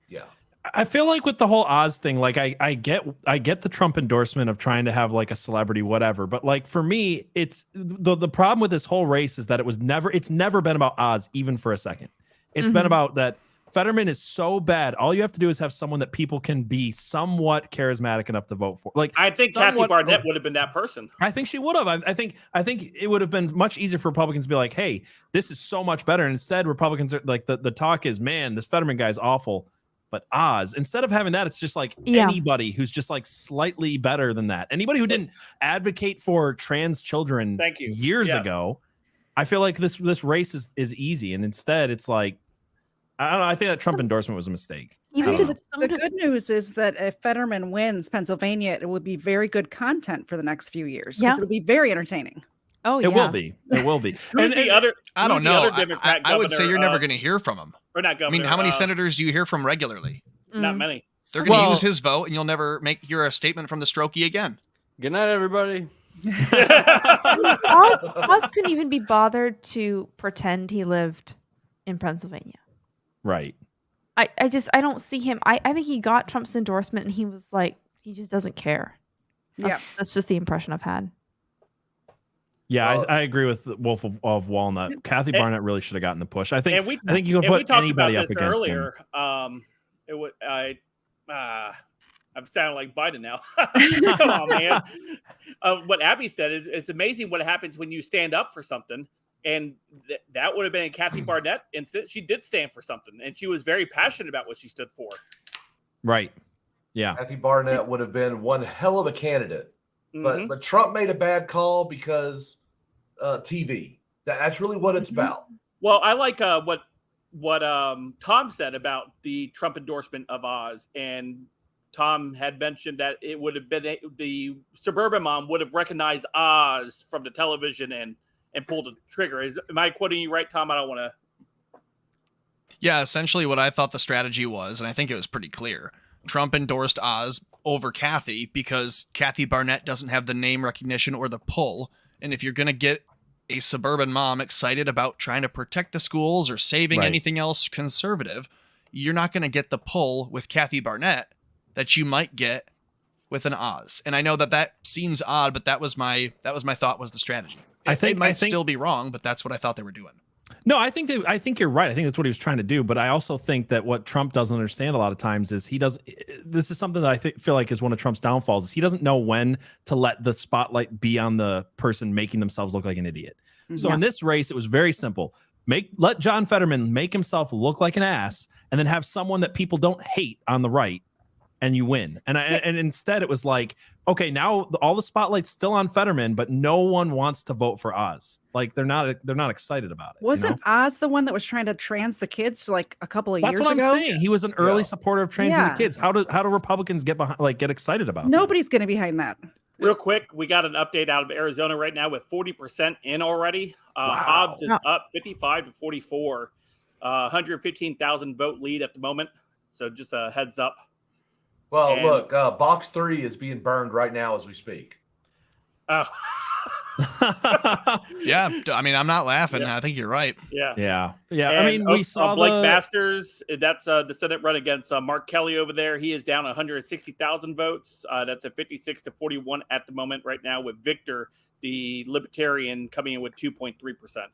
Yeah. I feel like with the whole Oz thing, like I get the Trump endorsement of trying to have like a celebrity, whatever. But like for me, it's the problem with this whole race is that it's never been about Oz, even for a second. It's been about that Fetterman is so bad. All you have to do is have someone that people can be somewhat charismatic enough to vote for. Like I think Kathy Barnett would have been that person. I think she would have. I think it would have been much easier for Republicans to be like, "Hey, this is so much better." And instead, Republicans are like the talk is, "Man, this Fetterman guy's awful." But Oz, instead of having that, it's just like anybody who's just like slightly better than that. Anybody who didn't advocate for trans children years ago. I feel like this race is easy, and instead, it's like. I don't know. I think that Trump endorsement was a mistake. Even just the good news is that if Fetterman wins Pennsylvania, it will be very good content for the next few years. Yeah. It'll be very entertaining. Oh, It will be. It will be. Who's the other? I don't who's the know. other Democrat I would say governor, you're never going to hear from him. Or not I governor. mean, how many senators do you hear from regularly? Not many. They're going to use his vote, and you'll never hear a statement from the Strokey again. Good night, everybody. Oz couldn't even be bothered to pretend he lived in Pennsylvania. Right. I don't see him. I think he got Trump's endorsement and he was like, he just doesn't care. That's just the impression I've had. Yeah, I agree with Wolf of Walnut. Kathy Barnett really should have gotten the push. I think you can we put talked anybody about up this against earlier. him. It would I'm sounding like Biden now. Come on, man. What Abby said, it's amazing what happens when you stand up for something. And that would have been a Kathy Barnett incident. She did stand for something, and she was very passionate about what she stood for. Right. Yeah. Kathy Barnett would have been one hell of a candidate. But Trump made a bad call because TV. That's really what it's about. Well, I like what Tom said about the Trump endorsement of Oz, and Tom had mentioned that it would have been the suburban mom would have recognized Oz from the television and pulled the trigger. Am I quoting you right, Tom? I don't want to. Yeah, essentially what I thought the strategy was, and I think it was pretty clear. Trump endorsed Oz over Kathy because Kathy Barnett doesn't have the name recognition or the pull. And if you're going to get a suburban mom excited about trying to protect the schools or saving anything else conservative, you're not going to get the pull with Kathy Barnett that you might get with an Oz. And I know that seems odd, but that was my thought was the strategy. I think might still be wrong, but that's what I thought they were doing. No, I think you're right. I think that's what he was trying to do. But I also think that what Trump doesn't understand a lot of times is this is something that I feel like is one of Trump's downfalls. Is he doesn't know when to let the spotlight be on the person making themselves look like an idiot. So in this race, it was very simple. Let John Fetterman make himself look like an ass, and then have someone that people don't hate on the right, and you win. And instead, it was like, okay, now all the spotlight's still on Fetterman, but no one wants to vote for Oz. Like they're not excited about it. Wasn't Oz the one that was trying to trans the kids like a couple of years ago? That's what I'm saying. He was an early supporter of transing the kids. How do Republicans get excited about Nobody's going to be behind that. Real quick, we got an update out of Arizona right now with 40% in already. Hobbs is up 55 to 44, 115,000 vote lead at the moment. So just a heads up. Well, look, box 3 is being burned right now as we speak. Oh. Yeah, I mean, I'm not laughing. I think you're right. Yeah. And, I mean, we saw Blake Masters. That's the Senate run against Mark Kelly over there. He is down 160,000 votes. That's a 56 to 41 at the moment right now, with Victor, the Libertarian, coming in with 2.3%.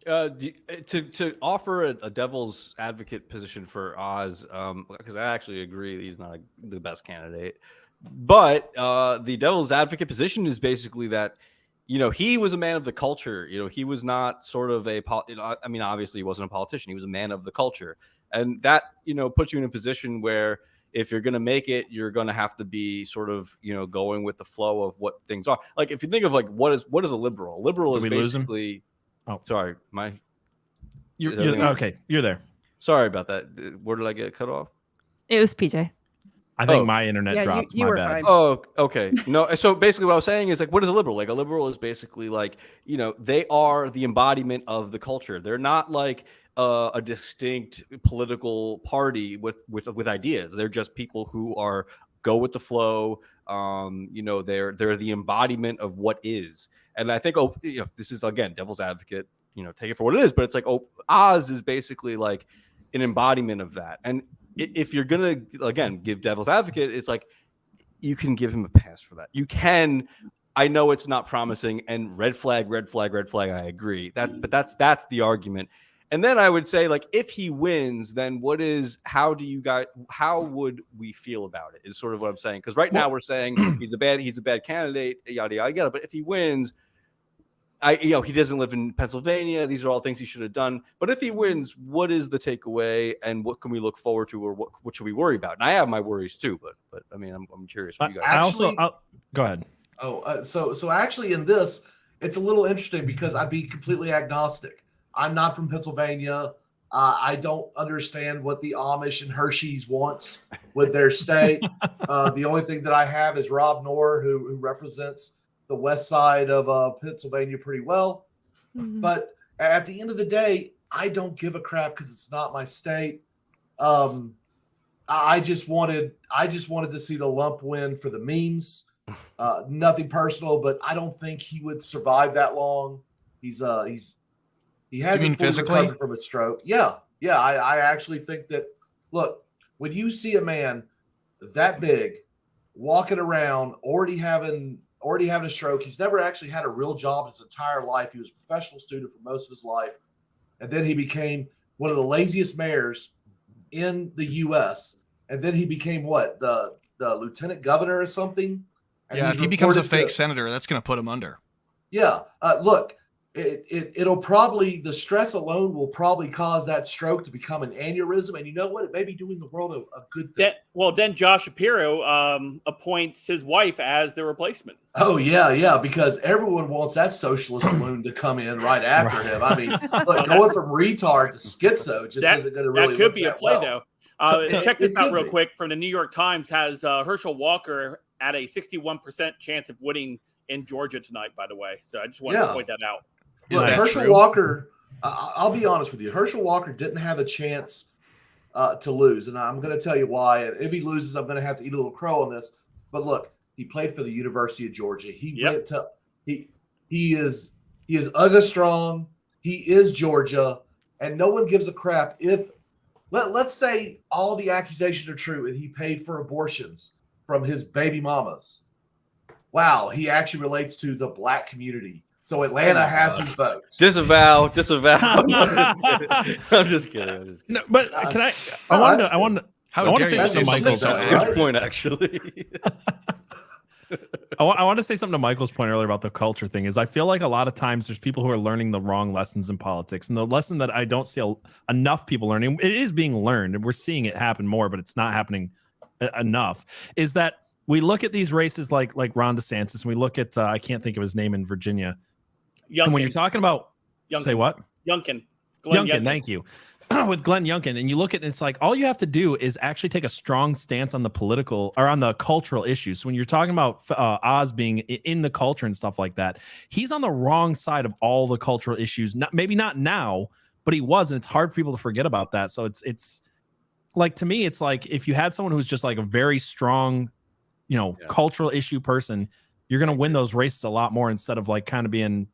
To offer a devil's advocate position for Oz, because I actually agree he's not the best candidate, but the devil's advocate position is basically that, he was a man of the culture. He was not sort of I mean, obviously he wasn't a politician. He was a man of the culture, and that puts you in a position where if you're going to make it, you're going to have to be sort of going with the flow of what things are. Like if you think of what is a liberal? A liberal is basically. Oh, sorry. You're okay. You're there. Sorry about that. Where did I get cut off? It was PJ. I think my internet dropped. You my were bad. fine. Oh, okay. No, so basically what I was saying is what is a liberal? Like a liberal is basically they are the embodiment of the culture. They're not like a distinct political party with ideas. They're just people who go with the flow. They're the embodiment of what is. And I think, this is again, devil's advocate, take it for what it is, but it's like, Oz is basically like an embodiment of that. And if you're going to, again, give devil's advocate, it's like, you can give him a pass for that. You can, I know it's not promising, and red flag, I agree. That's the argument. And then I would say, if he wins, then how would we feel about it is sort of what I'm saying. Because right now we're saying he's a bad candidate, yada, yada, yada. But if he wins, he doesn't live in Pennsylvania. These are all things he should have done. But if he wins, what is the takeaway, and what can we look forward to, or what should we worry about? And I have my worries too, but I mean, I'm curious what you guys. Go ahead. So actually in this, it's a little interesting because I'd be completely agnostic. I'm not from Pennsylvania. I don't understand what the Amish and Hershey's wants with their state. The only thing that I have is Rob Knorr, who represents the west side of Pennsylvania pretty well. Mm-hmm. But at the end of the day, I don't give a crap because it's not my state. I just wanted to see the lump win for the memes. Nothing personal, but I don't think he would survive that long. He hasn't fully recovered from a stroke. Yeah. I actually think that. Look, when you see a man that big walking around, already having a stroke, he's never actually had a real job his entire life. He was a professional student for most of his life, and then he became one of the laziest mayors in the U.S. And then he became the lieutenant governor or something. And if he becomes a fake senator, that's going to put him under. Yeah. Look, it'll probably, the stress alone will probably cause that stroke to become an aneurysm. And you know what? It may be doing the world a good thing. Then Josh Shapiro appoints his wife as the replacement. Oh, yeah, because everyone wants that socialist loon to come in right after him. I mean, look, going from retard to schizo just isn't going to really that could be a play, well. though. Check this out real quick. From the New York Times, has Herschel Walker at a 61% chance of winning in Georgia tonight, by the way. So I just wanted to point that out. Herschel Walker, I'll be honest with you. Herschel Walker didn't have a chance to lose, and I'm going to tell you why. And if he loses, I'm going to have to eat a little crow on this. But look, he played for the University of Georgia. He went to he is UGA strong. He is Georgia, and no one gives a crap if let's say all the accusations are true and he paid for abortions from his baby mamas. Wow, he actually relates to the black community. So Atlanta has his votes. Disavow. I'm just kidding. No, but can I wanted to say something to Michael's good point, actually. I want to say something to Michael's point earlier about the culture thing. Is I feel like a lot of times there's people who are learning the wrong lessons in politics, and the lesson that I don't see enough people learning, it is being learned, and we're seeing it happen more, but it's not happening enough. Is that we look at these races like Ron DeSantis, and we look at I can't think of his name in Virginia. Youngkin. And when you're talking about say what? Youngkin. Youngkin, thank you. With Glenn Youngkin, and you look at it's like all you have to do is actually take a strong stance on the political or on the cultural issues. So when you're talking about Oz being in the culture and stuff like that, he's on the wrong side of all the cultural issues. Maybe not now, but he was, and it's hard for people to forget about that. So it's like, to me, it's like if you had someone who's just like a very strong, cultural issue person, you're gonna win those races a lot more instead of like kind of being.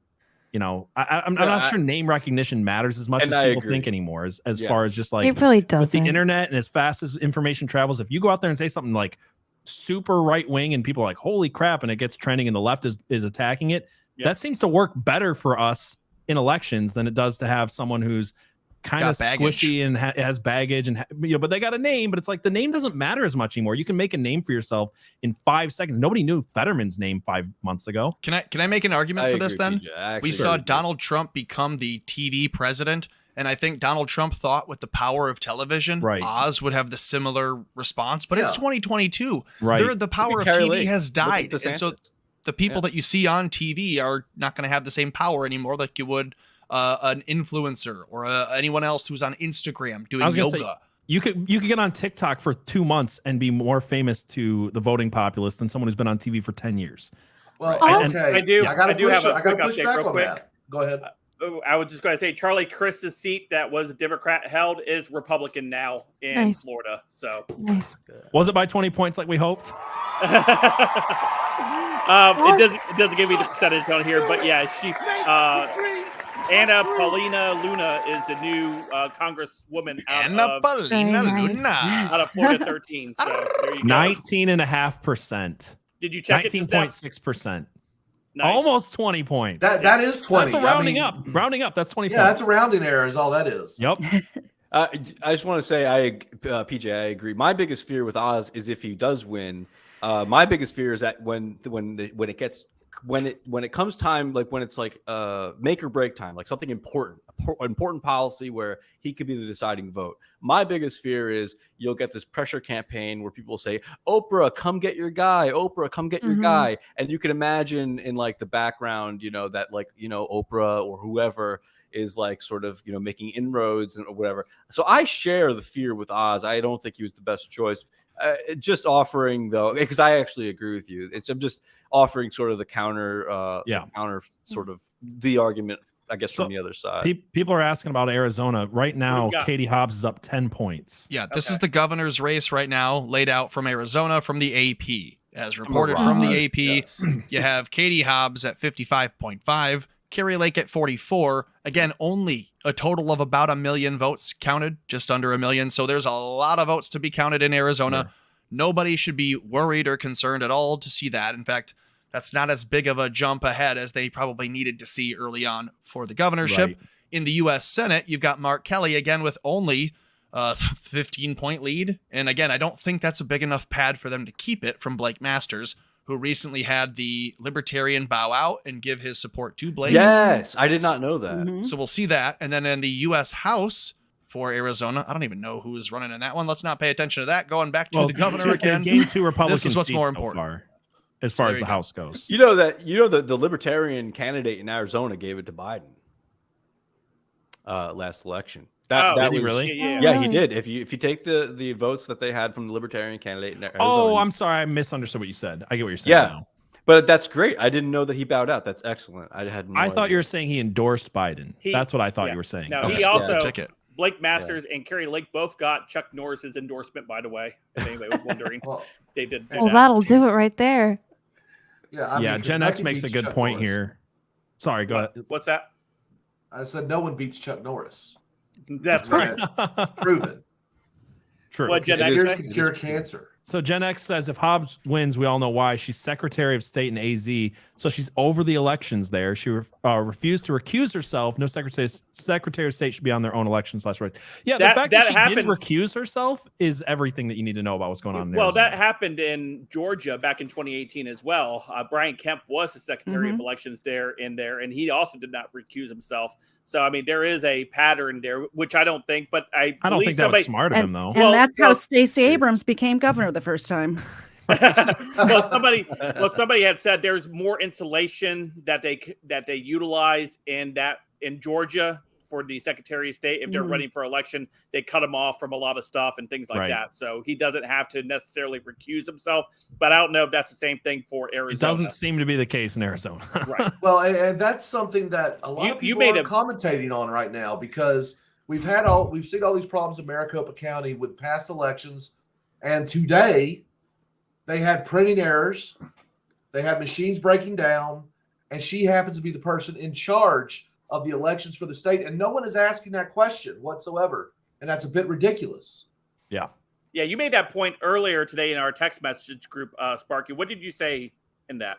I'm not sure name recognition matters as much as people think anymore, as far as just like it really doesn't. With the internet and as fast as information travels, if you go out there and say something like super right wing and people are like, holy crap, and it gets trending and the left is attacking it, that seems to work better for us in elections than it does to have someone who's kind of squishy and has baggage and but they got a name, but it's like the name doesn't matter as much anymore. You can make a name for yourself in 5 seconds. Nobody knew Fetterman's name 5 months ago. Can I make an argument for this then? We saw Sure. Donald Trump become the TV president, and I think Donald Trump thought with the power of television, Oz would have the similar response, but it's 2022. Right. The power of Carrie TV Lake. has Look at died, and so DeSantis. the people that you see on TV are not going to have the same power anymore like you would an influencer or anyone else who's on Instagram doing yoga. Say, you could get on TikTok for 2 months and be more famous to the voting populace than someone who's been on TV for 10 years. Well, And okay. I do have a quick push update back real on quick. that. Go ahead. I was just going to say Charlie Crist's seat that was a Democrat held is Republican now in Florida. So Was it by 20 points like we hoped? it doesn't give me the percentage on here, but yeah, she Anna Paulina Luna is the new congresswoman out of Florida 13. So there you go. 19.5%. Did you check it? 19.6%. Nice. Almost 20 points. That is 20. That's a rounding up. Rounding up. That's 20 Yeah, points. that's a rounding error is all that is. Yep. I just want to say, PJ, I agree. My biggest fear with Oz is if he does win. My biggest fear is that when it comes time, like when it's like make or break time, like something important policy where he could be the deciding vote. My biggest fear is you'll get this pressure campaign where people say, Oprah, come get your guy. Oprah, come get your guy. And you can imagine in like the background, that like, Oprah or whoever is like sort of, making inroads and whatever. So I share the fear with Oz. I don't think he was the best choice. Just offering though, because I actually agree with you. I'm just offering sort of the counter sort of the argument, I guess, from the other side. People are asking about Arizona right now. Katie Hobbs is up 10 points. Yeah, this is the governor's race right now, laid out from Arizona from the AP. As reported from the AP, you have Katie Hobbs at 55.5, Carrie Lake at 44. Again, only a total of about 1 million votes counted, just under 1 million. So there's a lot of votes to be counted in Arizona. Sure. Nobody should be worried or concerned at all to see that. In fact, that's not as big of a jump ahead as they probably needed to see early on for the governorship. Right. In the U.S. Senate, you've got Mark Kelly again with only a 15-point lead. And again, I don't think that's a big enough pad for them to keep it from Blake Masters, who recently had the Libertarian bow out and give his support to Blake. Yes, I did not know that. So we'll see that. And then in the U.S. House for Arizona, I don't even know who is running in that one. Let's not pay attention to that. Going back to the governor again. Gained 2 Republican This is what's seats more so important. far, as far as the House goes. The Libertarian candidate in Arizona gave it to Biden last election. Did he really? Yeah, he did. If you take the votes that they had from the Libertarian candidate in Arizona. Oh, I'm sorry. I misunderstood what you said. I get what you're saying now. But that's great. I didn't know that he bowed out. That's excellent. I had no I thought idea. you were saying he endorsed Biden. That's what I thought you were saying. No, Okay. he also Blake Masters and Carrie Lake both got Chuck Norris's endorsement, by the way, if anybody was wondering. They did do Well, that. that'll do it right there. Yeah, Gen X makes a good point here. Sorry, go ahead. What's that? I said no one beats Chuck Norris. That's right. It's proven. True. What Gen X Spears say? can cure cancer. So Gen X says if Hobbs wins, we all know why. She's Secretary of State in AZ, so she's over the elections there. She refused to recuse herself. No Secretary of State should be on their own elections. Right. Yeah, the fact that she didn't recuse herself is everything that you need to know about what's going on in Arizona. That happened in Georgia back in 2018 as well. Brian Kemp was the Secretary of Elections there, and he also did not recuse himself. So, I mean, there is a pattern there, which I don't think, but I don't think that was smart of him, though. And that's how Stacey Abrams became governor the first time. somebody had said there's more insulation that they utilize in Georgia for the Secretary of State. If they're running for election, they cut him off from a lot of stuff and things like that. So he doesn't have to necessarily recuse himself, but I don't know if that's the same thing for Arizona. It doesn't seem to be the case in Arizona. Right. Well, and that's something that a lot of people are commentating on right now, because we've seen all these problems in Maricopa County with past elections, and today they had printing errors, they had machines breaking down, and she happens to be the person in charge of the elections for the state, and no one is asking that question whatsoever, and that's a bit ridiculous. Yeah, you made that point earlier today in our text message group, Sparky. What did you say in that?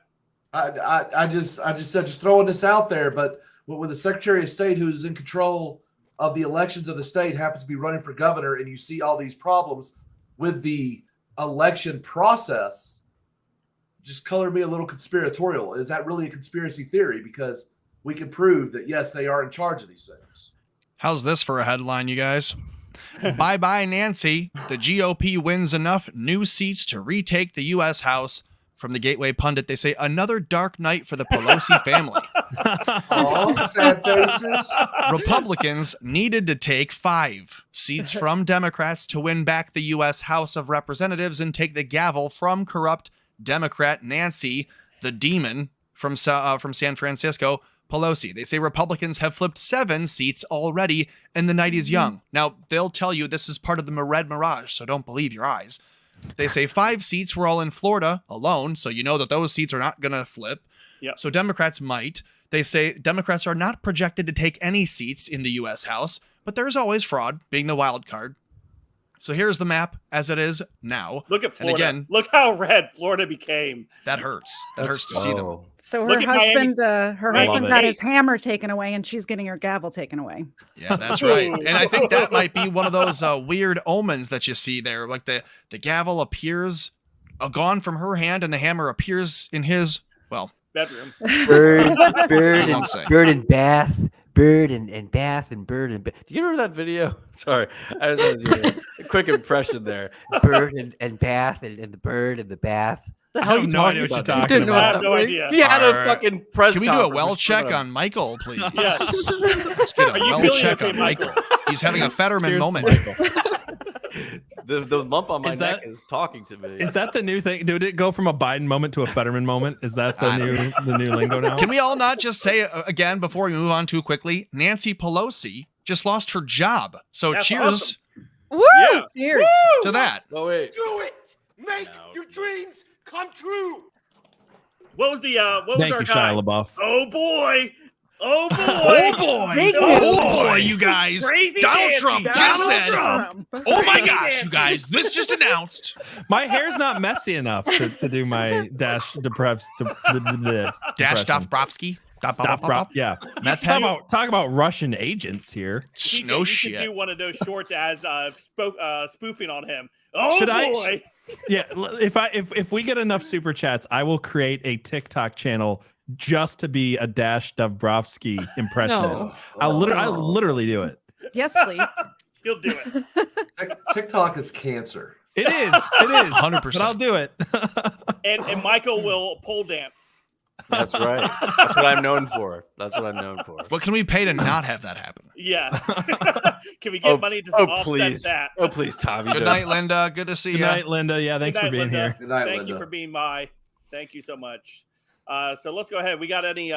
I just said, just throwing this out there, but with the Secretary of State who's in control of the elections of the state happens to be running for governor, and you see all these problems with the election process, just color me a little conspiratorial. Is that really a conspiracy theory? Because we can prove that, yes, they are in charge of these things. How's this for a headline, you guys? Bye-bye, Nancy. The GOP wins enough new seats to retake the U.S. House. From the Gateway Pundit, they say another dark night for the Pelosi family. Oh, sad faces. Republicans needed to take 5 seats from Democrats to win back the U.S. House of Representatives and take the gavel from corrupt Democrat Nancy, the demon from San Francisco, Pelosi. They say Republicans have flipped 7 seats already, and the night is young. Now, they'll tell you this is part of the red mirage, so don't believe your eyes. They say 5 seats were all in Florida alone, so you know that those seats are not going to flip. Yep. So Democrats might. They say Democrats are not projected to take any seats in the U.S. House, but there's always fraud being the wild card. So here's the map as it is now. Look at Florida. And again, look how red Florida became. That hurts. That hurts to see them. So Look her at husband, Miami. got his hammer taken away, and she's getting her gavel taken away. Yeah, that's right. And I think that might be one of those weird omens that you see there. Like the gavel appears gone from her hand, and the hammer appears in his, bedroom. Bird and bath. Bird and bath and bird and bath. Do you remember that video? Sorry, I just wanted to do a quick impression there. Bird and bath and the bird and the bath. The hell I have no idea what you're talking about. I have no idea. He had a fucking press. Can we do a conference well in check front of on Michael, please? Yes. Let's get a Are you well feeling check okay, on Michael. Michael? He's having a Fetterman Cheers, moment. The lump on my Is neck that- is talking to me. Is that the new thing? Did it go from a Biden moment to a Fetterman moment? Is that I don't the new lingo now? Can we all not just say again before we move on too quickly? Nancy Pelosi just lost her job. So That's cheers awesome. Woo! Yeah. Cheers. to that. Oh wait. Do it. Make your dreams come true. What was the what was Thank our you, guy? Shia LaBeouf. Oh boy. Oh boy. Oh boy. Big Oh boy, you guys. Crazy Donald Nancy. Trump just Donald said, Trump. oh my Crazy gosh, Nancy. you guys, this just announced. My hair's not messy enough to do my dash Dash Dovbrovsky. Yeah. Meth Talk about Russian agents here. No You should shit. do one of those shorts as spoofing on him. Oh Should boy. Yeah, if we get enough super chats, I will create a TikTok channel just to be a Dash Dovbrovsky impressionist. No. I'll literally do it. Yes, please. He'll do it. TikTok is cancer. It is. It is. 100%. But I'll do it. And Michael will pole dance. That's right. That's what I'm known for. What can we pay to not have that happen? Yeah. Can we get money to offset please. that? Oh please, Tom. Good night, Linda. Good to see you. Good night, Linda. Yeah, thanks Good for night, being Linda. here. Good night, Thank Linda. you for being Thank you so much. So let's go ahead. We got any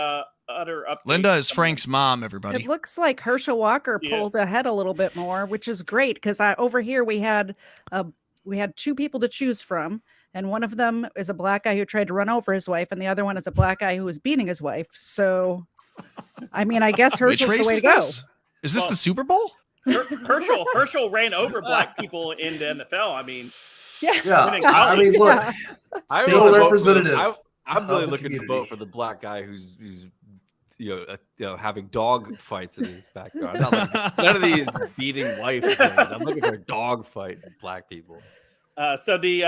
other updates. Linda is Frank's mom, everybody. It looks like Herschel Walker Yeah. pulled ahead a little bit more, which is great because over here we had two people to choose from, and one of them is a black guy who tried to run over his wife, and the other one is a black guy who was beating his wife. So, I mean, I guess Which Herschel's race the way is to go. this? Is this the Super Bowl? Herschel ran over black people in the NFL. I mean, Yeah, winning I college. mean, look, I still really a vote for the- representative. I'm of really the looking to community. vote for the black guy who's having dog fights in his backyard. I'm not looking- none of these beating wife things. I'm looking for a dog fight with black people. So the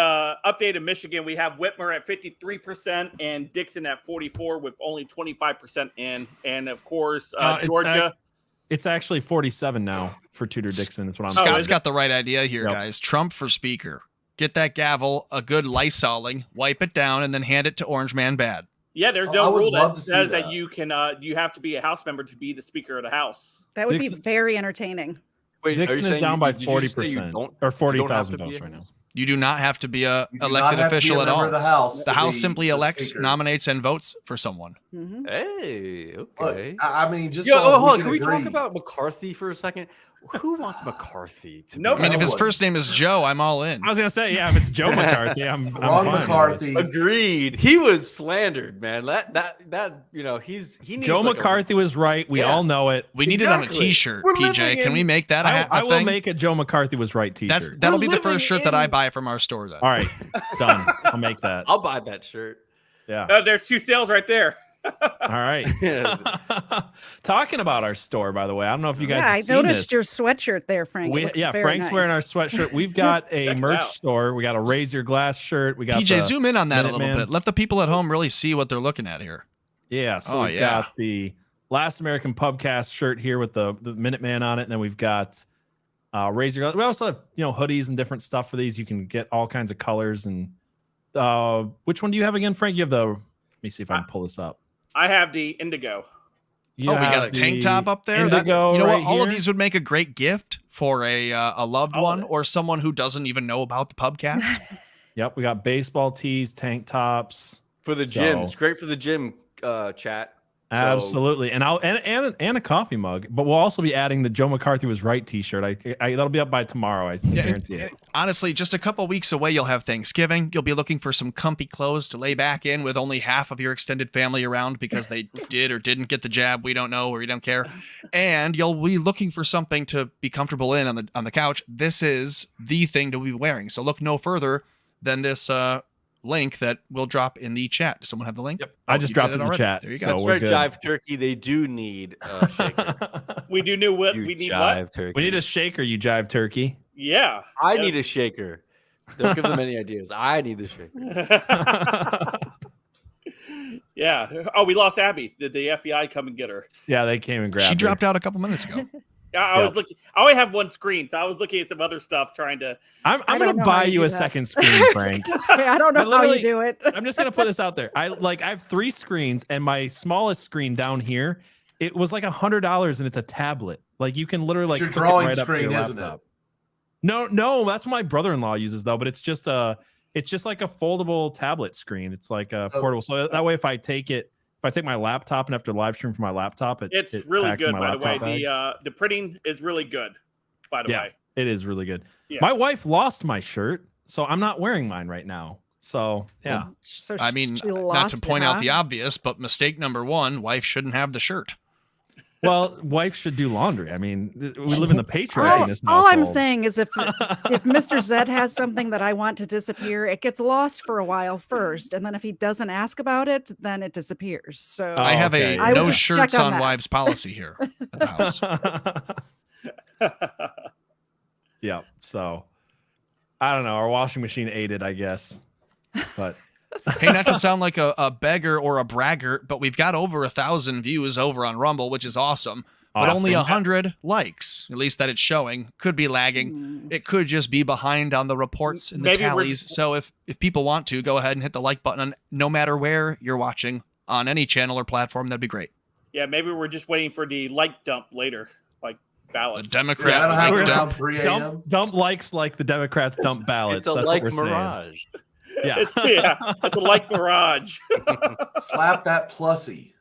update in Michigan, we have Whitmer at 53% and Dixon at 44%, with only 25% in, and of course Georgia. It's actually 47 now for Tudor Dixon. Is what I'm Scott's saying. got the right idea here, Yep. guys. Trump for speaker. Get that gavel, a good Lysoling, wipe it down, and then hand it to Orange Man Bad. Yeah, there's I no would rule love that to see says that that. you can you have to be a House member to be the Speaker of the House. That would Dixon- be very entertaining. Wait, are you Dixon is saying down by did you just say you 40% don't- or you don't have 40,000 to be votes a- right now. You do not have to be a You do not elected have to be official a at member all. of the House The to House be simply the elects, speaker. nominates, and votes for someone. Mhm. Hey, Look, okay. I mean, just Yo, so hold on. can Can we talk agree. about McCarthy for a second? Who wants McCarthy to No, be? I mean, if his one. first name is Joe, I'm all in. I was gonna say, yeah, if it's Joe McCarthy, I'm Ron fine with McCarthy. Agreed. He was slandered, man. That he needs Joe like McCarthy was right. We Yeah. all know it. We need it on a Exactly. T-shirt, We're PJ. living Can we in- make that a I will thing? make a Joe McCarthy was right T-shirt. That'll be the living first shirt that I in- buy from our store. Then. All right, done. I'll make that. I'll buy that shirt. Yeah. There's 2 sales right there. All right. Talking about our store, by the way, I don't know if you guys Yeah, have I seen noticed this. your sweatshirt there, Frank. It looks very Frank's nice. wearing our sweatshirt. We've got a Check it merch out. store. We got a Raise Your Glass shirt. We got PJ, the zoom in on that a little Minuteman. bit. Let the people at home really see what they're looking at here. Yeah, so Oh, we've yeah. got the Last American Pubcast shirt here with the Minuteman on it, and then we've got Raise Your Glass. We also have hoodies and different stuff for these. You can get all kinds of colors. And which one do you have again, Frank? You have the. Let me see if I can pull this up. I have the Indigo. You Oh, we got have a tank the top up there. That, you Indigo know right what? All of here. these would make a great gift for a loved one or someone who doesn't even know about the Pubcast. Yep, we got baseball tees, tank tops For the gym. So- It's great for the gym, chat. So- Absolutely, and and a coffee mug. But we'll also be adding the Joe McCarthy was right T-shirt. I that'll be up by tomorrow. I guarantee it. Honestly, just a couple weeks away, you'll have Thanksgiving. You'll be looking for some comfy clothes to lay back in with only half of your extended family around because they did or didn't get the jab. We don't know or we don't care. And you'll be looking for something to be comfortable in on the couch. This is the thing to be wearing. So look no further than this link that will drop in the chat. Does someone have the link? Yep. I just dropped it in the chat. There you so go. That's we're right, good. Jive Turkey. They do need a shaker. We do new what? You We need Jive what? Turkey. We need a shaker, you jive turkey. Yeah. I need a shaker. Don't give them any ideas. I need the shaker. Yeah. Oh, we lost Abby. Did the FBI come and get her? Yeah, they came and grabbed. She her. dropped out a couple minutes ago. Yeah, I was looking. I only have one screen, so I was looking at some other stuff, trying to. I'm I gonna don't know how buy you you do a that. second screen, Frank. I don't know how you literally- do it. I'm just gonna put this out there. I have 3 screens, and my smallest screen down here, it was like $100, and it's a tablet. Like you can literally like It's your hook it drawing right up to screen, your isn't it? laptop. No, that's what my brother-in-law uses though. But it's just like a foldable tablet screen. It's like a portable. So that way, if I take my laptop and have to live stream from my laptop, It's it really packs in good, my by the way. laptop bag. The printing is really good, by the Yeah, way. it is really good. Yeah. My wife lost my shirt, so I'm not wearing mine right now. So yeah, So I mean, she not to lost it, point out huh? the obvious, but mistake number 1, wife shouldn't have the shirt. well, wife should do laundry. I mean, we live in the patriarchy. All I'm saying is if Mr. Zed has something that I want to disappear, it gets lost for a while first, and then if he doesn't ask about it, then it disappears. So I have okay. a I would no just shirts check on on that. wives policy here at the house. Yeah. So I don't know. Our washing machine ate it, I guess. But Hey, not to sound like a beggar or a braggart, but we've got over 1,000 views over on Rumble, which is awesome. But only Awesome. 100 likes, at least that it's showing. Could be lagging. It could just be behind on the reports and the Maybe we're- tallies. So if people want to, go ahead and hit the like button on no matter where you're watching on any channel or platform. That'd be great. Yeah, maybe we're just waiting for the like dump later, like ballots. The Democrat Yeah, that'll happen like around dump. 3 a.m. dump likes like the Democrats dump ballots. It's a That's like what we're mirage. saying. Yeah. It's a like mirage. Slap that plussy.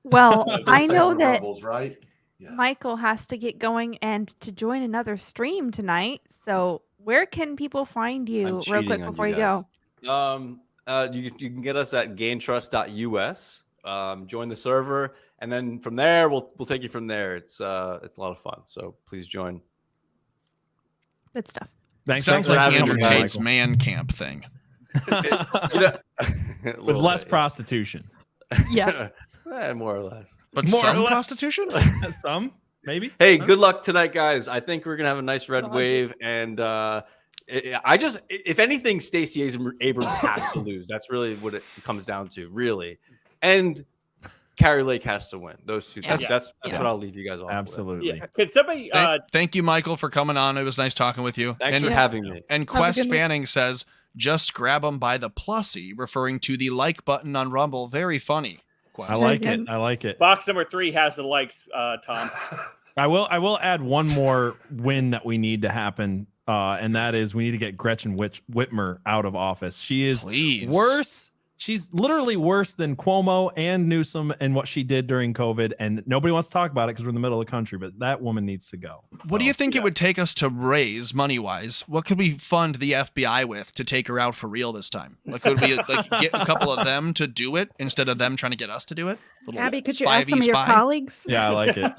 Well, Those I same know that rumbles, right? Michael has to get going and to join another stream tonight. So where can people find you real quick before you go? You can get us at gaintrust.us. Join the server, and then from there we'll take you from there. It's a lot of fun. So please join. Good stuff. It sounds like Andrew Tate's man camp thing. With less prostitution. Yeah. More or less. But More some or less. prostitution? Some, maybe. Hey, good luck tonight, guys. I think we're gonna have a nice red wave, and if anything, Stacey Abrams has to lose. That's really what it comes down to, really. And Carrie Lake has to win. Those two. That's what I'll leave you guys off. Absolutely. Yeah. Can somebody? Thank you, Michael, for coming on. It was nice talking with you. Thanks for having me. And Quest Fanning says, "Just grab them by the plussy," referring to the like button on Rumble. Very funny. Quest. I like it. I like it. Box number 3 has the likes, Tom. I will add one more win that we need to happen, and that is we need to get Gretchen Whitmer out of office. She is worse. She's literally worse than Cuomo and Newsom and what she did during COVID, and nobody wants to talk about it because we're in the middle of the country, but that woman needs to go. What do you think it would take us to raise money-wise? What could we fund the FBI with to take her out for real this time? Like, could we get a couple of them to do it instead of them trying to get us to do it? Abby, could you ask some of your colleagues? Yeah, I like it.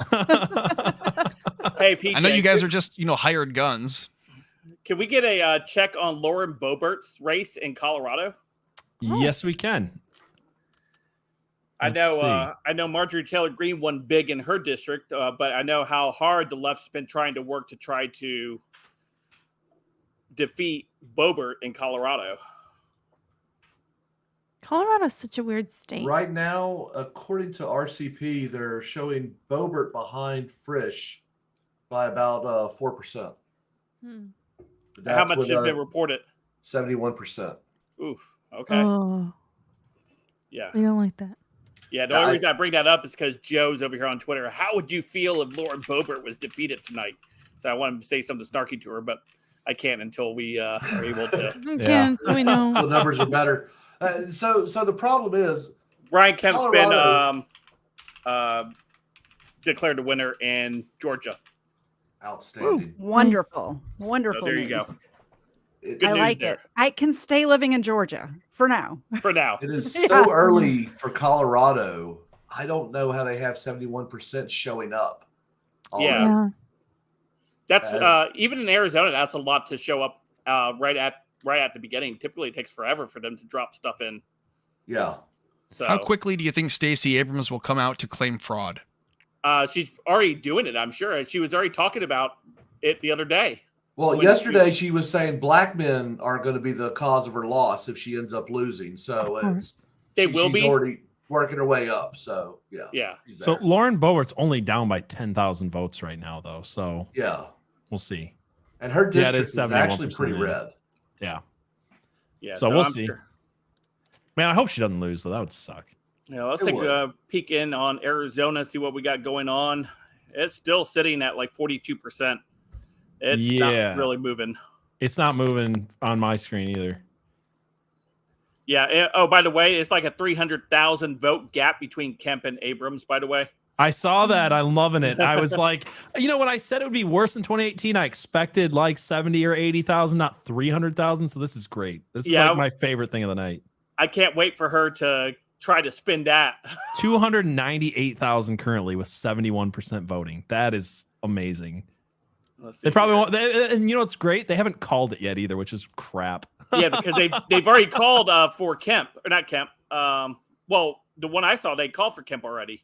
Hey, PJ, I know you guys are just hired guns. Can we get a check on Lauren Boebert's race in Colorado? Yes, we can. I know Marjorie Taylor Greene won big in her district, but I know how hard the left's been trying to work to try to defeat Boebert in Colorado. Colorado's such a weird state. Right now, according to RCP, they're showing Boebert behind Frisch by about 4%. How much have been reported? 71%. Oof. Okay. Oh, yeah. we don't like that. Yeah, the only reason I bring that up is because Joe's over here on Twitter. How would you feel if Lauren Boebert was defeated tonight? So I wanted to say something snarky to her, but I can't until we are able to. We know. The numbers are better. So the problem is Brian Kemp's Colorado been declared the winner in Georgia. Outstanding. Wonderful. Wonderful. So there you go. news. Good I news like there. it. I can stay living in Georgia for now. For now. It is so early for Colorado. I don't know how they have 71% showing up. Yeah. That's even in Arizona, that's a lot to show up right at the beginning. Typically it takes forever for them to drop stuff in. Yeah. So How quickly do you think Stacey Abrams will come out to claim fraud? She's already doing it, I'm sure. She was already talking about it the other day. Well, yesterday she was saying black men are going to be the cause of her loss if she ends up losing. So will she's be already working her way up. So yeah. So Lauren Boebert's only down by 10,000 votes right now, though. So we'll see. And her district it is actually pretty red. Yeah. Yeah. So we'll I'm see. sure. Man, I hope she doesn't lose, though. That would suck. Yeah, let's take a peek in on Arizona, see what we got going on. It's still sitting at like 42%. It's not really moving. It's not moving on my screen either. Yeah. By the way, it's like a 300,000 vote gap between Kemp and Abrams, by the way. I saw that. I'm loving it. I was like, when I said it would be worse in 2018, I expected like 70 or 80,000, not 300,000. So this is great. This is like my favorite thing of the night. I can't wait for her to try to spin that. 298,000 currently with 71% voting. That is amazing. They probably won't. And what's great? They haven't called it yet either, which is crap. Yeah, because they've already called for Kemp, or not Kemp. Well, the one I saw, they called for Kemp already.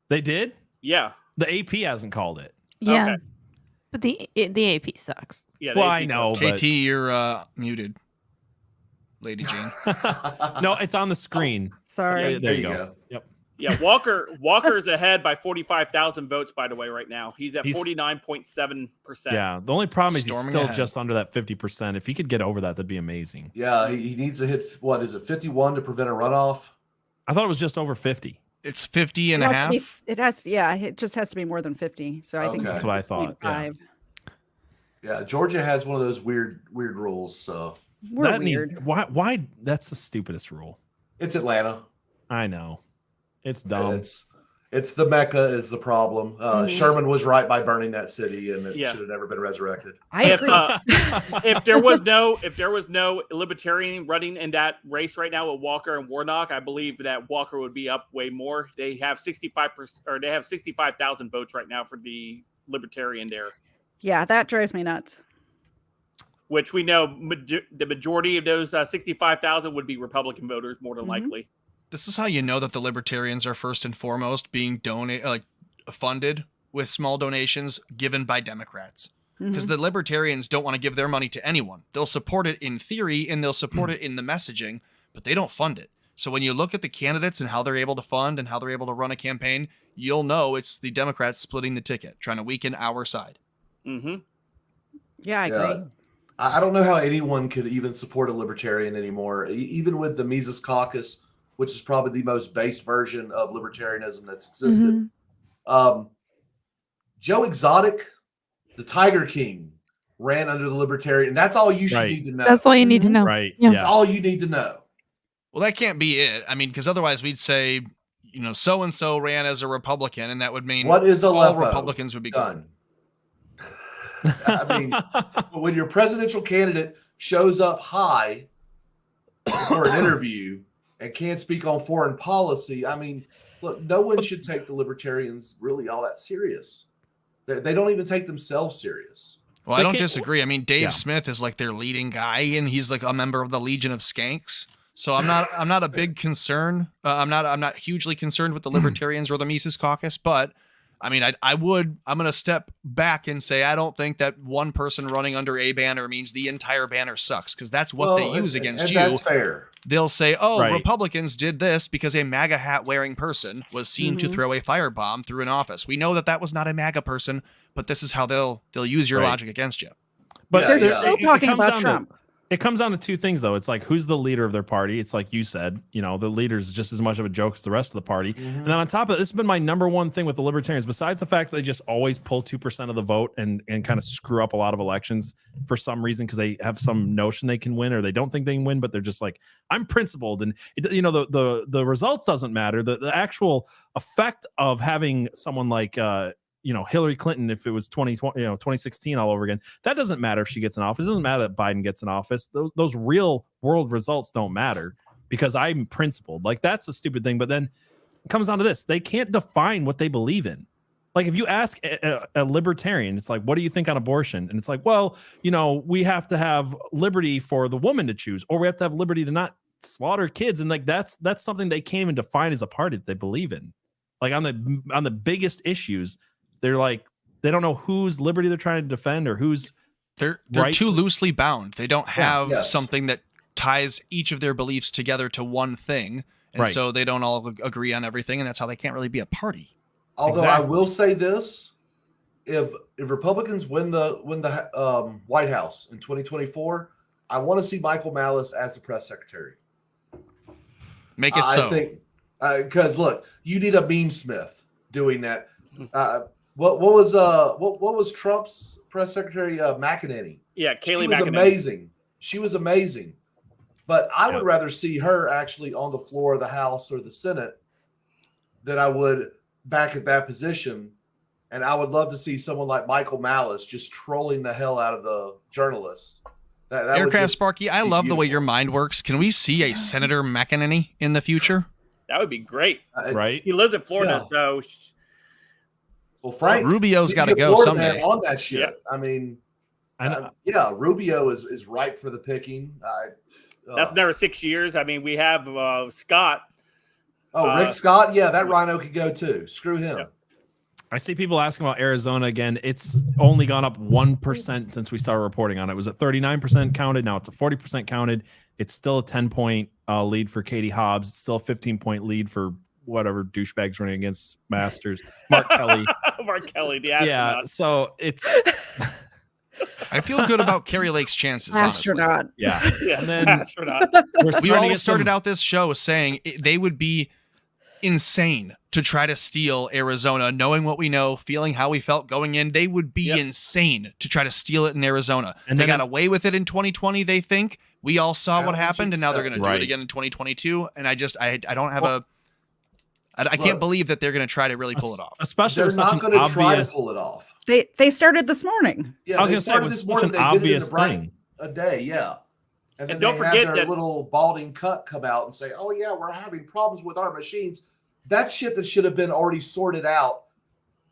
They did? Yeah. The AP hasn't called it. Yeah. Okay. But the AP sucks. Yeah. Well, I know. KT, you're muted. Lady Jean. No, it's on the screen. Sorry. Yeah, there you go. Yep. Yeah, Walker's ahead by 45,000 votes, by the way, right now. He's at 49.7%. Yeah, the only problem is he's Storming still ahead. just under that 50%. If he could get over that, that'd be amazing. Yeah, he needs to hit, 51 to prevent a runoff? I thought it was just over 50. It's 50 and a half. It just has to be more than 50. So I think Okay. That's what I thought. Yeah. 5. Yeah, Georgia has one of those weird rules. So We're weird. Why? That's the stupidest rule. It's Atlanta. I know. It's dumb. It's the Mecca is the problem. Sherman was right by burning that city, and it Yeah. should have never been resurrected. If there was no libertarian running in that race right now with Walker and Warnock, I believe that Walker would be up way more. They have 65%, or they have 65,000 votes right now for the libertarian there, Yeah, that drives me nuts. which we know the majority of those 65,000 would be Republican voters, more than likely. This is how you know that the libertarians are first and foremost being funded with small donations given by Democrats. Because the libertarians don't want to give their money to anyone. They'll support it in theory and they'll support it in the messaging, but they don't fund it. So when you look at the candidates and how they're able to fund and how they're able to run a campaign, you'll know it's the Democrats splitting the ticket, trying to weaken our side. Yeah, I agree. I don't know how anyone could even support a libertarian anymore, even with the Mises Caucus, which is probably the most base version of libertarianism that's existed. Joe Exotic, the Tiger King, ran under the libertarian. That's all you should need to know. That's all you need to know. Right. That's all you need to know. Well, that can't be it. I mean, because otherwise we'd say, so-and-so ran as a Republican, and that would mean What is all Aleppo? Republicans would be gone. I mean, when your presidential candidate shows up high for an interview and can't speak on foreign policy, I mean, look, no one should take the libertarians really all that serious. They don't even take themselves serious. Well, I don't disagree. I mean, Dave Smith is like their leading guy, and he's like a member of the Legion of Skanks. So I'm not a big concern. I'm not hugely concerned with the libertarians or the Mises Caucus, but I mean, I'm going to step back and say I don't think that one person running under a banner means the entire banner sucks, because that's what they use against you. That's fair. They'll say, Republicans did this because a MAGA hat wearing person was seen to throw a firebomb through an office. We know that was not a MAGA person, but this is how they'll use your logic against you. But they're still talking about Trump. It comes down to two things, though. It's like, who's the leader of their party? It's like you said, the leader's just as much of a joke as the rest of the party. And then on top of it, this has been my number one thing with the libertarians, besides the fact that they just always pull 2% of the vote and kind of screw up a lot of elections for some reason, because they have some notion they can win, or they don't think they can win, but they're just like, I'm principled. And the results doesn't matter. The actual effect of having someone like Hillary Clinton, if it was 2016 all over again, that doesn't matter if she gets in office. It doesn't matter that Biden gets in office. Those real world results don't matter, because I'm principled. Like, that's the stupid thing. But then it comes down to this. They can't define what they believe in. Like, if you ask a libertarian, it's like, what do you think on abortion? And it's like, well, we have to have liberty for the woman to choose, or we have to have liberty to not slaughter kids. And like, that's something they can't even define as a party that they believe in. Like, on the biggest issues, they're like, they don't know whose liberty they're trying to defend, or whose they're too loosely bound. They don't have something that ties each of their beliefs together to one thing, and so they don't all agree on everything, and that's how they can't really be a party. Although I will say this: if Republicans win the White House in 2024, I want to see Michael Malice as the press secretary. Make it so. I think because look, you need a meme smith doing that. What was Trump's press secretary? McEnany. Yeah, Kayleigh She was McEnany. amazing. She was amazing. But I would rather see her actually on the floor of the House or the Senate than I would back at that position. And I would love to see someone like Michael Malice just trolling the hell out of the journalists. That would Aircraft just Sparky, I be love the way beautiful. your mind works. Can we see a Senator McEnany in the future? That would be great. Right? He lives in Florida, so Well, Frank Rubio's he's got to a go Florida man someday. on that shit. Yeah. I mean, Rubio is ripe for the picking. that's another 6 years. I mean, we have Scott. Rick Scott. Yeah, that rhino could go too. Screw him. I see people asking about Arizona again. It's only gone up 1% since we started reporting on it. It was at 39% counted. Now it's a 40% counted. It's still a 10-point lead for Katie Hobbs. It's still a 15-point lead for whatever douchebags running against Masters. Mark Kelly. Mark Kelly, the Yeah, astronaut. so it's... I feel good about Carrie Lake's chances, honestly. Astronaut. Yeah. Yeah, And then astronaut. We all started out this show saying they would be insane to try to steal Arizona, knowing what we know, feeling how we felt going in. They would be insane to try to steal it in Arizona. And they then got away with it in 2020, they think. We all saw what happened, and now they're going to do Right. it again in 2022. And I don't have I can't believe that they're going to try to really pull it off. Especially They're with such not an going to try to obvious. pull it off. They started this morning. Yeah, I was they gonna say, started with this such morning. an They did it in obvious the bright thing. a day, yeah. And then And don't they have forget their that- little balding cut come out and say, "Oh yeah, we're having problems with our machines." That shit that should have been already sorted out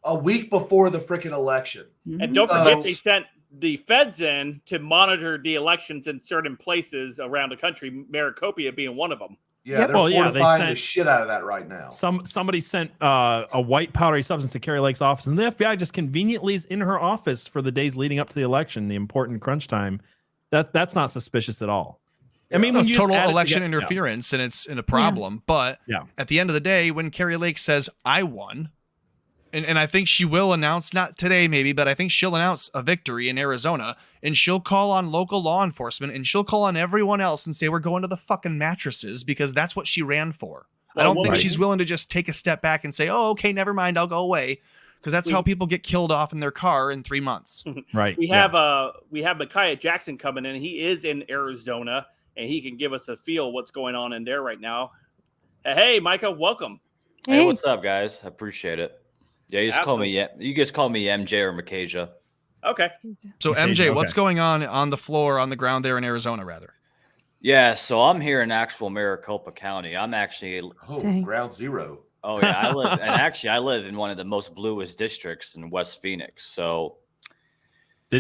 a week before the freaking election. And don't forget, they sent the feds in to monitor the elections in certain places around the country, Maricopa being one of them. Yeah, they're fortifying the shit out of that right now. Somebody sent a white powdery substance to Carrie Lake's office, and the FBI just conveniently is in her office for the days leading up to the election, the important crunch time. That's not suspicious at all. I mean, when it's you just total add it election together- interference, and it's a problem. But at the end of the day, when Carrie Lake says, "I won," and I think she will announce, not today maybe, but I think she'll announce a victory in Arizona, and she'll call on local law enforcement, and she'll call on everyone else and say, "We're going to the fucking mattresses," because that's what she ran for. I don't think she's willing to just take a step back and say, "Oh, okay, never mind, I'll go away," because that's how people get killed off in their car in 3 months. Right. We have Micaiah Jackson coming in. He is in Arizona, and he can give us a feel what's going on in there right now. Hey, Micah, welcome. Hey, what's up, guys? I appreciate it. Yeah, you just call me. Yeah, you just call me MJ or Micaiah. Okay. So MJ, what's going on the floor, on the ground there in Arizona, rather? Yeah, so I'm here in actual Maricopa County. I'm actually ground zero. Oh yeah, I live in one of the most bluest districts in West Phoenix. So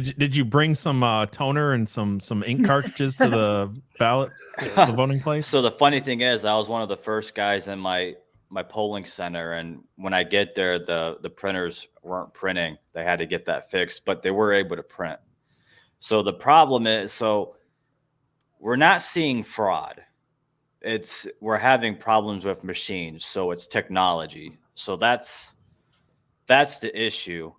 Did you bring some toner and some ink cartridges to the ballot, the voting place? So the funny thing is, I was one of the first guys in my polling center, and when I get there, the printers weren't printing. They had to get that fixed, but they were able to print. So the problem is, we're not seeing fraud. We're having problems with machines, so it's technology. So that's the issue.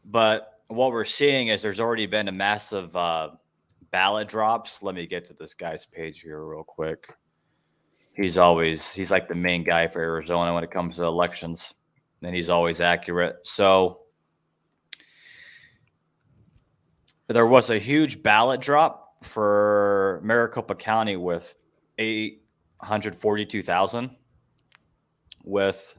But what we're seeing is there's already been a massive ballot drops. Let me get to this guy's page here real quick. He's like the main guy for Arizona when it comes to elections, and he's always accurate. So there was a huge ballot drop for Maricopa County with 842,000, with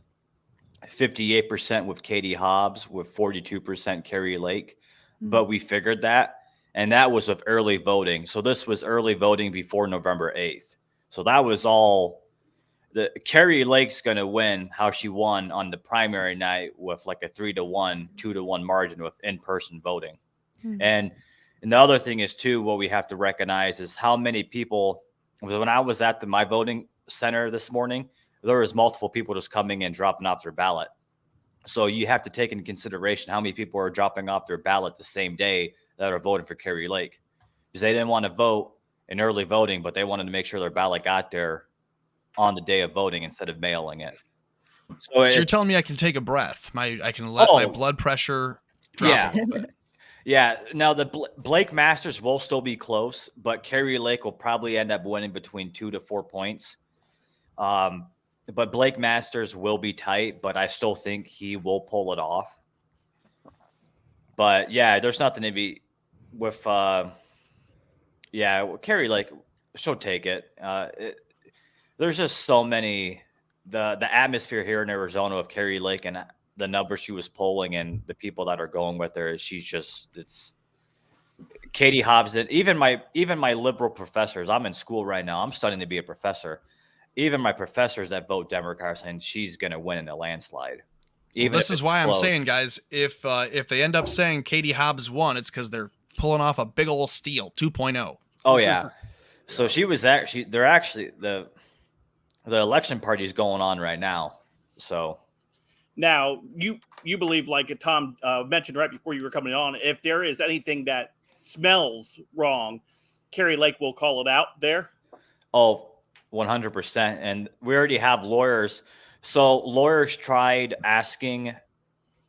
58% with Katie Hobbs, with 42% Carrie Lake. But we figured that, and that was with early voting. So this was early voting before November 8th. So that was all. Carrie Lake's going to win how she won on the primary night with like a 3-1, 2-1 margin with in-person voting. And the other thing is too, what we have to recognize is how many people. When I was at my voting center this morning, there was multiple people just coming and dropping off their ballot. So you have to take into consideration how many people are dropping off their ballot the same day that are voting for Carrie Lake, because they didn't want to vote in early voting, but they wanted to make sure their ballot got there on the day of voting instead of mailing it. So you're telling me I can take a breath? I can let my blood pressure drop a little bit. Yeah. Now the Blake Masters will still be close, but Carrie Lake will probably end up winning between 2 to 4 points. But Blake Masters will be tight, but I still think he will pull it off. But yeah, there's nothing to be with. Carrie Lake, she'll take it. There's just so many. The atmosphere here in Arizona of Carrie Lake and the numbers she was polling and the people that are going with her, it's Katie Hobbs. Even my liberal professors, I'm in school right now. I'm studying to be a professor. Even my professors that vote Democrat are saying she's going to win in a landslide. This is why I'm saying, guys, if they end up saying Katie Hobbs won, it's because they're pulling off a big old steal 2.0. Oh yeah. So they're actually the election party is going on right now. So now you believe, like Tom mentioned right before you were coming on, if there is anything that smells wrong, Carrie Lake will call it out there. Oh, 100%. And we already have lawyers. So lawyers tried asking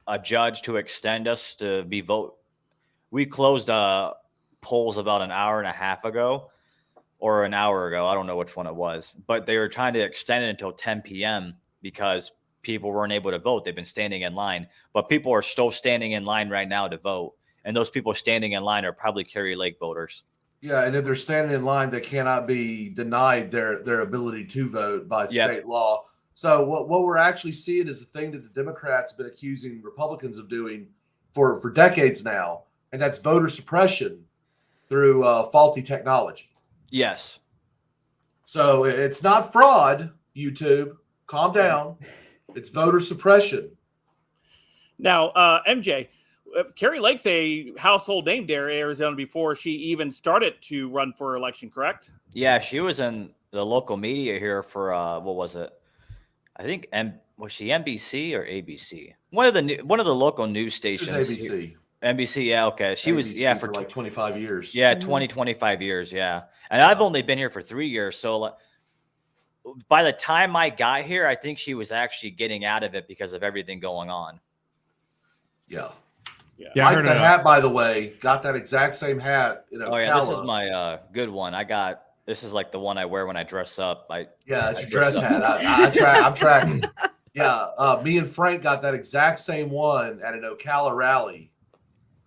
a judge to extend us to be vote. We closed polls about an hour and a half ago or an hour ago. I don't know which one it was, but they were trying to extend it until 10 p.m. because people weren't able to vote. They've been standing in line, but people are still standing in line right now to vote. And those people standing in line are probably Carrie Lake voters. Yeah, and if they're standing in line, they cannot be denied their ability to vote by state law So what we're actually seeing is a thing that the Democrats have been accusing Republicans of doing for decades now, and that's voter suppression through faulty technology. Yes. So it's not fraud, YouTube. Calm down. It's voter suppression. Now, MJ, Carrie Lake's a household name there in Arizona before she even started to run for election, correct? Yeah, she was in the local media here for what was it? I think was she NBC or ABC? One of the local news stations. ABC. NBC, yeah, okay. She was for like 25 years. Yeah, 25 years, yeah. And I've only been here for 3 years, so by the time I got here, I think she was actually getting out of it because of everything going on. Yeah. Yeah, Mike the hat, by the way, got that exact same hat. Oh yeah, this is my good one. This is like the one I wear when I dress up. It's your dress hat. I'm tracking. Yeah, me and Frank got that exact same one at an Ocala rally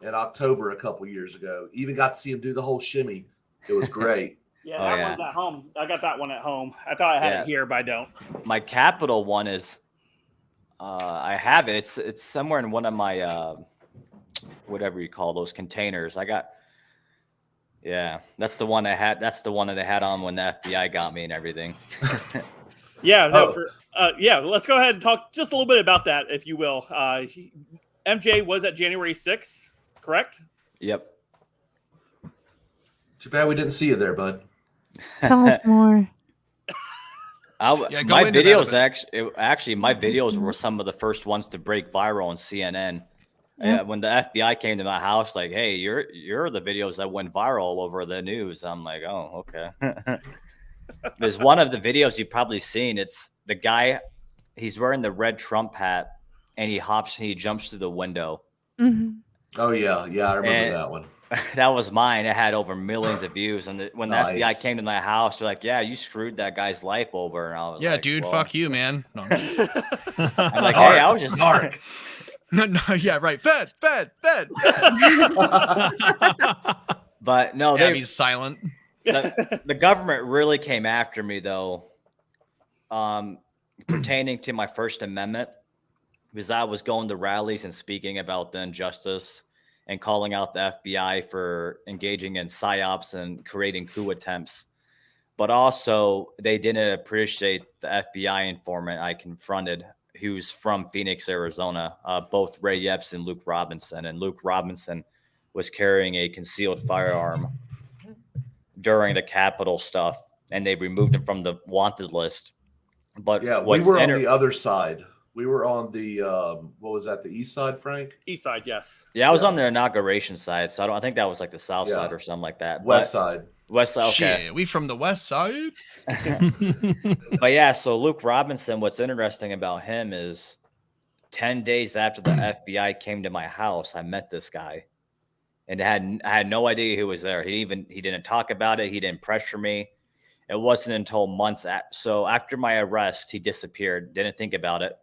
in October a couple years ago. Even got to see him do the whole shimmy. It was great. Yeah, that one's at home. I got that one at home. I thought I had it here, but I don't. My Capitol one is, I have it. It's somewhere in one of my, whatever you call those containers. That's the one I had. That's the one that they had on when the FBI got me and everything. Let's go ahead and talk just a little bit about that, if you will. MJ was at January 6th, correct? Yep. Too bad we didn't see you there, bud. Tell us more. My videos my videos were some of the first ones to break viral on CNN. Yeah. When the FBI came to my house, like, hey, you're the videos that went viral all over the news. I'm like, oh, okay. There's one of the videos you've probably seen. It's the guy, he's wearing the red Trump hat, and he jumps through the window. Mm-hmm. Oh yeah, I remember that one. That was mine. It had over millions of views. And when the FBI came to my house, they're like, yeah, you screwed that guy's life over. And I was like, dude, fuck you, man. No. I'm like, hey, I was just dark. No, yeah, right. Fed. But no, Abby's silent. The government really came after me, though, pertaining to my First Amendment, because I was going to rallies and speaking about the injustice and calling out the FBI for engaging in psyops and creating coup attempts. But also, they didn't appreciate the FBI informant I confronted, who's from Phoenix, Arizona, both Ray Epps and Luke Robinson. And Luke Robinson was carrying a concealed firearm during the Capitol stuff, and they removed him from the wanted list. But we were on the other side. We were on the what was that? The east side, Frank? East side, yes. Yeah, I was on the inauguration side, so I think that was like the south side or something like that. West side. West side. Okay. Shit, we from the west side. But yeah, so Luke Robinson. What's interesting about him is 10 days after the FBI came to my house, I met this guy, and I had no idea who was there. He didn't talk about it. He didn't pressure me. It wasn't until months so after my arrest, he disappeared. Didn't think about it.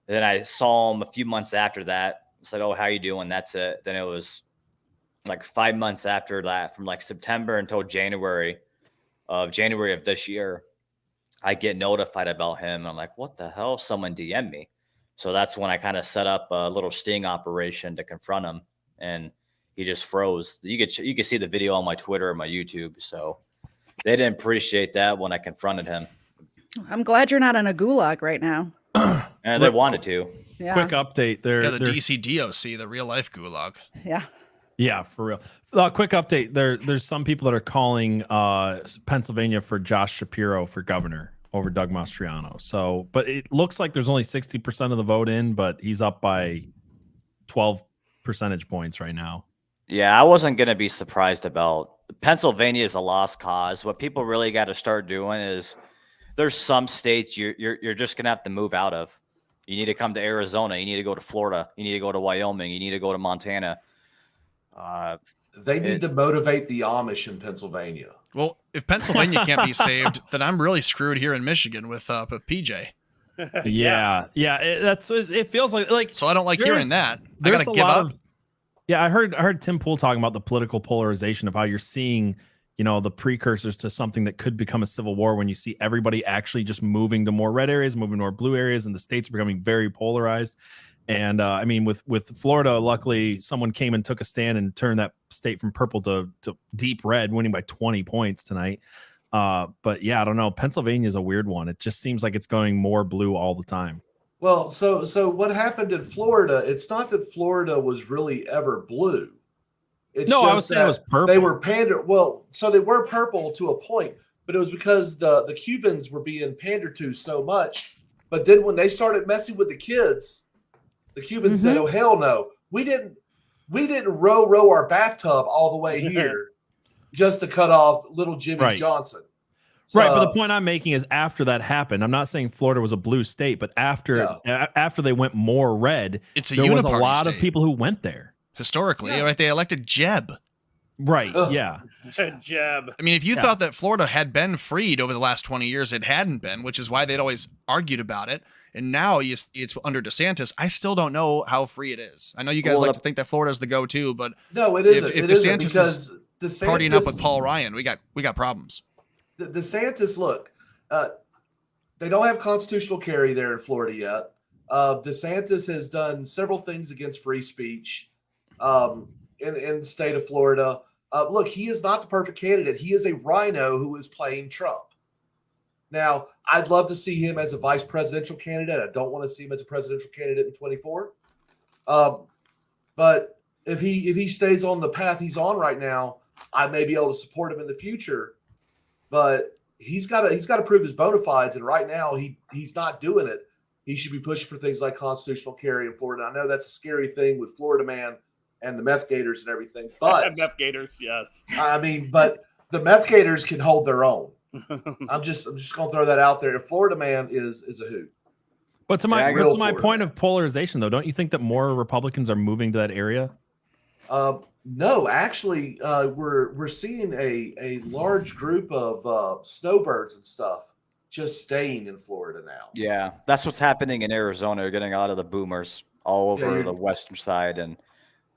And then I saw him a few months after that. Said, "Oh, how you doing?" That's it. Then it was like 5 months after that, from like September until January of this year, I get notified about him. I'm like, what the hell? Someone DM'd me. So that's when I kind of set up a little sting operation to confront him, and he just froze. You could see the video on my Twitter and my YouTube. So they didn't appreciate that when I confronted him. I'm glad you're not in a gulag right now. And they wanted to. Yeah. Quick update. The DC DOC, the real life gulag. Yeah. Yeah, for real. Quick update. There's some people that are calling Pennsylvania for Josh Shapiro for governor over Doug Mastriano. So, but it looks like there's only 60% of the vote in, but he's up by 12 percentage points right now. Yeah, I wasn't going to be surprised about Pennsylvania is a lost cause. What people really got to start doing is there's some states you're just going to have to move out of. You need to come to Arizona. You need to go to Florida. You need to go to Wyoming. You need to go to Montana. They need to motivate the Amish in Pennsylvania. Well, if Pennsylvania can't be saved, then I'm really screwed here in Michigan with PJ. Yeah. It feels like. So I don't like hearing that. I gotta give up. I heard Tim Pool talking about the political polarization of how you're seeing the precursors to something that could become a civil war when you see everybody actually just moving to more red areas, moving to more blue areas, and the states are becoming very polarized. And I mean, with Florida, luckily someone came and took a stand and turned that state from purple to deep red, winning by 20 points tonight. But yeah, I don't know. Pennsylvania is a weird one. It just seems like it's going more blue all the time. Well, so what happened in Florida? It's not that Florida was really ever blue. It's No, just I was saying it that was purple. They were pandered. Well, so they were purple to a point, but it was because the Cubans were being pandered to so much. But then when they started messing with the kids, the Cubans said, "Oh hell no, we didn't row our bathtub all the way here just to cut off little Jimmy Right. Johnson." Right, but the point I'm making is after that happened, I'm not saying Florida was a blue state, but after they went more red, It's a there was a uniparty lot of state. people who went there. Historically, right? They elected Jeb. Right. Yeah. Jeb. I mean, if you Yeah. thought that Florida had been freed over the last 20 years, it hadn't been, which is why they'd always argued about it. And now it's under DeSantis. I still don't know how free it is. I know you guys like to think that Florida's the go-to, but No, it isn't. If It isn't, DeSantis because is partying up DeSantis- with Paul Ryan, we got problems. DeSantis, look, they don't have constitutional carry there in Florida yet. DeSantis has done several things against free speech in the state of Florida. Look, he is not the perfect candidate. He is a rhino who is playing Trump. Now, I'd love to see him as a vice presidential candidate. I don't want to see him as a presidential candidate in 24. But if he stays on the path he's on right now, I may be able to support him in the future. But he's got to prove his bona fides, and right now he's not doing it. He should be pushing for things like constitutional carry in Florida. I know that's a scary thing with Florida Man and the meth gators and everything, but Meth Gators, yes. I mean, but the meth gators can hold their own. I'm just gonna throw that out there. If Florida Man is a hoot. But to my Real to my Florida point of polarization, though, don't you think that more Republicans are moving to that area? No, actually, we're seeing a large group of snowbirds and stuff just staying in Florida now. Yeah, that's what's happening in Arizona. You're getting a lot of the boomers all over the western side, and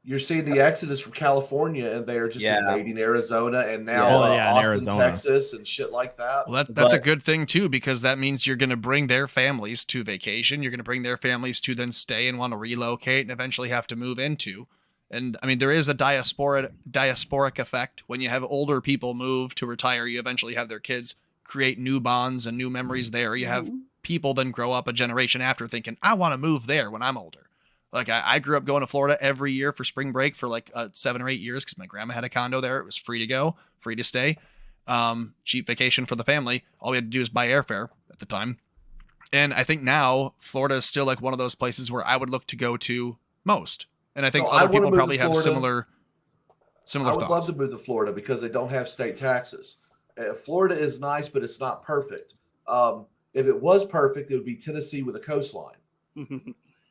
you're seeing the exodus from California, and they are just invading Arizona and now in Austin, Arizona. Texas, and shit like that. Well, that's a good thing too, because that means you're going to bring their families to vacation. You're going to bring their families to then stay and want to relocate and eventually have to move into. And I mean, there is a diasporic effect. When you have older people move to retire, you eventually have their kids create new bonds and new memories there. You have people then grow up a generation after thinking, I want to move there when I'm older. Like I grew up going to Florida every year for spring break for like 7 or 8 years because my grandma had a condo there. It was free to go, free to stay, cheap vacation for the family. All we had to do was buy airfare at the time. And I think now Florida is still like one of those places where I would look to go to most. And I think other people probably have similar I would thoughts. love to move to Florida because they don't have state taxes. Florida is nice, but it's not perfect. If it was perfect, it would be Tennessee with a coastline,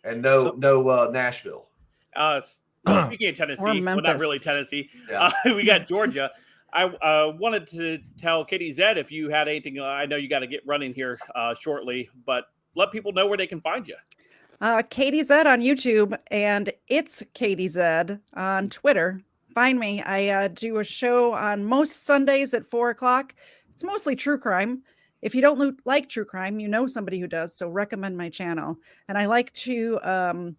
and no Nashville. Speaking of Tennessee, Or well, not Memphis. really Tennessee. Yeah. We got Georgia. I wanted to tell Katie Zed if you had anything. I know you got to get running here shortly, but let people know where they can find you. Katie Zed on YouTube, and it's Katie Zed on Twitter. Find me. I do a show on most Sundays at 4:00. It's mostly true crime. If you don't like true crime, you know somebody who does, so recommend my channel. And I like to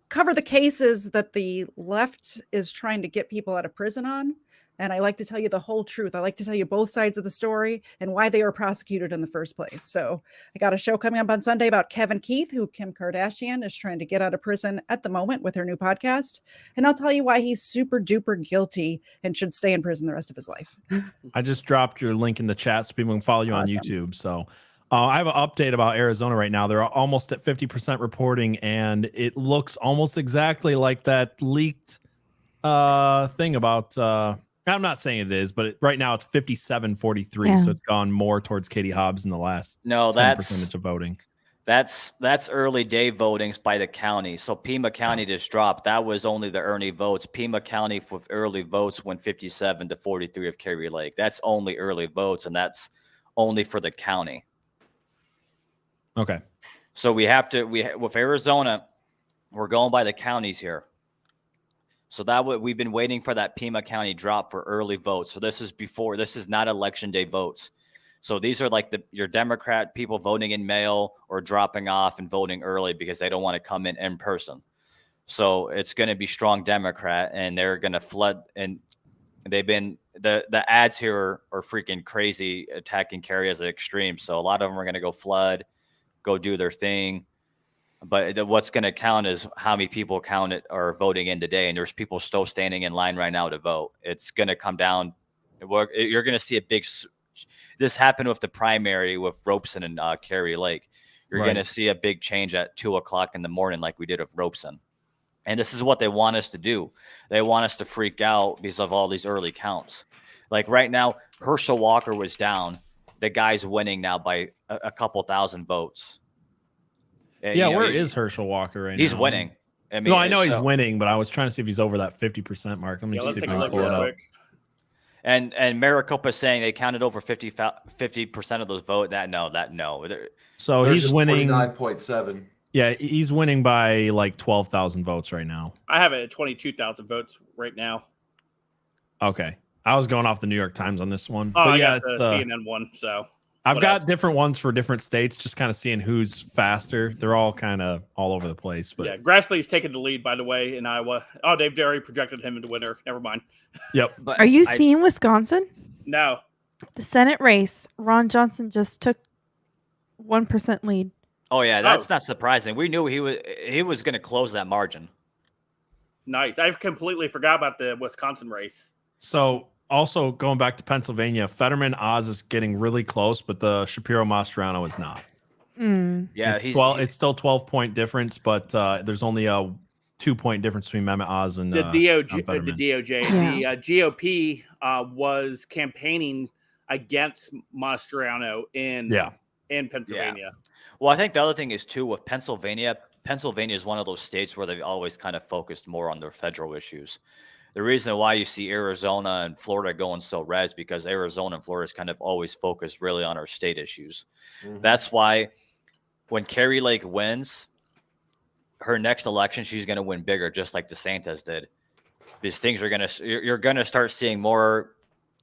cover the cases that the left is trying to get people out of prison on. And I like to tell you the whole truth. I like to tell you both sides of the story and why they were prosecuted in the first place. So I got a show coming up on Sunday about Kevin Keith, who Kim Kardashian is trying to get out of prison at the moment with her new podcast. And I'll tell you why he's super duper guilty and should stay in prison the rest of his life. I just dropped your link in the chat so people can follow you on YouTube. So I have an update about Arizona right now. They're almost at 50% reporting, and it looks almost exactly like that leaked thing about I'm not saying it is, but right now it's 57-43. Yeah. So it's gone more towards Katie Hobbs in the last No, 10% of voting. That's early day votings by the county. So Pima County just dropped. That was only the early votes. Pima County with early votes went 57-43 of Carey Lake. That's only early votes, and that's only for the county. Okay. So with Arizona, we're going by the counties here. So we've been waiting for that Pima County drop for early votes. So this is not election day votes. So these are like your Democrat people voting in mail or dropping off and voting early because they don't want to come in person. So it's going to be strong Democrat, and they're going to flood. And they've been the ads here are freaking crazy, attacking Kerry as an extreme. So a lot of them are going to go flood, go do their thing. But what's going to count is how many people are voting in today. And there's people still standing in line right now to vote. It's going to come down. You're going to see a big. This happened with the primary with Robeson and Kerry Lake. You're going to see a big change at 2:00 in the morning, like we did with Robeson. And this is what they want us to do. They want us to freak out because of all these early counts. Like right now, Herschel Walker was down. The guy's winning now by a couple thousand votes. Yeah, where is Herschel Walker right now? He's winning. I mean, no, I know he's winning, but I was trying to see if he's over that 50% mark. Let me see if I can pull it up. And Maricopa saying they counted over 50% of those votes. No. So he's winning 49.7. Yeah, he's winning by like 12,000 votes right now. I have it at 22,000 votes right now. Okay, I was going off the New York Times on this one. Oh, but I yeah, got the CNN one. So I've got different ones for different states, just kind of seeing who's faster. They're all kind of all over the place. But yeah, Grassley's taking the lead, by the way, in Iowa. Oh, they've already projected him into winner. Never mind. Yep. Are you seeing Wisconsin? No. The Senate race, Ron Johnson just took 1% lead. Oh yeah, that's not surprising. We knew he was going to close that margin. Nice. I've completely forgot about the Wisconsin race. So also going back to Pennsylvania, Fetterman Oz is getting really close, but the Shapiro Mastriano is not. Yeah, it's still 12-point difference, but there's only a 2-point difference between Mehmet Oz and the DOJ. Fetterman. The GOP was campaigning against Mastriano in Pennsylvania. Yeah. Well, I think the other thing is too with Pennsylvania. Pennsylvania is one of those states where they've always kind of focused more on their federal issues. The reason why you see Arizona and Florida going so red is because Arizona and Florida is kind of always focused really on our state issues. Mm-hmm. That's why when Kerry Lake wins her next election, she's going to win bigger, just like DeSantis did. These things you're going to start seeing more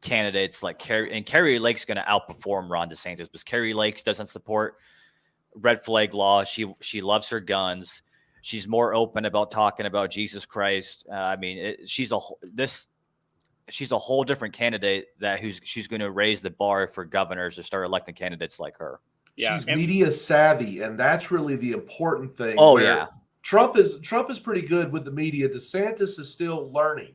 candidates like Kerry, and Kerry Lake's going to outperform Ron DeSantis because Kerry Lake doesn't support red flag law. She loves her guns. She's more open about talking about Jesus Christ. She's a whole different candidate she's going to raise the bar for governors to start electing candidates like her. Yeah, she's media savvy, and that's really the important thing. Oh yeah, Trump is pretty good with the media. DeSantis is still learning.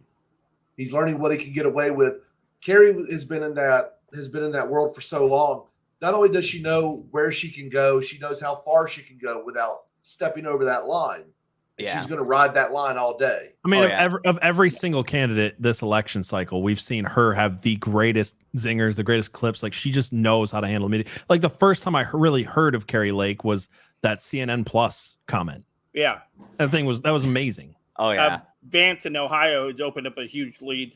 He's learning what he can get away with. Kerry has been in that world for so long. Not only does she know where she can go, she knows how far she can go without stepping over that line. And she's going to ride that line all day. I mean, of every single candidate this election cycle, we've seen her have the greatest zingers, the greatest clips. Like, she just knows how to handle media. Like, the first time I really heard of Kerry Lake was that CNN Plus comment. Yeah. That was amazing. Oh, yeah. Vance in Ohio has opened up a huge lead.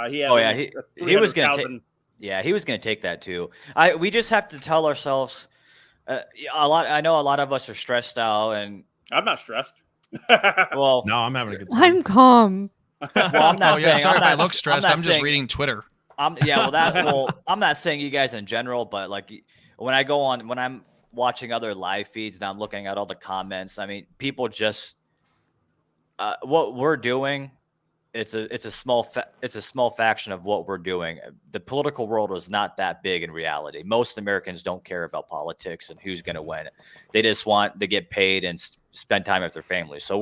He was going to take. Yeah, he was going to take that too. We just have to tell ourselves I know a lot of us are stressed out, and I'm not stressed. Well, no, I'm having a good time. I'm calm. Well, I'm not saying. Sorry if I look stressed. I'm just reading Twitter. I'm not saying you guys in general, but like when I'm watching other live feeds and I'm looking at all the comments, I mean, people just what we're doing. It's a small faction of what we're doing. The political world is not that big in reality. Most Americans don't care about politics and who's going to win. They just want to get paid and spend time with their families. So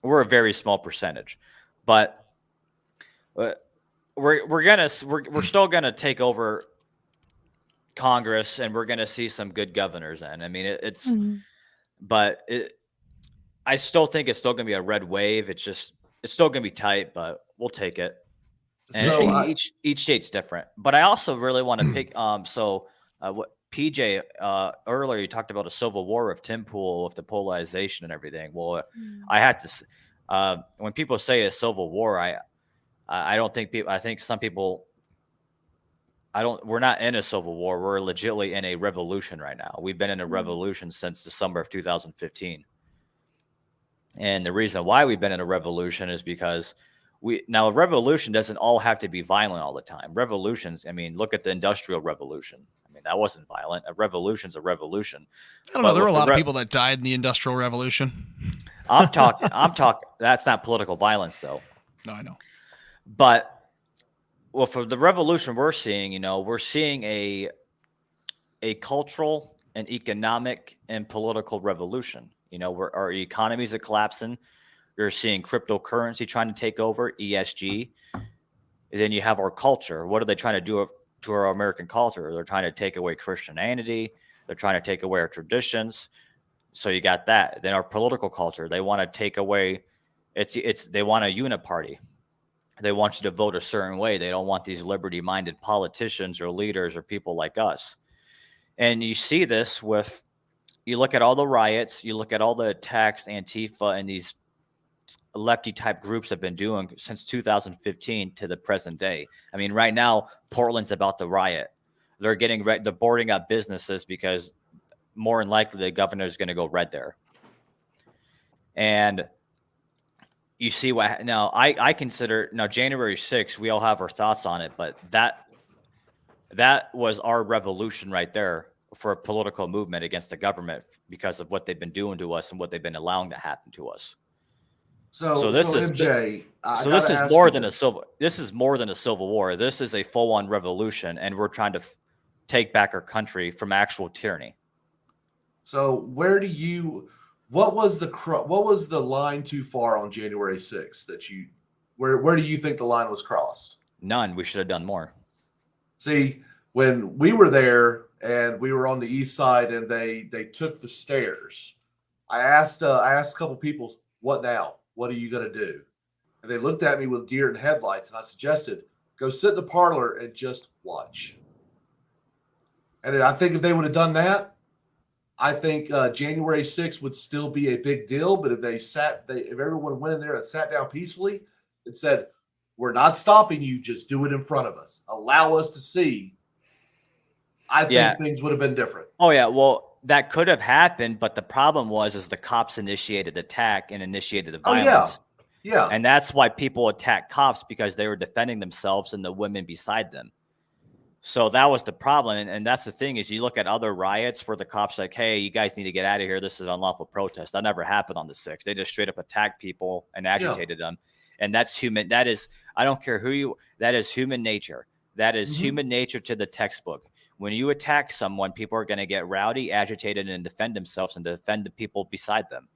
we're a very small percentage, but we're still gonna take over Congress, and we're gonna see some good governors. And I mean, I still think it's still gonna be a red wave. It's still going to be tight, but we'll take it. And each state's different. But I also really want to pick. What PJ earlier, you talked about a civil war with Tim Pool, with the polarization and everything. Well, I had to. When people say a civil war, I don't think people. I think some people. We're not in a civil war. We're legitimately in a revolution right now. We've been in a revolution since December of 2015. And the reason why we've been in a revolution is because now a revolution doesn't all have to be violent all the time. Revolutions, I mean, look at the Industrial Revolution. I mean, that wasn't violent. A revolution's a revolution. I don't know. There were a lot of people that died in the Industrial Revolution. I'm talking. That's not political violence, though. No, I know. But well, for the revolution we're seeing, we're seeing a cultural and economic and political revolution. Where our economies are collapsing. You're seeing cryptocurrency trying to take over, ESG. And then you have our culture. What are they trying to do to our American culture? They're trying to take away Christianity. They're trying to take away our traditions. So you got that. Then our political culture. They want to take away. They want a uniparty. They want you to vote a certain way. They don't want these liberty-minded politicians or leaders or people like us. And you see this with. You look at all the riots. You look at all the attacks Antifa and these lefty type groups have been doing since 2015 to the present day. I mean, right now, Portland's about to riot. They're boarding up businesses because more than likely the governor is going to go red there. And you see what now I consider now January 6th, we all have our thoughts on it, but that was our revolution right there for a political movement against the government because of what they've been doing to us and what they've been allowing to happen to us. So this is MJ, this is more than a civil war. This is a full-on revolution, and we're trying to take back our country from actual tyranny. So what was the line too far on January 6th where do you think the line was crossed? None. We should have done more. See, when we were there and we were on the east side and they took the stairs, I asked a couple people, what now? What are you going to do? And they looked at me with deer in headlights, and I suggested, go sit in the parlor and just watch. And I think if they would have done that, I think January 6th would still be a big deal. But if everyone went in there and sat down peacefully and said, we're not stopping you, just do it in front of us. Allow us to see. I think things would have been different. Oh, yeah. Well, that could have happened, but the problem is the cops initiated the attack and initiated the violence. Oh, yeah. And that's why people attack cops, because they were defending themselves and the women beside them. So that was the problem. And that's the thing is you look at other riots where the cops are like, hey, you guys need to get out of here. This is unlawful protest. That never happened on the 6th. They just straight up attacked people and agitated them. And that's human. That is, I don't care that is human nature. That is human nature to the textbook. When you attack someone, people are going to get rowdy, agitated, and defend themselves and defend the people beside them.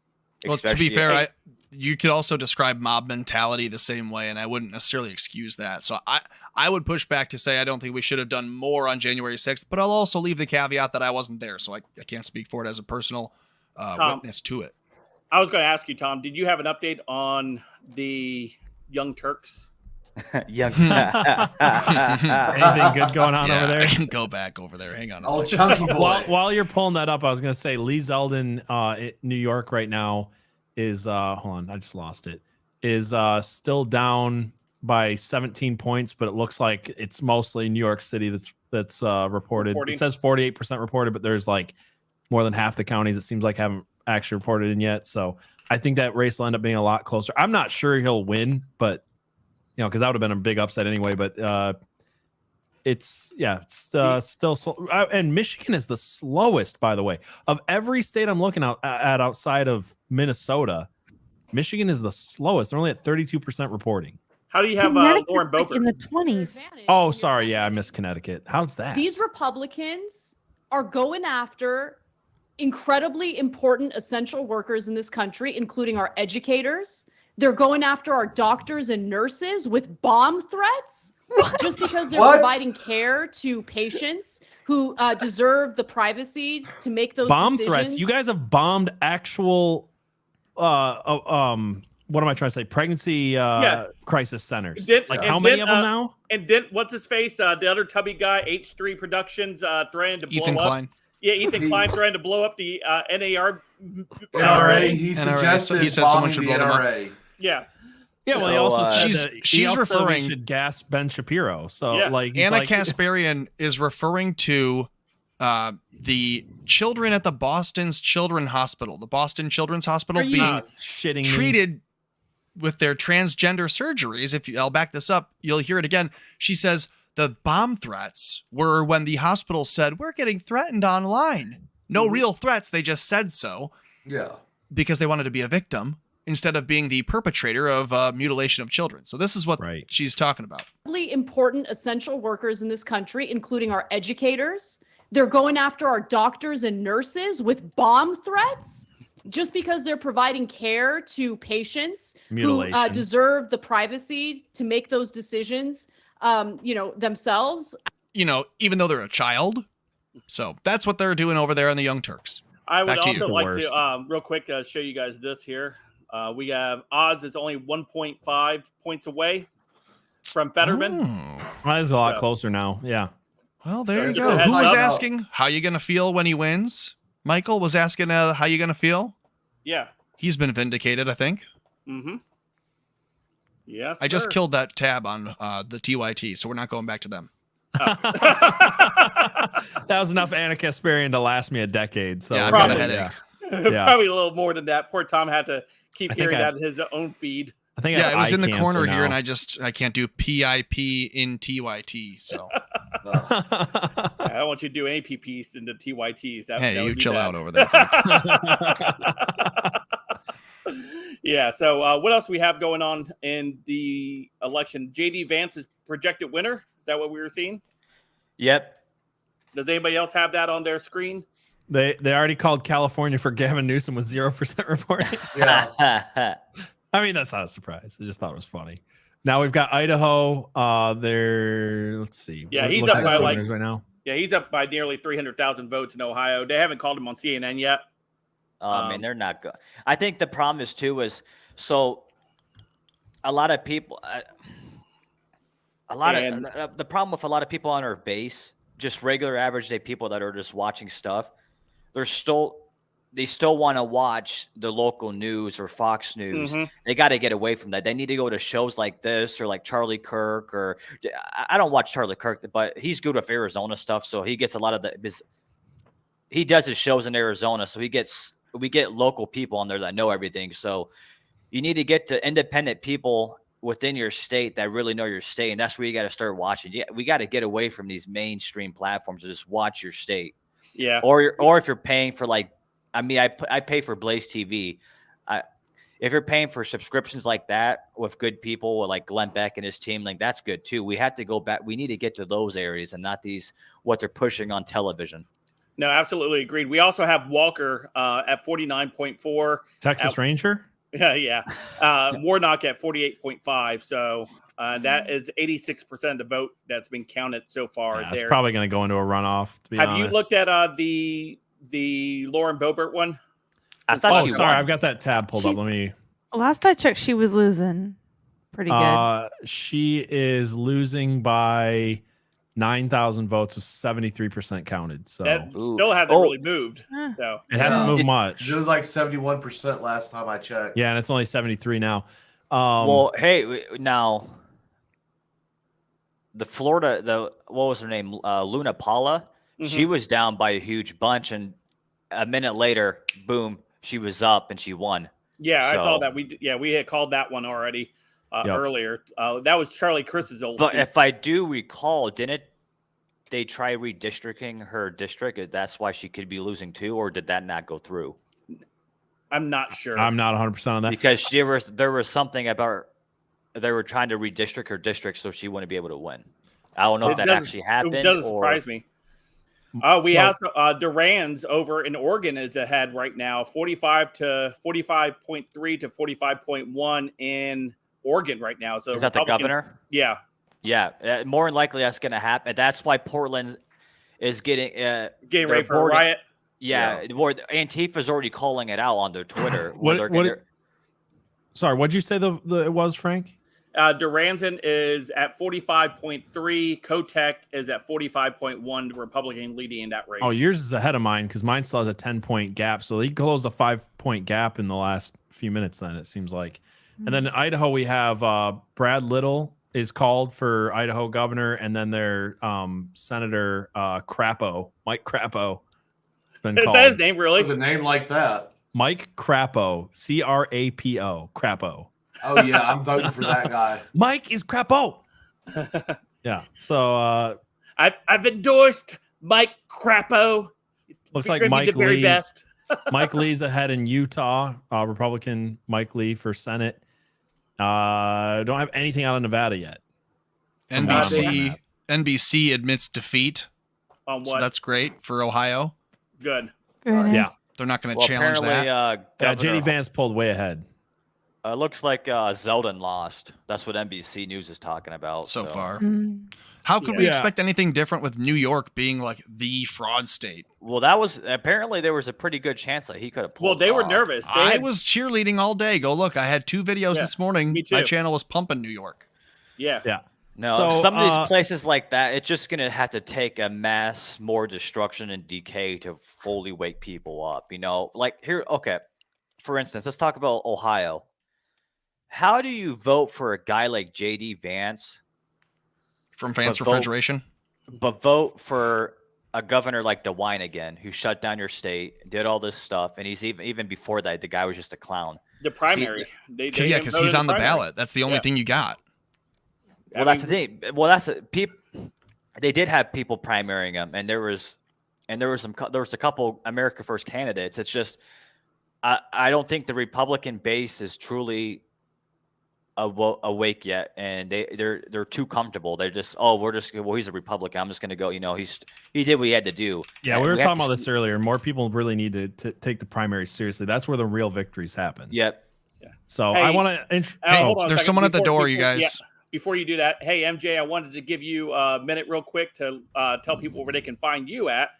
Well, to be fair, you could also describe mob mentality the same way, and I wouldn't necessarily excuse that. So I would push back to say I don't think we should have done more on January 6th, but I'll also leave the caveat that I wasn't there, so I can't speak for it as a personal witness to it. I was going to ask you, Tom, did you have an update on the Young Turks? Young Anything good going on over there? I can go back over there. Hang on a second. Chunky boy. While you're pulling that up, I was going to say Lee Zeldin in New York right now is hold on, I just lost it. Is still down by 17 points, but it looks like it's mostly New York City that's reported. It says 48% reported, but there's like more than half the counties it seems like haven't actually reported in yet. So I think that race will end up being a lot closer. I'm not sure he'll win, but because that would have been a big upset anyway. But it's still slow. And Michigan is the slowest, by the way, of every state I'm looking at outside of Minnesota. Michigan is the slowest. They're only at 32% reporting. How do you have Lauren Boebert? In the 20s. Oh, sorry. Yeah, I missed Connecticut. How's that? These Republicans are going after incredibly important essential workers in this country, including our educators. They're going after our doctors and nurses with bomb threats just because they're providing care to patients who deserve the privacy to make those bomb decisions. Threats. You guys have bombed actual what am I trying to say? Pregnancy crisis centers. How many of them now? And then what's his face? The other tubby guy, H3 Productions, threatening to blow Ethan up. Klein. Yeah, Ethan Klein threatened to blow up the NRA. He suggested he said someone should blow them up. Yeah. Yeah, well, he also said she's referring. We should gas Ben Shapiro. So Yeah. like Anna Kasparian is referring to the children at the Boston Children's Hospital being shitting treated with their transgender surgeries. I'll back this up, you'll hear it again. She says the bomb threats were when the hospital said, we're getting threatened online. No real threats. They just said so. Yeah. Because they wanted to be a victim instead of being the perpetrator of mutilation of children. So this is what she's talking about. Really important essential workers in this country, including our educators. They're going after our doctors and nurses with bomb threats just because they're providing care to patients who deserve the privacy to make those decisions, themselves. Even though they're a child. So that's what they're doing over there on the Young Turks. I would also like to, real quick, show you guys this here. We have Oz is only 1.5 points away from Fetterman. That is a lot closer now. Yeah. Well, there you go. Who was asking how you going to feel when he wins? Michael was asking how you going to feel? Yeah. He's been vindicated, I think. Mm-hmm. Yes, I just killed that tab on the TYT, so we're not going back to them. That was enough Anna Kasparian to last me a decade. So yeah, I've got a headache. Yeah. Probably a little more than that. Poor Tom had to keep hearing that in his own feed. I think it was in the corner here, and I can't do PIP in TYT. So I don't want you to do any PPs into TYTs. Hey, you chill out over there. Yeah. So what else we have going on in the election? JD Vance is projected winner. Is that what we were seeing? Yep. Does anybody else have that on their screen? They already called California for Gavin Newsom with 0% reporting. Yeah. I mean, that's not a surprise. I just thought it was funny. Now we've got Idaho. Let's see. Yeah, he's up by right now. Yeah, he's up by nearly 300,000 votes in Ohio. They haven't called him on CNN yet. I mean, they're not good. I think the problem is too so a lot of people, the problem with a lot of people on our base, just regular average day people that are just watching stuff, they still want to watch the local news or Fox News. Mm-hmm. They got to get away from that. They need to go to shows like this or like Charlie Kirk, or I don't watch Charlie Kirk, but he's good with Arizona stuff. So he gets a lot of he does his shows in Arizona. So we get local people on there that know everything. So you need to get to independent people within your state that really know your state. And that's where you got to start watching. Yeah, we got to get away from these mainstream platforms and just watch your state. Yeah. Or if you're paying for I pay for Blaze TV. If you're paying for subscriptions like that with good people like Glenn Beck and his team, like that's good too. We have to go back. We need to get to those areas and not what they're pushing on television. No, absolutely agreed. We also have Walker at 49.4. Texas Ranger? Yeah. Warnock at 48.5. So that is 86% of the vote that's been counted so far. Yeah, it's probably going to go into a runoff, to be honest. Have you looked at the Lauren Boebert one? I thought sorry, I've got that tab pulled up. Let me. Last I checked, she was losing pretty good. She is losing by 9,000 votes with 73% counted. So that still hasn't really moved. So it hasn't moved much. It was like 71% last time I checked. Yeah, and it's only 73 now. Well, hey, now the Florida, what was her name? Luna Paula. Mm-hmm. She was down by a huge bunch, and a minute later, boom, she was up and she won. Yeah, I saw that. We had called that one already earlier. That was Charlie Chris's old. But seat. if I do recall, didn't they try redistricting her district? That's why she could be losing too, or did that not go through? I'm not sure. I'm not 100% on that because there was something about they were trying to redistrict her district so she wouldn't be able to win. I don't know if that actually happened. It doesn't surprise me. We have Duran's over in Oregon is ahead right now, 45 to 45.3 to 45.1 in Oregon right now. So is that the governor? Yeah. Yeah. More than likely that's going to happen. That's why Portland is getting ready for a riot. Yeah. Antifa's already calling it out on their Twitter. Sorry, what'd you say it was, Frank? Duranzen is at 45.3. Kotek is at 45.1. The Republican leading in that race. Oh, yours is ahead of mine because mine still has a 10-point gap. So he closed a 5-point gap in the last few minutes then, it seems like. And then in Idaho, we have Brad Little is called for Idaho governor, and then their Senator Crapo, Mike Crapo, has been Is called. that his name, really? With a name like that. Mike Crapo, Crapo, Crapo. Oh yeah, I'm voting for that guy. Mike is Crapo. Yeah. So I've endorsed Mike Crapo. looks He's like gonna be Mike the very Lee. best. Mike Lee's ahead in Utah. Republican Mike Lee for Senate. Don't have anything out of Nevada yet. NBC admits defeat. On So what? that's great for Ohio. Good. Yeah. They're not going to Well, challenge apparently, that. Governor- JD Vance pulled way ahead. Looks like Zeldin lost. That's what NBC News is talking about. So far. Mm. How could we Yeah. expect anything different with New York being like the fraud state? Well, that was apparently there was a pretty good chance that he could have pulled. Well, they were off. nervous. I was cheerleading all day. Go look. I had 2 videos Yeah, this morning. me My too. channel was pumping New York. Yeah. Yeah. No, So, some of these places like that, it's just gonna have to take a mass more destruction and decay to fully wake people up. You know, like here. Okay, for instance, let's talk about Ohio. How do you vote for a guy like JD Vance From Vance but vote- Refrigeration. but vote for a governor like DeWine again, who shut down your state, did all this stuff, and he's even before that, the guy was just a clown. The primary. They Yeah, didn't because vote he's in on the primary. ballot. That's the only Yeah. thing you got. Well, that's the thing. Well, that's people. They did have people primarying him, and there was a couple America First candidates. It's just I don't think the Republican base is truly awake yet, and they're too comfortable. They're just he's a Republican. I'm just going to go. You know, he did what he had to do. Yeah, And we were have talking to about this earlier. More people really need to take the primaries seriously. That's where the real victories happen. Yep. So Hey, I want to. hold on a there's second. someone at the door, you yeah, guys. before you do that, hey MJ, I wanted to give you a minute real quick to tell people where they can find you at,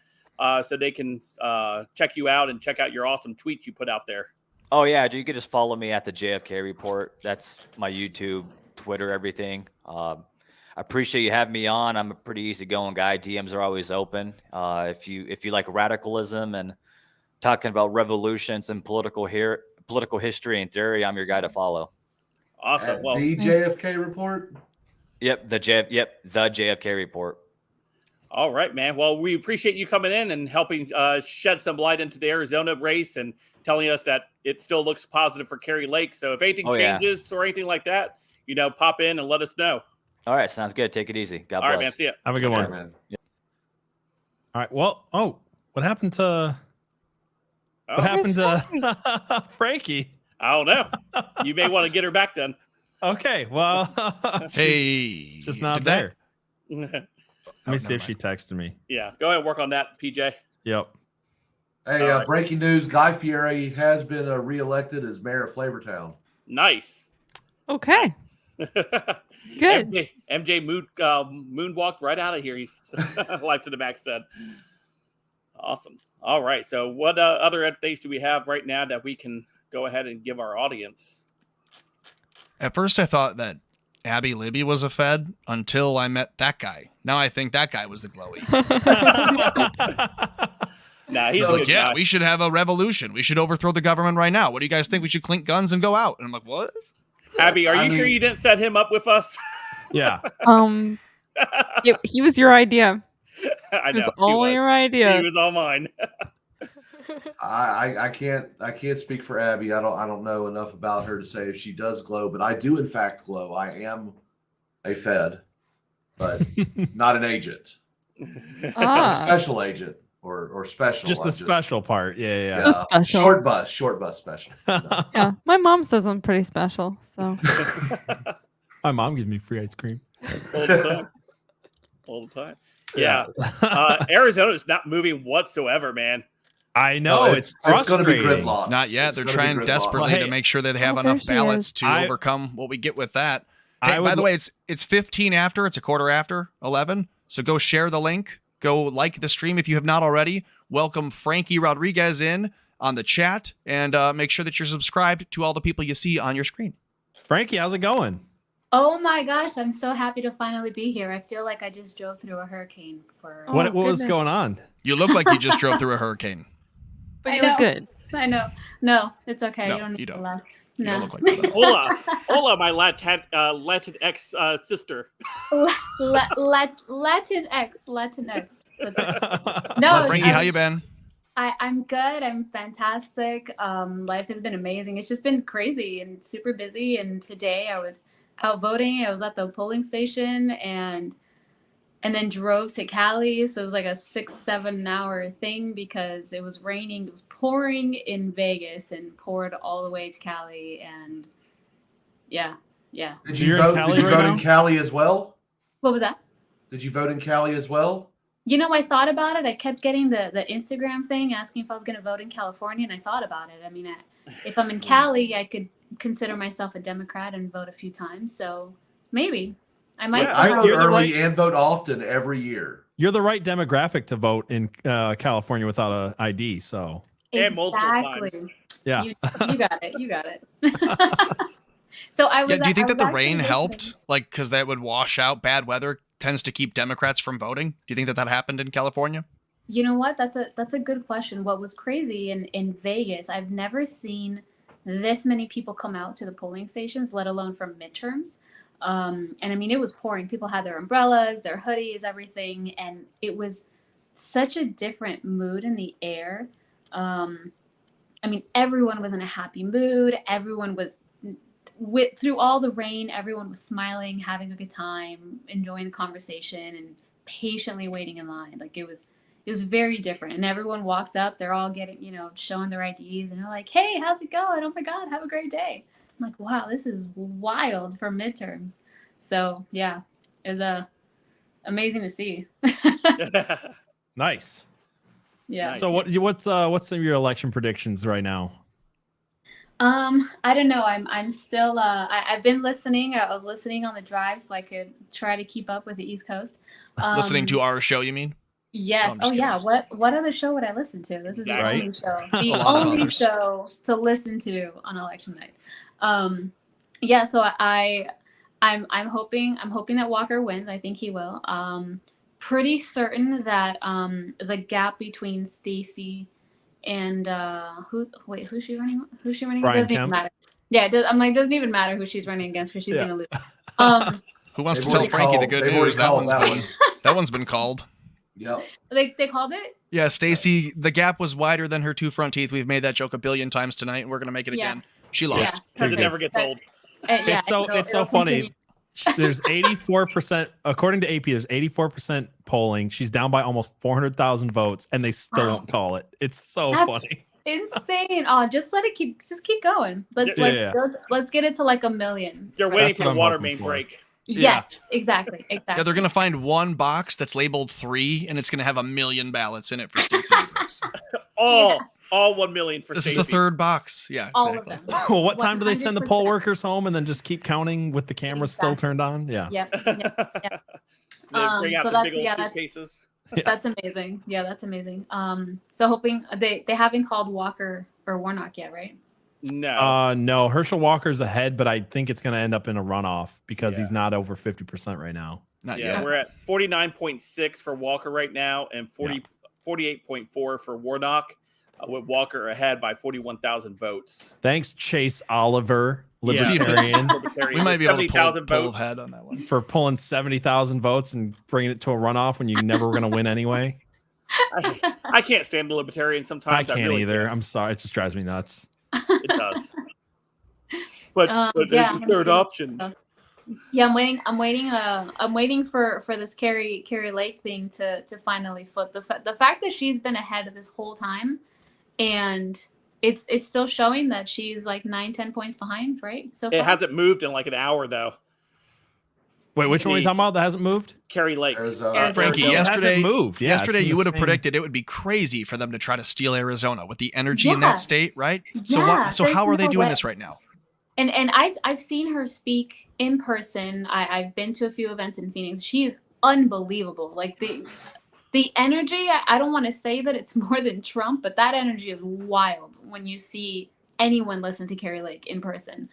so they can check you out and check out your awesome tweets you put out there. Oh yeah, you could just follow me at the JFK Report. That's my YouTube, Twitter, everything. I appreciate you having me on. I'm a pretty easygoing guy. DMs are always open. If you like radicalism and talking about revolutions and political history and theory, I'm your guy to follow. Awesome. Well, The JFK report. Yep, the JFK Report. all right, man. Well, we appreciate you coming in and helping shed some light into the Arizona race and telling us that it still looks positive for Carrie Lake. So if anything changes or anything like that, pop in and let us know. All right, sounds good. Take it easy. God All bless. right, man. See ya. Have a good one. Man. All right. Well, what happened to Oh, what happened to Frankie? I don't know. You may want to get her back then. Okay. Well, Hey, just not did that- there. Let me see if she texted me. Yeah, go ahead and work on that, PJ. Yep. Hey, All right. breaking news: Guy Fieri has been reelected as mayor of Flavortown. Nice. Okay. Good. MJ moonwalked right out of here. He's life to the max then. Awesome. All right. So what other updates do we have right now that we can go ahead and give our audience? At first, I thought that Abby Libby was a Fed until I met that guy. Now I think that guy was the glowy. Nah, He's he's a like, good yeah, guy. we should have a revolution. We should overthrow the government right now. What do you guys think? We should clink guns and go out. And I'm like, what? Abby, are I you sure mean- you didn't set him up with us? Yeah. He was your idea. I It know. was all your idea. He was all mine. I can't speak for Abby. I don't know enough about her to say if she does glow, but I do in fact glow. I am a Fed, but not an agent. Ah. A special agent or special. Just the I'm special part. Yeah. The special. Short bus special. Yeah, my mom says I'm pretty special. So My mom gives me free ice cream. All the time. All the time. Yeah. Arizona's not moving whatsoever, man. I know No, it's it's going to be frustrating. gridlock. Not yet. It's They're gonna be trying gridlock. desperately Well, to hey- make sure that they have Oh, there enough she ballots is. to I- overcome what we get with that. I Hey, by would the way, it's 15 after. It's a quarter after 11. So go share the link. Go like the stream if you have not already. Welcome Frankie Rodriguez in on the chat, and make sure that you're subscribed to all the people you see on your screen. Frankie, how's it going? Oh my gosh, I'm so happy to finally be here. I feel like I just drove through a hurricane for What was going on? You look like you just drove through a hurricane. but I you look know. good. I know. No, it's okay. No, you don't need you to don't. laugh. You No. don't look like that at all. Hola, my Latinx sister. Latinx. No, Frankie, how you been? I'm good. I'm fantastic. Life has been amazing. It's just been crazy and super busy. And today I was out voting. I was at the polling station and then drove to Cali. So it was like a 6-7 hour thing because it was raining. It was pouring in Vegas and poured all the way to Cali. And yeah. Did you vote in Cali as well? What was that? Did you vote in Cali as well? You know, I thought about it. I kept getting the Instagram thing asking if I was going to vote in California, and I thought about it. I mean, if I'm in Cali, I could consider myself a Democrat and vote a few times. So maybe I might. I vote early and vote often every year. You're the right demographic to vote in California without an ID. So Exactly. Yeah. You got it. You got it. So I was. Do you think that the actually rain listening. helped? Like, because that would wash out bad weather tends to keep Democrats from voting. Do you think that happened in California? You know what? That's a good question. What was crazy in Vegas, I've never seen this many people come out to the polling stations, let alone for midterms. And I mean, it was pouring. People had their umbrellas, their hoodies, everything. And it was such a different mood in the air. I mean, everyone was in a happy mood. Everyone was, through all the rain, everyone was smiling, having a good time, enjoying the conversation, and patiently waiting in line. Like it was very different. And everyone walked up, they're all getting, showing their IDs, and they're like, "Hey, how's it going? Oh my God, have a great day." I'm like, wow, this is wild for midterms. So yeah, it was amazing to see. Nice. Yeah. So what's some of your election predictions right now? I don't know. I'm still I've been listening. I was listening on the drive so I could try to keep up with the East Coast. Listening to our show, you mean? Yes. No, I'm just yeah. What other show would I listen to? This is the Right. only show. A The lot of only others. show to listen to on election night. Yeah, so I'm hoping that Walker wins. I think he will. Pretty certain that the gap between Stacey and who's she running? Who's she running? It Brian doesn't even Kemp. matter. Yeah, doesn't even matter who she's running against because she's Yeah. gonna lose. Who wants to They've tell already Frankie the called- good they've already news? That called one's that been one. that one's been called. Yep. They called it. Yeah, Stacey, the gap was wider than her two front teeth. We've made that joke a billion times tonight, and we're gonna make it Yeah. again. She lost. Because it never gets old. Yeah, It's so it'll funny. continue. There's 84%, according to AP, there's 84% polling. She's down by almost 400,000 votes, and they still Wow. don't call it. It's so That's funny. insane. Oh, just let it keep going. Yeah. Let's get it to like 1 million. They're Right? waiting for the water main break. Yes, exactly. Yeah, they're gonna find one box that's labeled 3, and it's gonna have 1 million ballots in it for Stacey Abrams. All 1 million for This is the Stacey. third box. Yeah, All exactly. of them. Well, what time do they send the poll 100%. workers home and then just keep counting with the cameras still turned on? Yeah. Yep. They bring out So the big that's old that's suitcases. that's amazing. Yeah, that's amazing. So hoping they haven't called Walker or Warnock yet, right? No. No, Herschel Walker's ahead, but I think it's going to end up in a runoff because he's not over 50% right now. Yeah, we're at 49.6 for Walker right now and 48.4 for Warnock, with Walker ahead by 41,000 votes. Thanks, Chase Oliver, Yeah. libertarian, We might be able to 70,000 pull votes. ahead on that one. for pulling 70,000 votes and bringing it to a runoff when you never were going to win anyway. I can't stand the libertarian I sometimes. can't really either. I'm sorry. It just drives me nuts. It does. But yeah, it's a third option. Yeah, I'm waiting for this Carrie Lake thing to finally flip. The fact that she's been ahead of this whole time, and it's still showing that she's like 9-10 points behind, right? So far. It hasn't moved in like an hour though. Wait, which one are you talking about that hasn't moved? Carrie Lake. Frankie, It hasn't yesterday, moved. Yeah, yesterday it's been you the would have same. predicted it would be crazy for them to try to steal Arizona with the energy in Yeah. that state, right? So Yeah, so there's how are they no doing way. this right now? And I've seen her speak in person. I've been to a few events in Phoenix. She is unbelievable. Like the energy, I don't want to say that it's more than Trump, but that energy is wild when you see anyone listen to Carrie Lake in person.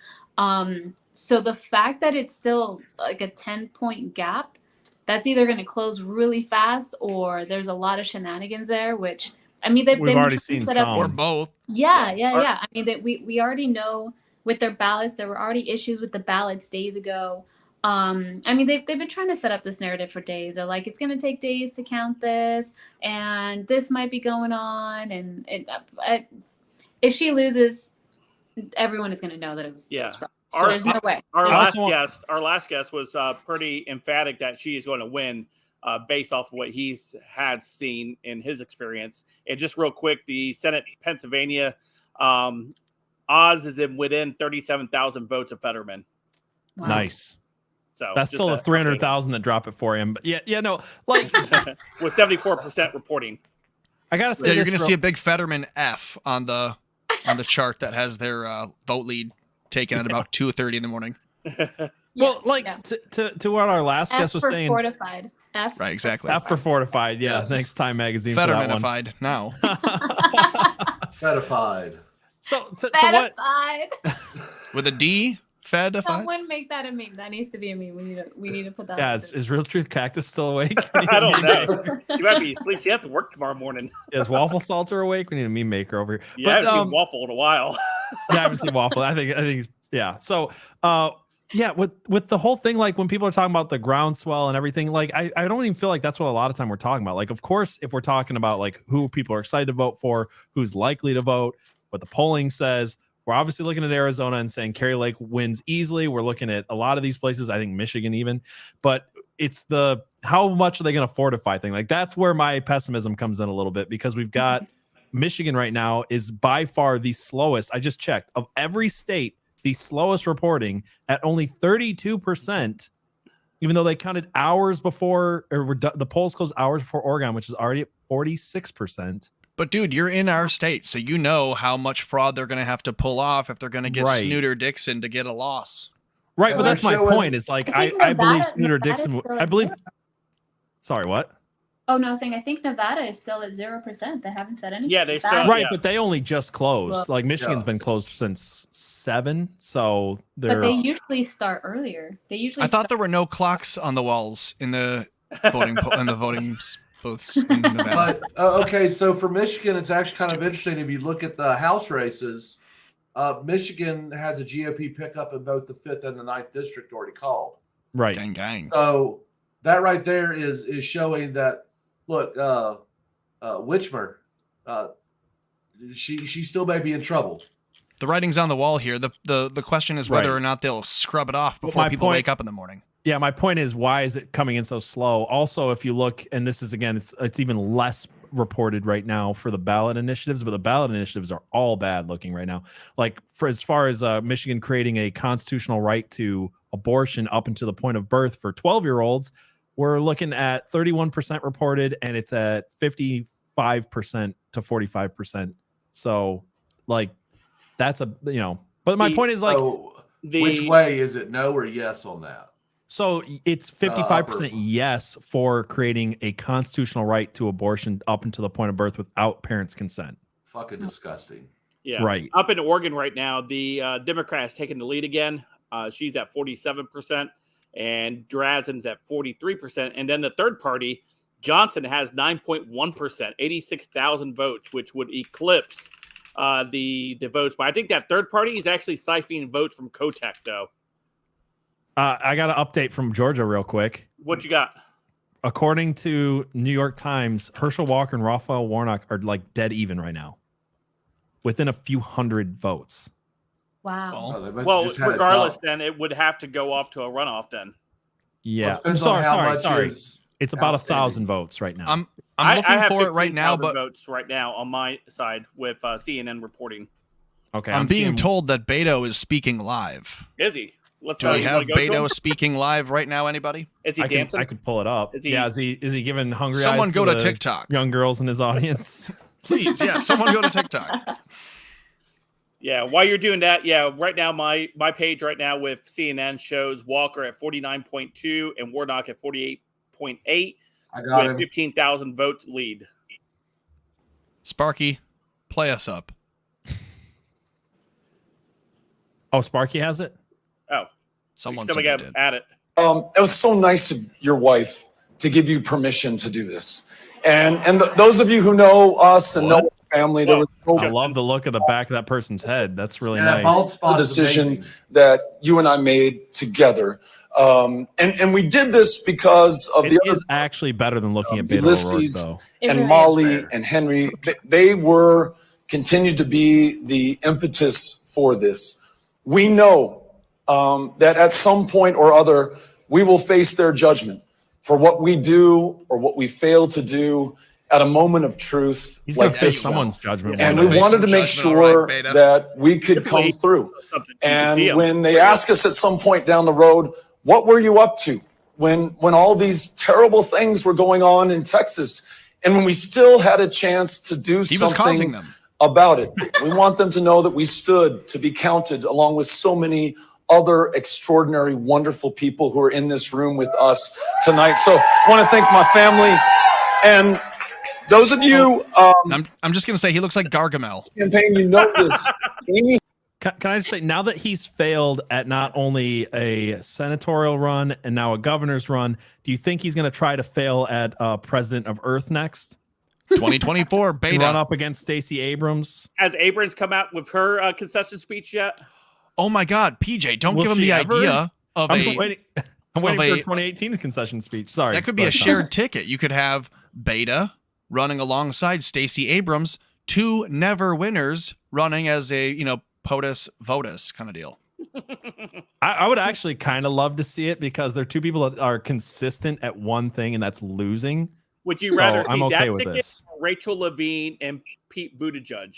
So the fact that it's still like a 10-point gap, that's either going to close really fast or there's a lot of shenanigans there, which I mean, they've We've been already trying to seen set up- some. Or both. Yeah. I mean, that we already know with their ballots. There were already issues with the ballots days ago. I mean, they've been trying to set up this narrative for days. They're like, it's going to take days to count this, and this might be going on. And if she loses, everyone is going to know that it was. Yeah. It was wrong. So there's no way. Our last guest was pretty emphatic that she is going to win based off of what he's had seen in his experience. And just real quick, the Senate Pennsylvania, Oz is within 37,000 votes of Fetterman. Wow. Nice. So that's still the 300,000 that drop it for him. But no, like with 74% reporting. I gotta say, you're going to see a big Fetterman F on the chart that has their vote lead taken at about 2:30 in the morning. Well, to what our last guest was saying. Fortified. F. Right, exactly. F for fortified. Yeah, Yes. thanks Time Magazine. For that one. Fettermanified now. Fedified. So to Fedified. With a D. Fedified. Someone make that a meme. That needs to be a meme. We need to put that. Yeah, is Real Truth Cactus still awake? I don't know. You might be asleep. She has to work tomorrow morning. Is Waffle Salter awake? We need a meme maker over here. Yeah, I haven't seen Waffle in a while. Yeah, I haven't seen Waffle. I think he's So with the whole thing, like when people are talking about the groundswell and everything, like I don't even feel like that's what a lot of time we're talking about. Like, of course, if we're talking about like who people are excited to vote for, who's likely to vote, what the polling says, we're obviously looking at Arizona and saying Carrie Lake wins easily. We're looking at a lot of these places, I think Michigan even, but it's the how much are they going to fortify thing? Like that's where my pessimism comes in a little bit, because we've got Michigan right now is by far the slowest. I just checked of every state, the slowest reporting at only 32%, even though they counted hours before, or the polls closed hours before Oregon, which is already at 46%. But dude, you're in our state, so you know how much fraud they're going to have to pull off if they're going to get Right. Snooter Dixon to get a loss. Right, but that's my point. Is like I believe Snooter Dixon. I believe. Sorry, what? Oh no, I was saying I think Nevada is still at 0%. They haven't said anything. Yeah, they still Right, but they only just closed. Well- Like Michigan's been closed since 7, so they're. But they usually start earlier. They usually. I thought there were no clocks on the walls in the voting booths in Nevada. But okay, so for Michigan, it's actually kind of interesting if you look at the House races. Michigan has a GOP pickup in both the 5th and the 9th district already called. Right. Gang, gang. So that right there is showing that. Look, Witchmer, she still may be in trouble. The writing's on the wall here. The question is whether Right. or not they'll scrub it off But before my people point- wake up in the morning. Yeah, my point is, why is it coming in so slow? Also, if you look, and this is again, it's even less reported right now for the ballot initiatives, but the ballot initiatives are all bad looking right now. Like for as far as Michigan creating a constitutional right to abortion up until the point of birth for 12-year-olds, we're looking at 31% reported, and it's at 55% to 45%. So, like, that's But my point is, like, which way is it? No or yes on that? So it's 55% yes for creating a constitutional right to abortion up until the point of birth without parents' consent. Fucking disgusting. Yeah. Right. Up in Oregon right now, the Democrat has taken the lead again. She's at 47%, and Drazen's at 43%. And then the third party, Johnson, has 9.1%, 86,000 votes, which would eclipse the votes. But I think that third party is actually siphoning votes from Kotek, though. I got an update from Georgia real quick. What you got? According to New York Times, Herschel Walker and Raphael Warnock are like dead even right now, within a few hundred votes. Wow. Well, regardless, then it would have to go off to a runoff then. Yeah. Well, it depends on how much Sorry. is It's about outstanding. 1,000 votes right now. I'm I looking have for it right now, 15,000 but votes right now on my side with CNN reporting. Okay. I'm being told that Beto is speaking live. Is he? Let's Do we you have wanna go to him? Beto speaking live right now? Anybody? Is he dancing? I could pull it up. Is he- Yeah, is he giving hungry Someone eyes go to the TikTok. young girls in his audience? Please, yeah, someone go to TikTok. Yeah, while you're doing that, yeah, right now my page right now with CNN shows Walker at 49.2 and Warnock at 48.8 I got with him. 15,000 votes lead. Sparky, play us up. Oh, Sparky has it? Oh, Someone somebody said got they did. at it. It was so nice of your wife to give you permission to do this. And those of you who know us and know what family. There was I love the look of the back of that person's head. That's really Yeah, that nice. bald spot the is decision amazing. that you and I made together. And we did this because of It the other is actually better than looking at Beto O'Rourke, Ulysses though. and Molly and Henry. They were continued to be the impetus for this. We know that at some point or other, we will face their judgment for what we do or what we fail to do at a moment of truth. He's going like to face this one. someone's judgment. And one we day. wanted to make sure that we could come through. And deal. when they ask us at some point down the road, what were you up to when all these terrible things were going on in Texas, and when we still had a chance to do He was causing something them. about it? We want them to know that we stood to be counted along with so many other extraordinary, wonderful people who are in this room with us tonight. So I want to thank my family and those of you. I'm just going to say he looks like Gargamel. Campaign, you know this. Amy. Can I just say, now that he's failed at not only a senatorial run and now a governor's run, do you think he's going to try to fail at president of Earth next? 2024 beta. Run up against Stacey Abrams. Has Abrams come out with her concession speech yet? Oh my God, PJ, don't Will give him she the ever? idea of I'm waiting for of her a- 2018 concession speech. Sorry. That could be a shared ticket. You could have Beta running alongside Stacey Abrams, two never winners running as a, POTUS VOTUS kind of deal. I would actually kind of love to see it because they're two people that are consistent at one thing, and that's losing. Would you rather So see I'm okay that with ticket this. or Rachel Levine and Pete Buttigieg?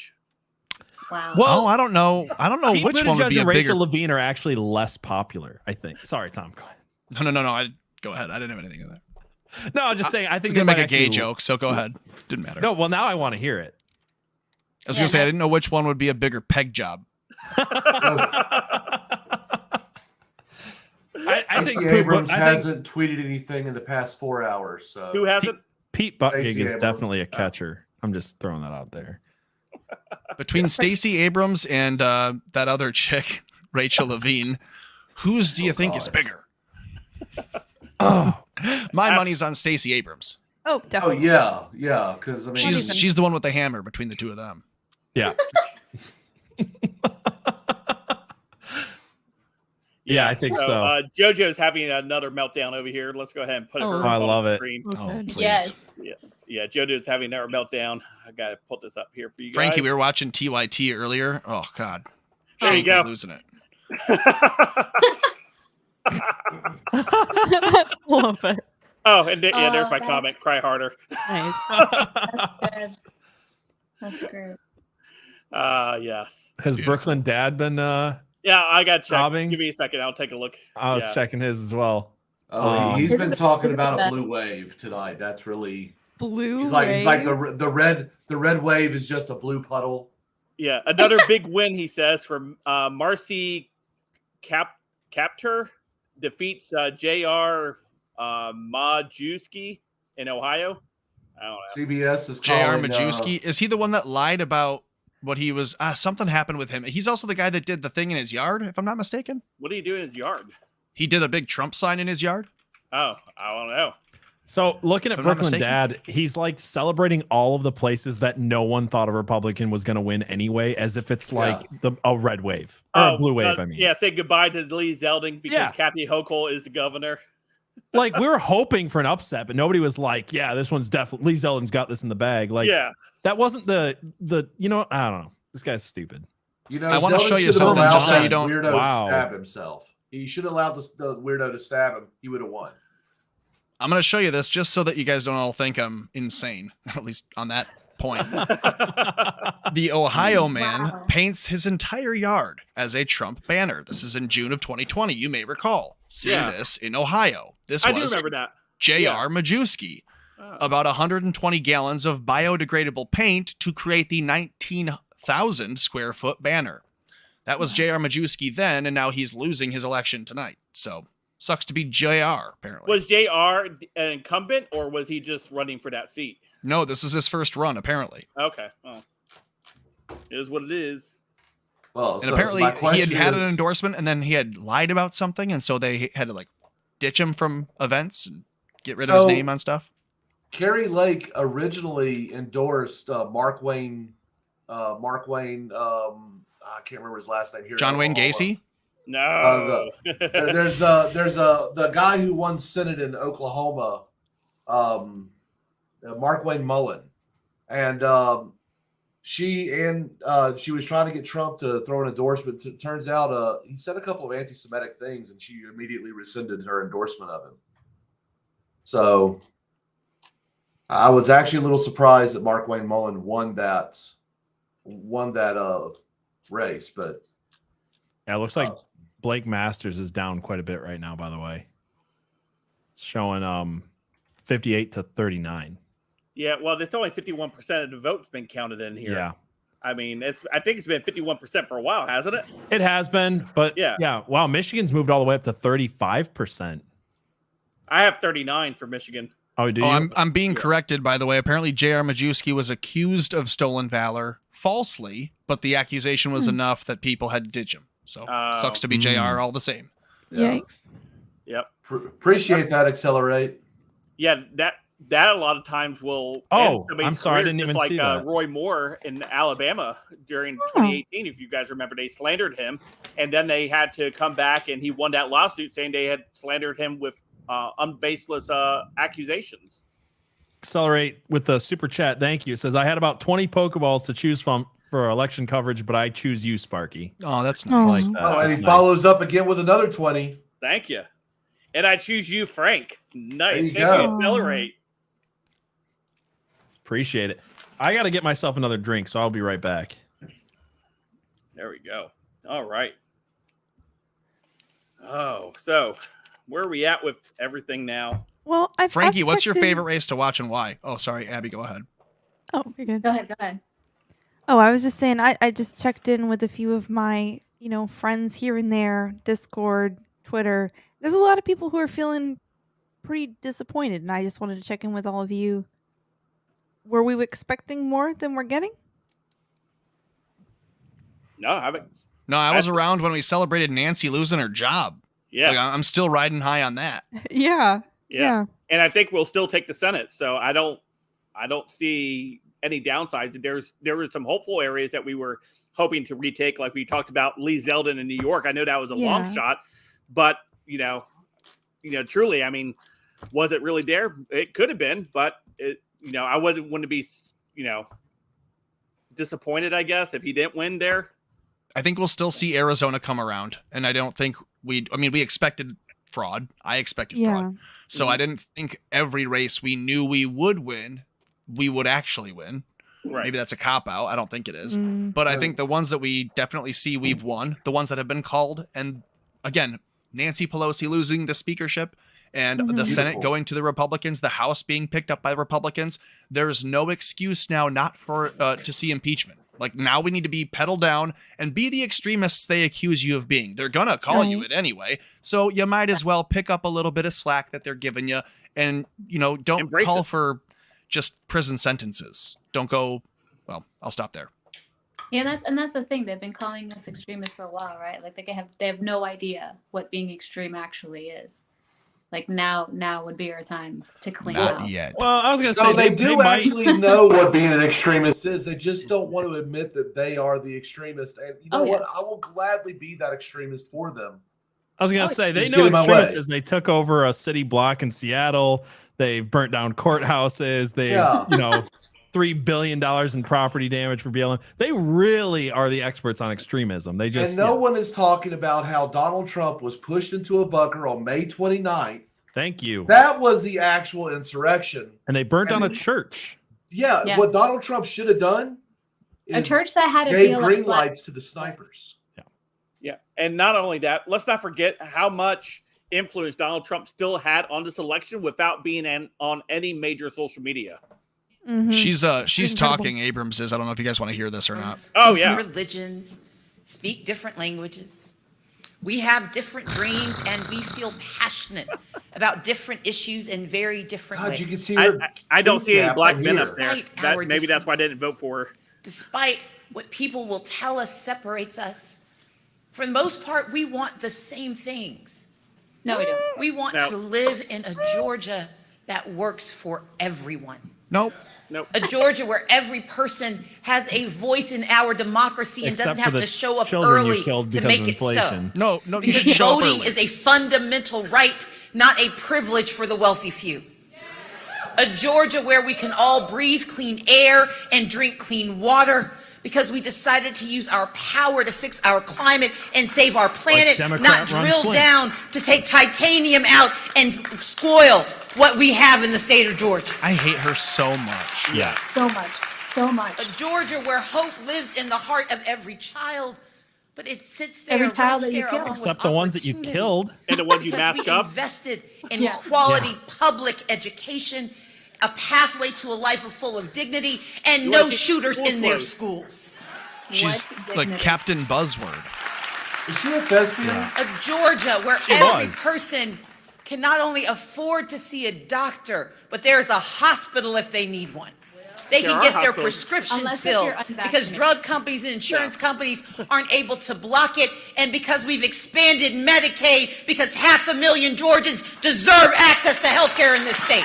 Wow. Well, I don't know. Pete Which one would Buttigieg be a and bigger. Rachel Levine are actually less popular, I think. Sorry, Tom. Go ahead. No. Go ahead. I didn't have anything in there. No, I'm just saying. I I think was gonna they make a might gay actually- joke, so go ahead. Didn't matter. No, well, now I want to hear it. I was gonna say I didn't know which one would be a bigger peg job. I think Stacey Abrams I think hasn't tweeted anything in the past 4 hours. So Who hasn't? Pete Buttigieg Stacey is Abrams. definitely a catcher. I'm just throwing that out there. Between Stacey Abrams and that other chick, Rachel Levine, whose do you think is bigger? My money's on Stacey Abrams. Oh, Oh definitely. yeah, because I mean, She's the one with the hammer between the two of them. Yeah. Yeah, I think so. JoJo's having another meltdown over here. Let's go ahead and put Oh. her I on love the it. screen. Oh, please. Yes. Yeah, JoJo's having another meltdown. I got to put this up here for you guys. Frankie, we were watching TYT earlier. Oh God, There you Shane was go. losing it. Love it. Oh, and yeah, there's Oh, my that's- comment. Cry harder. Nice. Good. That's great. Yes. Has Brooklyn Dad been? Yeah, I got to check. Robbing? Give me a second. I'll take a look. I was Yeah. checking his as well. oh, he's Is been it- talking is it about the a blue best? wave tonight. That's really Blue. he's like wave. the red wave is just a blue puddle. Yeah, another big win, he says, from Marcy Kaptur defeats J.R. Majewski in Ohio. I don't know. CBS is J.R. calling, Majewski, is he the one that lied about what he was? Something happened with him. He's also the guy that did the thing in his yard, if I'm not mistaken. What do you do in his yard? He did a big Trump sign in his yard. Oh, I don't know. So looking at If I'm not Brooklyn mistaken. Dad, he's like celebrating all of the places that no one thought a Republican was going to win anyway, as if it's like a red wave or a blue wave. I mean, Yeah, say goodbye to Lee Zeldin because Yeah. Kathy Hochul is the governor. like we were hoping for an upset, but nobody was like, "Yeah, this one's definitely Lee Zeldin's got this in the bag." Like, Yeah. that wasn't the you know, I don't know. This guy's stupid. You know, I wanna Zeldin show you should have something allowed just so that you don't- weirdo Wow. to stab himself. He should have allowed the weirdo to stab him. He would have won. I'm going to show you this just so that you guys don't all think I'm insane, at least on that point. The Ohio man paints his entire yard as a Trump banner. This is in June of 2020. You may recall seeing Yeah. this in Ohio. This I do was remember that. J.R. Majewski. About 120 gallons of biodegradable paint to create the 19,000 square foot banner. That was J.R. Majewski then, and now he's losing his election tonight. So sucks to be J.R. apparently. Was JR an incumbent or was he just running for that seat? No, this was his first run apparently. Okay. Well, it is what it is. Well, And apparently he had an endorsement and then he had lied about something, and so they had to like ditch him from events and get rid of his So- name on stuff. Carrie Lake originally endorsed Mark Wayne Mark Wayne. I can't remember his last name here. John Wayne Gacy. No. There's the guy who won Senate in Oklahoma, Mark Wayne Mullen, and she was trying to get Trump to throw an endorsement. Turns out he said a couple of anti-Semitic things, and she immediately rescinded her endorsement of him. So I was actually a little surprised that Mark Wayne Mullen won that race, but yeah, it looks like Blake Masters is down quite a bit right now, by the way. It's showing 58 to 39. Yeah, well, it's only 51% of the vote's been counted in here. Yeah. I mean, I think it's been 51% for a while, hasn't it? It has been, but yeah. Wow, Michigan's moved all the way up to 35%. I have 39 for Michigan. Oh, do you? I'm being corrected, by the way. Apparently, J.R. Majewski was accused of stolen valor falsely, but the accusation was enough that people had to ditch him. So sucks to be J.R. all the same. Yikes. Yep. Appreciate that, Accelerate. Yeah, that a lot of times will. Oh, end somebody's I'm sorry, I career, didn't just even like see that. Roy Moore in Alabama during 2018. If you guys remember, they slandered him, and then they had to come back, and he won that lawsuit saying they had slandered him with unbaseless accusations. Accelerate with the super chat. Thank you. It says I had about 20 Pokeballs to choose from for election coverage, but I choose you, Sparky. Oh, that's nice. I like that. Oh, and That's he nice. follows up again with another 20. Thank you. And I choose you, Frank. Nice. There you Thank go. you, Accelerate. Appreciate it. I got to get myself another drink, so I'll be right back. There we go. All right. Oh, so where are we at with everything now? Well, Frankie, I've what's your checked in- favorite race to watch and why? Oh, sorry, Abby, go ahead. Oh, you're good. Go ahead. Oh, I was just saying, I just checked in with a few of my, friends here and there, Discord, Twitter. There's a lot of people who are feeling pretty disappointed, and I just wanted to check in with all of you. Were we expecting more than we're getting? No, I haven't. No, I was around when we celebrated Nancy losing her job. Yeah. Like, I'm still riding high on that. Yeah. Yeah. And I think we'll still take the Senate. So I don't see any downsides. There were some hopeful areas that we were hoping to retake, like we talked about Lee Zeldin in New York. I know that was a long shot, but truly, I mean, was it really there? It could have been, but I wouldn't want to be, disappointed, I guess, if he didn't win there. I think we'll still see Arizona come around, and I don't think we expected fraud. I expected fraud. So I didn't think every race we knew we would win, we would actually win. Right. Maybe that's a cop-out. I don't think it is. But I think the ones that we definitely see we've won, the ones that have been called, and again, Nancy Pelosi losing the speakership and the Senate going to the Republicans, the House being picked up by the Republicans, there's no excuse now not for to see impeachment. Like, now we need to be pedal down and be the extremists they accuse you of being. They're going to call you it anyway. So you might as well pick up a little bit of slack that they're giving you and, don't Embrace call it. for just prison sentences. Don't go, well, I'll stop there. Yeah, and that's the thing. They've been calling us extremists for a while, right? Like they have no idea what being extreme actually is. Like now would be our time to clean up. Not yet. Well, I was going to So say they do might- actually know what being an extremist is. They just don't want to admit that they are the extremist. And you know what? I will gladly be that extremist for them. I was going to say, they Just know get in my extremists way. as they took over a city block in Seattle. They've burnt down courthouses. They've, $3 billion in property damage for BLM. They really are the experts on extremism. They just And no one is talking about how Donald Trump was pushed into a bunker on May 29th. Thank you. That was the actual insurrection. And they burnt down a church. Yeah, what Donald Trump should have done A is church that had a gave BLM green flag. lights to the snipers. Yeah. And not only that, let's not forget how much influence Donald Trump still had on this election without being on any major social media. She's Incredible. talking, Abrams is. I don't know if you guys want to hear this or not. Oh, different religions, speak different languages. We have different dreams, and we feel passionate about different issues in very different ways. You can see I don't see any black men here. up there. Despite our Maybe that's why I didn't vote for her. Despite what people will tell us separates us, for the most part, we want the same things. No, we don't. We want No. to live in a Georgia that works for everyone. Nope. Nope. A Georgia where every person has a voice in our democracy and Except doesn't for have the to show up children you early killed to because make of it so. inflation. No, you Because should show up voting early. is a fundamental right, not a privilege for the wealthy few. A Georgia where we can all breathe clean air and drink clean water because we decided to use our power to fix our climate and save our planet, not Democrat-run drill Flint. down to take titanium out and spoil what we have in the state of Georgia. I hate her so much. Yeah. So much. So much. A Georgia where hope lives in the heart of every child, but it sits there, Every child rests that you there kill. along with Except the ones that you opportunity. killed. And the ones you Because mask we up. invested in quality public education, a pathway to a life full of dignity, and You no wanna keep shooters schools in their closed. schools. She's like Captain Buzzword. Is she a thespian? A Georgia where She every was. person can not only afford to see a doctor, but there's a hospital if they need one. They There can are get their hospitals. prescriptions Unless if filled you're because unvaccinated. drug companies and insurance companies aren't able to block it, and because we've expanded Medicaid because 500,000 Georgians deserve access to health care in this state.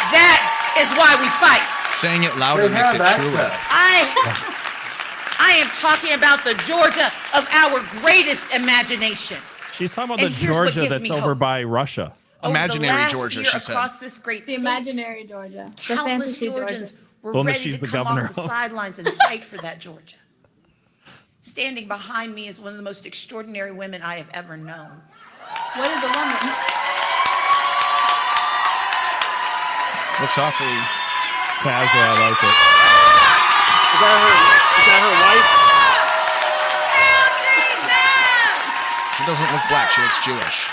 That is why we fight. Saying it louder They makes have it truer. access. I am talking about the Georgia of our greatest imagination. She's talking about And the here's what Georgia gives that's me over hope. by Russia. Over Imaginary the last Georgia, year she said. across this great The state, imaginary Georgia. The countless fantasy Georgians Georgia. were Well, no, ready she's to the come governor off the of- sidelines and fight for that Georgia. Standing behind me is one of the most extraordinary women I have ever known. What is a woman? Looks awfully. Casual, I like it. Is that her wife? She doesn't look black. She looks Jewish.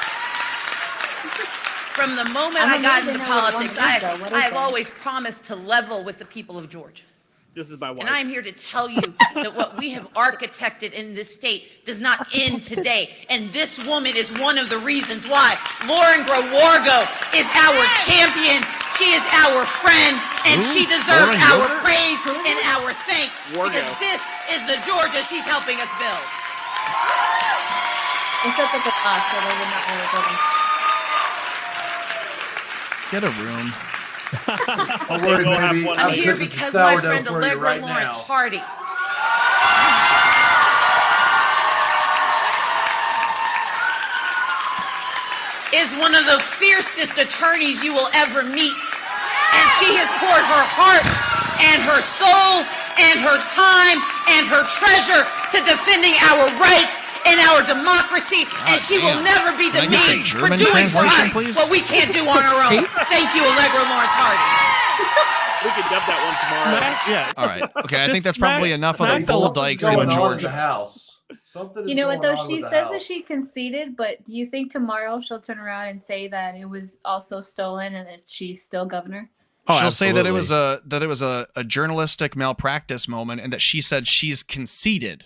From the moment I'm I got amazed into I know what politics, one is, though. What is I have that? always promised to level with the people of Georgia. This is my wife. And I'm here to tell you that what we have architected in this state does not end today. And this woman is one of the reasons why. Lauren Growargo is our champion. She is our friend, and she deserves Lauren our Yoder? praise and our thanks Wargo. because this is the Georgia she's helping us build. Except at the class, so they would not really building. Get a room. Don't worry, They will have baby. one. I'm I'm here cooking some because my sourdough friend for you Allegra right Lawrence now. Hardy is one of the fiercest attorneys you will ever meet. And she has poured her heart and her soul and her time and her treasure to defending our rights and our democracy. And she will damn. never be Can I get the demeaned for German doing for translation, us please? what we can't do on our own. Thank you, Allegra Lawrence Hardy. We could dub that one tomorrow. Yeah. All right. Okay. I Just think that's smack- probably enough of smack the the- bull Something's dykes in going on in the Georgia. house. Something is You know what going though? on She with the says that house. she conceded, but do you think tomorrow she'll turn around and say that it was also stolen and that she's still governor? Oh, She'll say that it absolutely. was a journalistic malpractice moment, and that she said she's conceded.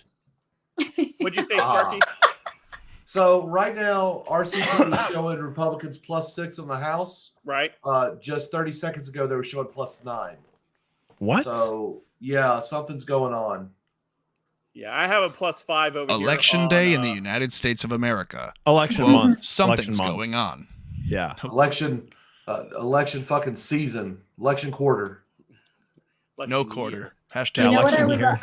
What'd you say, Sparky? So right now, RCP is showing Republicans +6 in the House. Right. Just 30 seconds ago, they were showing +9. What? So yeah, something's going on. Yeah, I have a +5 over here. Election on, day in the United States of America. Election Quote, month. Something's Election month. going on. Yeah. Election fucking season. Election quarter. election No year. quarter. You Hashtag know what? election year.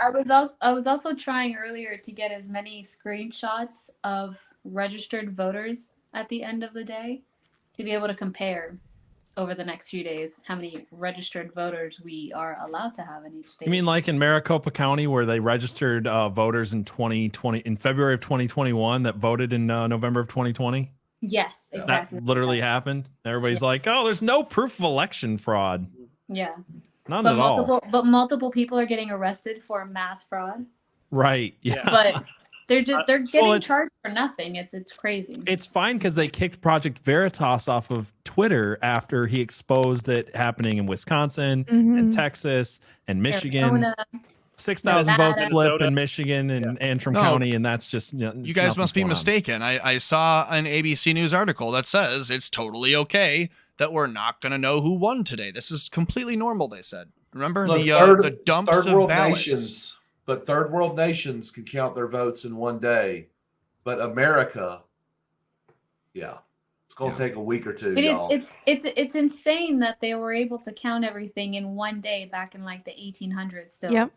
I was also trying earlier to get as many screenshots of registered voters at the end of the day to be able to compare over the next few days how many registered voters we are allowed to have in each state. You mean like in Maricopa County where they registered voters in February of 2021 that voted in November of 2020? Yes, exactly. That literally happened. Everybody's like, "Oh, there's no proof of election fraud." Yeah. None But at all. multiple people are getting arrested for mass fraud. Right. Yeah. But they're getting it's- charged for nothing. It's crazy. It's fine because they kicked Project Veritas off of Twitter after he exposed it happening in Wisconsin and Mhm. Texas and Michigan. Arizona, 6,000 votes Nevada. flip in Michigan and Antrim No. County, and that's just You it's guys nothing's must be going on. mistaken. I saw an ABC News article that says it's totally okay that we're not going to know who won today. This is completely normal, they said. Remember Look, the dumps third of world ballots. nations, but third world nations can count their votes in one day, but America, yeah, it's gonna take a week or two. It is. y'all. It's insane that they were able to count everything in one day back in like the 1800s. Still. Yep.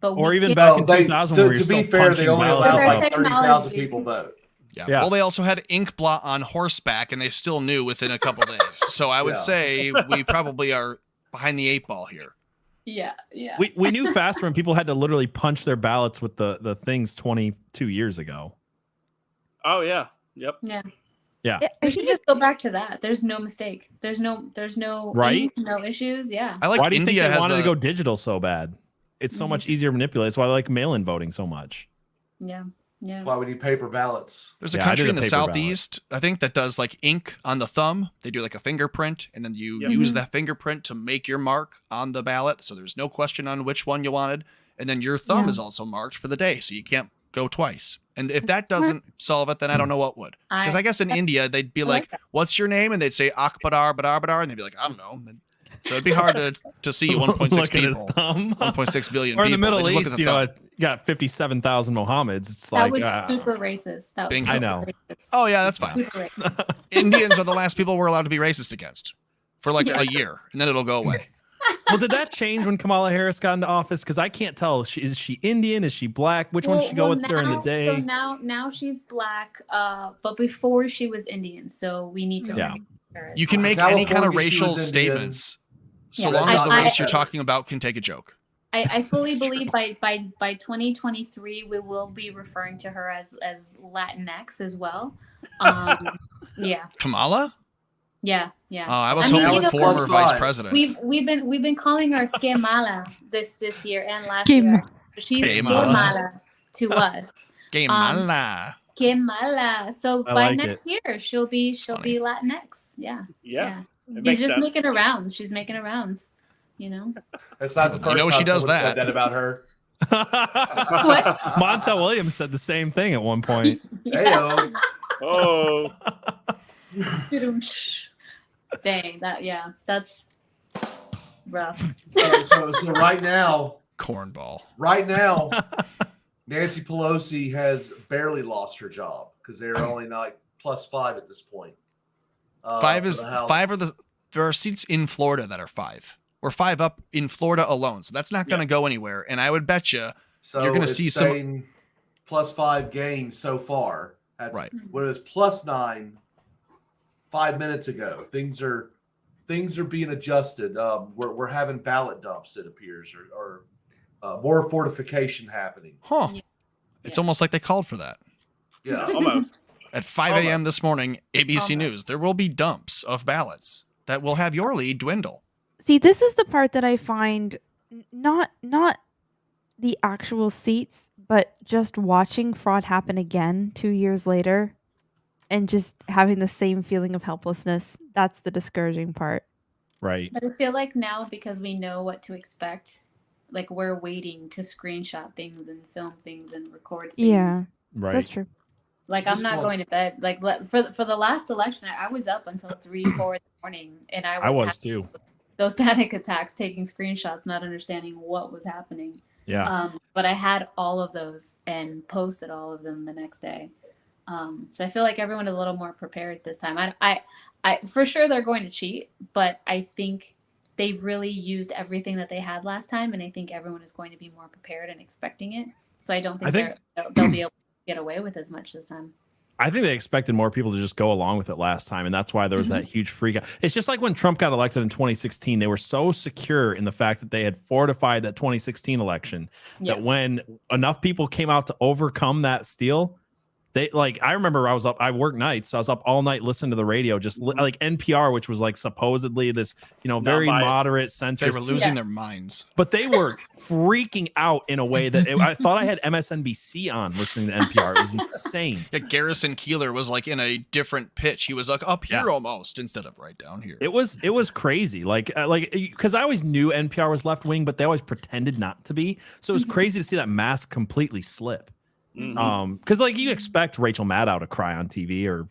But Or we even can't- back in 2000 where you're to be still fair, they punching only ballots allowed up. like 30,000 people vote. Yeah. Yeah. Well, they also had ink blot on horseback, and they still knew within a couple days. So I would Yeah. say we probably are behind the 8 ball here. Yeah. We knew faster when people had to literally punch their ballots with the things 22 years ago. Oh yeah. Yep. Yeah. Yeah. We should just go back to that. There's no mistake. There's no Right? ink, no issues. Yeah. Why do you think they wanted to go digital so bad? It's so Mhm. much easier to manipulate. That's why I like mail-in voting so much. Yeah. Yeah. That's why we need paper ballots. There's a Yeah, I country did in a the paper ballot. southeast, I think, that does like ink on the thumb. They do like a fingerprint, and then you Yep. use Mhm. that fingerprint to make your mark on the ballot. So there's no question on which one you wanted. And then your thumb Yeah. is also marked for the day, so you can't go twice. And if that doesn't solve it, then I don't know what would. Because I guess in India, they'd be I like like, what's your name? And they'd say Akbadar, Badar, Badar. And they'd be like, I don't know. So it'd be hard to see 1.6 Look at his people. thumb. 1.6 billion Or in the people. They Middle just look at East, the you know, thumb. got 57,000 Mohammeds. It's That like was super racist. That was Bingo. super I know. racist. Oh, yeah, that's fine. Super racist. Indians are the last people we're allowed to be racist against for like Yeah. a year, and then it'll go away. Well, did that change when Kamala Harris got into office? Because I can't tell. Is she Indian? Is she black? Which one should she go with during the day? So now she's black. But before she was Indian, so we need to. Yeah. recognize her as You can black. make any kind of California, she racial was Indian. statements so Yeah, long as the I- race you're talking about can take a joke. I fully believe by 2023 we will be referring to her as Latinx as well. Yeah. Kamala? Yeah. Oh, I was mean, hoping you know, former vice president. We've been calling her Que Mala this year and last Que year. She's Que Que Mala. Mala to us. Que mala. Que Mala. So I by like next year she'll be Latinx. Yeah. Yeah. It She's makes just sense. making her rounds. She's making her rounds. You know. It's not the first know she time does someone said that. that about her. Montel Williams said the same thing at one point. Heyo. Oh. Dang, that's rough. So right now, Cornball. right now, Nancy Pelosi has barely lost her job because they're only like +5 at this point. Five for is the House. there are seats in Florida that are 5. We're 5 up in Florida alone, so that's not going to go anywhere. And I would bet you So you're going to it's see some. saying +5 gains so far. That's Right. What it was +9 5 minutes ago. Things are being adjusted. We're having ballot dumps, it appears, or more fortification happening. Huh. It's almost like they called for that. Yeah. Almost. At 5 a.m. this morning, ABC News, there will be dumps of ballots that will have your lead dwindle. See, this is the part that I find not the actual seats, but just watching fraud happen again 2 years later and just having the same feeling of helplessness. That's the discouraging part. Right. But I feel like now, because we know what to expect, like we're waiting to screenshot things and film things and record things. Yeah. Right. That's true. Like I'm not going to bed. Like for the last election, I was up until 3, 4 in the morning, and I was was too. those panic attacks, taking screenshots, not understanding what was happening. Yeah. But I had all of those and posted all of them the next day. So I feel like everyone is a little more prepared this time. I for sure they're going to cheat, but I think they really used everything that they had last time, and I think everyone is going to be more prepared and expecting it. So I don't think, they'll be able to get away with as much this time. I think they expected more people to just go along with it last time, and that's why there was that huge freak out. It's just like when Trump got elected in 2016, they were so secure in the fact that they had fortified that 2016 election that when enough people came out to overcome that steal, they I remember I worked nights, so I was up all night listening to the radio, just like NPR, which was like supposedly this, very biased. moderate They centrist. were losing their minds. But they were freaking out in a way that I thought I had MSNBC on listening to NPR. It was insane. Yeah, Garrison Keillor was like in a different pitch. He was like up here almost instead of right down here. It was crazy. Like because I always knew NPR was left wing, but they always pretended not to be. So it was crazy to see that mask completely slip. Because you expect Rachel Maddow to cry on TV or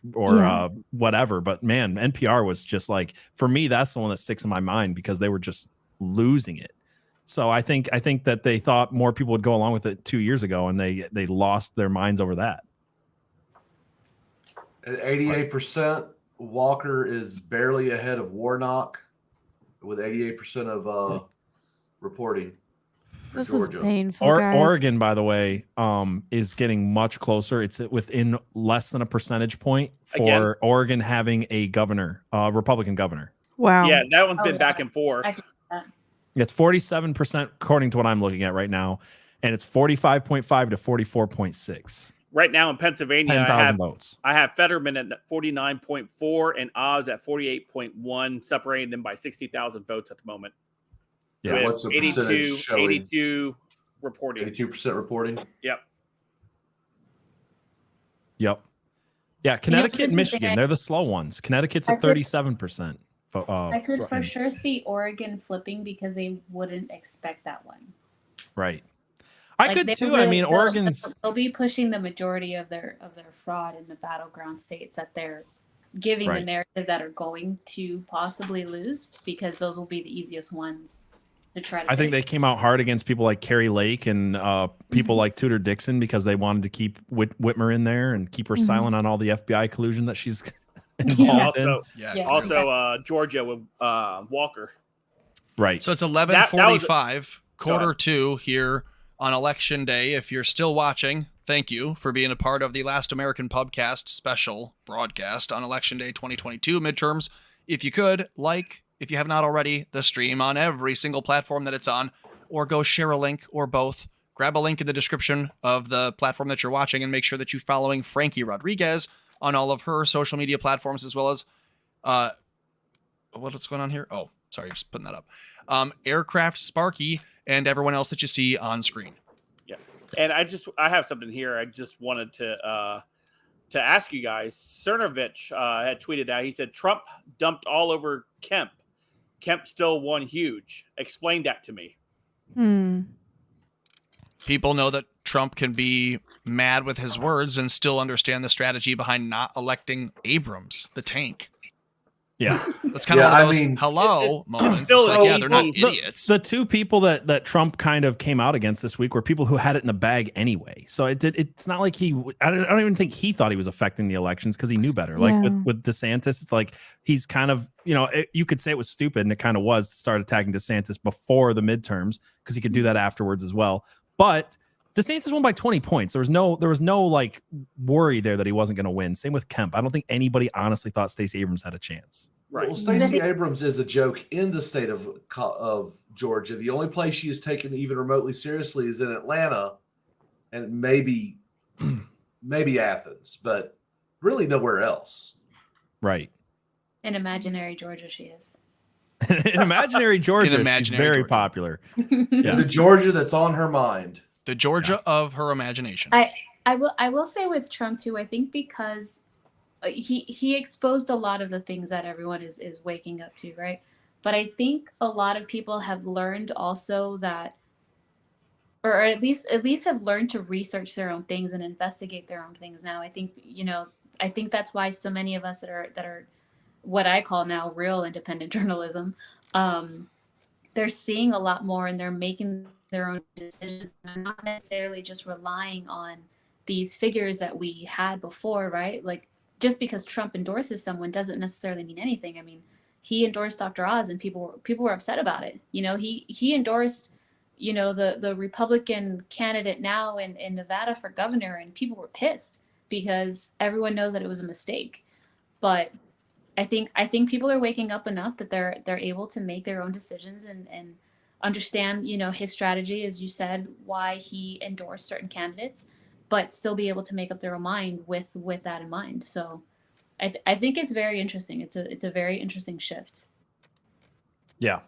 whatever, but man, NPR was just for me, that's the one that sticks in my mind because they were just losing it. So I think that they thought more people would go along with it 2 years ago, and they lost their minds over that. At 88%, Walker is barely ahead of Warnock with 88% of reporting. This Georgia. is painful, guys. Oregon, by the way, is getting much closer. It's within less than a percentage point for Again? Oregon having a governor, Republican governor. Wow. Yeah, that one's been back and forth. It's 47% according to what I'm looking at right now, and it's 45.5 to 44.6. Right now in Pennsylvania, 10,000 votes. I have Fetterman at 49.4 and Oz at 48.1, separating them by 60,000 votes at the moment. Yeah, With what's the percentage showing? 82 reporting. 82% reporting. Yep. Yep. Yeah, Connecticut and Michigan, they're the slow ones. Connecticut's at 37%. I could for and- sure see Oregon flipping because they wouldn't expect that one. Right. I Like, could they too. really- I mean, they'll- Oregon's they'll be pushing the majority of their fraud in the battleground states that they're giving the Right. narrative that are going to possibly lose because those will be the easiest ones to try to. I think they came out hard against people like Carrie Lake and people like Tudor Dixon because they wanted to keep Whitmer in there and keep her silent on all the FBI collusion that she's involved in. Also, Georgia with Walker. Right. So it's That 11:45, Go quarter ahead. 2 here on Election Day. If you're still watching, thank you for being a part of the Last American Pubcast special broadcast on Election Day 2022 midterms. If you could, if you have not already, the stream on every single platform that it's on, or go share a link or both. Grab a link in the description of the platform that you're watching and make sure that you're following Frankie Rodriguez on all of her social media platforms, as well as what's going on here? Oh, sorry, just putting that up. Aircraft Sparky and everyone else that you see on screen. Yeah, and I have something here. I just wanted to ask you guys. Cernovich had tweeted out. He said Trump dumped all over Kemp. Kemp still won huge. Explain that to me. People know that Trump can be mad with his words and still understand the strategy behind not electing Abrams, the tank. Yeah. That's kind of one of those hello moments. It's like, yeah, they're not idiots. The two people that Trump kind of came out against this week were people who had it in the bag anyway. So it's not like I don't even think he thought he was affecting the elections because he knew better. Like with DeSantis, it's like he's kind of, you could say it was stupid, and it kind of was to start attacking DeSantis before the midterms because he could do that afterwards as well. But DeSantis won by 20 points. There was no like worry there that he wasn't going to win. Same with Kemp. I don't think anybody honestly thought Stacey Abrams had a chance. Right. Well, Stacey Abrams is a joke in the state of Georgia. The only place she is taken even remotely seriously is in Atlanta, and maybe Athens, but really nowhere else. Right. In imaginary Georgia, she is. In imaginary Georgia, she's very Georgia. popular. The Georgia that's on her mind. The Georgia of her imagination. I will say with Trump too, I think because he exposed a lot of the things that everyone is waking up to, right? But I think a lot of people have learned also that, or at least have learned to research their own things and investigate their own things now. I think that's why so many of us that are what I call now real independent journalism, they're seeing a lot more and they're making their own decisions. They're not necessarily just relying on these figures that we had before, right? Like, just because Trump endorses someone doesn't necessarily mean anything. I mean, he endorsed Dr. Oz and people were upset about it. He endorsed, the Republican candidate now in Nevada for governor, and people were pissed because everyone knows that it was a mistake. But I think people are waking up enough that they're able to make their own decisions and understand, his strategy, as you said, why he endorsed certain candidates, but still be able to make up their own mind with that in mind. So I think it's very interesting. It's a very interesting shift. Yeah.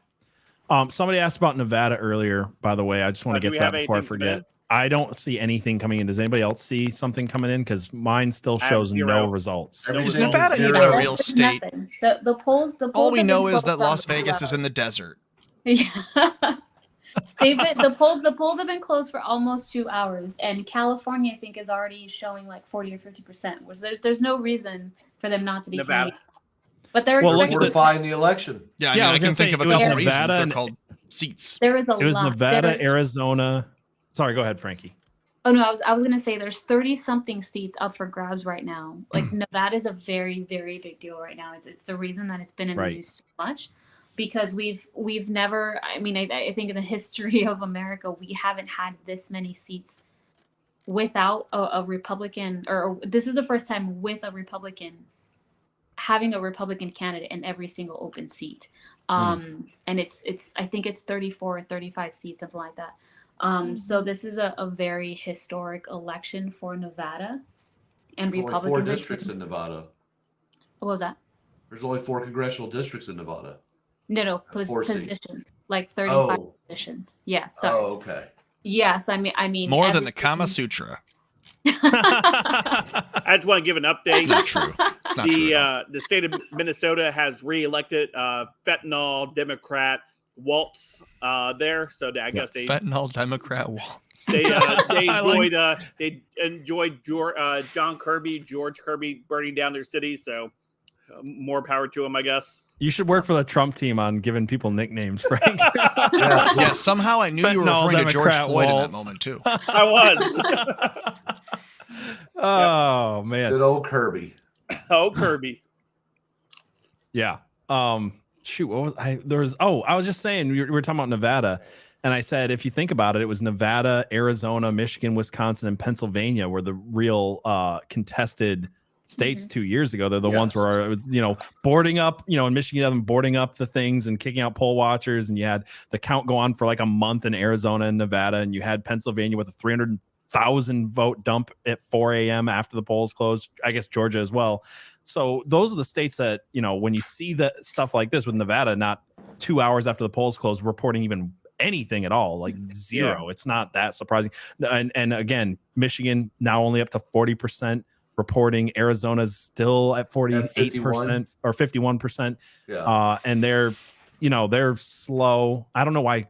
Somebody asked about Nevada earlier, by the way. I just want to get to that before I forget. I don't see anything coming in. Does anybody else see something coming in? Because mine still shows no results. Is Nevada even a real state? Nothing. The polls. All we have know been is that closed on Las Vegas is in the desert. Yeah. The polls have been closed for almost 2 hours, and California, I think, is already showing like 40 or 50%. Which there's no reason for them not to be Nevada. counting. But they're fortifying the election. Yeah, Yeah, I I was can gonna think say, of a it was couple reasons. Nevada They're and- called seats. There is a lot. It was Nevada, There's- Arizona. Sorry, go ahead, Frankie. Oh no, I was gonna say there's 30 something seats up for grabs right now. Like Nevada is a very, very big deal right now. It's the reason that it's been in the news so much, because we've never, I mean, I think in the history of America, we haven't had this many seats without a Republican, or this is the first time with a Republican having a Republican candidate in every single open seat. And it's I think it's 34 or 35 seats, something like that. So this is a very historic election for Nevada, and There's Republicans. only 4 districts in Nevada. What was that? There's only 4 congressional districts in Nevada. No, That's 4 seats. positions, like 35 Oh. positions. Yeah. So. Oh, okay. Yes, I mean More than the Kama Sutra. I just want to give an update. It's not true. It's not true. The state of Minnesota has reelected fentanyl Democrat Waltz there, so I guess they Fentanyl Democrat Waltz. they enjoyed John Kirby, George Kirby burning down their city. So more power to them, I guess. You should work for the Trump team on giving people nicknames, Frank. Yeah, somehow I knew you were Fentanyl referring to George Democrat Floyd in that Waltz. moment too. I was. Oh man. Good old Kirby. Oh, Kirby. Yeah. Shoot, what was I was just saying we were talking about Nevada, and I said if you think about it, it was Nevada, Arizona, Michigan, Wisconsin, and Pennsylvania were the real contested states 2 years ago. They're the ones where it was, boarding up, in Michigan, you had them boarding up the things and kicking out poll watchers, and you had the count go on for like a month in Arizona and Nevada, and you had Pennsylvania with a 300,000 vote dump at 4 a.m. after the polls closed. I guess Georgia as well. So those are the states that, when you see the stuff like this with Nevada, not 2 hours after the polls closed, reporting even anything at all, like zero. It's not that surprising. And again, Michigan now only up to 40% reporting. Arizona's still at 48% or 51%. And they're slow. I don't know why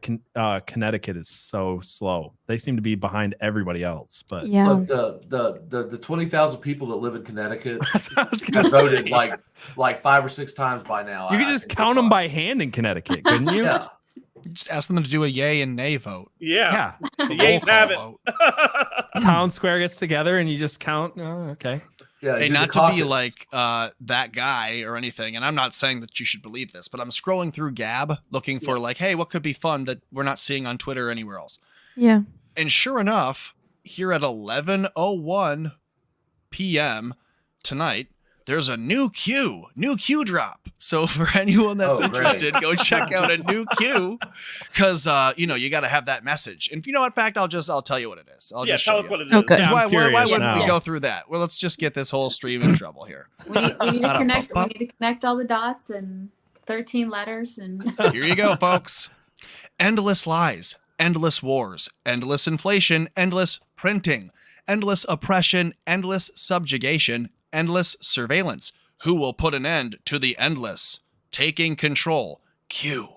Connecticut is so slow. They seem to be behind everybody else. But But the 20,000 people that live in Connecticut have voted like 5 or 6 times by now. You could just count them by hand in Connecticut, couldn't you? Yeah. Just ask them to do a yay and nay vote. Yeah. Yeah. The Yays have it. Town square gets together and you just count. Oh, okay. Yeah, Hey, do not the to be caucus. like that guy or anything, and I'm not saying that you should believe this, but I'm scrolling through Gab looking for like, hey, what could be fun that we're not seeing on Twitter or anywhere else? Yeah. And sure enough, here at 11:01 p.m. tonight, there's a new queue drop. So for anyone that's interested, go check out a new queue, because you got to have that message. And you know what? In fact, I'll tell you what it is. I'll just tell show us you. what it is. Okay. Yeah, Why I'm curious wouldn't now. we go through that? Well, let's just get this whole stream in trouble here. We need to connect. We need to connect all the dots and 13 letters and. Here you go, folks. Endless lies, endless wars, endless inflation, endless printing, endless oppression, endless subjugation, endless surveillance. Who will put an end to the endless? Taking control. Q.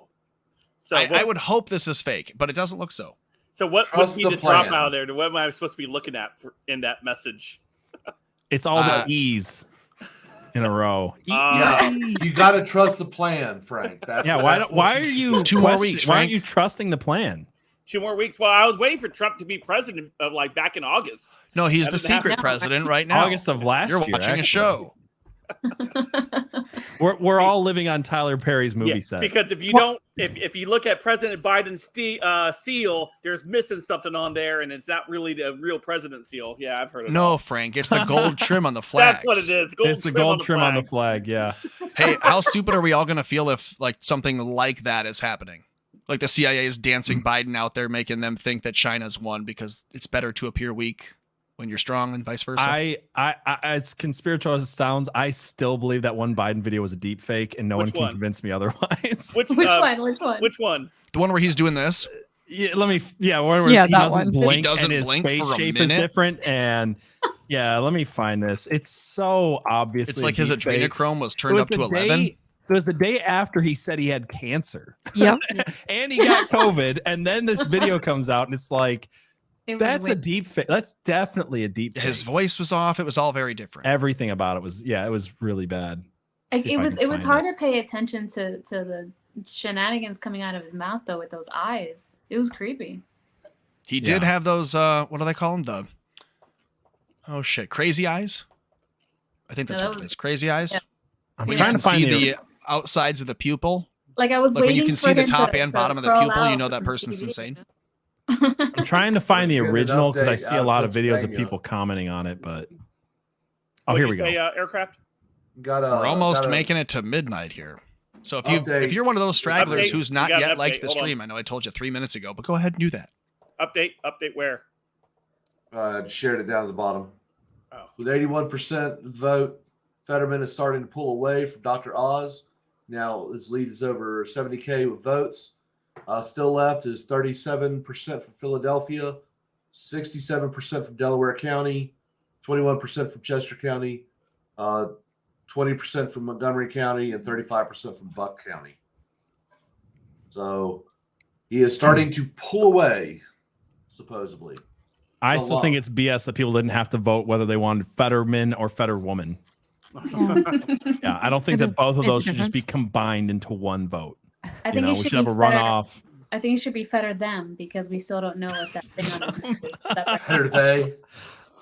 So I would hope this is fake, but it doesn't look so. So what Trust would be the the drop plan. out there? What am I supposed to be looking at in that message? It's all the E's in a row. Yeah, you got to trust the plan, Frank. That's Why are you 2 more weeks, Why Frank? aren't you trusting the plan? 2 more weeks. Well, I was waiting for Trump to be president of back in August. No, he's That the doesn't happen. secret president right now. August of last You're year. watching actually. a show. We're all living on Tyler Perry's movie set. Because if you don't, if you look at President Biden's seal, there's missing something on there, and it's not really the real president seal. Yeah, I've heard of No, Frank, it's the gold trim on the flag. That's what it is. It's the gold trim on the flag. Yeah. Hey, how stupid are we all going to feel if like something like that is happening? Like the CIA is dancing Biden out there, making them think that China's won because it's better to appear weak when you're strong and vice versa. I as conspiratorial as it sounds, I still believe that one Biden video was a deep fake, and no one Which can one? convince me otherwise. Which Which one? Which one? The one where he's doing this. Yeah, where Yeah, he that doesn't one. blink He doesn't and his blink face for a shape is minute? different, and yeah, let me find this. It's so obvious. It's like his adrenochrome was turned up to 11. It was the day after he said he had cancer. Yep. And he got COVID, and then this video comes out, and it's like, It was that's a weird. deep fake. That's definitely a deep fake. His voice was off. It was all very different. Everything about it was, it was really bad. Like, See if I can it was find hard to pay attention to the shenanigans coming out of his mouth though with those eyes. It was creepy. He did have those. What do they call them? Crazy eyes. I think that's what it is. Crazy eyes. Yeah. I'm When trying you to can find see the outsides of the pupil. Like I was Like when you waiting can for see the him top to- and to bottom of the crawl pupil, you out know that from person's TV. insane. I'm trying to find the Get an original because I update see a out lot of of videos of Pennsylvania. people commenting on it, but oh, What'd here you we go. say, aircraft? We're almost making it to midnight here. So if you're one of those stragglers Update. who's We not got an yet liked update. the Hold on. stream, I know I told you 3 minutes ago, but go ahead and do that. Update where? Shared it down at the bottom. Oh. With 81% vote, Fetterman is starting to pull away from Dr. Oz. Now his lead is over 70K with votes. Still left is 37% from Philadelphia, 67% from Delaware County, 21% from Chester County, 20% from Montgomery County, and 35% from Buck County. So he is starting to pull away, supposedly. I A still lot. think it's BS that people didn't have to vote whether they wanted Fetterman or Fetterwoman. Yeah, I don't think that both of those should just be combined into one vote. I think we it should should have be a Fetter- runoff. I think it should be Fetter them because we still don't know if that thing on his head is separate. Fetter they.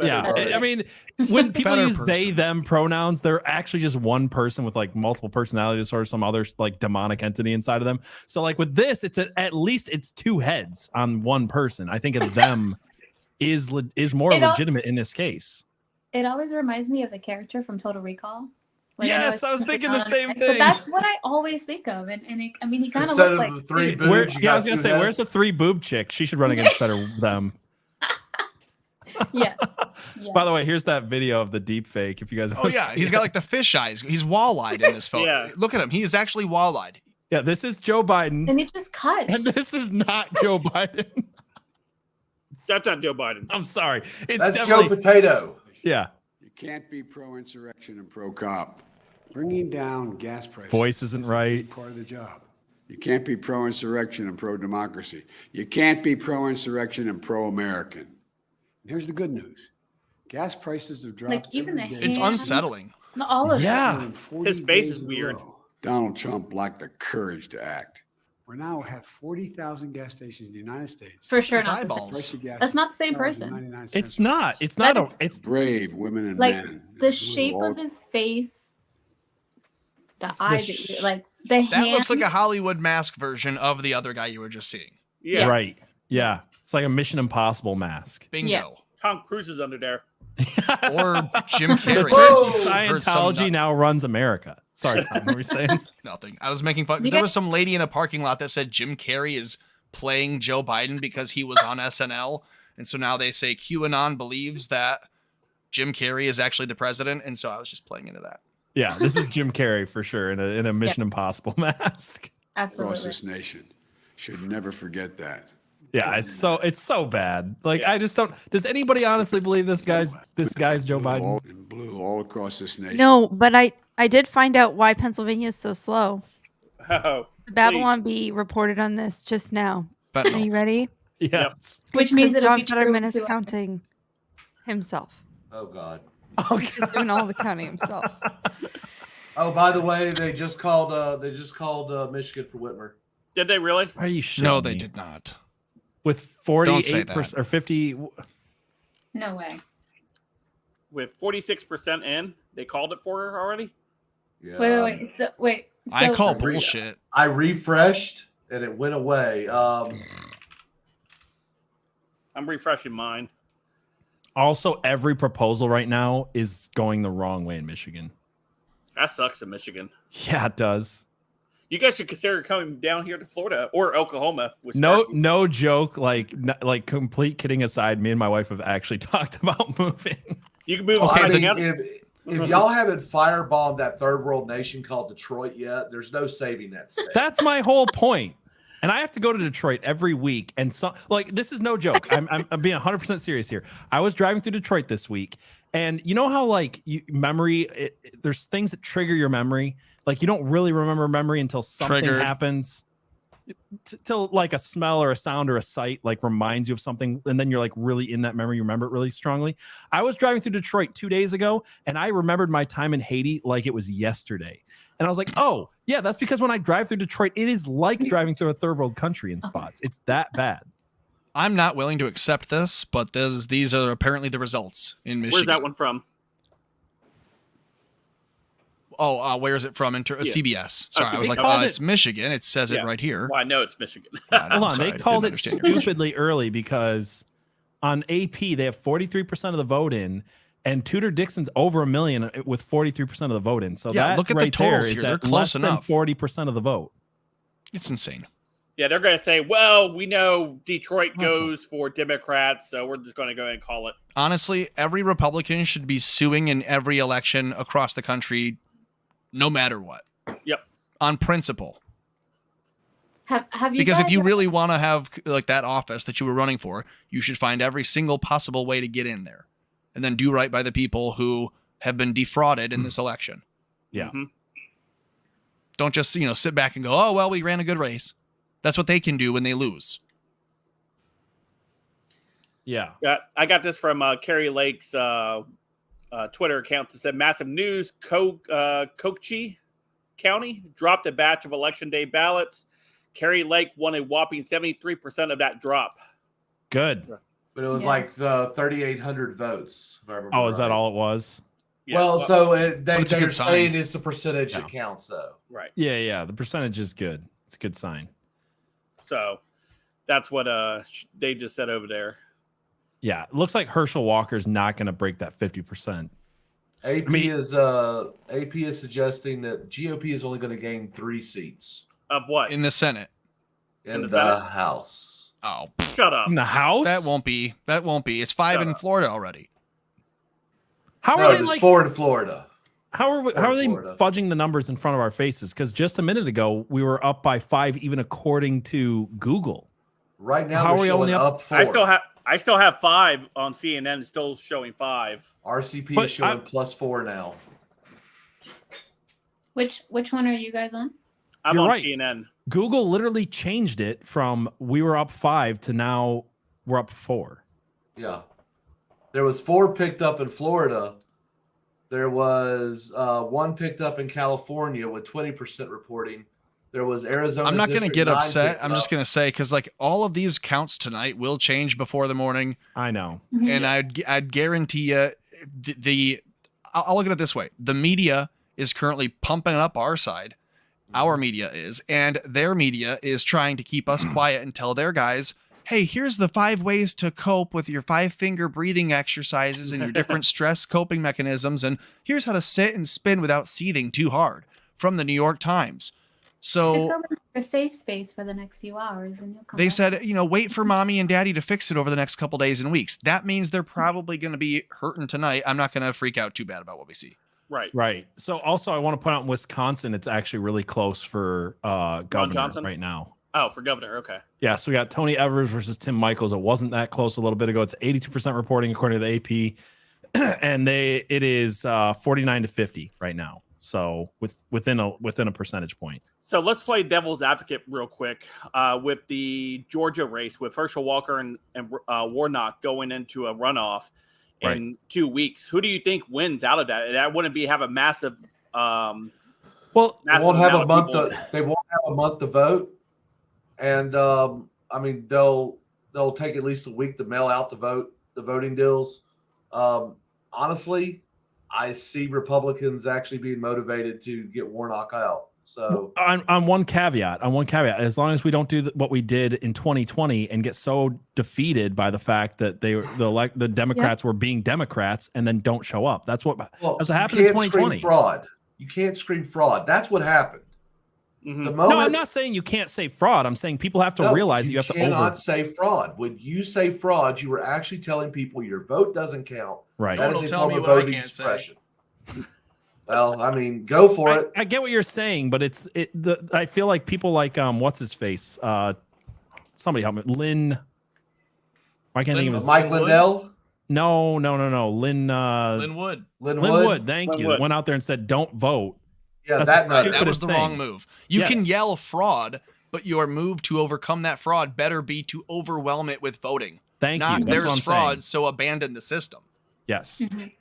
Yeah, Fetter. I mean, when people Fetter use person. they them pronouns, they're actually just one person with like multiple personalities or some other like demonic entity inside of them. So like with this, it's at least it's two heads on one person. I think it's them is more It al- legitimate in this case. It always reminds me of the character from Total Recall. Yes, I was thinking the same But thing. that's what I always think of, and I mean, he kind of Instead looks of like the three Zeus. boobs, Where, you yeah, I was got gonna two say, heads. where's the three boob chick? She should run against Fetter them. Yeah. By the way, here's that video of the deep fake. If you guys, Oh wanna yeah, see he's it. got like the fish eyes. He's wall-eyed in this photo. Yeah. Look at him. He is actually wall-eyed. Yeah, this is Joe Biden, And it just cuts. and this is not Joe Biden. That's not Joe Biden. I'm sorry, it's That's definitely Joe Potato. yeah. You can't be pro-insurrection and pro-cop. Bringing down gas prices. Voice isn't is a right. big part of the job. You can't be pro-insurrection and pro-democracy. You can't be pro-insurrection and pro-American. And here's the good news. Gas prices have dropped. Like even the every day. It's hands, unsettling. all of Yeah. it. More than 40 His face days is in a weird. row. Donald Trump lacked the courage to act. We now have 40,000 gas stations in the United States. For sure, His not the eyeballs. Price of gas That's is not the same person. $2.99 It's not. It's not. That A, is- it's brave women and Like men. the who shape all- of his face, the eyes, sh- like the hands. That looks like a Hollywood mask version of the other guy you were just seeing. Yeah. right. Yeah, it's like a Mission Impossible mask. Bingo. Yeah. Tom Cruise is under there. Or Jim The Carrey. Church of Heard some Scientology now runs America. Sorry, Tom. What were you saying? Nothing. I was making fun. You There guys- was some lady in a parking lot that said Jim Carrey is playing Joe Biden because he was on SNL. And so now they say QAnon believes that Jim Carrey is actually the president. And so I was just playing into that. Yeah, this is Jim Carrey for sure in a Mission Impossible mask. across Absolutely. this nation. Should never forget that. Yeah, it's so bad. Like I just don't. Does anybody honestly believe this guy's Joe Biden? All in blue all across this nation. No, but I did find out why Pennsylvania is so slow. Oh, The Babylon Bee reported on this just now. But Are you ready? Yes. Which It's means 'cause it'll John be true Fetterman in is 2 hours. counting himself. Oh God. He's just doing all the counting himself. Oh, by the way, they just called Michigan for Whitmer. did they really? Are you sure? No, they did not. With Don't say 48% that. or 50. No way. With 46% in, they called it for her already. Yeah. Wait. So wait. So, I call bullshit. I refreshed and it went away. I'm refreshing mine. Also, every proposal right now is going the wrong way in Michigan. That sucks in Michigan. Yeah, it does. You guys should consider coming down here to Florida or Oklahoma. which No joke. Like complete kidding aside, me and my wife have actually talked about moving. You can move I on mean, together. if y'all haven't firebombed that third world nation called Detroit yet, there's no saving that state. That's my whole point. And I have to go to Detroit every week. And so, like, this is no joke. I'm being 100% serious here. I was driving through Detroit this week, and you know how like there's things that trigger your memory. Like you don't really remember memory until something Triggered. happens. Till like a smell or a sound or a sight like reminds you of something, and then you're like really in that memory. You remember it really strongly. I was driving through Detroit 2 days ago, and I remembered my time in Haiti like it was yesterday. And I was like, oh yeah, that's because when I drive through Detroit, it is like driving through a third world country in spots. It's that bad. I'm not willing to accept this, but these are apparently the results in Michigan. Where's that one from? Oh, where is it from? CBS. Sorry, I was like, it's Michigan. It says it right here. Well, I know it's Michigan. Hold on, they called it stupidly early because on AP they have 43% of the vote in, and Tudor Dixon's over 1 million with 43% of the vote in. So yeah, that look at right the totals there here. is They're at close less enough. than 40% of the vote. It's insane. Yeah, they're going to say, well, we know Detroit goes for Democrats, so we're just going to go ahead and call it. Honestly, every Republican should be suing in every election across the country, no matter what. Yep. On principle. Have you Because if guys- you really want to have like that office that you were running for, you should find every single possible way to get in there, and then do right by the people who have been defrauded in this election. Yeah. Don't just sit back and go, oh well, we ran a good race. That's what they can do when they lose. Yeah. I got this from Kerry Lake's Twitter account that said massive news. Cochise County dropped a batch of election day ballots. Kerry Lake won a whopping 73% of that drop. Good. But it was like the 3,800 votes. If I remember Oh, is that all it was? Well, so But they're it's a good saying sign. it's the percentage that counts, though. Right. Yeah. The percentage is good. It's a good sign. So that's what they just said over there. Yeah. It looks like Herschel Walker's not going to break that 50%. AP is suggesting that GOP is only going to gain 3 seats of what in the Senate, in the the Senate? House. Oh, shut up! In the House? That won't be. It's 5 in Florida already. How No, are they there's like 4 in Florida. How are they Florida. fudging the numbers in front of our faces? Because just a minute ago we were up by 5, even according to Google. Right now, How are they're we showing only up? 4. I still have 5 on CNN. Still showing 5. RCP But is showing +4 now. Which one are you guys on? I'm You're on right. CNN. Google literally changed it from we were up 5 to now we're up 4. Yeah. There was 4 picked up in Florida. There was 1 picked up in California with 20% reporting. There was Arizona. I'm not going to District get 9 upset. picked I'm just up. going to say because like all of these counts tonight will change before the morning. I know, and I'd guarantee you I'll look at it this way: the media is currently pumping up our side. Our media is, and their media is trying to keep us quiet and tell their guys, hey, here's the 5 ways to cope with your 5-finger breathing exercises and your different stress coping mechanisms. And here's how to sit and spin without seething too hard from the New York Times. Just So go into a safe space for the next few hours, and you'll come. they back. said, wait for mommy and daddy to fix it over the next couple days and weeks. That means they're probably going to be hurting tonight. I'm not going to freak out too bad about what we see. Right. So also I want to point out in Wisconsin, it's actually really close for governor Johnson? right now. Oh, for governor. Okay. Yeah, so we got Tony Evers versus Tim Michaels. It wasn't that close a little bit ago. It's 82% reporting according to the AP, and it is 49-50 right now. So within a percentage point. So let's play devil's advocate real quick with the Georgia race with Herschel Walker and Warnock going into a runoff in 2 weeks. Who do you think wins out of that? That wouldn't have a massive. Well, they won't have a month. people. They won't have a month to vote, and I mean they'll take at least a week to mail out the voting deals. Honestly, I see Republicans actually being motivated to get Warnock out. So on one caveat, as long as we don't do what we did in 2020 and get so defeated by the fact that the Democrats were being Democrats and then don't show up. That's what happened in 2020. Scream fraud. You can't scream fraud. That's what happened. Mm-hmm. The moment, No, I'm not saying you can't say fraud. I'm saying people have to realize that you have to cannot say fraud. When you say fraud, you were actually telling people your vote doesn't count. Right. That Don't is a tell form me of what I voting can't say. suppression. Well, I mean, go for it. I get what you're saying, but I feel like people like what's his face? Somebody help me. Lynn. I can't think of his Mike Lindell. No. Lynn Wood. Lynn Wood. Thank Lynn you. Wood. Went out there and said, "Don't vote." Yeah, That's the that That was stupidest the wrong thing. move. You can Yes. yell fraud, but your move to overcome that fraud better be to overwhelm it with voting. Thank Not you. That's what there's I'm fraud, saying. so abandon the system. Yes. And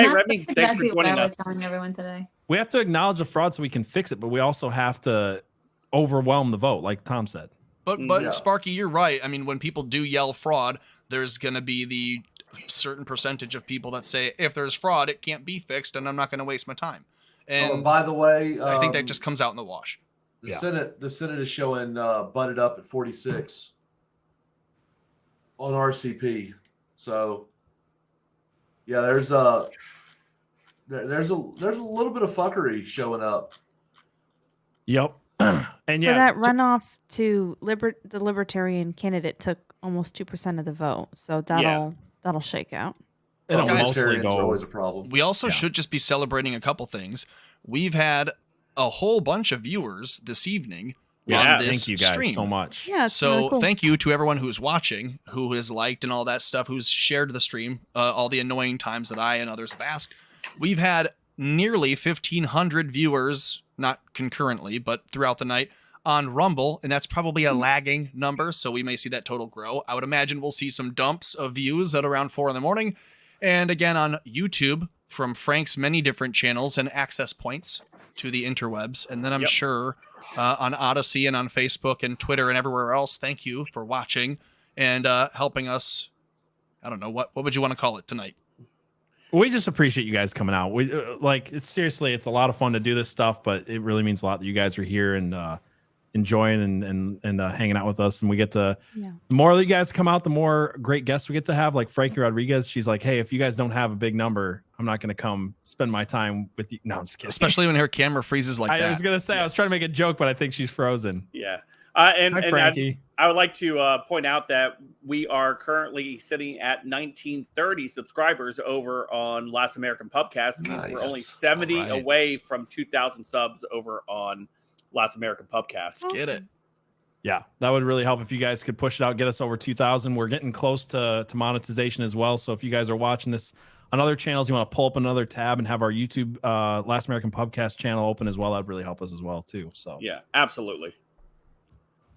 Hey, that's Remy, thanks for exactly what joining I was us. telling everyone today. We have to acknowledge the fraud so we can fix it, but we also have to overwhelm the vote, like Tom said. But Yeah. Sparky, you're right. I mean, when people do yell fraud, there's going to be the certain percentage of people that say, if there's fraud, it can't be fixed, and I'm not going to waste my time. And by the way, I think that just comes out in the wash. The Senate is showing butted up at 46 on RCP. So yeah, there's a little bit of fuckery showing up. Yep. And For that runoff to the Libertarian candidate took almost 2% of the vote, so that'll shake out. It'll mostly Libertarians go. are always a problem. We also should just be celebrating a couple things. We've had a whole bunch of viewers this evening on this thank you guys stream. so much. Yeah, it's So really cool. thank you to everyone who's watching, who has liked and all that stuff, who's shared the stream, all the annoying times that I and others have asked. We've had nearly 1,500 viewers, not concurrently, but throughout the night on Rumble, and that's probably a lagging number, so we may see that total grow. I would imagine we'll see some dumps of views at around 4 a.m. And again on YouTube from Frank's many different channels and access points to the interwebs. And then I'm sure on Odyssey and on Facebook and Twitter and everywhere else, thank you for watching and helping us. I don't know, what would you want to call it tonight? We just appreciate you guys coming out. We it's seriously, it's a lot of fun to do this stuff, but it really means a lot that you guys are here and enjoying and hanging out with us. And we get to, the more that you guys come out, the more great guests we get to have. Like Frankie Rodriguez, she's like, hey, if you guys don't have a big number, I'm not going to come spend my time with you. No, I'm just kidding. Especially when her camera freezes like that. I was going to say, I was trying to make a joke, but I think she's frozen. Yeah. Hi, And Frankie. I would like to point out that we are currently sitting at 1930 subscribers over on Last American Pubcast. Nice. We're only 70 All right. away from 2,000 subs over on Last American Pubcast. Get it. Yeah, that would really help if you guys could push it out, get us over 2,000. We're getting close to monetization as well. So if you guys are watching this on other channels, you want to pull up another tab and have our YouTube Last American Pubcast channel open as well. That'd really help us as well too. So Yeah, absolutely.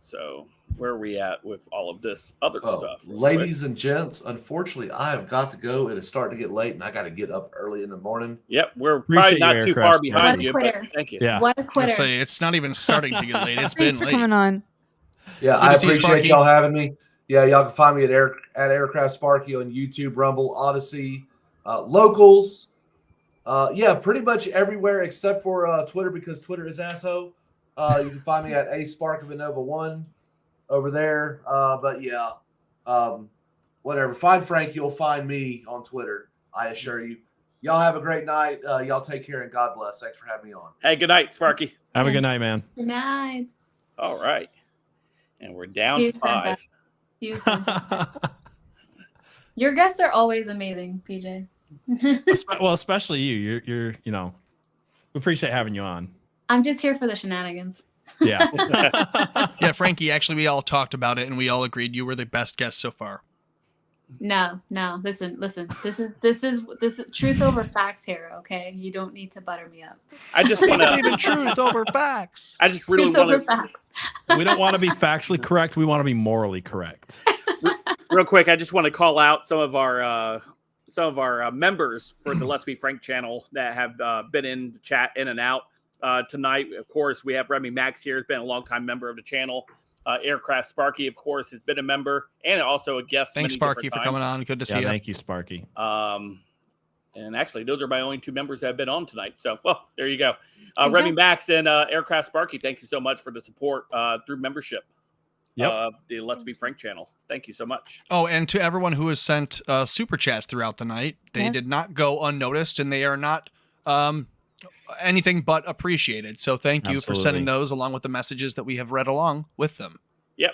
So where are we at with all of this other stuff? Ladies and gents, unfortunately, I have got to go. It is starting to get late, and I got to get up early in the morning. Yep, we're Appreciate probably your not too aircraft, far behind What a you, but quitter. thank you. yeah, What a I quitter. say it's not even starting to get late. It's Thanks been for late. coming on. Yeah, Good I to see you, appreciate Sparky. y'all having me. Yeah, y'all can find me at Aircraft Sparky on YouTube, Rumble, Odyssey, Locals. Yeah, pretty much everywhere except for Twitter, because Twitter is asshole. You can find me at ASparkOfAnova1 over there. But yeah, whatever. Find Frank, you'll find me on Twitter, I assure you. Y'all have a great night. Y'all take care and God bless. Thanks for having me on. Hey, good night, Sparky. have a good night, man. Good night. All right. And we're down He to was 5. fantastic. He was fantastic. Your guests are always amazing, PJ. Well, especially you. You're we appreciate having you on. I'm just here for the shenanigans. Yeah. Yeah, Frankie, actually, we all talked about it and we all agreed you were the best guest so far. No. Listen. This is truth over facts here. Okay, you don't need to butter me up. I just want Believe in to. truth over facts. I just really Truth want over to. facts. We don't want to be factually correct. We want to be morally correct. Real quick, I just want to call out some of our members for the Let's Be Frank channel that have been in the chat in and out tonight. Of course, we have Remy Max here, has been a longtime member of the channel. Aircraft Sparky, of course, has been a member and also a guest. Thanks, many Sparky, different for times. coming on. Good to see you. Thank you, Sparky. And actually, those are my only 2 members that have been on tonight. So, well, there you go. you Remy go. Max and Aircraft Sparky, thank you so much for the support through membership. Yep. The Let's Be Frank channel. Thank you so much. Oh, and to everyone who has sent super chats throughout the night, they Yes. did not go unnoticed, and they are not anything but appreciated. So thank you for sending Absolutely. those along with the messages that we have read along with them. Yep.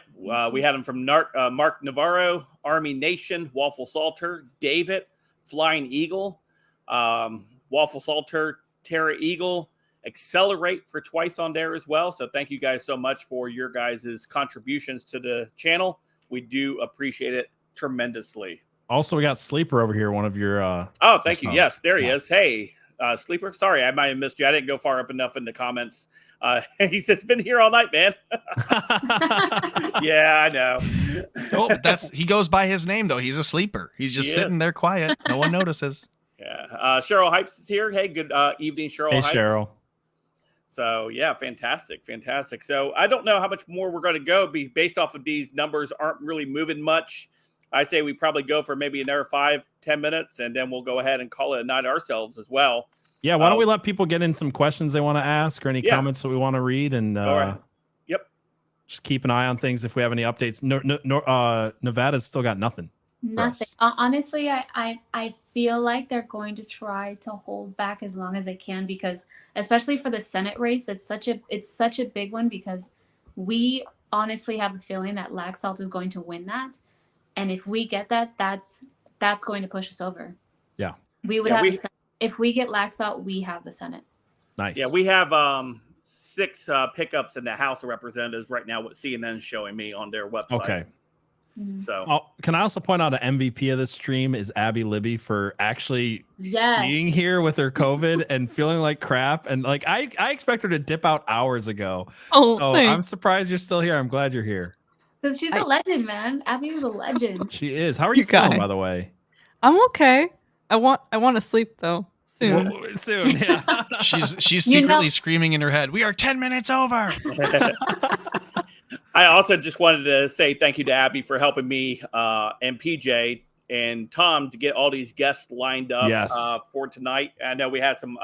We had them from Mark Navarro, Army Nation, Waffle Salter, David, Flying Eagle, Waffle Salter, Terra Eagle, Accelerate for twice on there as well. So thank you guys so much for your guys' contributions to the channel. We do appreciate it tremendously. Also, we got Sleeper over here, one of your Oh, thank you. subs. Yes, there he Yeah. is. Hey, Sleeper. Sorry, I might have missed you. I didn't go far up enough in the comments. He says, been here all night, man. Yeah, I know. Oh, but he goes by his name though. He's a sleeper. He's just Yeah. sitting there quiet. No one notices. Yeah. Cheryl Hypes is here. Hey, good evening, Cheryl Hey, Hypes. Cheryl. So yeah, fantastic. So I don't know how much more we're going to go based off of these numbers aren't really moving much. I say we probably go for maybe another 5-10 minutes, and then we'll go ahead and call it a night ourselves as well. Yeah, why don't we let people get in some questions they want to ask or any Yeah. comments that we want to read, and All right. Yep. just keep an eye on things if we have any updates. Nevada's still got nothing. Nothing. Honestly, I feel like they're going to try to hold back as long as they can, because especially for the Senate race, it's such a big one, because we honestly have a feeling that Laxalt is going to win that. And if we get that, that's going to push us over. Yeah. We would have the Senate. If we get Laxalt, we have the Senate. Nice. Yeah, we have 6 pickups in the House of Representatives right now, what CNN is showing me on their website. Okay. So can I also point out an MVP of this stream is Abby Libby for actually Yes. being here with her COVID and feeling like crap. And like I expect her to dip out hours ago. Oh, so thanks. I'm surprised you're still here. I'm glad you're here. Because she's a legend, man. Abby is a legend. She is. How are you feeling, by the way? I'm okay. I want to sleep though soon. Well, soon, yeah. She's secretly screaming in her head, "We are 10 minutes over." I also just wanted to say thank you to Abby for helping me and PJ and Tom to get all these guests lined up Yes. For tonight. I know we had some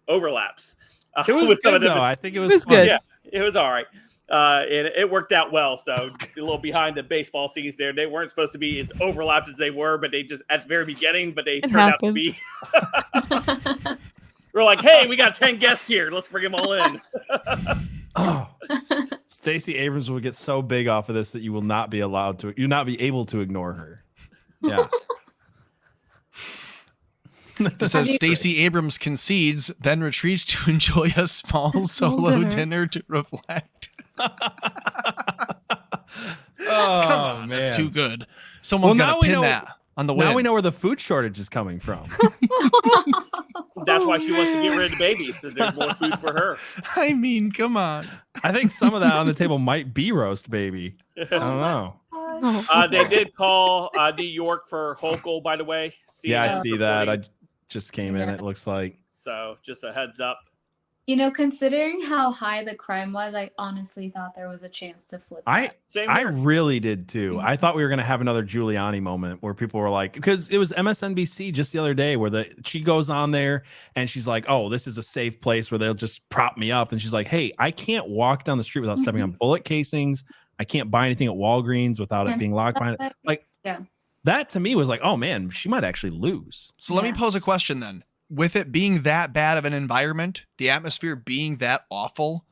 overlaps. It was with some good, of them. though. I think it was fun. good. Yeah, it was all right. And it worked out well. So a little behind the baseball scenes there. They weren't supposed to be as overlapped as they were, but they just at the very beginning, but they turned out to be. We're like, hey, we got 10 guests here. Let's bring them all in. Stacey Abrams will get so big off of this that you will not be able to ignore her. Yeah. It says Stacey Abrams concedes, then retreats to enjoy a small solo dinner to reflect. Come on, man. that's too good. Someone's got to pin that on the win. Now we know where the food shortage is coming from. That's why she wants to get rid of the babies, so there's more food for her. I mean, come on. I think some of that on the table might be roast baby. I don't know. They did call New York for Hochul, by the way. Yeah, I CNN see that. I reporting. just came in. It looks like. So just a heads up. You know, considering how high the crime was, I honestly thought there was a chance to flip that. I really did too. I thought we were going to have another Giuliani moment where people were like, because it was MSNBC just the other day where she goes on there and she's like, oh, this is a safe place where they'll just prop me up. And she's like, hey, I can't walk down the street without stepping on bullet casings. I can't buy anything at Walgreens without it being locked behind it. Like, yeah. That to me was like, oh man, she might actually lose. So let me pose a question then. With it being that bad of an environment, the atmosphere being that awful,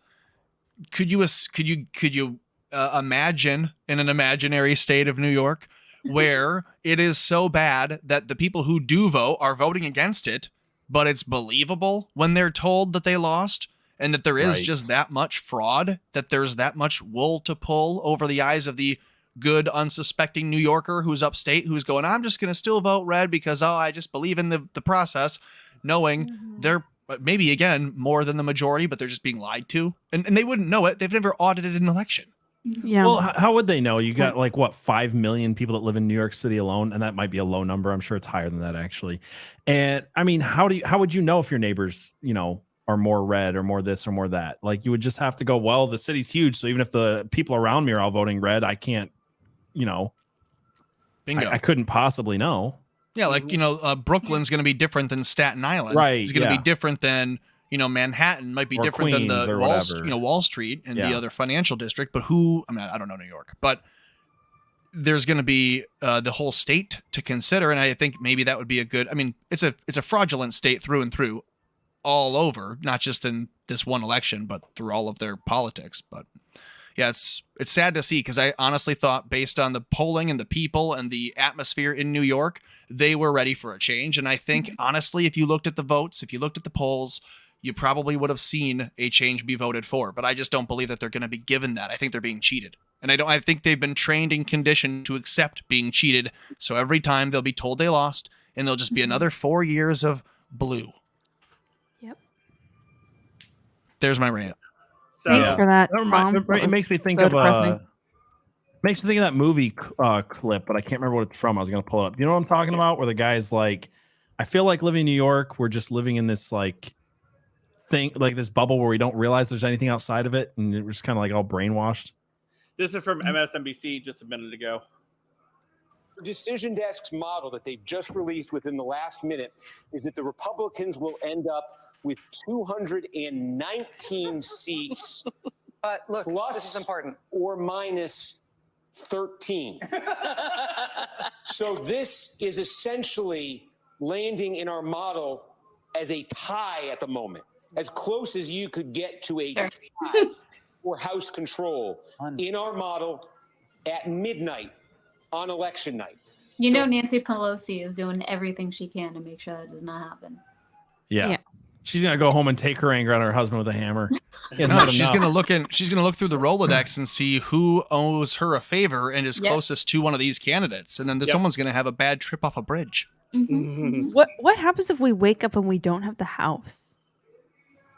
could you imagine in an imaginary state of New York where it is so bad that the people who do vote are voting against it, but it's believable when they're told that they lost and that there is just that much fraud, that there's that much wool to pull over the eyes of the good, unsuspecting New Yorker who's upstate, who's going, I'm just going to still vote red because, I just believe in the process, knowing they're maybe, again, more than the majority, but they're just being lied to. And they wouldn't know it. They've never audited an election. Yeah. Well, how would they know? You got 5 million people that live in New York City alone, and that might be a low number. I'm sure it's higher than that actually. And I mean, how would you know if your neighbors, are more red or more this or more that? Like, you would just have to go, well, the city's huge, so even if the people around me are all voting red, I can't, Bingo. I couldn't possibly know. Yeah, like, Brooklyn's going to be different than Staten Island. Right, It's going to yeah. be different than, Manhattan might be Or different than Queens the or Wall, whatever. Wall Street and the Yeah. other financial district. But I don't know New York, but there's going to be the whole state to consider. And I think maybe that would be it's a fraudulent state through and through all over, not just in this one election, but through all of their politics. But yeah, it's sad to see, because I honestly thought, based on the polling and the people and the atmosphere in New York, they were ready for a change. And I think, honestly, if you looked at the votes, if you looked at the polls, you probably would have seen a change be voted for. But I just don't believe that they're going to be given that. I think they're being cheated. And I think they've been trained and conditioned to accept being cheated. So every time they'll be told they lost, and there'll just be another 4 years of blue. Yep. There's my rant. Thanks for that, Never Tom. mind. That It makes me was think so of depressing. makes me think of that movie clip, but I can't remember what it's from. I was gonna pull it up. You know what I'm talking about? Where the guy's like, I feel like living in New York, we're just living in this like thing, like this bubble where we don't realize there's anything outside of it, and we're just kind of like all brainwashed. This is from MSNBC just a minute ago. Decision Desk's model that they've just released within the last minute is that the Republicans will end up with 219 seats. But look, plus this is important. Or minus 13. So this is essentially landing in our model as a tie at the moment, as close as you could get to a tie for House control in our model at midnight on election night. You know, Nancy Pelosi is doing everything she can to make sure that does not happen. Yeah. She's gonna go home and take her anger on her husband with a hammer. No, she's gonna look through the Rolodex and see who owes her a favor and is closest to one of these candidates, and then someone's gonna have a bad trip off a bridge. What happens if we wake up and we don't have the house?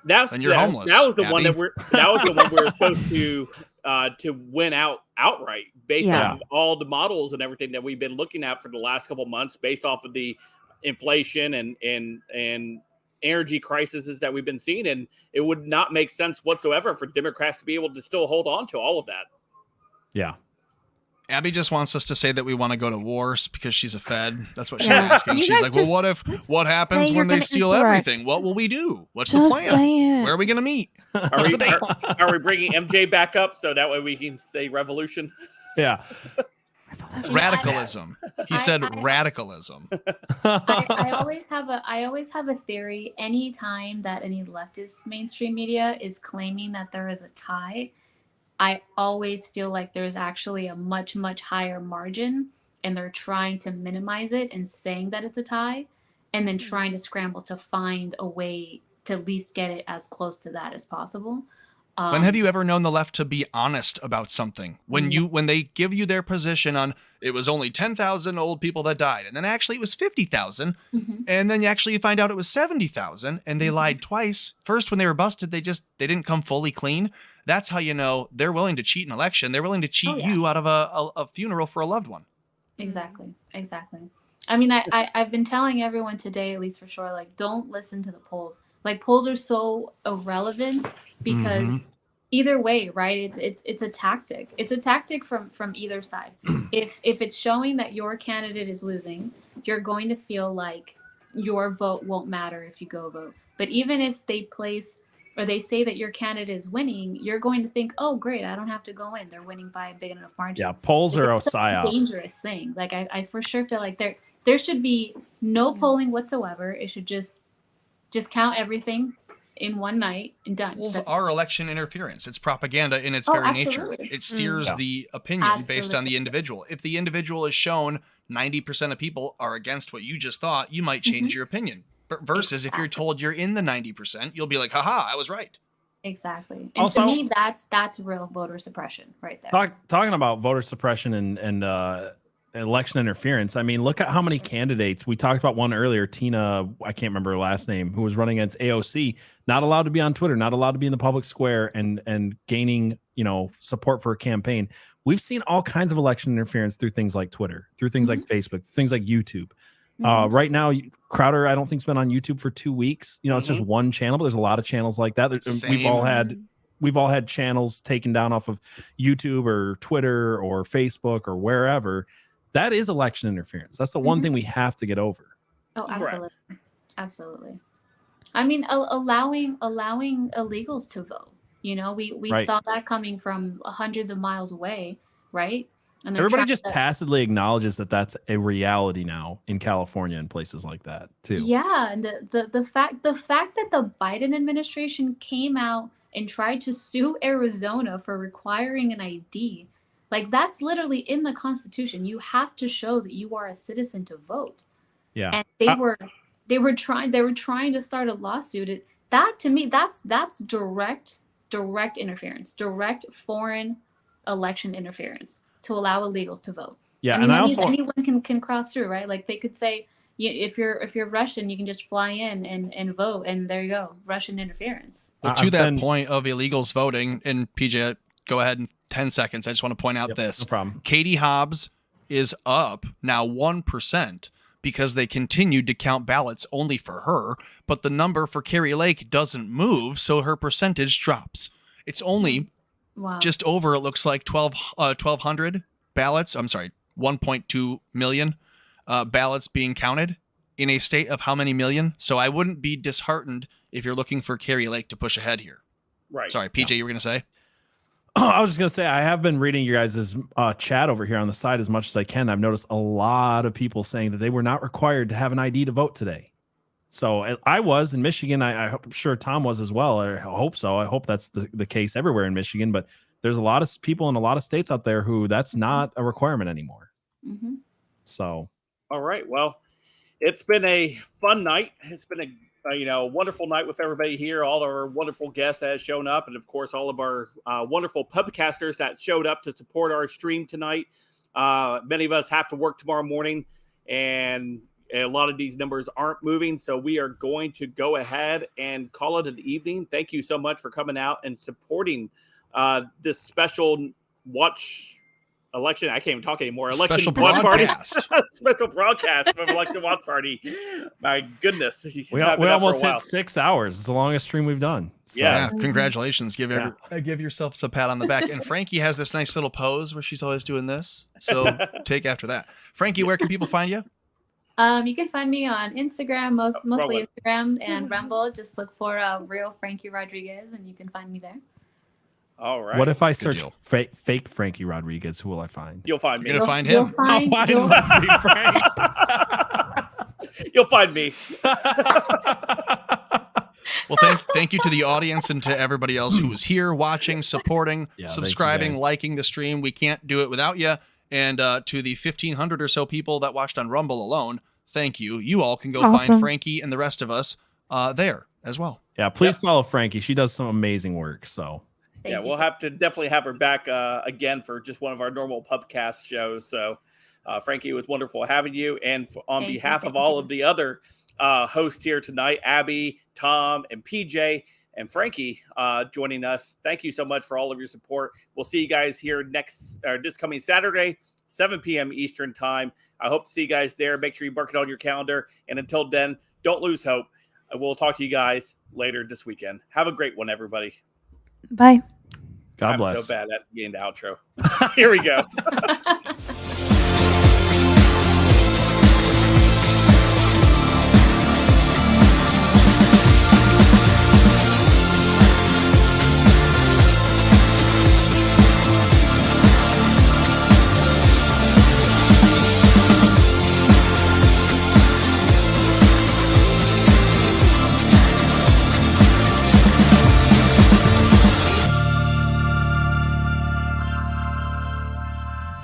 Then you're homeless. That was the Abby. one that we're supposed to win outright based on all the models and everything that we've been looking at for the last couple months, based off of the inflation and energy crises that we've been seeing, and it would not make sense whatsoever for Democrats to be able to still hold on to all of that. Yeah. Abby just wants us to say that we want to go to wars because she's a Fed. That's what she's asking. You She's guys like, well, what happens you're when they gonna steal insurrect. everything? What will we do? What's the Just plan? say it. Where are we going to meet? Are we bringing MJ back up so that way we can say revolution? Yeah. Radicalism. He said radicalism. I always have a theory. Anytime that any leftist mainstream media is claiming that there is a tie, I always feel like there's actually a much, much higher margin, and they're trying to minimize it and saying that it's a tie, and then trying to scramble to find a way to at least get it as close to that as possible. When have you ever known the left to be honest about something? When they give you their position on it was only 10,000 old people that died, and then actually it was 50,000, and then you find out it was 70,000, and they lied twice. First, when they were busted, they didn't come fully clean. That's how you know they're willing to cheat an election. They're willing to cheat you out of a funeral for a loved one. Exactly. I mean, I've been telling everyone today, at least for sure, like, don't listen to the polls. Like, polls are so irrelevant because either way, right? It's a tactic. It's a tactic from either side. If it's showing that your candidate is losing, you're going to feel like your vote won't matter if you go vote. But even if they place or they say that your candidate is winning, you're going to think, oh, great, I don't have to go in. They're winning by a big enough margin. Yeah, polls are a It's psyop. dangerous thing. Like, I for sure feel like there should be no polling whatsoever. It should just count everything in one night and done. Polls That's are election interference. It's propaganda in its Oh, very absolutely. nature. It steers Yeah. the opinion based on Absolutely. the individual. If the individual is shown 90% of people are against what you just thought, you might change your opinion. Versus if you're told you're in the 90%, you'll be like, haha, I was right. Exactly. And Also- to me, that's real voter suppression right there. Talking about voter suppression and election interference. I mean, look at how many candidates we talked about. One earlier, Tina, I can't remember her last name, who was running against AOC, not allowed to be on Twitter, not allowed to be in the public square, and gaining support for a campaign. We've seen all kinds of election interference through things like Twitter, through things like Facebook, things like YouTube. Right now, Crowder, I don't think, has been on YouTube for 2 weeks. It's just one channel, but there's a lot of channels like that. We've all had channels taken down off of YouTube or Twitter or Facebook or wherever. That is election interference. That's the one thing we have to get over. Oh, absolutely. Absolutely. I mean, allowing illegals to vote. We Right. saw that coming from hundreds of miles away, right? And they're Everybody trying just to- tacitly acknowledges that that's a reality now in California and places like that too. Yeah, and the fact that the Biden administration came out and tried to sue Arizona for requiring an ID, like, that's literally in the Constitution. You have to show that you are a citizen to vote. Yeah. And they were trying to start a lawsuit. That, to me, that's direct interference, direct foreign election interference to allow illegals to vote. Yeah, I mean, and I also anyone can cross through, right? Like, they could say, if you're Russian, you can just fly in and vote, and there you go, Russian interference. Well, to that point of illegals voting, and PJ, go ahead in 10 seconds. I just want to point out this. No problem. Katie Hobbs is up now 1%, because they continued to count ballots only for her, but the number for Carrie Lake doesn't move, so her percentage drops. It's only just over, it looks like, 1,200 ballots. I'm sorry, 1.2 million ballots being counted in a state of how many million? So I wouldn't be disheartened if you're looking for Carrie Lake to push ahead here. Right. Sorry, PJ, you were going to say? I was just going to say, I have been reading your guys' chat over here on the side as much as I can. I've noticed a lot of people saying that they were not required to have an ID to vote today. So I was in Michigan. I'm sure Tom was as well. I hope so. I hope that's the case everywhere in Michigan. But there's a lot of people in a lot of states out there who that's not a requirement anymore. Mm-hmm. So. All right. Well, it's been a fun night. It's been a wonderful night with everybody here, all our wonderful guests that have shown up, and of course all of our wonderful pubcasters that showed up to support our stream tonight. Many of us have to work tomorrow morning, and a lot of these numbers aren't moving, so we are going to go ahead and call it an evening. Thank you so much for coming out and supporting this special watch election. I can't even talk anymore. Election Special watch party. broadcast. Special broadcast of election watch party. My goodness. We almost hit 6 hours. It's the longest stream we've done. So. Yeah, congratulations. Give yourself a pat on the back. And Frankie has this nice little pose where she's always doing this. So take after that. Frankie, where can people find you? You can find me on Instagram, mostly Instagram and Rumble. Just look for real Frankie Rodriguez, and you can find me there. All right. What if I search fake Frankie Rodriguez? Who will I find? You'll find me. You're gonna find him. Let's be frank. You'll find me. Well, thank you to the audience and to everybody else who was here watching, supporting, subscribing, liking the stream. We can't do it without you. And to the 1,500 or so people that watched on Rumble alone, thank you. You all can go find Frankie and the rest of us there as well. Yeah, please follow Frankie. She does some amazing work. So. Yeah, we'll have to definitely have her back again for just one of our normal pubcast shows. So, Frankie, it was wonderful having you. And on behalf of all of the other hosts here tonight, Abby, Tom, and PJ, and Frankie joining us, thank you so much for all of your support. We'll see you guys here this coming Saturday, 7 p.m. Eastern time. I hope to see you guys there. Make sure you mark it on your calendar. And until then, don't lose hope. We'll talk to you guys later this weekend. Have a great one, everybody. Bye. God bless. I'm so bad at getting the outro. Here we go.